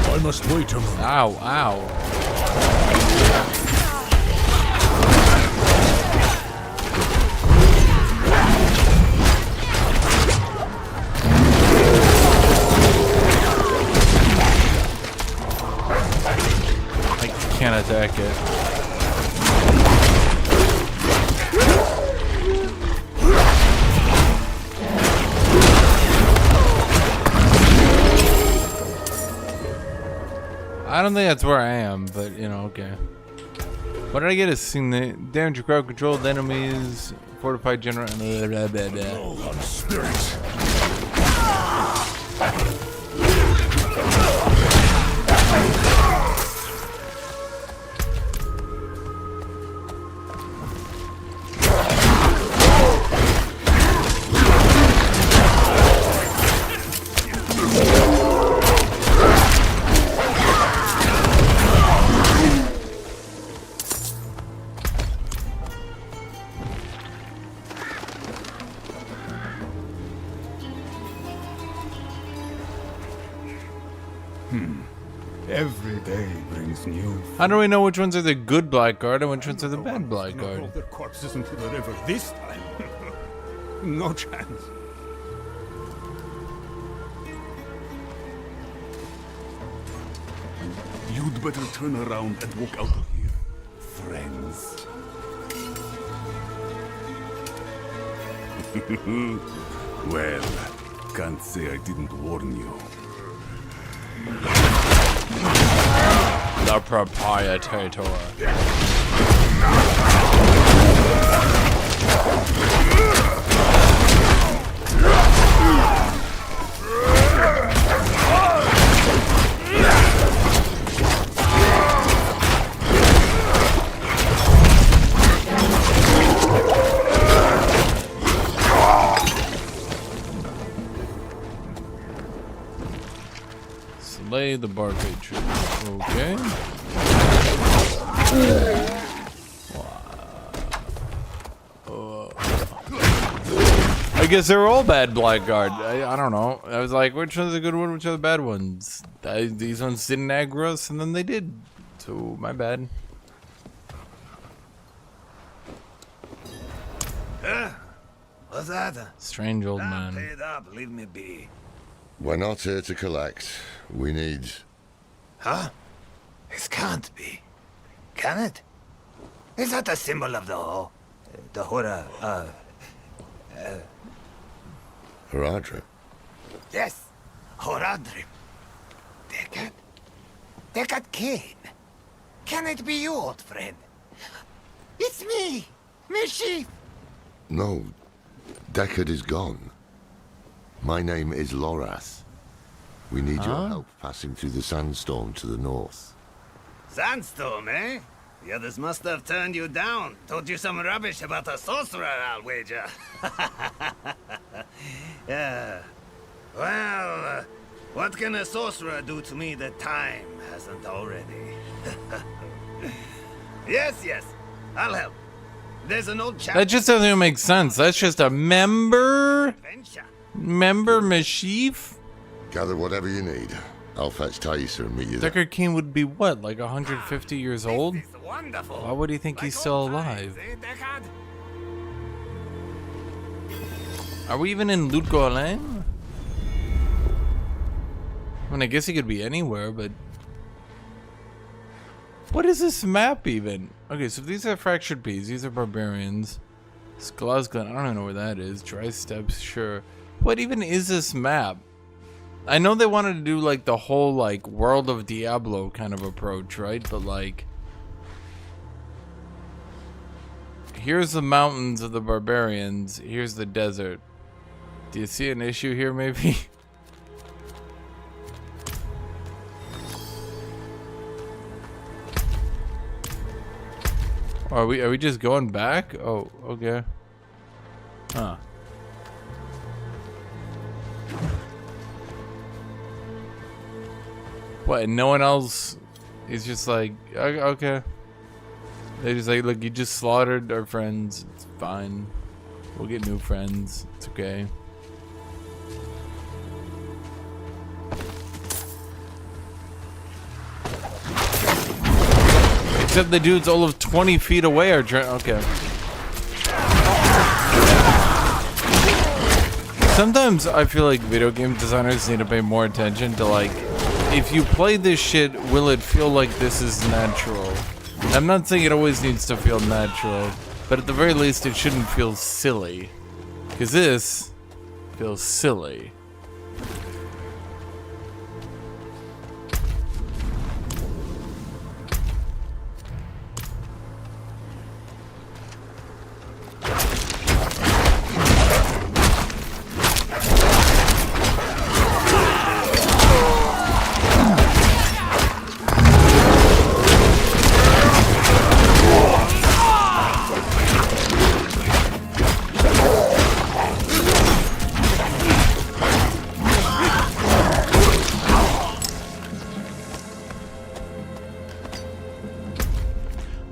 Speaker 2: I must wait a moment.
Speaker 1: Ow, ow. I can't attack it. I don't think that's where I am, but you know, okay. What did I get? Is seeing the damage to crowd controlled enemies, fortified general, and blah, blah, blah.
Speaker 2: Oh, on spirits.
Speaker 13: Every day brings new.
Speaker 1: How do we know which ones are the good blackguard and which ones are the bad blackguard?
Speaker 13: Roll their corpses into the river this time. No chance. You'd better turn around and walk out of here, friends. Well, can't say I didn't warn you.
Speaker 1: The proprietor. Slay the bar patron. Okay. I guess they were all bad blackguard. I don't know. I was like, which one's a good one, which are the bad ones? These ones didn't aggro us, and then they did. So, my bad.
Speaker 21: What's that?
Speaker 1: Strange old man.
Speaker 21: Paid up, leave me be.
Speaker 11: We're not here to collect. We need...
Speaker 21: Huh? It can't be. Can it? Is that the symbol of the Ho? The Hora,
Speaker 11: Haradrim?
Speaker 21: Yes, Horadrim. Deckard Cain. Can it be you, old friend? It's me, Mischief.
Speaker 11: No, Deckard is gone. My name is Lorath. We need your help passing through the sandstorm to the north.
Speaker 21: Sandstorm, eh? The others must have turned you down. Told you some rubbish about a sorcerer, I'll wager. Yeah. Well, what can a sorcerer do to me that time hasn't already? Yes, I'll help. There's an old chap.
Speaker 1: That just doesn't even make sense. That's just a member Mischief?
Speaker 11: Gather whatever you need. I'll fetch Thaisa and meet you there.
Speaker 1: Deckard Cain would be what, like 150 years old?
Speaker 21: Wonderful.
Speaker 1: Why would he think he's still alive? Are we even in Lutgorlan? I mean, I guess he could be anywhere, but... What is this map even? Okay, so these are fractured peas. These are barbarians. Sklazglen, I don't even know where that is. Dry steppes, sure. What even is this map? I know they wanted to do like the whole like world of Diablo kind of approach, right? But like... Here's the mountains of the barbarians. Here's the desert. Do you see an issue here maybe? Are we just going back? Oh, okay. Huh. What, and no one else is just like, okay. They just like, look, you just slaughtered our friends. It's fine. We'll get new friends. It's okay. Except the dudes all of 20 feet away are trying. Okay. Sometimes I feel like video game designers need to pay more attention to like, if you play this shit, will it feel like this is natural? I'm not saying it always needs to feel natural, but at the very least it shouldn't feel silly. Because this feels silly.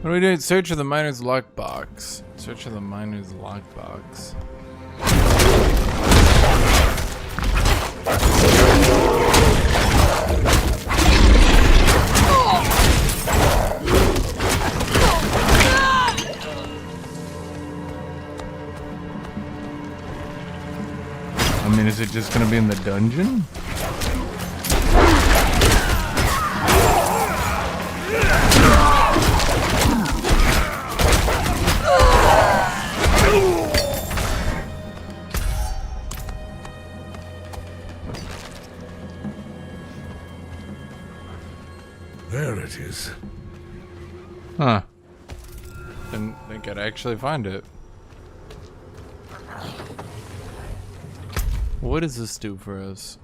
Speaker 1: What are we doing? Search of the miner's lockbox. Search of the miner's lockbox. I mean, is it just gonna be in the dungeon?
Speaker 2: There it is.
Speaker 1: Huh. Didn't think I'd actually find it. What does this do for us?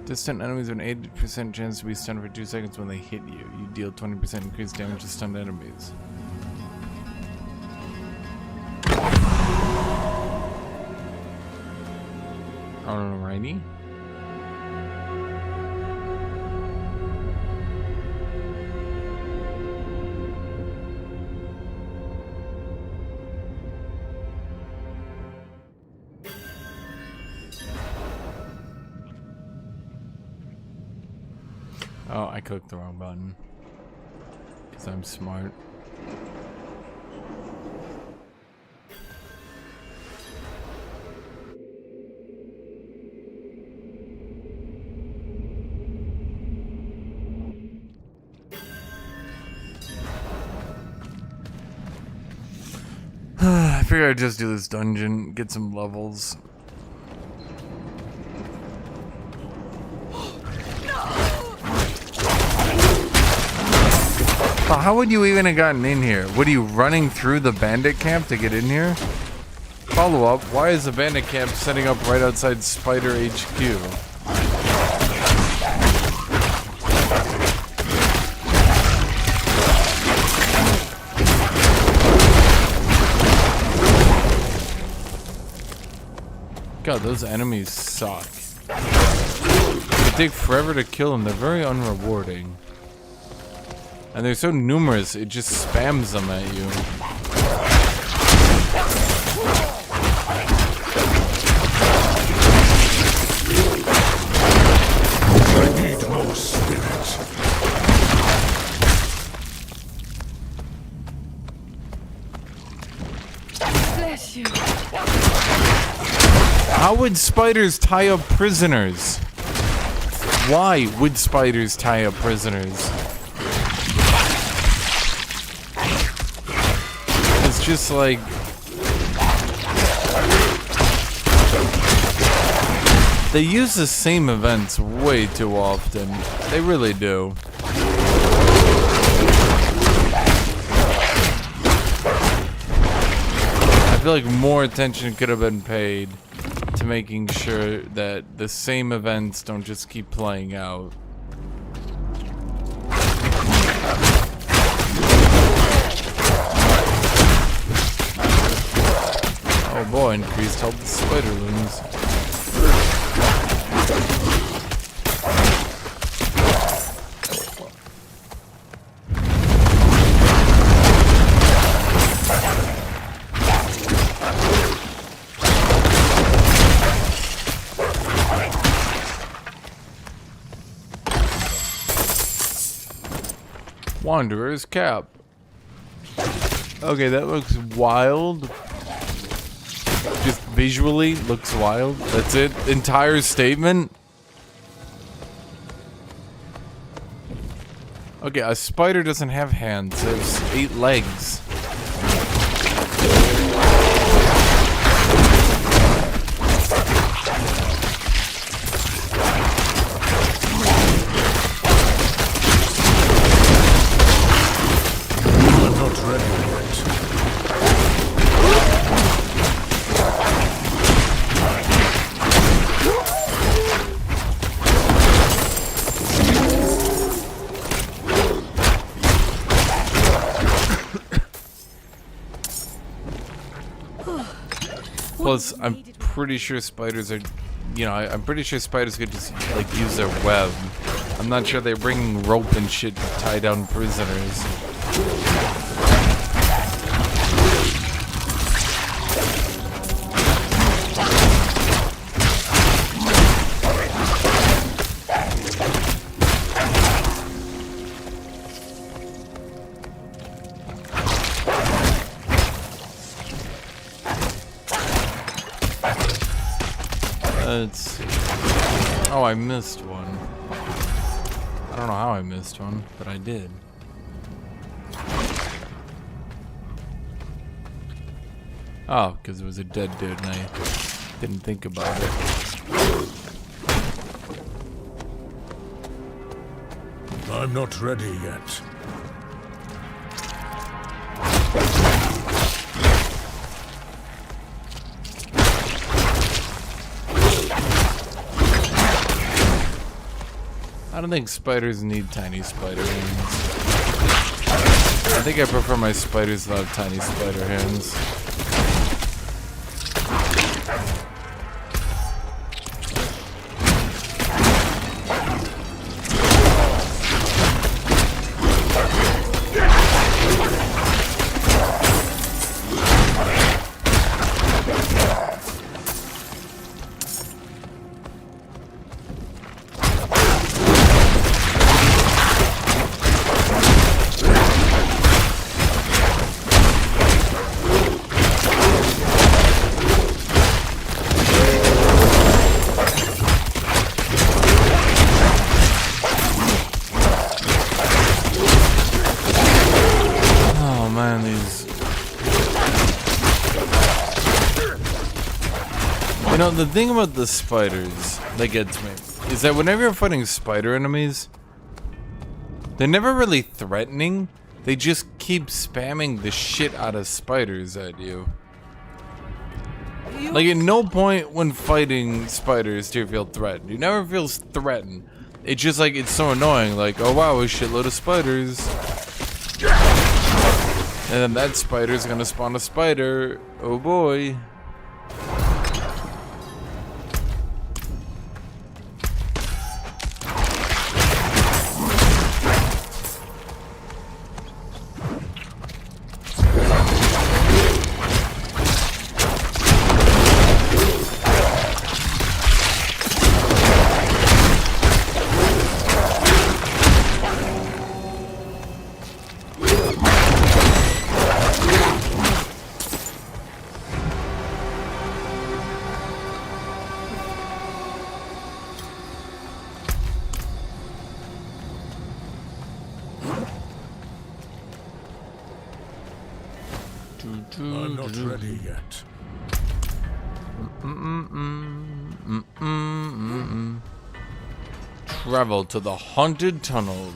Speaker 1: Distant enemies have an 80% chance to be stunned for 2 seconds when they hit you. You deal 20% increased damage to stunned enemies. Alrighty. Oh, I clicked the wrong button. Because I'm smart. I figured I'd just do this dungeon, get some levels. Well, how would you even have gotten in here? What are you running through the bandit camp to get in here? Follow up, why is the bandit camp setting up right outside Spider HQ? God, those enemies suck. They take forever to kill them. They're very unrewarding. And they're so numerous, it just spams them at you.
Speaker 2: I need more spirit.
Speaker 10: Bless you.
Speaker 1: How would spiders tie up prisoners? Why would spiders tie up prisoners? It's just like... They use the same events way too often. They really do. I feel like more attention could have been paid to making sure that the same events don't just keep playing out. Oh boy, increased health to spider loons. Wanderer's cap. Okay, that looks wild. Just visually looks wild. That's it. Entire statement. Okay, a spider doesn't have hands. It has 8 legs. Plus, I'm pretty sure spiders are, you know, I'm pretty sure spiders could just, like, use their web. I'm not sure they're bringing rope and shit to tie down prisoners. Let's see. Oh, I missed one. I don't know how I missed one, but I did. Oh, because it was a dead dude and I didn't think about it.
Speaker 2: I'm not ready yet.
Speaker 1: I don't think spiders need tiny spider hands. I think I prefer my spiders that have tiny spider hands. You know, the thing about the spiders that gets me is that whenever you're fighting spider enemies, they're never really threatening. they just keep spamming the shit out of spiders at you. Like, at no point when fighting spiders do you feel threatened. You never feel threatened. It's just like, it's so annoying. Like, oh wow, a shitload of spiders. And then that spider's gonna spawn a spider. Oh boy.
Speaker 2: I'm not ready yet.
Speaker 1: Travel to the haunted tunnels.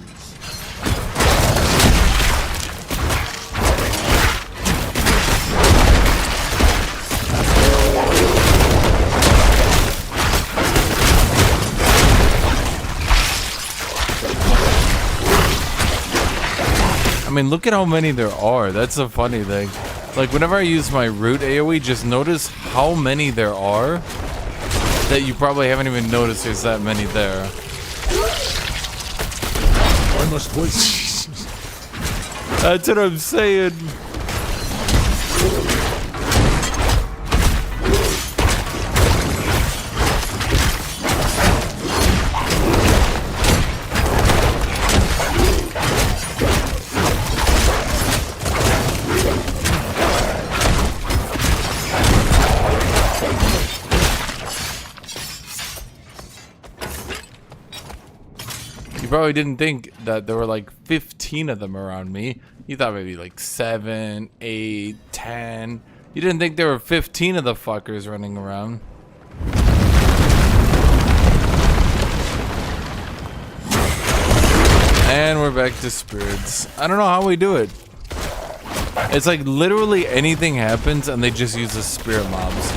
Speaker 1: I mean, look at how many there are. That's the funny thing. Like, whenever I use my root AoE, just notice how many there are that you probably haven't even noticed there's that many there.
Speaker 2: I must wait.
Speaker 1: That's what I'm saying. Probably didn't think that there were like 15 of them around me. You thought maybe like 7, 8, 10. You didn't think there were 15 of the fuckers running around. And we're back to spirits. I don't know how we do it. It's like literally anything happens and they just use the spirit mobs.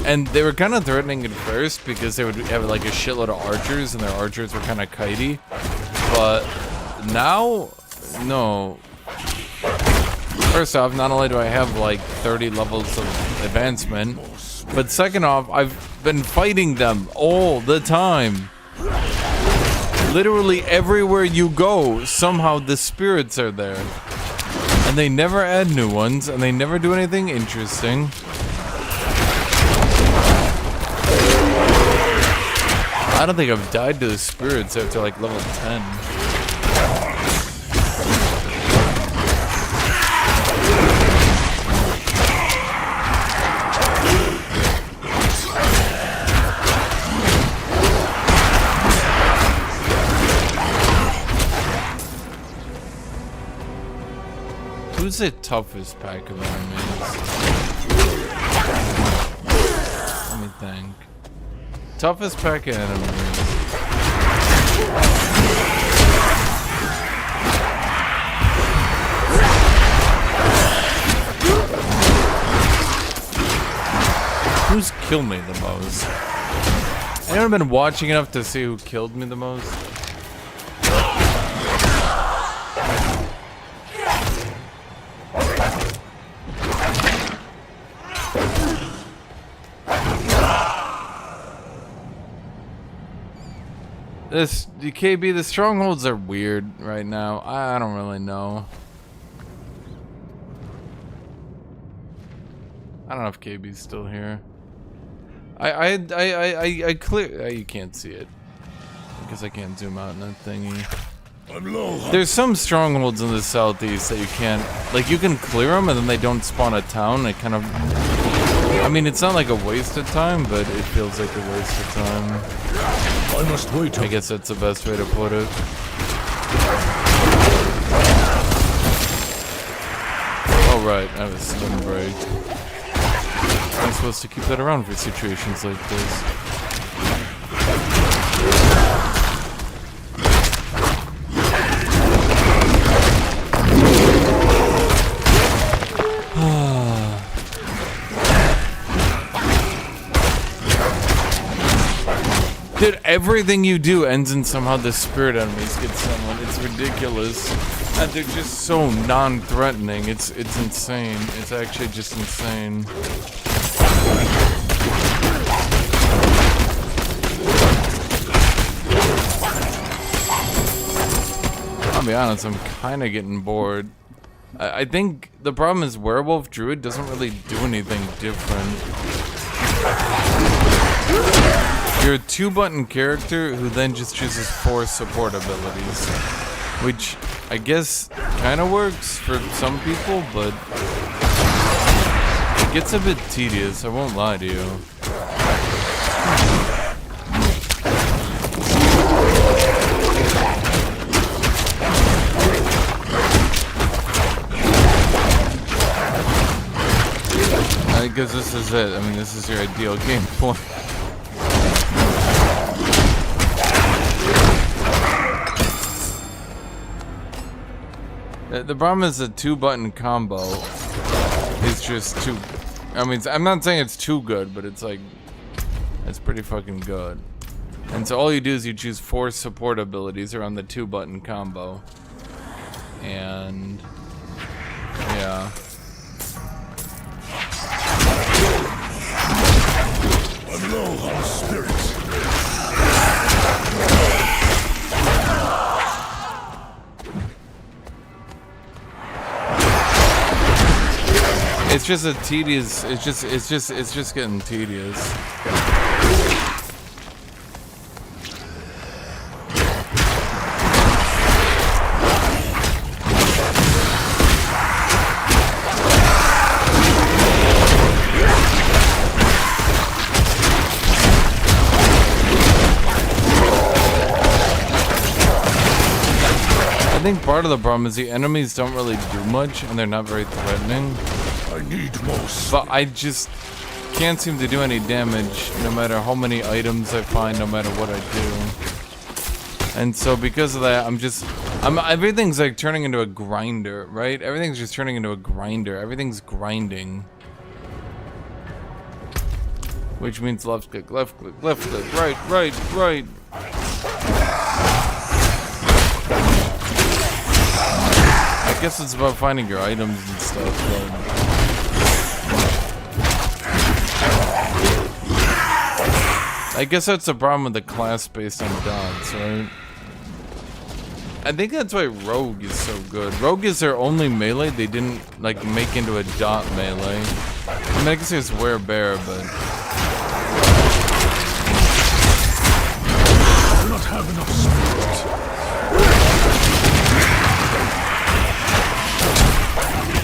Speaker 1: And they were kind of threatening at first because they would have like a shitload of archers and their archers were kind of kitey. But now, no. First off, not only do I have like 30 levels of advancement, but second off, I've been fighting them all the time. Literally everywhere you go, somehow the spirits are there. And they never add new ones, and they never do anything interesting. I don't think I've died to the spirits after like level 10. Who's the toughest pack of enemies? Let me think. Toughest pack of enemies. Who's killed me the most? Anyone been watching enough to see who killed me the most? This KB, the strongholds are weird right now. I don't really know. I don't know if KB's still here. I clear. You can't see it because I can't zoom out in that thingy.
Speaker 2: I'm low.
Speaker 1: There's some strongholds in the southeast that you can't, like, you can clear them and then they don't spawn a town. It kind of, I mean, it's not like a waste of time, but it feels like a waste of time.
Speaker 2: I must wait.
Speaker 1: I guess that's the best way to put it. Oh right, I have a slim break. I'm supposed to keep that around for situations like this. Dude, everything you do ends in somehow the spirit enemies get someone. It's ridiculous. And they're just so non-threatening. It's insane. It's actually just insane. I'll be honest, I'm kind of getting bored. I think the problem is Werewolf Druid doesn't really do anything different. You're a 2-button character who then just chooses 4 support abilities, which I guess kind of works for some people, but it gets a bit tedious, I won't lie to you. I guess this is it. I mean, this is your ideal gameplay. The problem is the 2-button combo is just too... I mean, I'm not saying it's too good, but it's like... It's pretty fucking good. And so all you do is you choose 4 support abilities around the 2-button combo. And... yeah.
Speaker 2: I'm low on spirits.
Speaker 1: It's just a tedious. It's just getting tedious. I think part of the problem is the enemies don't really do much and they're not very threatening.
Speaker 2: I need more.
Speaker 1: But I just can't seem to do any damage no matter how many items I find, no matter what I do. And so because of that, everything's like turning into a grinder, right? Everything's just turning into a grinder. Everything's grinding. Which means left click, left click, left click, right, right, right. I guess it's about finding your items and stuff, but... I guess that's the problem with the class based on dots, right? I think that's why Rogue is so good. Rogue is their only melee they didn't like make into a dot melee. I mean, I guess it's Werebear, but...
Speaker 2: I do not have enough spirit.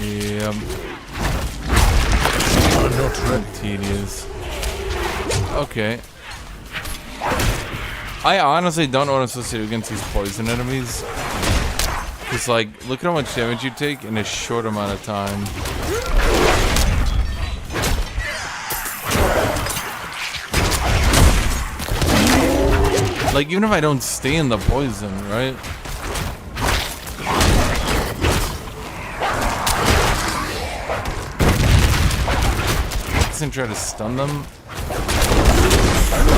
Speaker 1: Yep.
Speaker 2: I'm not ready.
Speaker 1: Tedious. Okay. I honestly don't know what I'm supposed to do against these poison enemies. Because, like, look at how much damage you take in a short amount of time. Like, even if I don't stay in the poison, right? And try to stun them,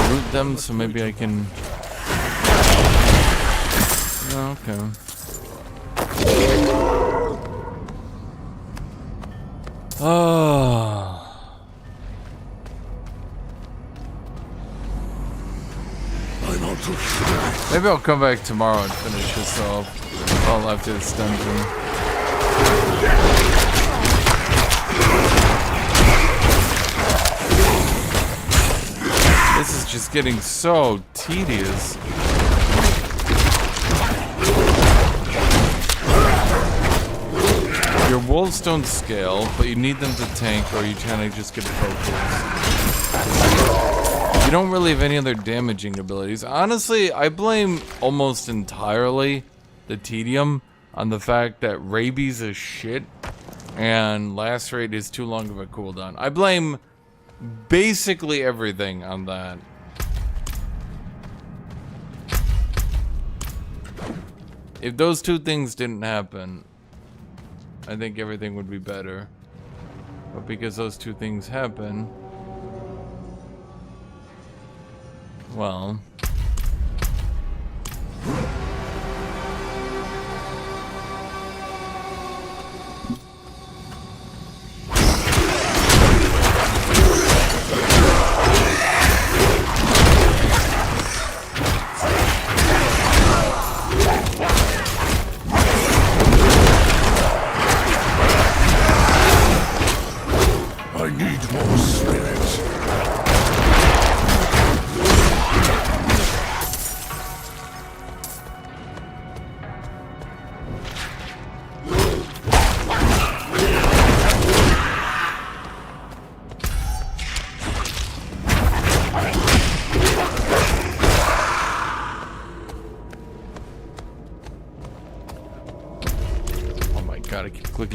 Speaker 1: root them, so maybe I can. Oh, okay. Oh. Maybe I'll come back tomorrow and finish this off. All after this dungeon. This is just getting so tedious. Your wolves don't scale, but you need them to tank or you kind of just get focused. You don't really have any other damaging abilities. Honestly, I blame almost entirely the tedium on the fact that rabies is shit and lacerate is too long of a cooldown. I blame basically everything on that. If those two things didn't happen, I think everything would be better. But because those two things happen, well,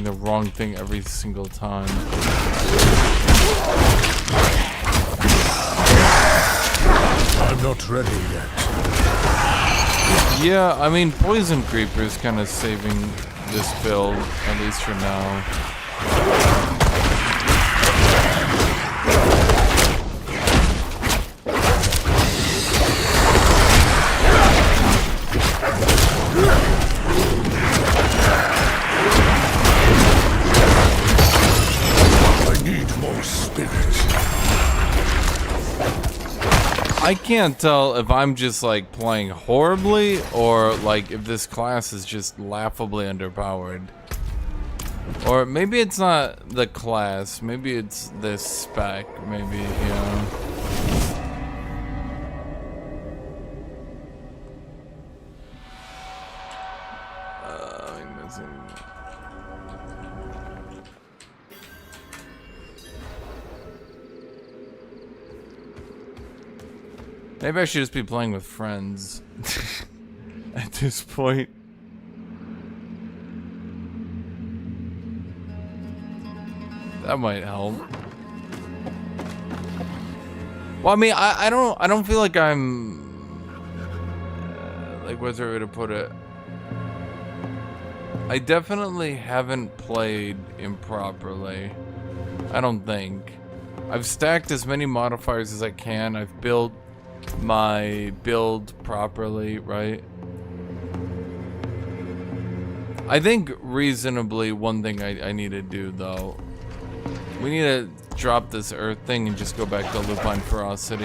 Speaker 1: the wrong thing every single time.
Speaker 2: I'm not ready yet.
Speaker 1: Yeah, I mean, Poison Creeper is kind of saving this build, at least for now.
Speaker 2: I need more spirit.
Speaker 1: I can't tell if I'm just like playing horribly or like if this class is just laughably underpowered. Or maybe it's not the class, maybe it's this spec, maybe, you know. I'm missing. Maybe I should just be playing with friends at this point. That might help. Well, I mean, I don't feel like I'm like, what's the right way to put it? I definitely haven't played improperly. I don't think. I've stacked as many modifiers as I can. I've built my build properly, right? I think reasonably one thing I need to do though, we need to drop this earth thing and just go back to Lupine Ferocity.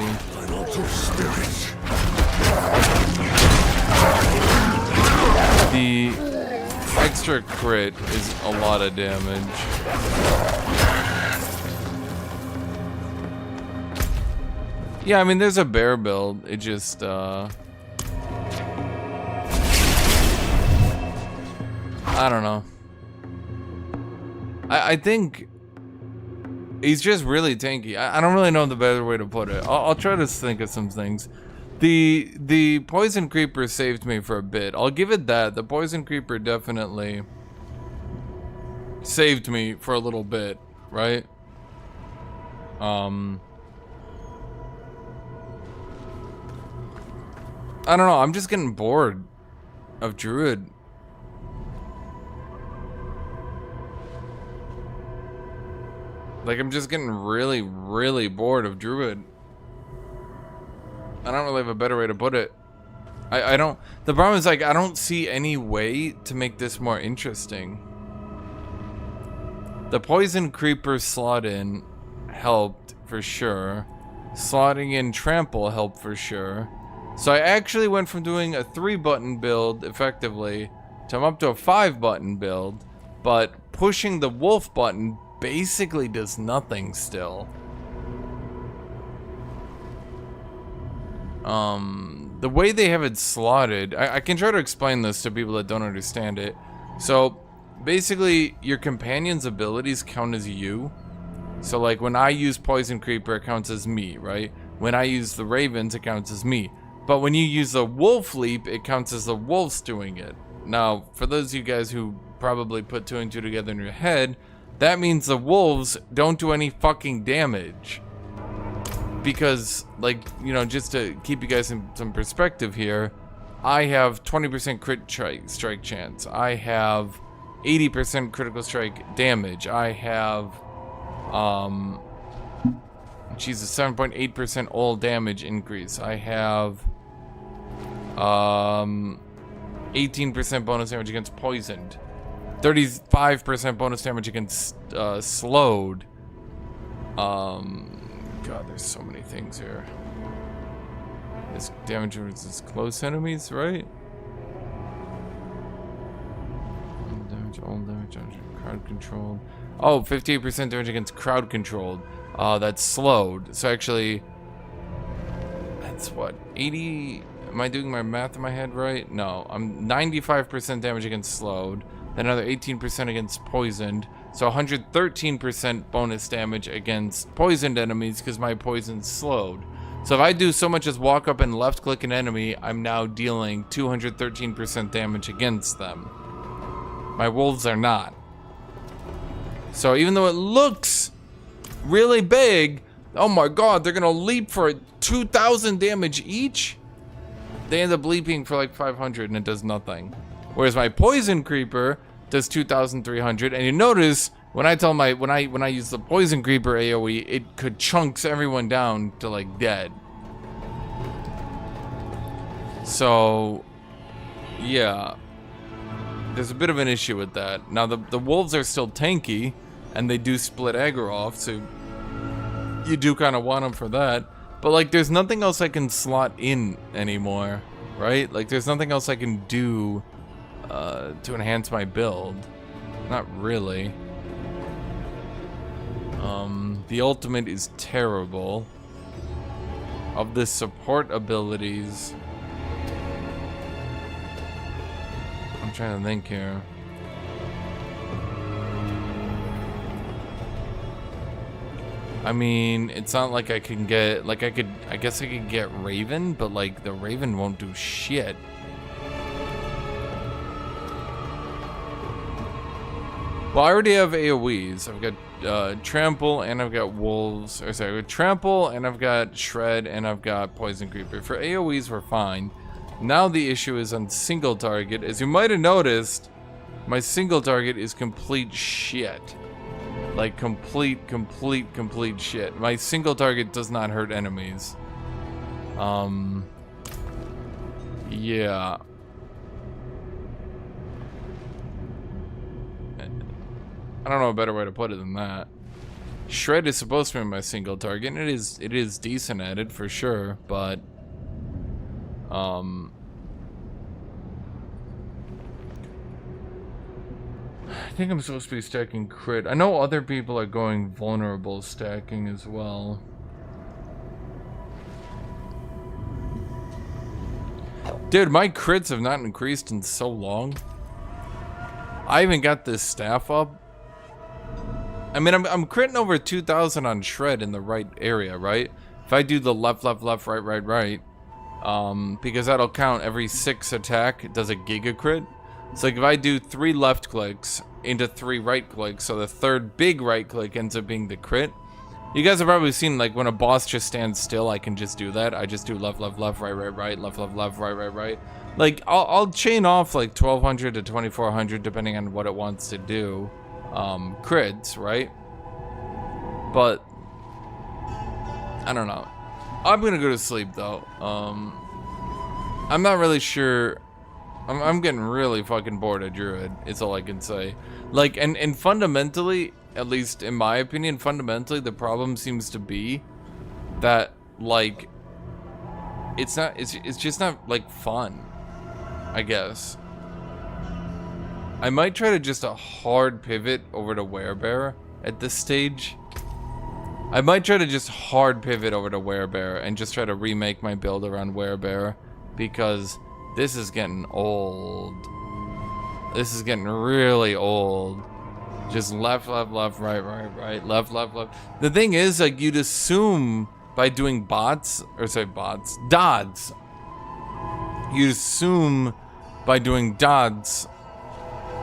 Speaker 1: The extra crit is a lot of damage. Yeah, I mean, there's a bear build. It just, I don't know. I think he's just really tanky. I don't really know the better way to put it. I'll try to think of some things. The Poison Creeper saved me for a bit. I'll give it that. The Poison Creeper definitely saved me for a little bit, right? I don't know, I'm just getting bored of Druid. Like, I'm just getting really, really bored of Druid. I don't really have a better way to put it. I don't... The problem is, like, I don't see any way to make this more interesting. The Poison Creeper slot in helped for sure. Slotting in Trample helped for sure. So I actually went from doing a 3-button build, effectively, to I'm up to a 5-button build, but pushing the wolf button basically does nothing still. The way they have it slotted, I can try to explain this to people that don't understand it. So, basically, your companion's abilities count as you. So, like, when I use Poison Creeper, it counts as me, right? When I use the Ravens, it counts as me. But when you use the Wolf Leap, it counts as the wolves doing it. Now, for those of you guys who probably put 2 and 2 together in your head, that means the wolves don't do any fucking damage. Because, like, you know, just to keep you guys in some perspective here, I have 20% crit strike chance. I have 80% critical strike damage. I have, Jesus, 7.8% all damage increase. I have 18% bonus damage against poisoned, 35% bonus damage against slowed. God, there's so many things here. This damage versus close enemies, right? All damage, crowd controlled. Oh, 58% damage against crowd controlled. That's slowed. So actually, that's what, 80? Am I doing my math in my head right? No, I'm 95% damage against slowed. Then another 18% against poisoned. So 113% bonus damage against poisoned enemies because my poison's slowed. So if I do so much as walk up and left click an enemy, I'm now dealing 213% damage against them. My wolves are not. So even though it looks really big, oh my god, they're gonna leap for 2,000 damage each? They end up leaping for like 500 and it does nothing. Whereas my poison creeper does 2,300, and you notice when I tell when I use the poison creeper AoE, it could chunks everyone down to like dead. So yeah, there's a bit of an issue with that. Now the wolves are still tanky, and they do split aggro off, so you do kind of want them for that. But like, there's nothing else I can slot in anymore, right? Like, there's nothing else I can do to enhance my build. Not really. The ultimate is terrible. Of the support abilities, I'm trying to think here. I mean, it's not like I can get, like I guess I could get Raven, but like the Raven won't do shit. Well, I already have AoEs. I've got Trample, and I've got Wolves. Or sorry, I've got Trample, and I've got Shred, and I've got Poison Creeper. For AoEs, we're fine. Now the issue is on single target. As you might have noticed, my single target is complete shit. Like, complete shit. My single target does not hurt enemies. Yeah. I don't know a better way to put it than that. Shred is supposed to be my single target, and it is decent at it for sure, but I think I'm supposed to be stacking crit. I know other people are going vulnerable stacking as well. Dude, my crits have not increased in so long. I even got this staff up. I mean, I'm critting over 2,000 on Shred in the right area, right? If I do the left, right, because that'll count every 6 attack, it does a giga crit. So like if I do 3 left clicks into 3 right clicks, so the third big right click ends up being the crit. You guys have probably seen, like, when a boss just stands still, I can just do that. I just do left, right, left, right. Like, I'll chain off like 1,200 to 2,400 depending on what it wants to do. Crits, right? But I don't know. I'm gonna go to sleep though. I'm not really sure. I'm getting really fucking bored of Druid. It's all I can say. Like, and fundamentally, at least in my opinion, fundamentally the problem seems to be that, like, it's just not like fun, I guess. I might try to just a hard pivot over to Werebear at this stage. I might try to just hard pivot over to Werebear and just try to remake my build around Werebear, because this is getting old. This is getting really old. Just left, right, left. The thing is, like, you'd assume by doing dods. You'd assume by doing dods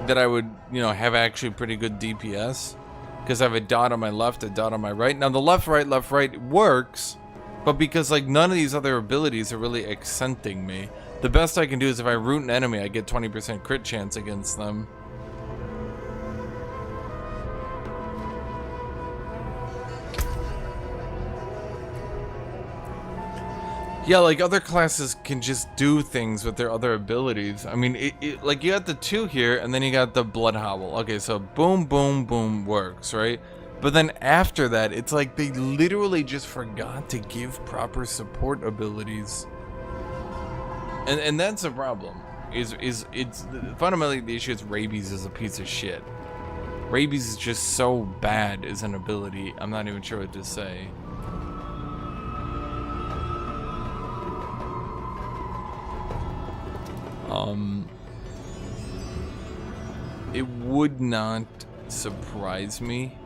Speaker 1: that I would, you know, have actually pretty good DPS, because I have a dot on my left, a dot on my right. Now the left, right works, but because like none of these other abilities are really accenting me, the best I can do is if I root an enemy, I get 20% crit chance against them. Yeah, like other classes can just do things with their other abilities. I mean, like you got the 2 here, and then you got the Blood Howl. Okay, so boom, boom, boom works, right? But then after that, it's like they literally just forgot to give proper support abilities. And that's a problem. It's fundamentally the issue is Rabies is a piece of shit. Rabies is just so bad as an ability. I'm not even sure what to say. It would not surprise me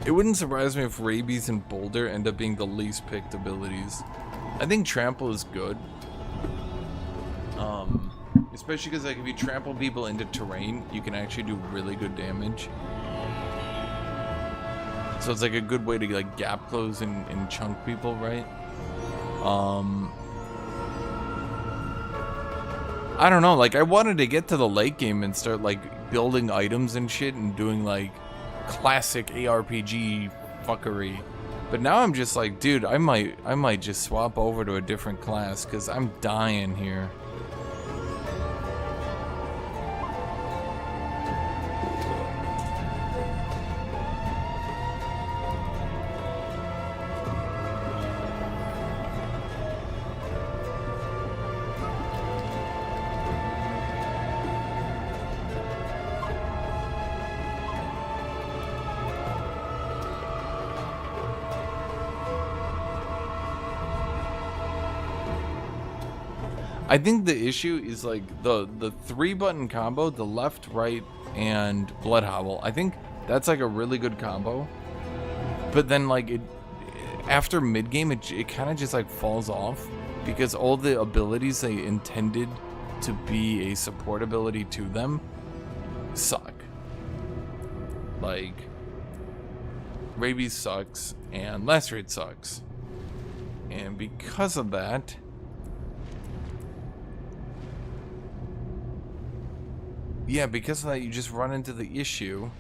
Speaker 1: if Rabies and Boulder end up being the least picked abilities. I think Trample is good. Especially because, like, if you trample people into terrain, you can actually do really good damage. So it's like a good way to, like, gap close and chunk people, right? I don't know, like, I wanted to get to the late game and start, like, building items and shit and doing, like, classic ARPG fuckery. But now I'm just like, dude, I might just swap over to a different class because I'm dying here. I think the issue is like the 3-button combo, the left, right, and Blood Howl. I think that's like a really good combo. But then like after mid game, it kind of just like falls off because all the abilities they intended to be a support ability to them suck. Like Rabies sucks and Lacerate sucks, and because of that. Yeah, because of that, you just run into the issue.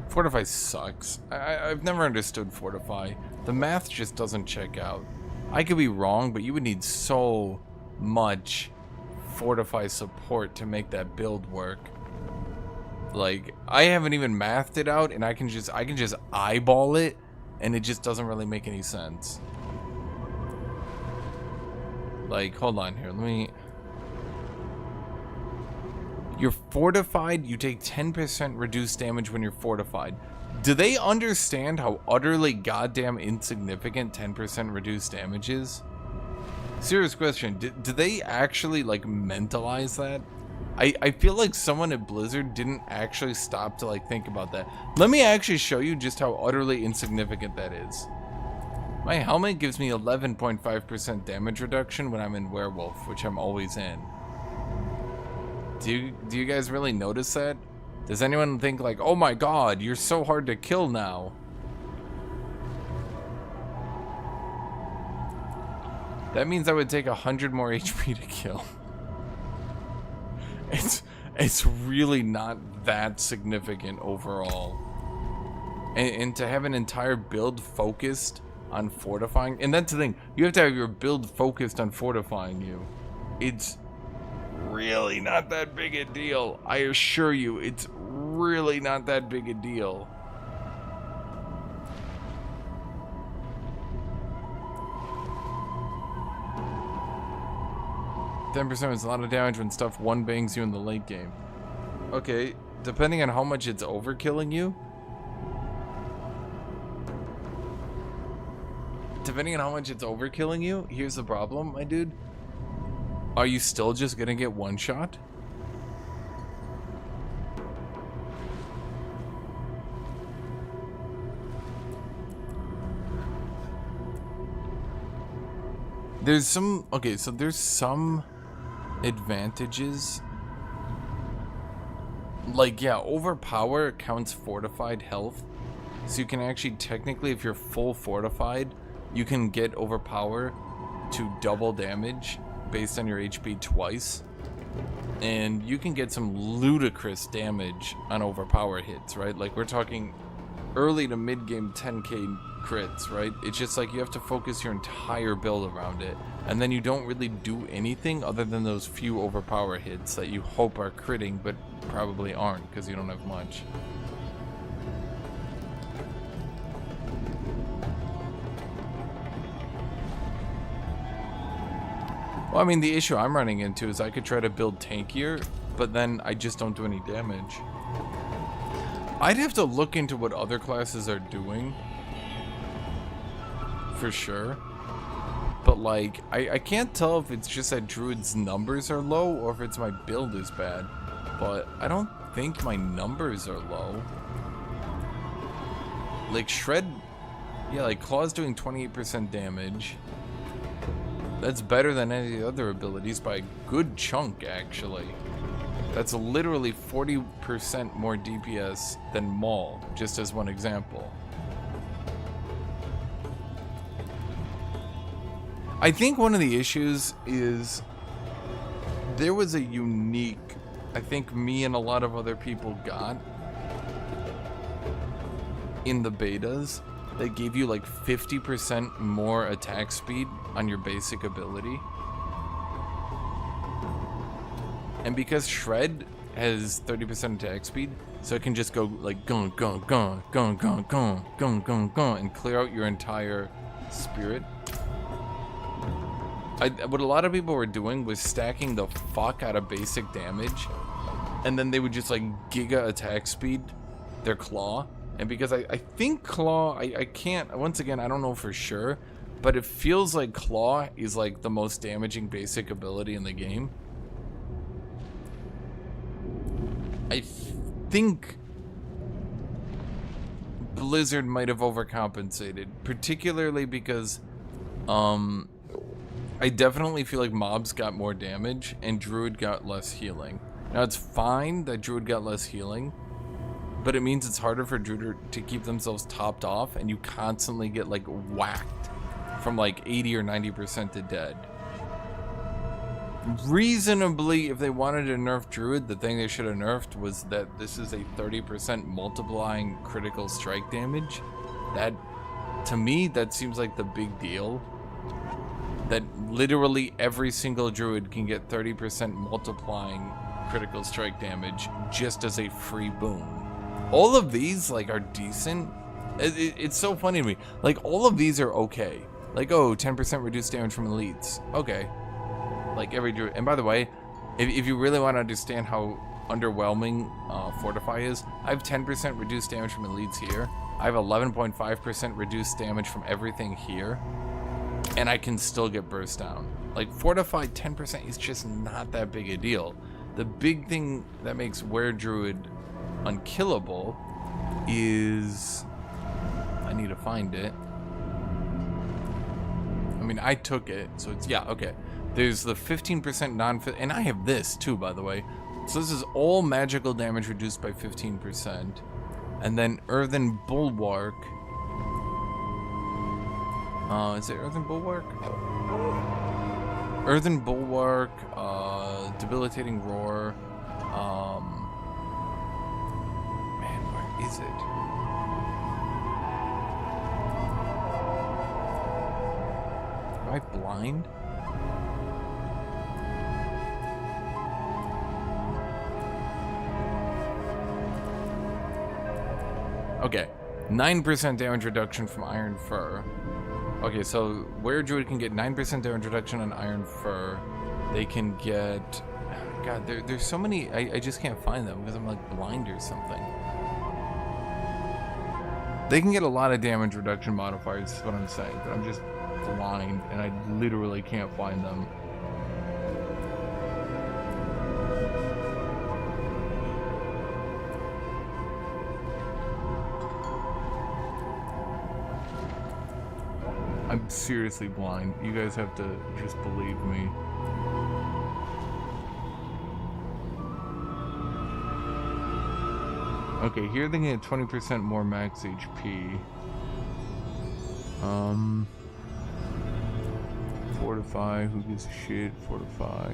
Speaker 1: Fortify sucks. I've never understood Fortify. The math just doesn't check out. I could be wrong, but you would need so much Fortify support to make that build work. Like, I haven't even mathed it out, and I can just eyeball it. And it just doesn't really make any sense. Like, hold on here. Let me... You're fortified. You take 10% reduced damage when you're fortified. Do they understand how utterly goddamn insignificant 10% reduced damage is? Serious question. Do they actually, like, mentalize that? I feel like someone at Blizzard didn't actually stop to like think about that. Let me actually show you just how utterly insignificant that is. My helmet gives me 11.5% damage reduction when I'm in Werewolf, which I'm always in. Do you guys really notice that? Does anyone think like, oh my god, you're so hard to kill now? That means I would take 100 more HP to kill. It's really not that significant overall. And to have an entire build focused on fortifying, and that's the thing, you have to have your build focused on fortifying you. It's really not that big a deal. I assure you, it's really not that big a deal. %% is a lot of damage when stuff one bangs you in the late game. Okay, depending on how much it's overkilling you. Depending on how much it's overkilling you, here's the problem, my dude. Are you still just gonna get one shot? There's some, okay, so there's some advantages. Like, yeah, overpower counts fortified health. So you can actually, technically, if you're full fortified, you can get overpower to double damage based on your HP twice. And you can get some ludicrous damage on overpower hits, right? Like, we're talking early to mid-game 10k crits, right? It's just like you have to focus your entire build around it, and then you don't really do anything other than those few overpower hits that you hope are critting, but probably aren't because you don't have much. Well, I mean, the issue I'm running into is I could try to build tankier, but then I just don't do any damage. I'd have to look into what other classes are doing, for sure. But, like, I can't tell if it's just that Druid's numbers are low or if it's my build is bad. But I don't think my numbers are low. Like, Shred Yeah, like Claw's doing 28% damage. That's better than any other abilities by a good chunk, actually. That's literally 40% more DPS than Maul, just as one example. I think one of the issues is there was a unique, I think me and a lot of other people got in the betas that gave you like 50% more attack speed on your basic ability. And because Shred has 30% attack speed, so it can just go like gung gung gung gung gung gung gung gung gung and clear out your entire spirit. What a lot of people were doing was stacking the fuck out of basic damage, and then they would just like giga attack speed their Claw. And because I think Claw, I can't, once again, I don't know for sure, but it feels like Claw is like the most damaging basic ability in the game. I think Blizzard might have overcompensated, particularly because I definitely feel like mobs got more damage and Druid got less healing. Now it's fine that Druid got less healing, but it means it's harder for Druid to keep themselves topped off, and you constantly get like whacked from like 80 or 90% to dead. Reasonably, if they wanted to nerf Druid, the thing they should have nerfed was that this is a 30% multiplying critical strike damage. That, to me, that seems like the big deal. That literally every single Druid can get 30% multiplying critical strike damage just as a free boon. All of these like are decent. It's so funny to me. Like all of these are okay. Like, oh, 10% reduced damage from elites. Okay. Like every Druid. And by the way, if you really want to understand how underwhelming Fortify is, I have 10% reduced damage from elites here. I have 11.5% reduced damage from everything here. And I can still get burst down. Like Fortified 10% is just not that big a deal. The big thing that makes Were Druid unkillable is, I need to find it. I mean, I took it, so it's, yeah, okay. There's the 15% non-fit, and I have this too, by the way. So this is all magical damage reduced by 15%. And then Earthen Bulwark. Is it Earthen Bulwark? Earthen Bulwark, Debilitating Roar. Man, where is it? Am I blind? Okay, 9% damage reduction from Iron Fur. Okay, so Were Druid can get 9% damage reduction on Iron Fur. They can get... God, there's so many... I just can't find them because I'm like blind or something. They can get a lot of damage reduction modifiers, is what I'm saying, but I'm just blind and I literally can't find them. I'm seriously blind. You guys have to just believe me. Okay, here they get 20% more max HP. Fortify, who gives a shit? Fortify.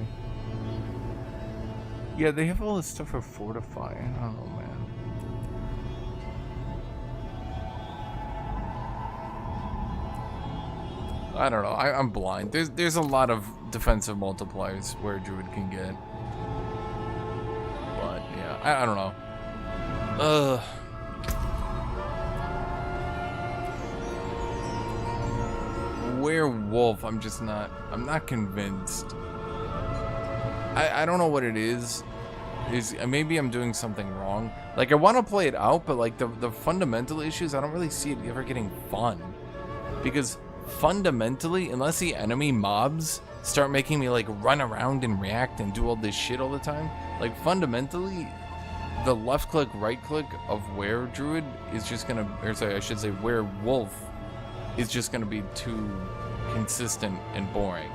Speaker 1: Yeah, they have all this stuff for Fortify. I don't know, man. I don't know. I'm blind. There's a lot of defensive multipliers where Druid can get. But yeah, I don't know. Werewolf, I'm not convinced. I don't know what it is. Maybe I'm doing something wrong. Like I want to play it out, but like the fundamental issues, I don't really see it ever getting fun. Because fundamentally, unless the enemy mobs start making me like run around and react and do all this shit all the time, like fundamentally the left click right click of Were Druid is just gonna, or sorry, I should say Werewolf is just going to be too consistent and boring.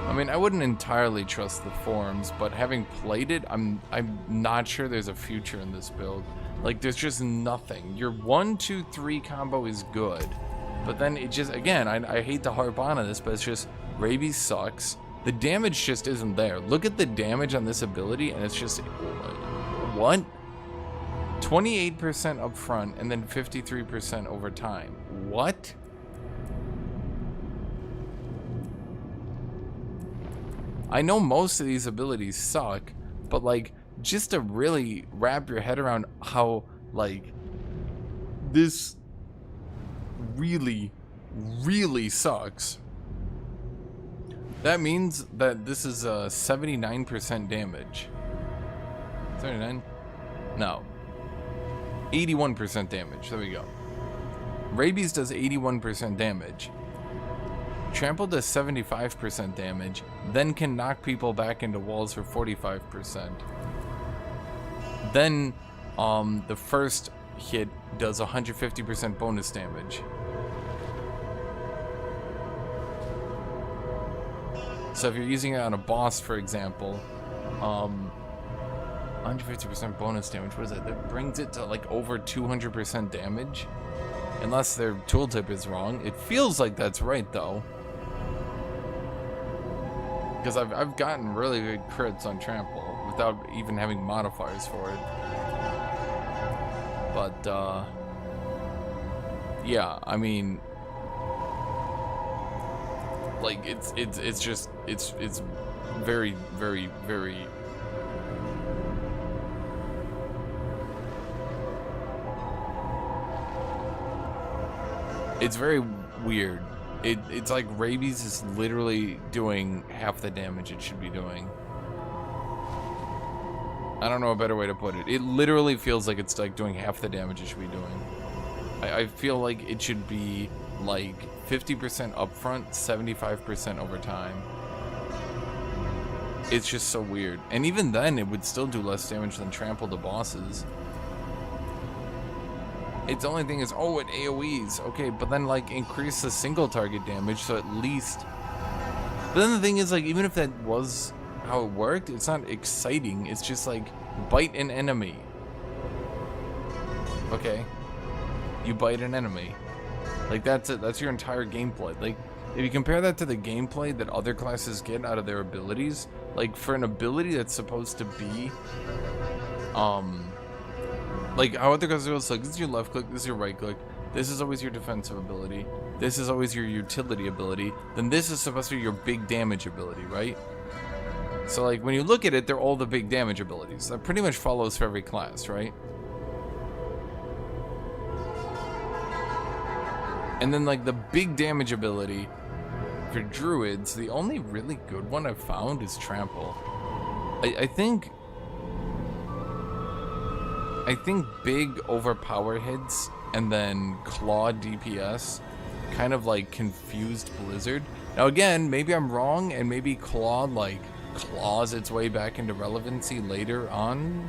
Speaker 1: I mean, I wouldn't entirely trust the forms, but having played it, I'm not sure there's a future in this build. Like, there's just nothing. Your 1-2-3 combo is good, but then it just, again, I hate to harp on this, but it's just, rabies sucks. The damage just isn't there. Look at the damage on this ability, and it's just, what? 28% up front, and then 53% over time. What? I know most of these abilities suck, but like, just to really wrap your head around how, like, this really, really sucks. That means that this is 79% damage. 79? No. 81% damage. There we go. Rabies does 81% damage. Trample does 75% damage, then can knock people back into walls for 45%. Then, the first hit does 150% bonus damage. So if you're using it on a boss, for example, 150% bonus damage, what is that? That brings it to like over 200% damage. Unless their tooltip is wrong. It feels like that's right, though. Because I've gotten really good crits on Trample without even having modifiers for it. But, yeah, I mean, like, it's just, it's very, very, very... It's very weird. It's like rabies is literally doing half the damage it should be doing. I don't know a better way to put it. It literally feels like it's like doing half the damage it should be doing. I feel like it should be like 50% upfront, 75% over time. It's just so weird. And even then, it would still do less damage than trample the bosses. Its only thing is, oh, it AoEs. Okay, but then, like, increase the single target damage, so at least... But then the thing is, like, even if that was how it worked, it's not exciting. It's just, like, bite an enemy. Okay. You bite an enemy. Like, that's it. That's your entire gameplay. Like, if you compare that to the gameplay that other classes get out of their abilities, like, for an ability that's supposed to be, like, how other classes go, like, this is your left click, this is your right click, this is always your defensive ability, this is always your utility ability, then this is supposed to be your big damage ability, right? So, like, when you look at it, they're all the big damage abilities. That pretty much follows for every class, right? And then, like, the big damage ability for druids, the only really good one I've found is Trample. I think big overpower hits and then claw DPS kind of like confused Blizzard. Now again, maybe I'm wrong, and maybe claw like claws its way back into relevancy later on.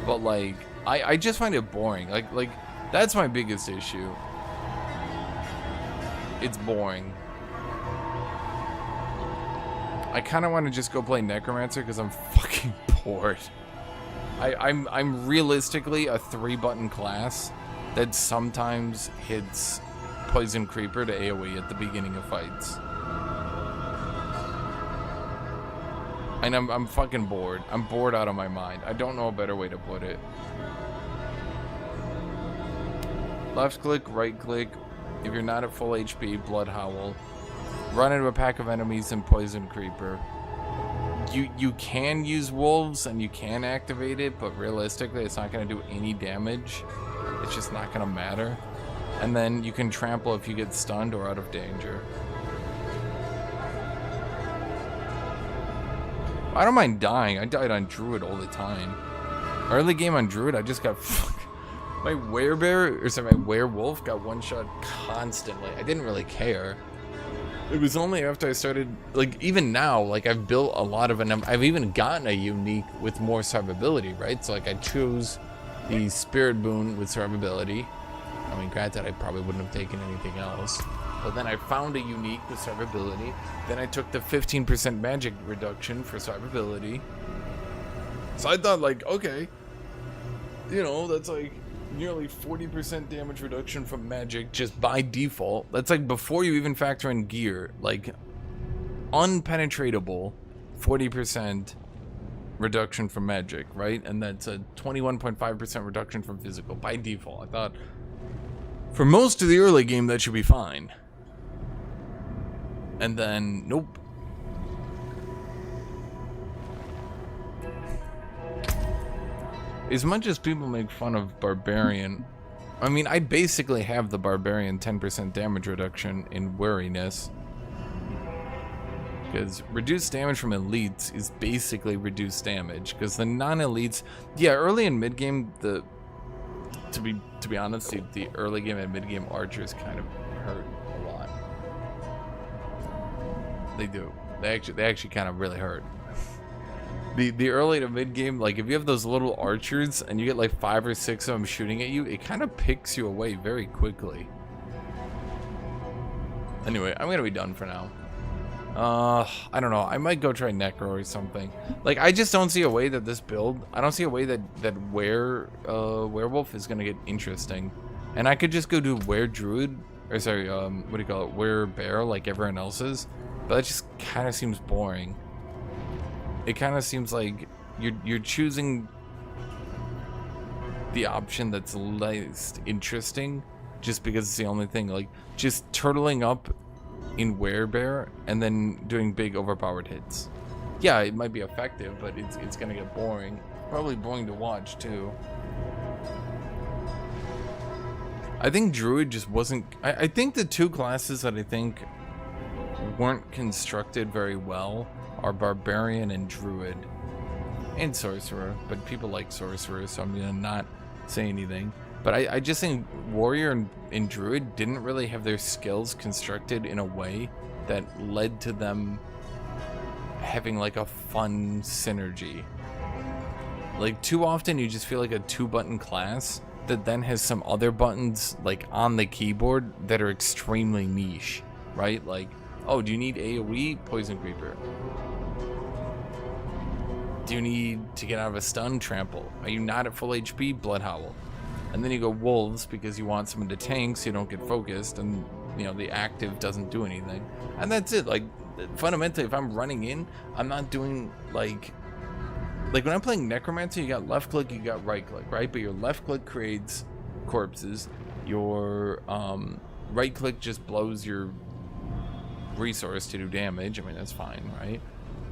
Speaker 1: But like, I just find it boring. Like that's my biggest issue. It's boring. I kind of want to just go play Necromancer because I'm fucking bored. I'm realistically a 3-button class that sometimes hits Poison Creeper to AoE at the beginning of fights. And I'm fucking bored. I'm bored out of my mind. I don't know a better way to put it. Left click, right click. If you're not at full HP, Blood Howl. Run into a pack of enemies and Poison Creeper. You can use wolves and you can activate it, but realistically it's not going to do any damage. It's just not going to matter. And then you can trample if you get stunned or out of danger. I don't mind dying. I died on Druid all the time. Early game on Druid, I just got my my werewolf got one shot constantly. I didn't really care. It was only after I started, like, even now, like, I've built a lot of them. I've even gotten a unique with more survivability, right? So, like, I chose the Spirit Boon with survivability. I mean, granted, I probably wouldn't have taken anything else. But then I found a unique with survivability. Then I took the 15% magic reduction for survivability. So I thought, like, okay, you know, that's like nearly 40% damage reduction from magic just by default. That's like before you even factor in gear, like unpenetratable 40% reduction from magic, right? And that's a 21.5% reduction from physical by default. I thought for most of the early game that should be fine. And then, nope. As much as people make fun of Barbarian, I mean, I basically have the Barbarian 10% damage reduction in wariness. Because reduced damage from elites is basically reduced damage. Because the non-elites, yeah, early and mid-game, to be honest, the early game and mid-game archers kind of hurt a lot. They do. They actually kind of really hurt. The early to mid game, like if you have those little archers and you get like 5 or 6 of them shooting at you, it kind of picks you away very quickly. Anyway, I'm gonna be done for now. I don't know. I might go try Necro or something. Like I just don't see a way that this build. I don't see a way that Werewolf is gonna get interesting. And I could just go do Druid, or sorry, what do you call it? Bear, like everyone else's. But that just kind of seems boring. It kind of seems like you're choosing the option that's least interesting just because it's the only thing. Like just turtling up in Werebear and then doing big overpowered hits. Yeah, it might be effective, but it's gonna get boring. Probably boring to watch too. I think Druid just wasn't. I think the two classes that I think weren't constructed very well are Barbarian and Druid, and Sorcerer, but people like Sorcerer, so I'm gonna not say anything. But I just think Warrior and Druid didn't really have their skills constructed in a way that led to them having like a fun synergy. Like too often you just feel like a 2-button class that then has some other buttons like on the keyboard that are extremely niche, right? Like, oh, do you need AoE? Poison Creeper. Do you need to get out of a stun? Trample. Are you not at full HP? Blood Howl. And then you go Wolves because you want someone to tank so you don't get focused and, you know, the active doesn't do anything. And that's it. Like, fundamentally, if I'm running in, I'm not doing, like when I'm playing Necromancer, you got left click, you got right click, right? But your left click creates corpses. Your right click just blows your resource to do damage. I mean, that's fine, right?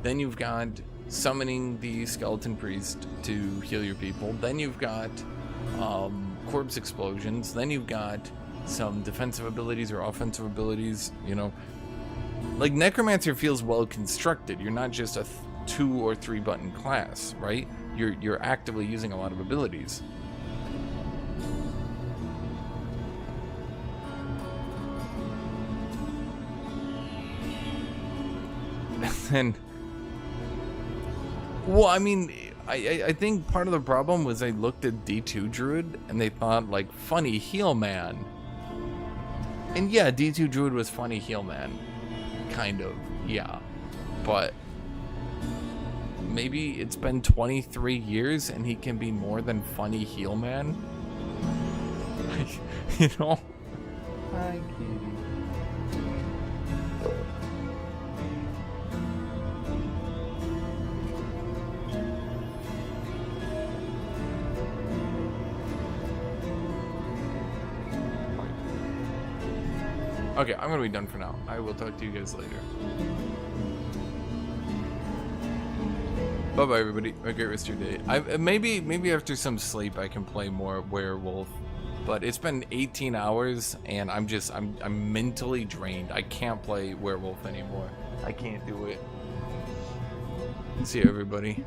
Speaker 1: Then you've got summoning the Skeleton Priest to heal your people. Then you've got corpse explosions. Then you've got some defensive abilities or offensive abilities, you know. Like Necromancer feels well constructed. You're not just a 2 or 3 button class, right? You're actively using a lot of abilities. And well, I mean, I think part of the problem was they looked at D2 Druid and they thought like funny heal man. And yeah, D2 Druid was funny heal man. Kind of, yeah. But maybe it's been 23 years and he can be more than funny heal man. You know? Hi, kitty. Okay, I'm gonna be done for now. I will talk to you guys later. Bye bye, everybody. Have a great rest of your day. Maybe after some sleep I can play more Werewolf, but it's been 18 hours and I'm mentally drained. I can't play Werewolf anymore. I can't do it. See you, everybody.